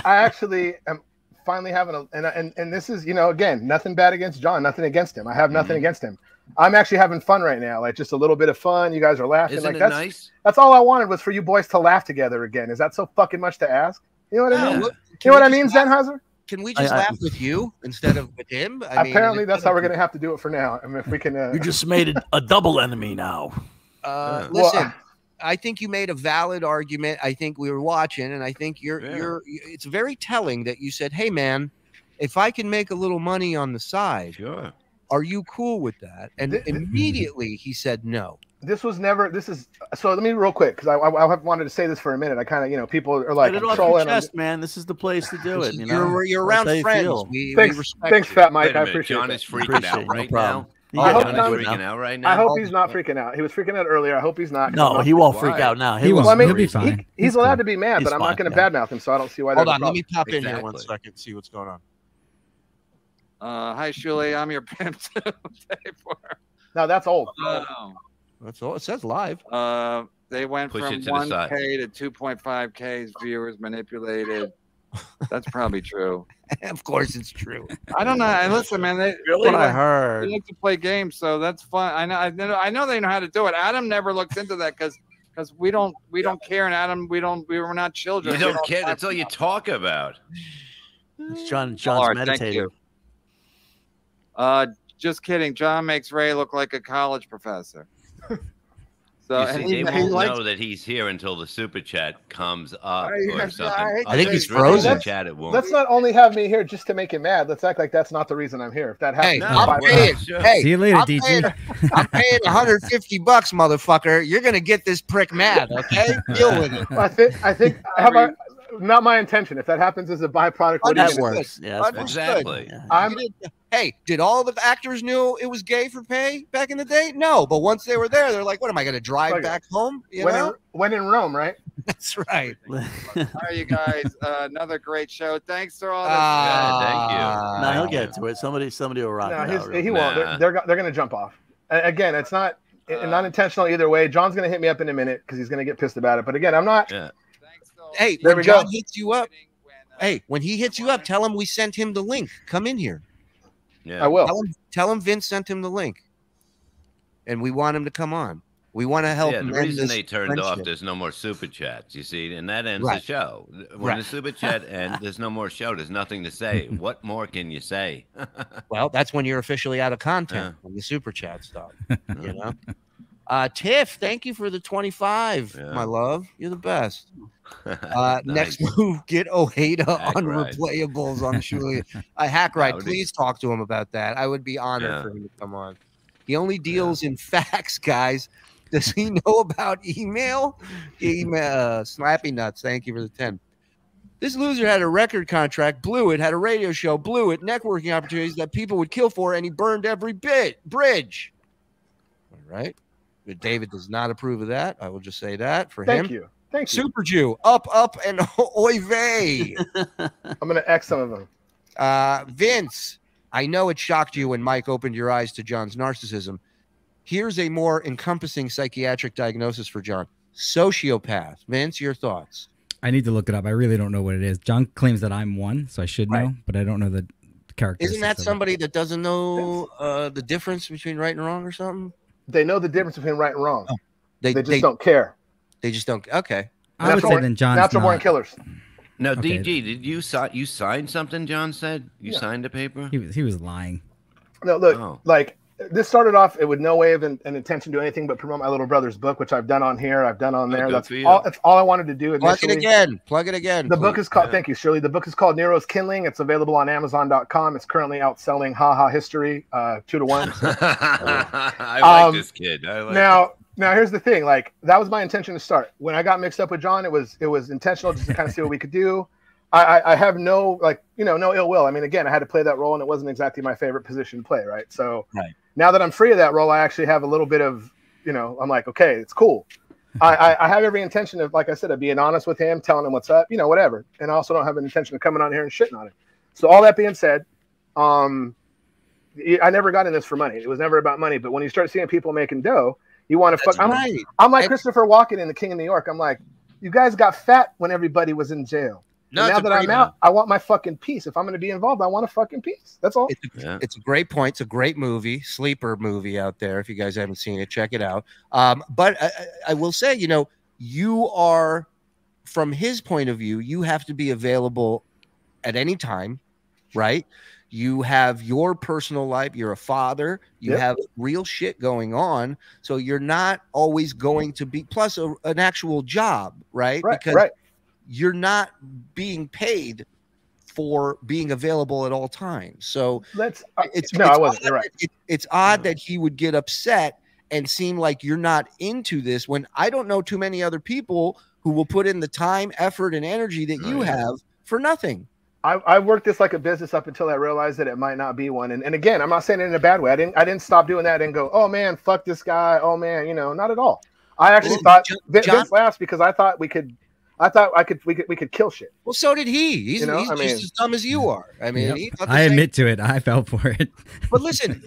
actually am finally having and this is, again, nothing bad against John, nothing against him. I have nothing against him. I'm actually having fun right now, like just a little bit of fun. You guys are laughing. Isn't like it nice? That's all I wanted was for you boys to laugh together again. Is that so fucking much to ask? You know what I mean? Look, You know what I mean, Sennheiser? Can we just laugh with you instead of with him? Apparently, that's how we're going to have to do it for now. I mean, if we can. You just made a double enemy now. Listen, I think you made a valid argument. I think we were watching, and I think it's very telling that you said, "Hey, man, if I can make a little money on the side, are you cool with that?" And immediately he said no. So let me real quick, because I have wanted to say this for a minute. I kind of, people are like, Get it off your chest, man. This is the place to do it. You're around friends. We respect thanks, you. Fat Mike. I Minute, appreciate John it. is freaking out right now. John is freaking out right now. I hope he's not freaking out. He was freaking out earlier. I hope he's not. No, he won't freak out now. He'll be fine. He's allowed to be mad, but I'm not going to badmouth him, so I don't see why. Hold on, let me pop in here 1 second, see what's going on. Hi, Shuli. I'm your pimp too. No, that's old. That's all it says live. They went Push from it to the side. 1K to 2.5K viewers manipulated. That's probably true. Of course, it's true. I don't know. And listen, man, they like to play games, so that's fun. I know they know how to do it. Adam never looks into that because we don't care, and Adam, we were not children. You don't care. That's all you talk about. John's Thank meditating. you. Just kidding. John makes Ray look like a college professor. So You see, they won't know that he's here until the super chat comes up or something. I think he's frozen. frozen. Chat, it won't. Let's not only have me here just to make him mad. Let's act like that's not the reason I'm here. If that happens, I'm paying. Hey, See you later, I'm DG. Paying, I'm paying $150, motherfucker. You're gonna get this prick mad, okay? Deal with it. I think. How about? Not my intention. If that happens as a byproduct, what That are you works. gonna say? Yeah, exactly. Hey, did all the actors knew it was gay for pay back in the day? No, but once they were there, they're like, "What am I going to drive back home?" You know? When in Rome, right? That's right. All right, you guys. Another great show. Thanks for all this. Thank you. No, he'll get to it. Somebody will rock it out. He won't. They're going to jump off. Again, it's not intentional either way. John's going to hit me up in a minute because he's going to get pissed about it. But again, I'm not. Yeah. Hey, There when we John go. hits you up, hey, when he hits you up, tell him we sent him the link. Come in here. Yeah, I will. Tell him Vince sent him the link, and we want him to come on. We want to help. Yeah, him the end reason this they turned off, friendship. there's no more super chats, you see, and that ends Right. the show. When Right. the super chat ends, there's no more show. There's nothing to say. What more can you say? Well, that's when you're officially out of content when the super chat stuff. You know. Tiff, thank you for the 25, my love. You're the best. Next move, get Ojeda Hack on ride. replayables on Shuli. Hack ride. Howdy. Please talk to him about that. I would be honored for him to come on. He only deals in facts, guys. Does he know about email? Slappy nuts. Thank you for the 10. This loser had a record contract, blew it, had a radio show, blew it, networking opportunities that people would kill for, and he burned every bridge. All right. But David does not approve of that. I will just say that for him. Thank you. Thank you. Super Jew, up, and oy vey. I'm going to X some of them. Vince, I know it shocked you when Mike opened your eyes to John's narcissism. Here's a more encompassing psychiatric diagnosis for John. Sociopath. Vince, your thoughts? I need to look it up. I really don't know what it is. John claims that I'm one, so I should know, but I don't know the characteristics. Isn't that of it. somebody that doesn't know the difference between right and wrong or something? They know the difference between right and wrong. Oh, they just don't care. They just don't. Okay. I would say then John's natural born not. killers. No, Okay. DG, did you sign something? John said you signed a paper. He was lying. No, look, Oh. like this started off with no way of an intention to do anything but promote my little brother's book, which I've done on here. I've done on there. good That's for you. all. That's all I wanted to do. Plug it initially. again. Plug it again. The book please. is called. Thank you, Shirley. The book is called Nero's Kindling. It's available on Amazon.com. It's currently outselling Ha Ha History 2-1. I like this kid. I like Now here's the thing. Like that was my intention to start. When I got mixed up with John, it was intentional just to kind of see what we could do. I have no no ill will. I mean, again, I had to play that role, and it wasn't exactly my favorite position to play. Right. So now that I'm free of that role, I actually have a little bit of I'm like, okay, it's cool. I have every intention of, like I said, of being honest with him, telling him what's up, whatever. And I also don't have an intention of coming on here and shitting on it. So all that being said, I never got in this for money. It was never about money. But when you start seeing people making dough, you want to fuck. I'm like Christopher Walken in The King of New York. I'm like, you guys got fat when everybody was in jail. No, And now it's a that I'm great- out, I want my fucking piece. If I'm going to be involved, I want a fucking piece. That's all. It's a great point. It's a great movie, sleeper movie out there. If you guys haven't seen it, check it out. But I will say, you are, from his point of view, you have to be available at any time, right? You have your personal life. You're a father. You Yep. have real shit going on. So you're not always going to be, plus an actual job, right? Because you're not being paid for being available at all times. So I wasn't. You're right. It's odd that he would get upset and seem like you're not into this when I don't know too many other people who will put in the time, effort, and energy that you have for nothing. I worked this like a business up until I realized that it might not be one. And again, I'm not saying it in a bad way. I didn't stop doing that and go, oh man, fuck this guy. Oh man, not at all. I actually thought Vince laughs because I thought we could kill shit. Well, so did he. He's just as dumb as you are. I mean, he thought the I same. admit to it. I fell for it. But listen,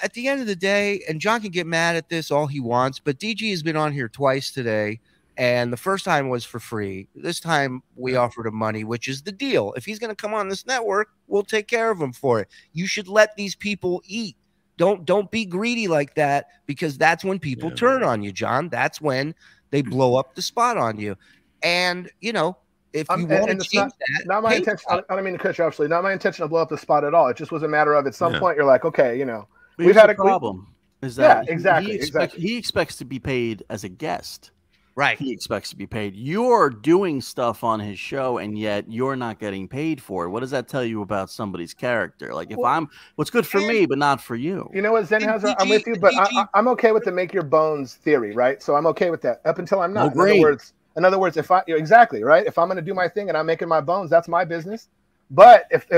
at the end of the day, and John can get mad at this all he wants, but DG has been on here twice today, and the first time was for free. This time we offered him money, which is the deal. If he's going to come on this network, we'll take care of him for it. You should let these people eat. Don't be greedy like that, because that's when people turn on you, John. That's when they blow up the spot on you. And if you want to change that, not my intention. I don't mean to cut you off, Shuli. Not my intention to blow up the spot at all. It just was a matter of at some point you're like, okay, We've had a problem. Is that exactly. He expects to be paid as a guest. Right. He expects to be paid. You're doing stuff on his show, and yet you're not getting paid for it. What does that tell you about somebody's character? Like, if what's good for me, but not for you. You know what, Zenhauser? I'm with you, but I'm okay with the make your bones theory, right? So I'm okay with that up until I'm not. In other words, if exactly right, if I'm going to do my thing and I'm making my bones, that's my business. But if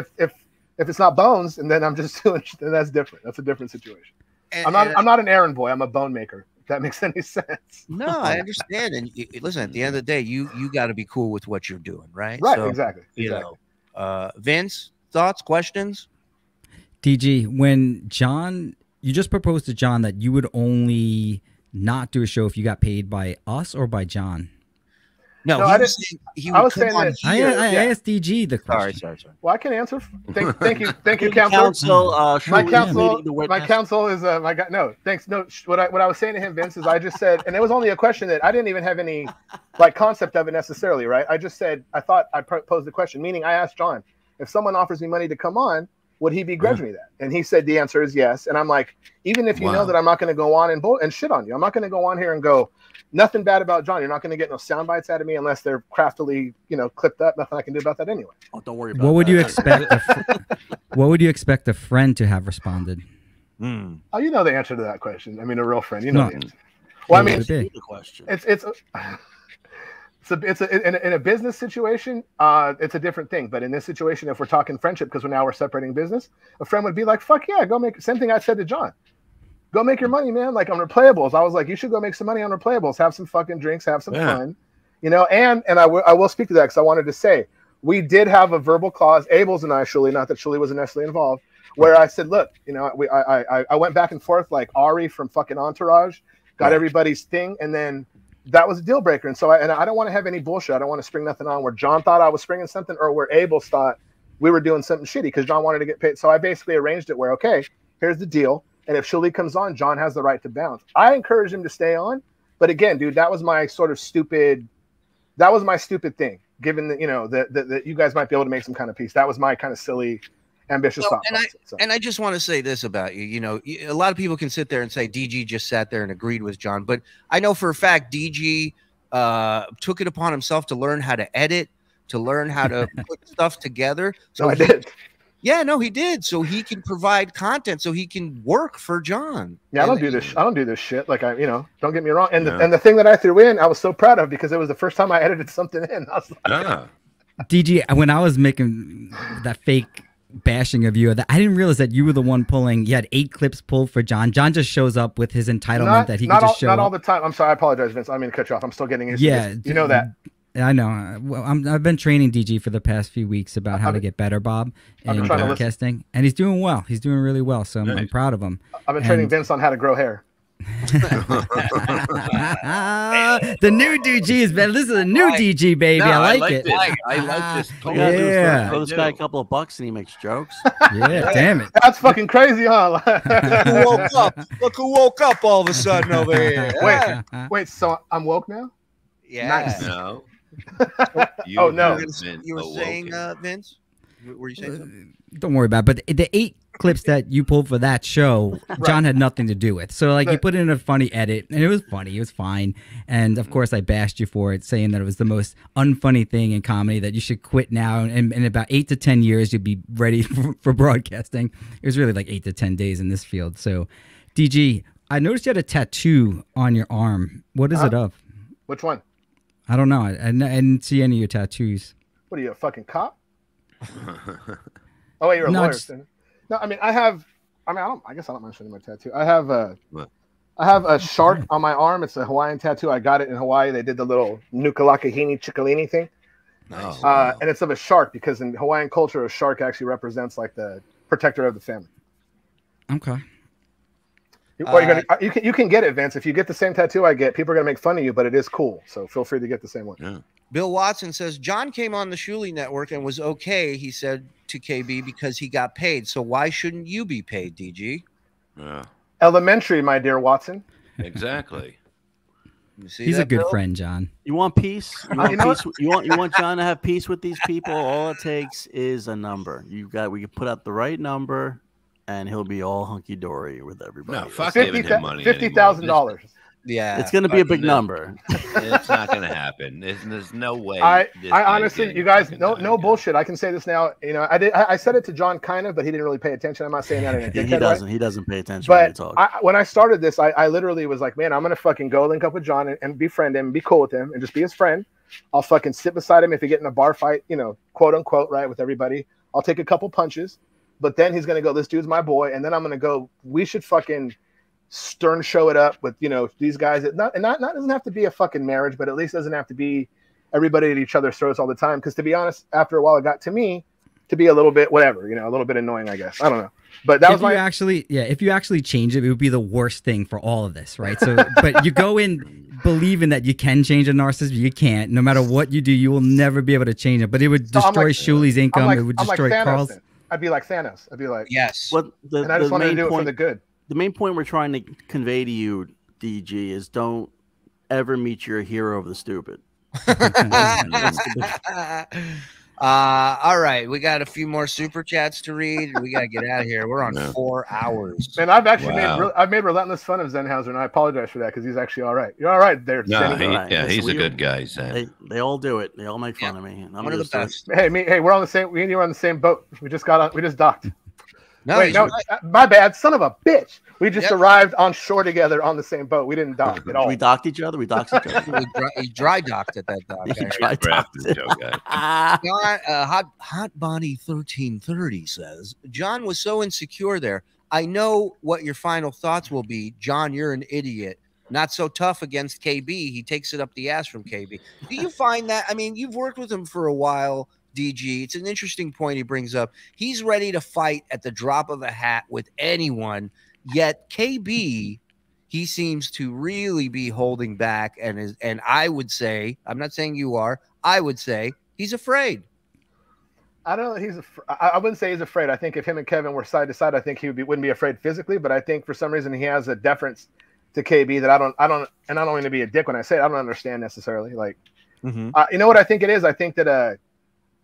it's not bones, and then I'm just doing, then that's different. That's a different situation. I'm not an errand boy. I'm a bone maker. If that makes any sense. No, I understand. And listen, at the end of the day, you got to be cool with what you're doing, right? Right. So, exactly. You know, Vince, thoughts, questions? DG, when John, you just proposed to John that you would only not do a show if you got paid by us or by John. No, I was saying that I asked DG the question. Sorry. Well, I can answer. Thank you, counsel. My counsel is my guy. No, thanks. No, what I was saying to him, Vince, is I just said, and it was only a question that I didn't even have any concept of it necessarily, right? I just said I thought I posed the question, meaning I asked John, if someone offers me money to come on, would he begrudge me that? And he said the answer is yes. And I'm like, even if you know that I'm not going to go on and shit on you, I'm not going to go on here and go nothing bad about John. You're not going to get no sound bites out of me unless they're craftily, clipped up. Nothing I can do about that anyway. Oh, don't worry about what would you expect? What would you expect a friend to have responded? Oh, you know the answer to that question. I mean, a real friend. You know the answer. Well, I mean, in a business situation, it's a different thing. But in this situation, if we're talking friendship, because we're separating business, a friend would be like, "Fuck yeah, go make." Same thing I said to John. Go make your money, man. Like on replayables, I was like, you should go make some money on replayables. Have some fucking drinks, have some fun, And I will speak to that because I wanted to say we did have a verbal clause, Abels and I, Shuli, not that Shuli wasn't necessarily involved, where I said, look, I went back and forth like Ari from fucking Entourage, got everybody's thing, and then that was a deal breaker. And so I don't want to have any bullshit. I don't want to spring nothing on where John thought I was springing something or where Abels thought we were doing something shitty because John wanted to get paid. So I basically arranged it where, okay, here's the deal. And if Shuli comes on, John has the right to bounce. I encourage him to stay on. But again, dude, that was my sort of stupid thing, given that, that you guys might be able to make some kind of piece. That was my kind of silly, ambitious thought process. And I just want to say this about you. A lot of people can sit there and say DG just sat there and agreed with John. But I know for a fact DG took it upon himself to learn how to edit, to learn how to put stuff together. So I did. Yeah, no, he did. So he can provide content, so he can work for John. Yeah, I don't do this shit. Like don't get me wrong. And the thing that I threw in, I was so proud of because it was the first time I edited something in. I was like, DG, when I was making that fake bashing of you, I didn't realize that you were the one pulling. You had 8 clips pulled for John. John just shows up with his entitlement that he can just show up. Not all the time. I'm sorry. I apologize, Vince. I didn't mean to cut you off. I'm still getting into this. You know that. I know. Well, I've been training DG for the past few weeks about how to get better, Bob, in broadcasting, and he's doing well. He's doing really well, so I'm proud of him. I've been training Vince on how to grow hair. The new DG is better. This is a new DG, baby. No, I like it. I like this. Yeah. Throw this guy a couple of bucks and he makes jokes. Yeah, damn it. That's fucking crazy, huh? Who woke up? Look who woke up all of a sudden over here. Wait. So I'm woke now? Yeah. Nice. No. Oh no! You were saying, Vince? Were you saying something? Don't worry about it. But the 8 clips that you pulled for that show, John had nothing to do with. So you put in a funny edit, and it was funny. It was fine. And of course, I bashed you for it, saying that it was the most unfunny thing in comedy, that you should quit now. And in about 8 to 10 years, you'd be ready for broadcasting. It was really like 8 to 10 days in this field. So, DG, I noticed you had a tattoo on your arm. What is it of? Which one? I don't know. I didn't see any of your tattoos. What are you, a fucking cop? Oh wait, you're a lawyer. No, I mean I guess I don't mind showing my tattoo. I have a shark on my arm. It's a Hawaiian tattoo. I got it in Hawaii. They did the little Nukalakahini Chikalini thing. Nice. And it's of a shark because in Hawaiian culture, a shark actually represents like the protector of the family. Okay. You can get it, Vince. If you get the same tattoo I get, people are gonna make fun of you, but it is cool. So feel free to get the same one. Yeah. Bill Watson says John came on the Shuli Network and was okay. He said to KB because he got paid. So why shouldn't you be paid, DG? Yeah. Elementary, my dear Watson. Exactly. He's a good friend, John. You want peace? You want John to have peace with these people? All it takes is a number. We can put out the right number, and he'll be all hunky dory with everybody. No, fuck giving him money. $50,000. Yeah, it's going to be a big number. It's not going to happen. There's no way. I honestly, you guys, no bullshit. I can say this now. You know, I said it to John kind of, but he didn't really pay attention. I'm not saying that in a dickhead way. He doesn't pay attention but when you talk. when I started this, I literally was like, man, I'm gonna fucking go link up with John and befriend him, and be cool with him, and just be his friend. I'll fucking sit beside him if you get in a bar fight, you know, quote unquote, right, with everybody. I'll take a couple punches, but then he's gonna go, this dude's my boy, and then I'm gonna go, we should fucking stern show it up with, you know, these guys. Not doesn't have to be a fucking marriage, but at least doesn't have to be everybody at each other's throats all the time. Because to be honest, after a while, it got to me to be a little bit whatever, you know, a little bit annoying, I guess. I don't know, but that was my if you actually change it, it would be the worst thing for all of this, right? So, but you go in believing that you can change a narcissist, but you can't. No matter what you do, you will never be able to change it. But it would destroy Shuli's income. It would destroy Carl's. I'd be like Thanos. I'd be like, yes. And I just wanted to do it for the good. The main point we're trying to convey to you, DG, is don't ever meet your hero of the stupid. All right, we got a few more super chats to read. We got to get out of here. We're on 4 hours. Man, I've actually made relentless fun of Zenhauser, and I apologize for that because he's actually all right. You're all right there. No, he's a good guy. Zen. They all do it. They all make fun of me. I'm one of the best. Hey, we're on the same. We and you are on the same boat. We just docked. No, wait, no, my bad. Son of a bitch. We just arrived on shore together on the same boat. We didn't dock at all. We docked each other. We docked each other. He dry docked at that dock. Hot Bonnie 1330 says, John was so insecure there. I know what your final thoughts will be. John, you're an idiot. Not so tough against KB. He takes it up the ass from KB. Do you find that? I mean, you've worked with him for a while, DG. It's an interesting point he brings up. He's ready to fight at the drop of a hat with anyone, yet KB, he seems to really be holding back, and I would say, I'm not saying you are, I would say he's afraid. I don't know. I wouldn't say he's afraid. I think if him and Kevin were side to side, I think he wouldn't be afraid physically, but I think for some reason he has a deference to KB that I don't, and I don't mean to be a dick when I say it, I don't understand necessarily. Like, you know what I think it is? I think that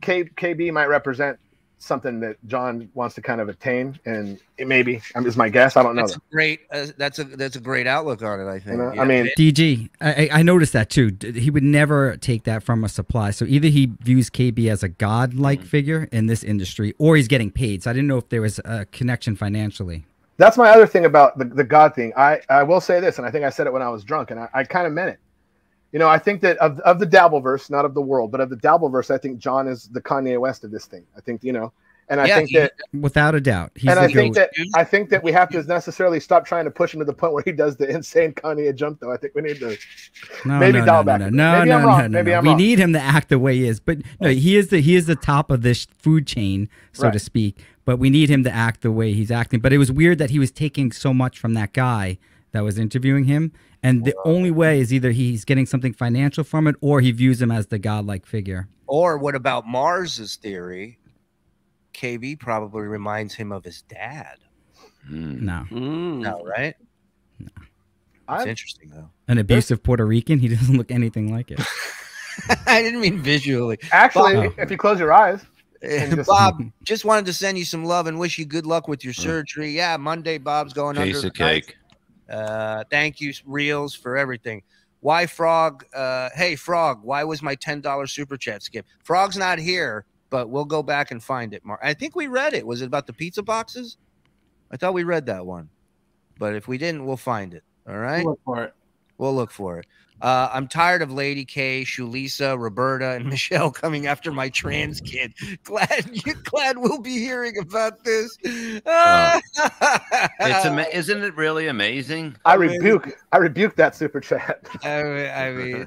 KB might represent something that John wants to kind of attain, and it maybe is my guess. I don't know. That's great. That's a great outlook on it. I think. You know? Yeah. I mean, DG, I noticed that too. He would never take that from a supply. So either he views KB as a god-like figure in this industry, or he's getting paid. So I didn't know if there was a connection financially. That's my other thing about the God thing. I will say this, and I think I said it when I was drunk, and I kind of meant it. You know, I think that of the Dabbleverse, not of the world, but of the Dabbleverse, I think John is the Kanye West of this thing. I think, you know, and I think that without a doubt, he's I think that we have to necessarily stop trying to push him to the point where he does the insane Kanye jump, though. I think we need to dial back. Maybe I'm wrong. We need him to act the way he is, but no, he is the top of this food chain, so to speak. But we need him to act the way he's acting. But it was weird that he was taking so much from that guy that was interviewing him. And the only way is either he's getting something financial from it, or he views him as the godlike figure. Or what about Mars's theory? KB probably reminds him of his dad. No. No, right? No. It's interesting, though. An abusive Puerto Rican? He doesn't look anything like it. I didn't mean visually. Actually, if you close your eyes. Bob, just wanted to send you some love and wish you good luck with your surgery. Yeah, Monday, Bob's going under the cake. Thank you, Reels, for everything. Why Frog? Hey, Frog, why was my $10 super chat skipped? Frog's not here, but we'll go back and find it. I think we read it. Was it about the pizza boxes? I thought we read that one. But if we didn't, we'll find it. All right? We'll look for it. I'm tired of Lady K, Shulisa, Roberta, and Michelle coming after my trans kid. Glad we'll be hearing about this. Isn't it really amazing? I rebuke that super chat. I mean,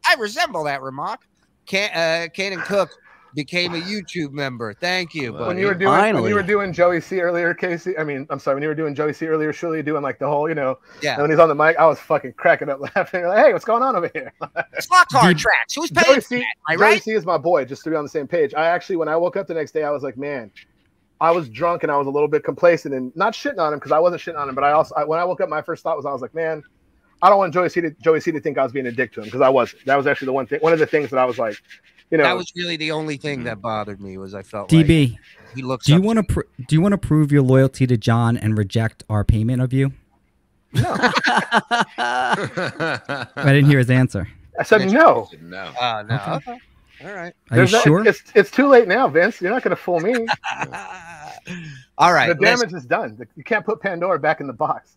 I resemble that remark. Kanan Cook became a YouTube member. Thank you. When you were doing Joey C earlier, Casey. I mean, I'm sorry. When you were doing Joey C earlier, Shuli doing like the whole, you know, and when he's on the mic, I was fucking cracking up laughing. Like, hey, what's going on over here? Slot car tracks. Who's paying for that? Joey C is my boy. Just to be on the same page. I actually, when I woke up the next day, I was like, man, I was drunk and I was a little bit complacent and not shitting on him because I wasn't shitting on him. But when I woke up, my first thought was, man, I don't want Joey C to think I was being a dick to him because I wasn't. That was actually one of the things that I was like, you know, that was really the only thing that bothered me was I felt DB, like he looks. do you want to prove your loyalty to John and reject our payment of you? No. I didn't hear his answer. I said no. No. No. Okay. Okay. All right. Are you sure? It's too late now, Vince. You're not going to fool me. All right. The damage is done. You can't put Pandora back in the box.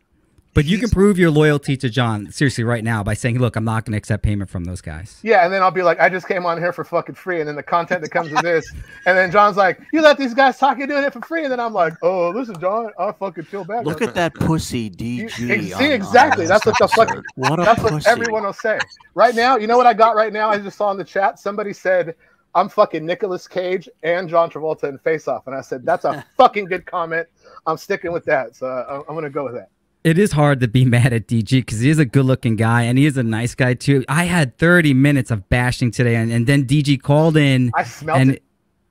But you can prove your loyalty to John seriously right now by saying, "Look, I'm not going to accept payment from those guys." Yeah, and then I'll be like, I just came on here for fucking free, and then the content that comes with this, and then John's like, you let these guys talk, you're doing it for free, and then I'm like, oh, listen, John, I fucking feel bad. Look at that pussy, DG. See, exactly. That's what the fucking. That's what everyone will say. Right now, you know what I got right now? I just saw in the chat somebody said, I'm fucking Nicolas Cage and John Travolta in Face Off, and I said that's a fucking good comment. I'm sticking with that, so I'm gonna go with that. It is hard to be mad at DG because he is a good-looking guy and he is a nice guy too. I had 30 minutes of bashing today, and then DG called in. I smelled it.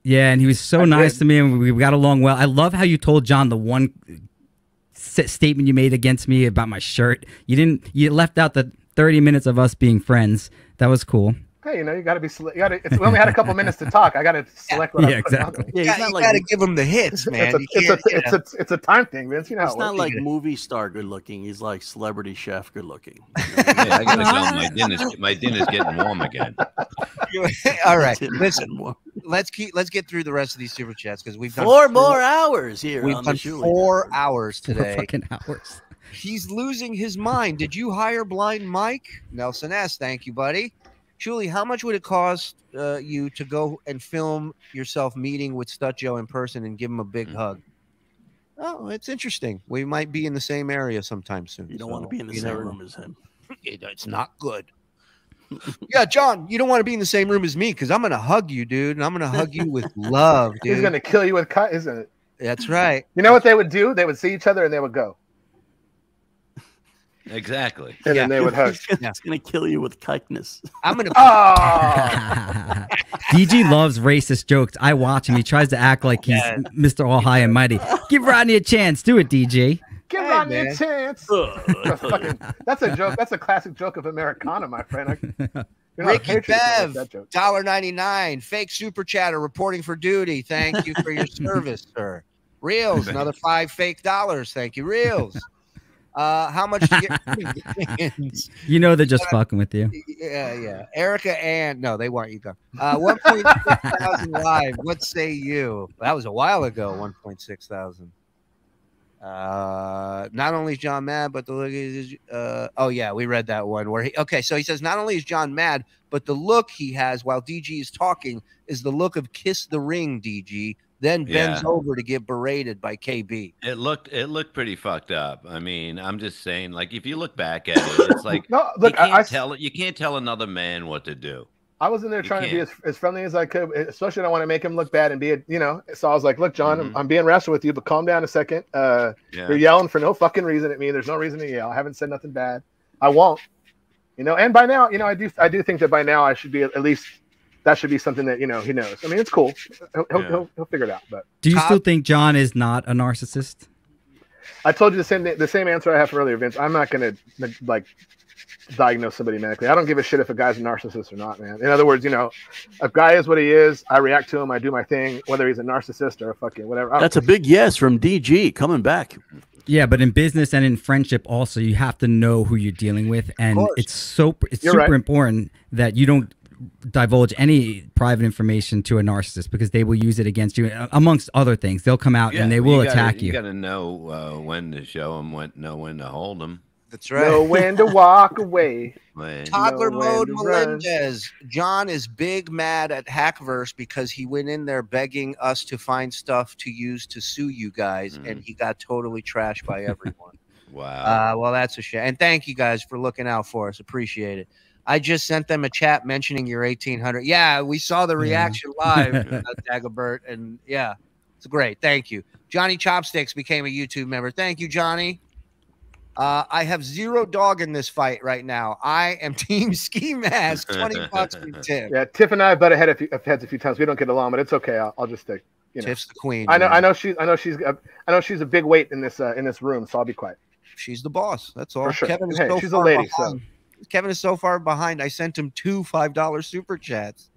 Yeah, and he was so nice to me, and we got along well. I love how you told John the one statement you made against me about my shirt. You left out the 30 minutes of us being friends. That was cool. Hey, you know, you got to be. We only had a couple minutes to talk. I got to select what I'm putting exactly. out. Yeah, you got to give him the hits, man. It's a time thing, Vince. You know, it's not like movie star good looking. He's like celebrity chef good looking. Yeah, I gotta go. My dinner's getting warm again. All right, listen. Let's get through the rest of these super chats because we've done 4 more hours here. We've done 4 hours today. 4 fucking hours. He's losing his mind. Did you hire Blind Mike? Nelson S. Thank you, buddy. Julie, how much would it cost you to go and film yourself meeting with Stut Joe in person and give him a big hug? Oh, it's interesting. We might be in the same area sometime soon. You don't want to be in the same room as him. It's not good. Yeah, John, you don't want to be in the same room as me because I'm going to hug you, dude, and I'm going to hug you with love, dude. He's going to kill you with cut, isn't it? That's right. You know what they would do? They would see each other and they would go. Exactly. And then they would hug. It's going to kill you with kindness. I'm going to. DG loves racist jokes. I watch him. He tries to act like he's Mr. All High and Mighty. Give Rodney a chance. Do it, DG. Give Rodney a chance. That's a joke. That's a classic joke of Americana, my friend. Ricky Bev, $1.99. Fake super chatter reporting for duty. Thank you for your service, sir. Reels, another $5 fake dollars. Thank you, Reels. How much do you get? You know they're just fucking with you. Yeah. Erica and no, they weren't. You go. 1.6 thousand live. What say you? That was a while ago. 1.6 thousand. Not only is John mad, but the look is. Oh yeah, we read that one where he. Okay, so he says not only is John mad, but the look he has while DG is talking is the look of kiss the ring, DG. Then bends over to get berated by KB. It looked pretty fucked up. I mean, I'm just saying, like, if you look back at it, it's like no, look, you can't tell another man what to do. I was in there trying to be as friendly as I could, especially I don't want to make him look bad and be so I was like, look, John, I'm being rational with you, but calm down a second. You're yelling for no fucking reason at me. There's no reason to yell. I haven't said nothing bad. I won't. And by now, I do think that by now I should be at least. That should be something that he knows. I mean, it's cool. He'll figure it out. But do you still think John is not a narcissist? I told you the same answer I have earlier, Vince. I'm not going to like diagnose somebody medically. I don't give a shit if a guy's a narcissist or not, man. In other words, a guy is what he is. I react to him. I do my thing, whether he's a narcissist or a fucking whatever. That's a big yes from DG coming back. Yeah, but in business and in friendship also, you have to know who you're dealing with, and it's super important that you don't divulge any private information to a narcissist because they will use it against you amongst other things. They'll come out and they will attack you. You got to know when to show them, when to hold them. That's right. Know when to walk away. Toddler mode Melendez. John is big mad at Hackverse because he went in there begging us to find stuff to use to sue you guys, and he got totally trashed by everyone. Wow. Well, that's a shame. And thank you guys for looking out for us. Appreciate it. I just sent them a chat mentioning your 1800. Yeah, we saw the reaction live, Dagobert, and yeah, it's great. Thank you. Johnny Chopsticks became a YouTube member. Thank you, Johnny. I have zero dog in this fight right now. I am Team Ski Mask. $20 for Tiff. Yeah, Tiff and I butt heads a few times. We don't get along, but it's okay. I'll just stick. Tiff's the queen. I know she's a big weight in this room, so I'll be quiet. She's the boss. That's all. For sure. Kevin is hey, so she's far a lady. behind. So Kevin is so far behind. I sent him 2 $5 super chats.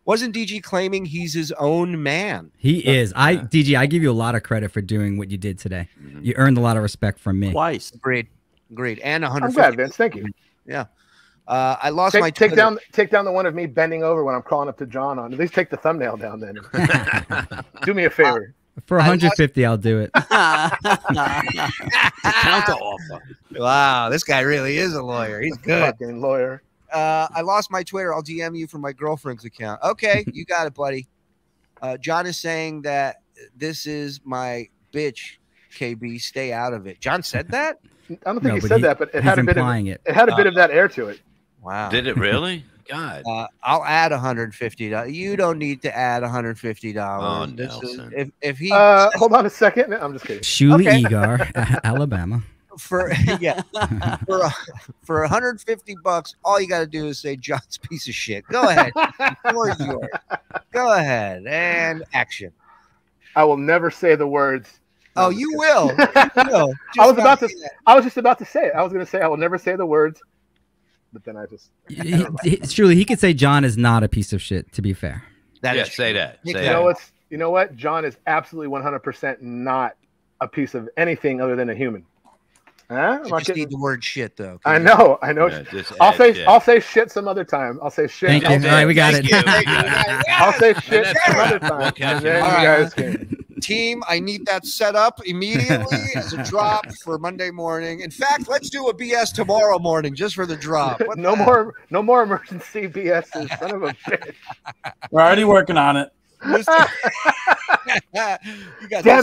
Wasn't DG claiming he's his own man? He is. DG, I give you a lot of credit for doing what you did today. You earned a lot of respect from me. Twice. Agreed. And 150. I'm glad, Vince. Thank you. Yeah. I lost my take Twitter. take down the one of me bending over when I'm crawling up to John on. At least take the thumbnail down then. Do me a favor. For 150, I'll do it. Counter offer. Wow, this guy really is a lawyer. He's good. Fucking lawyer. I lost my Twitter. I'll DM you from my girlfriend's account. Okay, you got it, buddy. John is saying that this is my bitch. KB, stay out of it. John said that? I don't think he said that, but it had a bit of it had a bit of that air to it. Wow. Did it really? God. I'll add $150. You don't need to add $150. Oh, This is, Nelson. if he hold on a second. I'm just kidding. Shuli Egar, Alabama. For for $150, all you got to do is say John's piece of shit. Go ahead. The floor is yours. Go ahead and action. I will never say the words. Oh, you will. You I was just about to say it. I was going to say I will never say the words, but then I just. Surely he could say John is not a piece of shit. To be fair. Say that. You know what? John is absolutely 100% not a piece of anything other than a human. Huh? You just need the word shit, though. I know. Yeah, I'll say shit some other time. I'll say shit. Thank you. All right, we got it. I'll say shit some other time. And then you guys can. Team, I need that set up immediately as a drop for Monday morning. In fact, let's do a BS tomorrow morning just for the drop. No more emergency BS's, son of a bitch. We're already working on it. Damn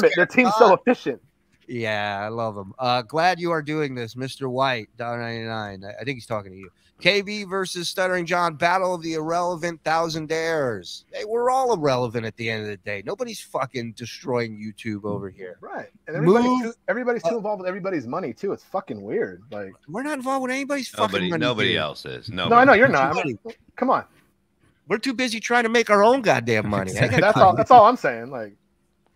it, their team's so efficient. Yeah, I love them. Glad you are doing this, Mr. White, $1.99. I think he's talking to you. KB versus Stuttering John, battle of the irrelevant thousandaires. Hey, we're all irrelevant at the end of the day. Nobody's fucking destroying YouTube over here. Right. And everybody's too involved with everybody's money, too. It's fucking weird. Like, we're not involved with anybody's fucking money. Nobody else is. No, I know you're not. Come on. We're too busy trying to make our own goddamn money. That's all I'm saying. Like,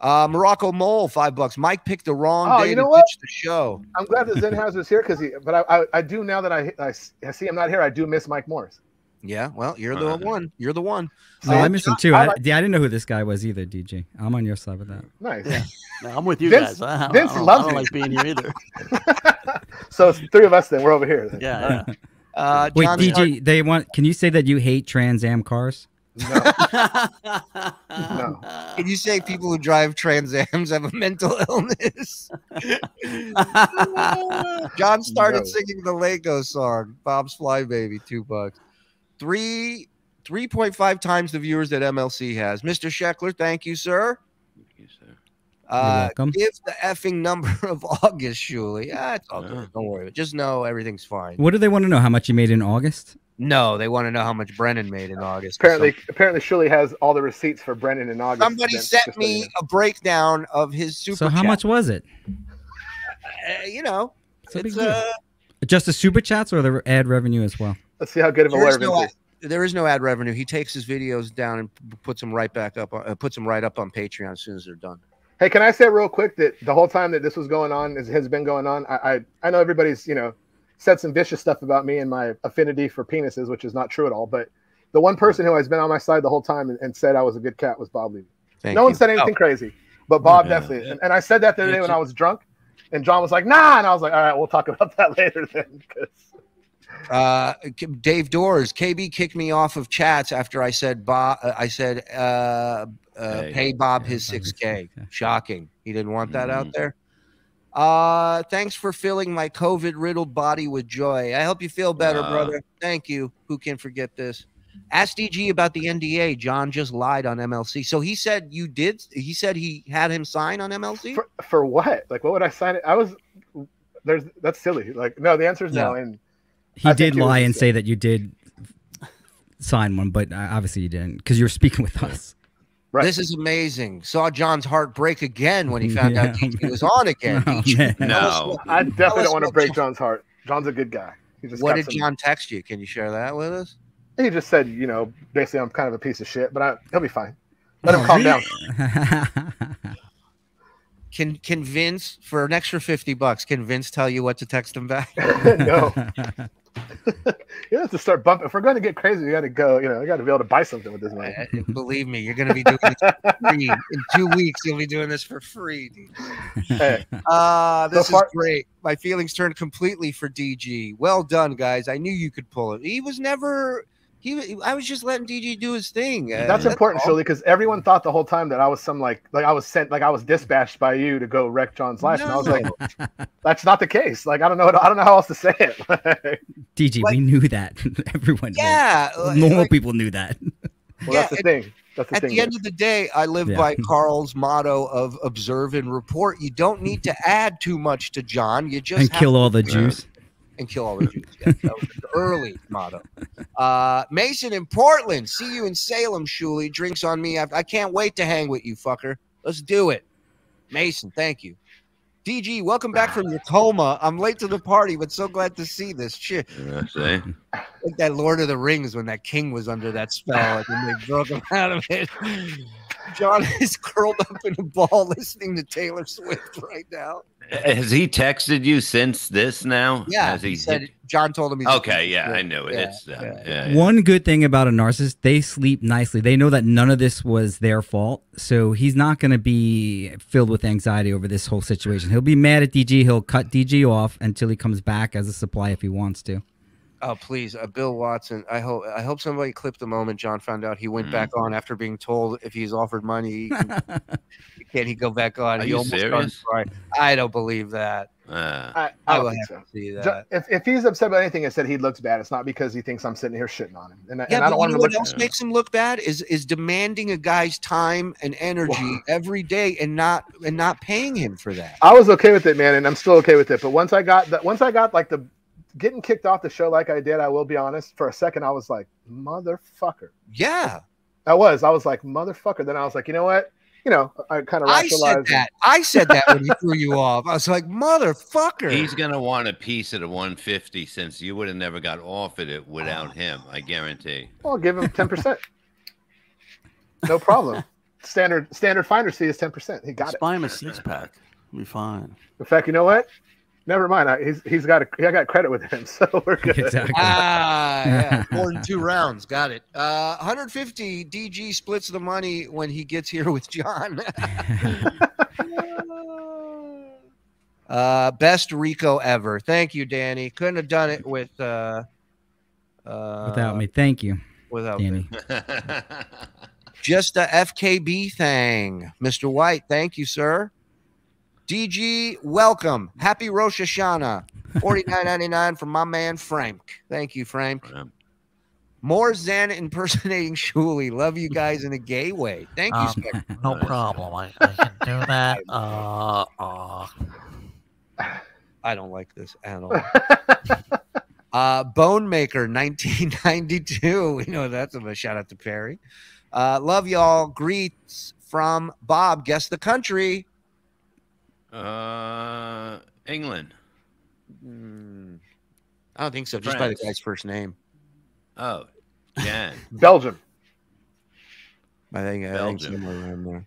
Morocco Mole, $5. Mike picked the wrong day to pitch the show. I'm glad that Zenhauser's here but I do, now that I see him not here, I do miss Mike Morris. Yeah, well, you're the one. You're the one. Oh, I miss him too. I didn't know who this guy was either, DG. I'm on your side with that. Nice. Yeah. No, I'm with you guys. Vince loves I don't like being here either. So it's three of us then. We're over here. Then. Yeah. Wait, DG, can you say that you hate Trans Am cars? No. Can you say people who drive Trans Ams have a mental illness? John started singing the Lego song, Bob's Fly Baby, $2. 3.5 times the viewers that MLC has. Mr. Scheckler, thank you, sir. welcome. Give the effing number of August, Shuli. It's all good. Don't worry. Just know everything's fine. What do they want to know? How much you made in August? No, they want to know how much Brennan made in August. Apparently Shuli has all the receipts for Brennan in August. Somebody sent me a breakdown of his super So how much was it? It's just the super chats or the ad revenue as well? Let's see how good of a lawyer Vince is. There is no ad revenue. He takes his videos down and puts them right back up. Puts them right up on Patreon as soon as they're done. Hey, can I say real quick that the whole time that this was going on, has been going on, I know everybody's said some vicious stuff about me and my affinity for penises, which is not true at all. But the one person who has been on my side the whole time and said I was a good cat was Bob Levy. No one said anything crazy, but Bob definitely. And I said that the other day when I was drunk, and John was like, "Nah," and I was like, "All right, we'll talk about that later then." Dave Doors, KB kicked me off of chats after I said Bob. Pay Bob his $6K. Shocking. He didn't want that out there. Thanks for filling my COVID-riddled body with joy. I hope you feel better, brother. Thank you. Who can forget this? Ask DG about the NDA. John just lied on MLC. So he said you did. He said he had him sign on MLC. For what? Like, what would I sign it? That's silly. Like, no. The answer is no. And he did lie and say that you did sign one, but obviously you didn't because you were speaking with us. Right. This is amazing. Saw John's heart break again when he found out he was on again. No. I definitely don't want to break John's heart. John's a good guy. What did John text you? Can you share that with us? He just said, basically I'm kind of a piece of shit, but he'll be fine. Let him calm down. Can Vince, for an extra $50, can Vince tell you what to text him back? No. You have to start bumping. If we're going to get crazy, we got to go. You know, we got to be able to buy something with this money. Believe me, you're going to be doing this for free. In 2 weeks, you'll be doing this for free. Hey, this is great. My feelings turned completely for DG. Well done, guys. I knew you could pull it. He was never. I was just letting DG do his thing. That's important, Shuli, because everyone thought the whole time that I was some like I was sent, like I was dispatched by you to go wreck John's life, and I was like, that's not the case. Like I don't know how else to say it. DG, we knew that. Everyone, normal people knew that. Well, that's the thing. That's the at thing. the end of the day, I live by Carl's motto of observe and report. You don't need to add too much to John. You just and kill all the Jews. And kill all the Jews. Yeah, that was the early motto. Mason in Portland. See you in Salem, Shuli. Drinks on me. I can't wait to hang with you, fucker. Let's do it. Mason, thank you. DG, welcome back from your coma. I'm late to the party, but so glad to see this shit. Say. Like that Lord of the Rings when that king was under that spell and they broke him out of it. John is curled up in a ball listening to Taylor Swift right now. Has he texted you since this now? Yeah, Has he said John told him. Okay, yeah, I knew it. It's yeah. One good thing about a narcissist, they sleep nicely. They know that none of this was their fault, so he's not going to be filled with anxiety over this whole situation. He'll be mad at DG. He'll cut DG off until he comes back as a supply if he wants to. Oh, please, Bill Watson. I hope somebody clipped the moment John found out he went back on after being told if he's offered money, can he go back on? Are he you almost serious? I don't believe that. I will don't have think to see so. that. If he's upset about anything, it said he looks bad. It's not because he thinks I'm sitting here shitting on him. And I don't want you to know look. what else makes him look bad is demanding a guy's time and energy every day and not paying him for that. I was okay with it, man, and I'm still okay with it. But once I got like the getting kicked off the show like I did, I will be honest, for a second I was like, motherfucker. Yeah. I was like, motherfucker. Then I was like, you know what? You know, I kind of rationalized. I said that when he threw you off. I was like, motherfucker. He's gonna want a piece of the 150 since you would have never got offered it without him. I guarantee. Well, I'll give him 10%. No problem. Standard finder's fee is 10%. He got Just it. buy him a 6-pack. We'll be fine. In fact, you know what? Never mind. I got credit with him, so we're good. Exactly. Yeah. More than 2 rounds. Got it. 150. DG splits the money when he gets here with John. Best Rico ever. Thank you, Danny. Couldn't have done it with Without me. Thank you. Without Danny. Just a FKB thing. Mr. White, thank you, sir. DG, welcome. Happy Rosh Hashanah. $49.99 from my man Frank. Thank you, Frank. More Zen impersonating Shuli. Love you guys in a gay way. Thank you, Spectre. No problem. I can do that. I don't like this at all. Bone Maker 1992. We know that's a shout out to Perry. Love y'all. Greets from Bob. Guess the country. England. I don't think so. Just by the guy's first name. Oh, Jan. Belgium. I think somewhere around there.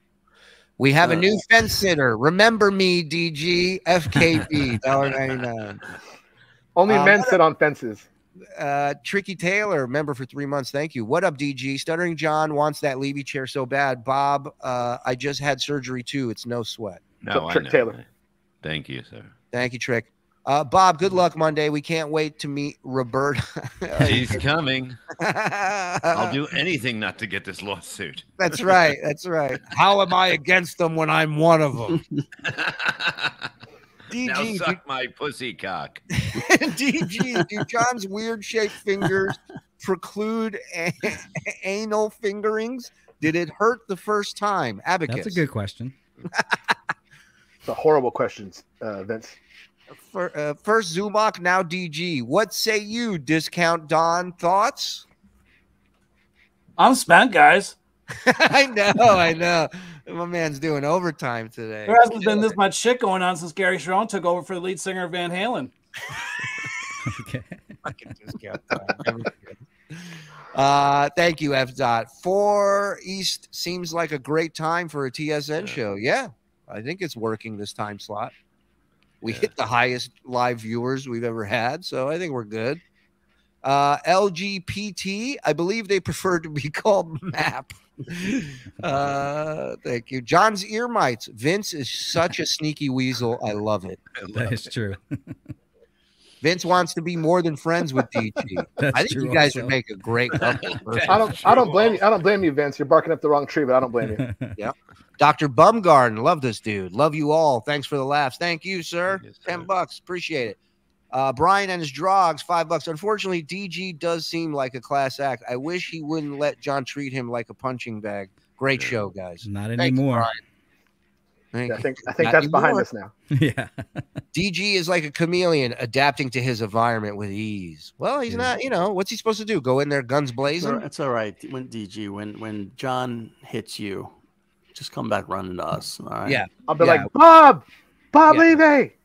We have a new fence sitter. Remember me, DG. FKB. $1.99. Only men sit on fences. Tricky Taylor, member for 3 months. Thank you. What up, DG? Stuttering John wants that Levy chair so bad. Bob, I just had surgery too. It's no sweat. No, Trick Taylor. Thank you, sir. Thank you, Trick. Bob, good luck Monday. We can't wait to meet Roberta. He's coming. I'll do anything not to get this lawsuit. That's right. That's right. How am I against them when I'm one of them? DG, now suck my pussy cock. DG, do John's weird shaped fingers preclude anal fingerings? Did it hurt the first time? Abacus. That's a good question. It's a horrible question, Vince. First Zumach, now DG. What say you, Discount Don? Thoughts? I'm spent, guys. I know. My man's doing overtime today. There hasn't been this much shit going on since Gary Sharon took over for the lead singer of Van Halen. Okay. Fucking Discount Don. Thank you, F. Dot. 4 East seems like a great time for a TSN show. Yeah. I think it's working this time slot. We hit the highest live viewers we've ever had, so I think we're good. LGBT, I believe they prefer to be called MAP. Thank you. John's ear mites. Vince is such a sneaky weasel. I love it. That is true. Vince wants to be more than friends with DG. That's I think true you guys also. would make a great couple. I don't blame you. I don't blame you, Vince. You're barking up the wrong tree, but I don't blame you. Yep. Dr. Bumgarden, love this dude. Love you all. Thanks for the laughs. Thank you, sir. $10. Appreciate it. Brian and his drogs, $5. Unfortunately, DG does seem like a class act. I wish he wouldn't let John treat him like a punching bag. Great show, guys. Not Thank you, anymore. Brian. Yeah, I think that's behind us now. Yeah. DG is like a chameleon adapting to his environment with ease. Well, he's not, what's he supposed to do? Go in there guns blazing? It's all right. When DG, when John hits you, just come back running to us. All right. Yeah. I'll be like, Bob Levy.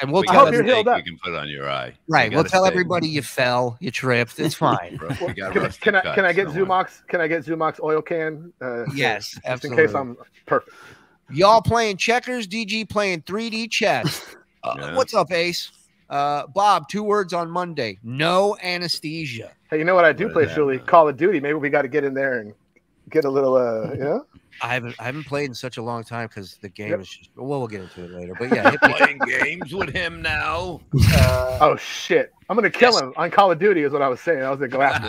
And we'll We tell got a everybody. snake you can put on your eye. Right. We We'll got a tell snake. everybody you fell, you tripped. It's fine. We got Can rusty I cuts. get Don't worry. Zumox? Can I get Zumox oil can? Yes, just absolutely. in case I'm perfect. Y'all playing checkers, DG playing 3D chess. What's up, Ace? Bob, 2 words on Monday. No anesthesia. Hey, you know what I do play, Shuli? Call of Duty. Maybe we got to get in there and get a little, I haven't played in such a long time because the game is just. Well, we'll get into it later. But yeah, hit me. Playing games with him now. Oh shit! I'm gonna kill him on Call of Duty. Is what I was saying. I was gonna go after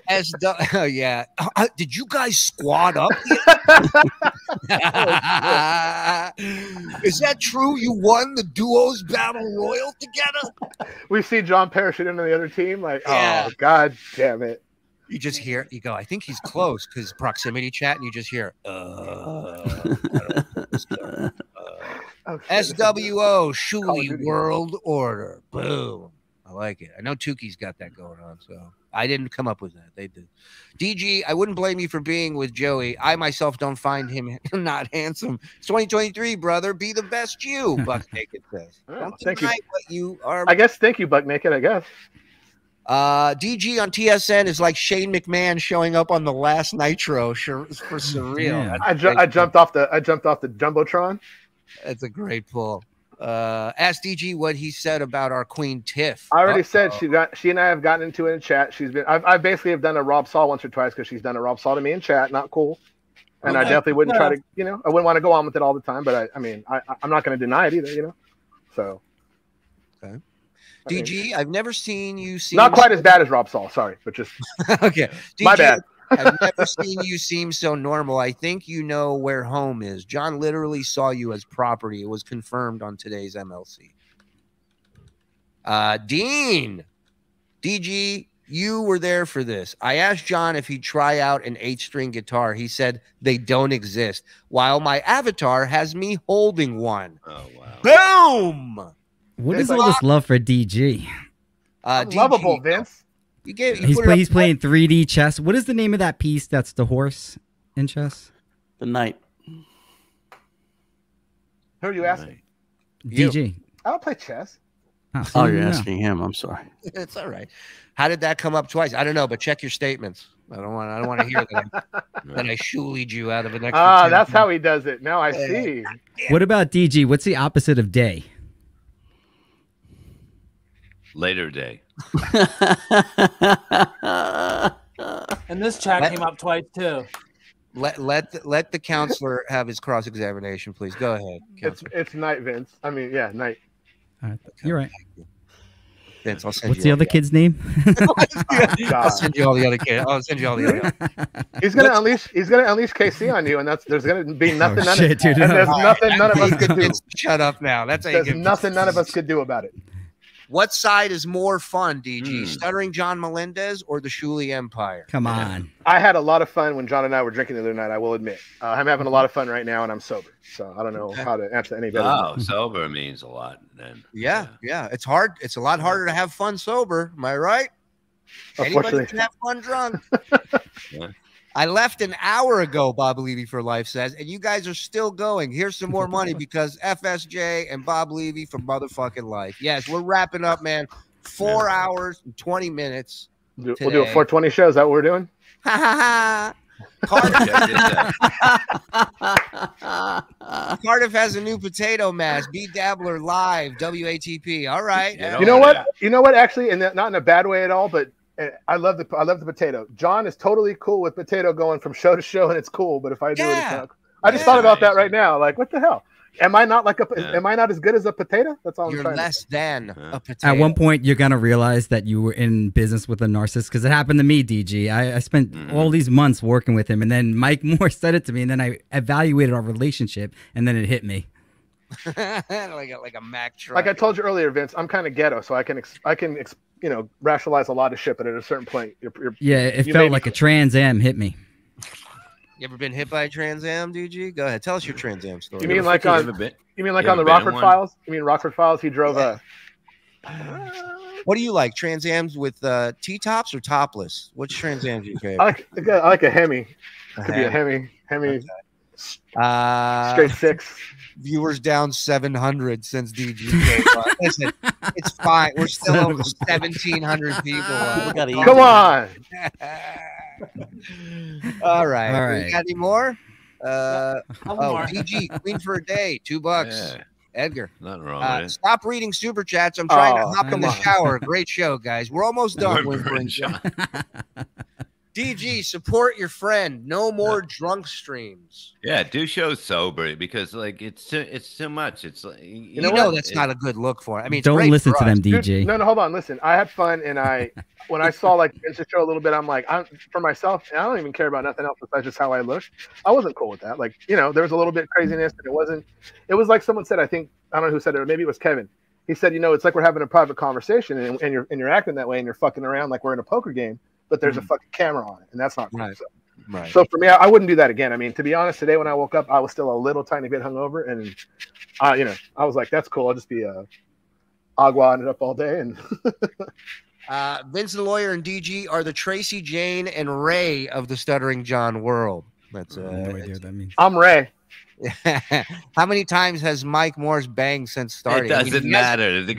him. Oh yeah. Did you guys squad up? Is that true? You won the duos battle royal together? We see John parachute into the other team. Like, Yeah. oh god damn it! You just hear. You go. I think he's close because proximity chat, and you just hear. SWO Shuli World Order. Boom. I like it. I know Tuki's got that going on, so I didn't come up with that. They did. DG, I wouldn't blame you for being with Joey. I myself don't find him not handsome. It's 2023, brother. Be the best you, Buck Naked says. Don't Thank you. deny what you are. I guess. Thank you, Buck Naked. I guess. DG on TSN is like Shane McMahon showing up on the last Nitro for surreal. Yeah. I jumped off the jumbotron. That's a great pull. Ask DG what he said about our Queen Tiff. I already said she and I have gotten into it in chat. I basically have done a Rob Saul once or twice because she's done a Rob Saul to me in chat. Not cool. And I definitely wouldn't try to, I wouldn't want to go on with it all the time. But I'm not going to deny it either, So. Okay. DG, I've never seen you seem not quite as bad as Rob Saul, sorry, but just okay. DG, my bad. I've never seen you seem so normal. I think you know where home is. John literally saw you as property. It was confirmed on today's MLC. Dean, DG, you were there for this. I asked John if he'd try out an 8-string guitar. He said they don't exist, while my avatar has me holding one. Oh, wow. Boom! What is all this love for DG? DG, lovable, Vince. He's playing 3D chess. What is the name of that piece? That's the horse in chess. The knight. Who are you asking? DG. I don't play chess. Oh, you're asking him. I'm sorry. It's all right. How did that come up twice? I don't know, but check your statements. I don't want to hear that I Shulied you out of an extra. That's how he does it. Now I see. What about DG? What's the opposite of day? Later day. And this chat came up twice too. Let the counselor have his cross examination, please. Go ahead. It's night, Vince. I mean, yeah, night. You're right. Vince, I'll send What's you the all other kid's name? I'll send you all the other kids. I'll send you all the other. He's gonna unleash KC on you, and there's gonna be nothing. Dude, and there's nothing none of us could do. Shut up now. That's how there's you get nothing none of us could do about it. What side is more fun, DG? Stuttering John Melendez or the Shuli Empire? Come on. I had a lot of fun when John and I were drinking the other night, I will admit. I'm having a lot of fun right now, and I'm sober. So I don't know how to answer any better. Oh, sober means a lot then. Yeah. It's hard. It's a lot harder to have fun sober. Am I right? Anybody can have fun drunk. Yeah. I left an hour ago, Bob Levy for Life says, and you guys are still going. Here's some more money because FSJ and Bob Levy for motherfucking life. Yes, we're wrapping up, man. 4 hours and 20 minutes. We'll do a 420 show. Is that what we're doing? Cardiff has a new potato mask. B Dabbler live. WATP. All right. You know what? You know what? Actually, and not in a bad way at all, but I love the potato. John is totally cool with potato going from show to show, and it's cool. But if I do it, it's not. I just thought about that right now. Like, what the hell? Am I not am I not as good as a potato? That's all. You're less than a potato. At one point, you're gonna realize that you were in business with a narcissist, because it happened to me, DG. I spent all these months working with him, and then Mike Moore said it to me, and then I evaluated our relationship, and then it hit me. like a Mack truck. Like I told you earlier, Vince, I'm kind of ghetto, so I can rationalize a lot of shit. But at a certain point, it felt like a Trans Am hit me. You ever been hit by a Trans Am, DG? Go ahead, tell us your Trans Am story. You mean like on the Rockford Files? You mean Rockford Files? He drove a. What do you like? Trans Ams with T-tops or topless? Which Trans Am do you favorite? I like a Hemi. Could be a Hemi. Okay. Straight six. Viewers down 700 since DG came on. Listen, it's fine. We're still over 1,700 people. Come on. All right. All right. We got any more? more. DG, Queen for a Day, $2. Yeah. Edgar. Nothing wrong with it. Stop reading super chats. I'm trying to hop in come the on. shower. Great show, guys. We're almost done. Whimpering John. DG, support your friend. No more drunk streams. Yeah, do shows sober because like it's too much. It's like You know that's not a good look for it. I mean, it's Don't great listen for to them, us. DG. Dude, no, hold on. Listen, I had fun, and when I saw like Vince's show a little bit, I'm like, for myself, and I don't even care about nothing else besides just how I look. I wasn't cool with that. Like, there was a little bit craziness, and it was like someone said. I don't know who said it, or maybe it was Kevin. He said, it's like we're having a private conversation, and you're acting that way, and you're fucking around like we're in a poker game, but there's a fucking camera on it, and that's not cool. Right. Right. So for me, I wouldn't do that again. I mean, to be honest, today when I woke up, I was still a little tiny bit hungover, and I was like, that's cool. I'll just be agua it up all day. And Vince the Lawyer and DG are the Tracy Jane and Ray of the Stuttering John world. That's no idea what that means. I'm Ray. How many times has Mike Moore's banged since starting? It doesn't matter. The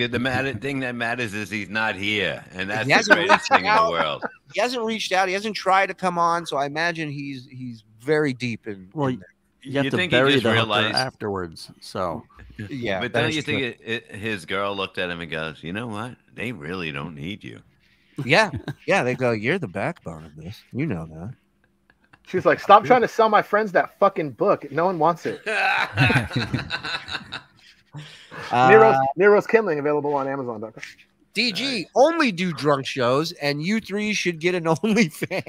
thing that matters is he's not here, and that's the greatest thing in the world. He hasn't reached out. He hasn't tried to come on, so I imagine he's very deep in. Well, in there. you have to think he bury just the realized- hooker afterwards. So Yeah, But don't you think his girl looked at him and goes, "You know what? They really don't need you." Yeah, they go, "You're the backbone of this. You know that." She's like, stop trying to sell my friends that fucking book. No one wants it. Nero's Kindling available on Amazon.com. DG only do drunk shows, and you three should get an OnlyFans.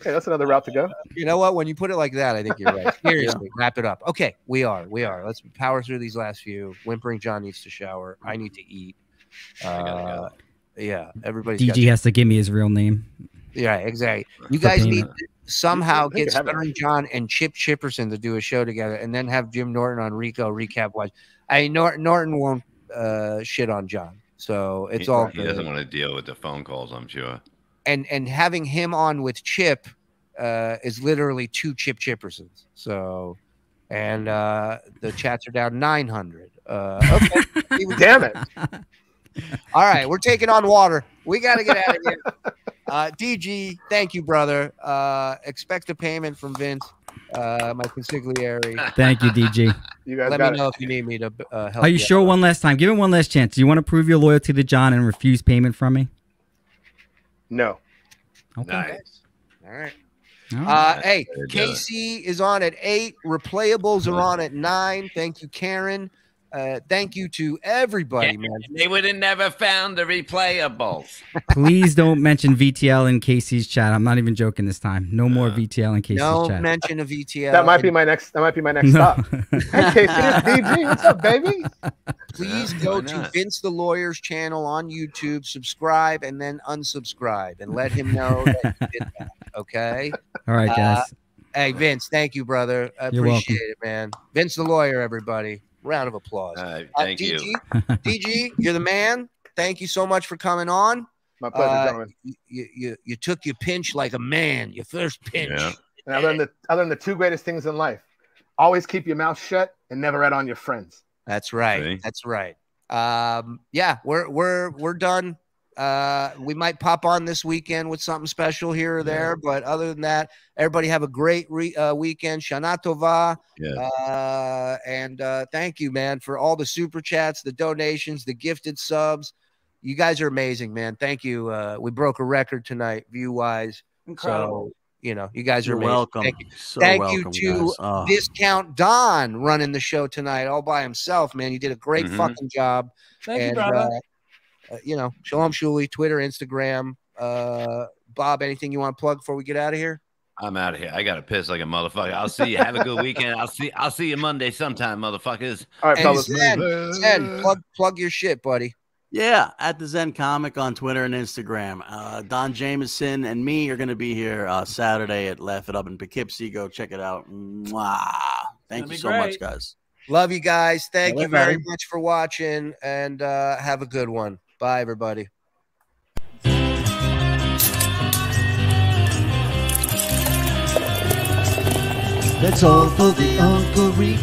Hey, that's another route to go. You know what? When you put it like that, I think you're right. Seriously, wrap it up. Okay, we are. Let's power through these last few. Whimpering John needs to shower. I need to eat. I gotta go. Yeah, everybody's DG has to give me his real name. Yeah, exactly. You guys need payment. to somehow I think get I have it. Stuttering John and Chip Chipperson to do a show together, and then have Jim Norton on Rico recap wise. Norton won't shit on John, so it's all He doesn't want to deal with the phone calls, I'm sure. And having him on with Chip is literally 2 Chip Chippersons. So, and the chats are down 900. Okay, Damn it. All right, we're taking on water. We got to get out of here. DG, thank you, brother. Expect a payment from Vince, my consigliere. Thank you, DG. You guys Let got me it. know if you need me to help. Are you sure? out. One last time. Give him one last chance. Do you want to prove your loyalty to John and refuse payment from me? No. Okay. Nice. All right. All right. Hey, Very good. Casey is on at 8. Replayables are on at 9. Thank you, Karen. Thank you to everybody, man. They would have never found the replayables. Please don't mention VTL in Casey's chat. I'm not even joking this time. No more VTL in Casey's No chat. mention of VTL. That might be my next. That might be my next stop. Hey, Casey, it's DG. What's up, baby? Please Yeah, go why to not? Vince the Lawyer's channel on YouTube, subscribe, and then unsubscribe, and let him know that you did that. Okay. All right, guys. Hey, Vince, thank you, brother. I You're appreciate it, man. Vince the Lawyer, everybody. Round of applause. Thank DG, you. DG, you're the man. Thank you so much for coming on. My pleasure, gentlemen. You took your pinch like a man. Your first pinch. Yeah. And I learned the 2 greatest things in life: always keep your mouth shut and never rat on your friends. That's right. See? That's right. Yeah, we're done. We might pop on this weekend with something special here or there, but other than that, everybody have a great weekend. Shana Tova. And thank you, man, for all the super chats, the donations, the gifted subs. You guys are amazing, man. Thank you. We broke a record tonight, view-wise. Incredible. So, you know, you guys are You're amazing. welcome. Thank you. So Thank welcome, you to guys. Oh. Discount Don running the show tonight all by himself, man. You did a great fucking job. Thank you, and, brother. you know, Shalom Shuli, Twitter, Instagram. Bob, anything you want to plug before we get out of here? I'm out of here. I gotta piss like a motherfucker. I'll see you. Have a good weekend. I'll see you Monday sometime, motherfuckers. All right, And fellas. Zen, plug your shit, buddy. Yeah, at the Zen Comic on Twitter and Instagram. Don Jameson and me are going to be here Saturday at Laugh It Up in Poughkeepsie. Go check it out. Mwah. Thank you so much, guys. Love you guys. Thank Bye, you very bye. much for watching, and have a good one. Bye, everybody. That's all for the Uncle Rico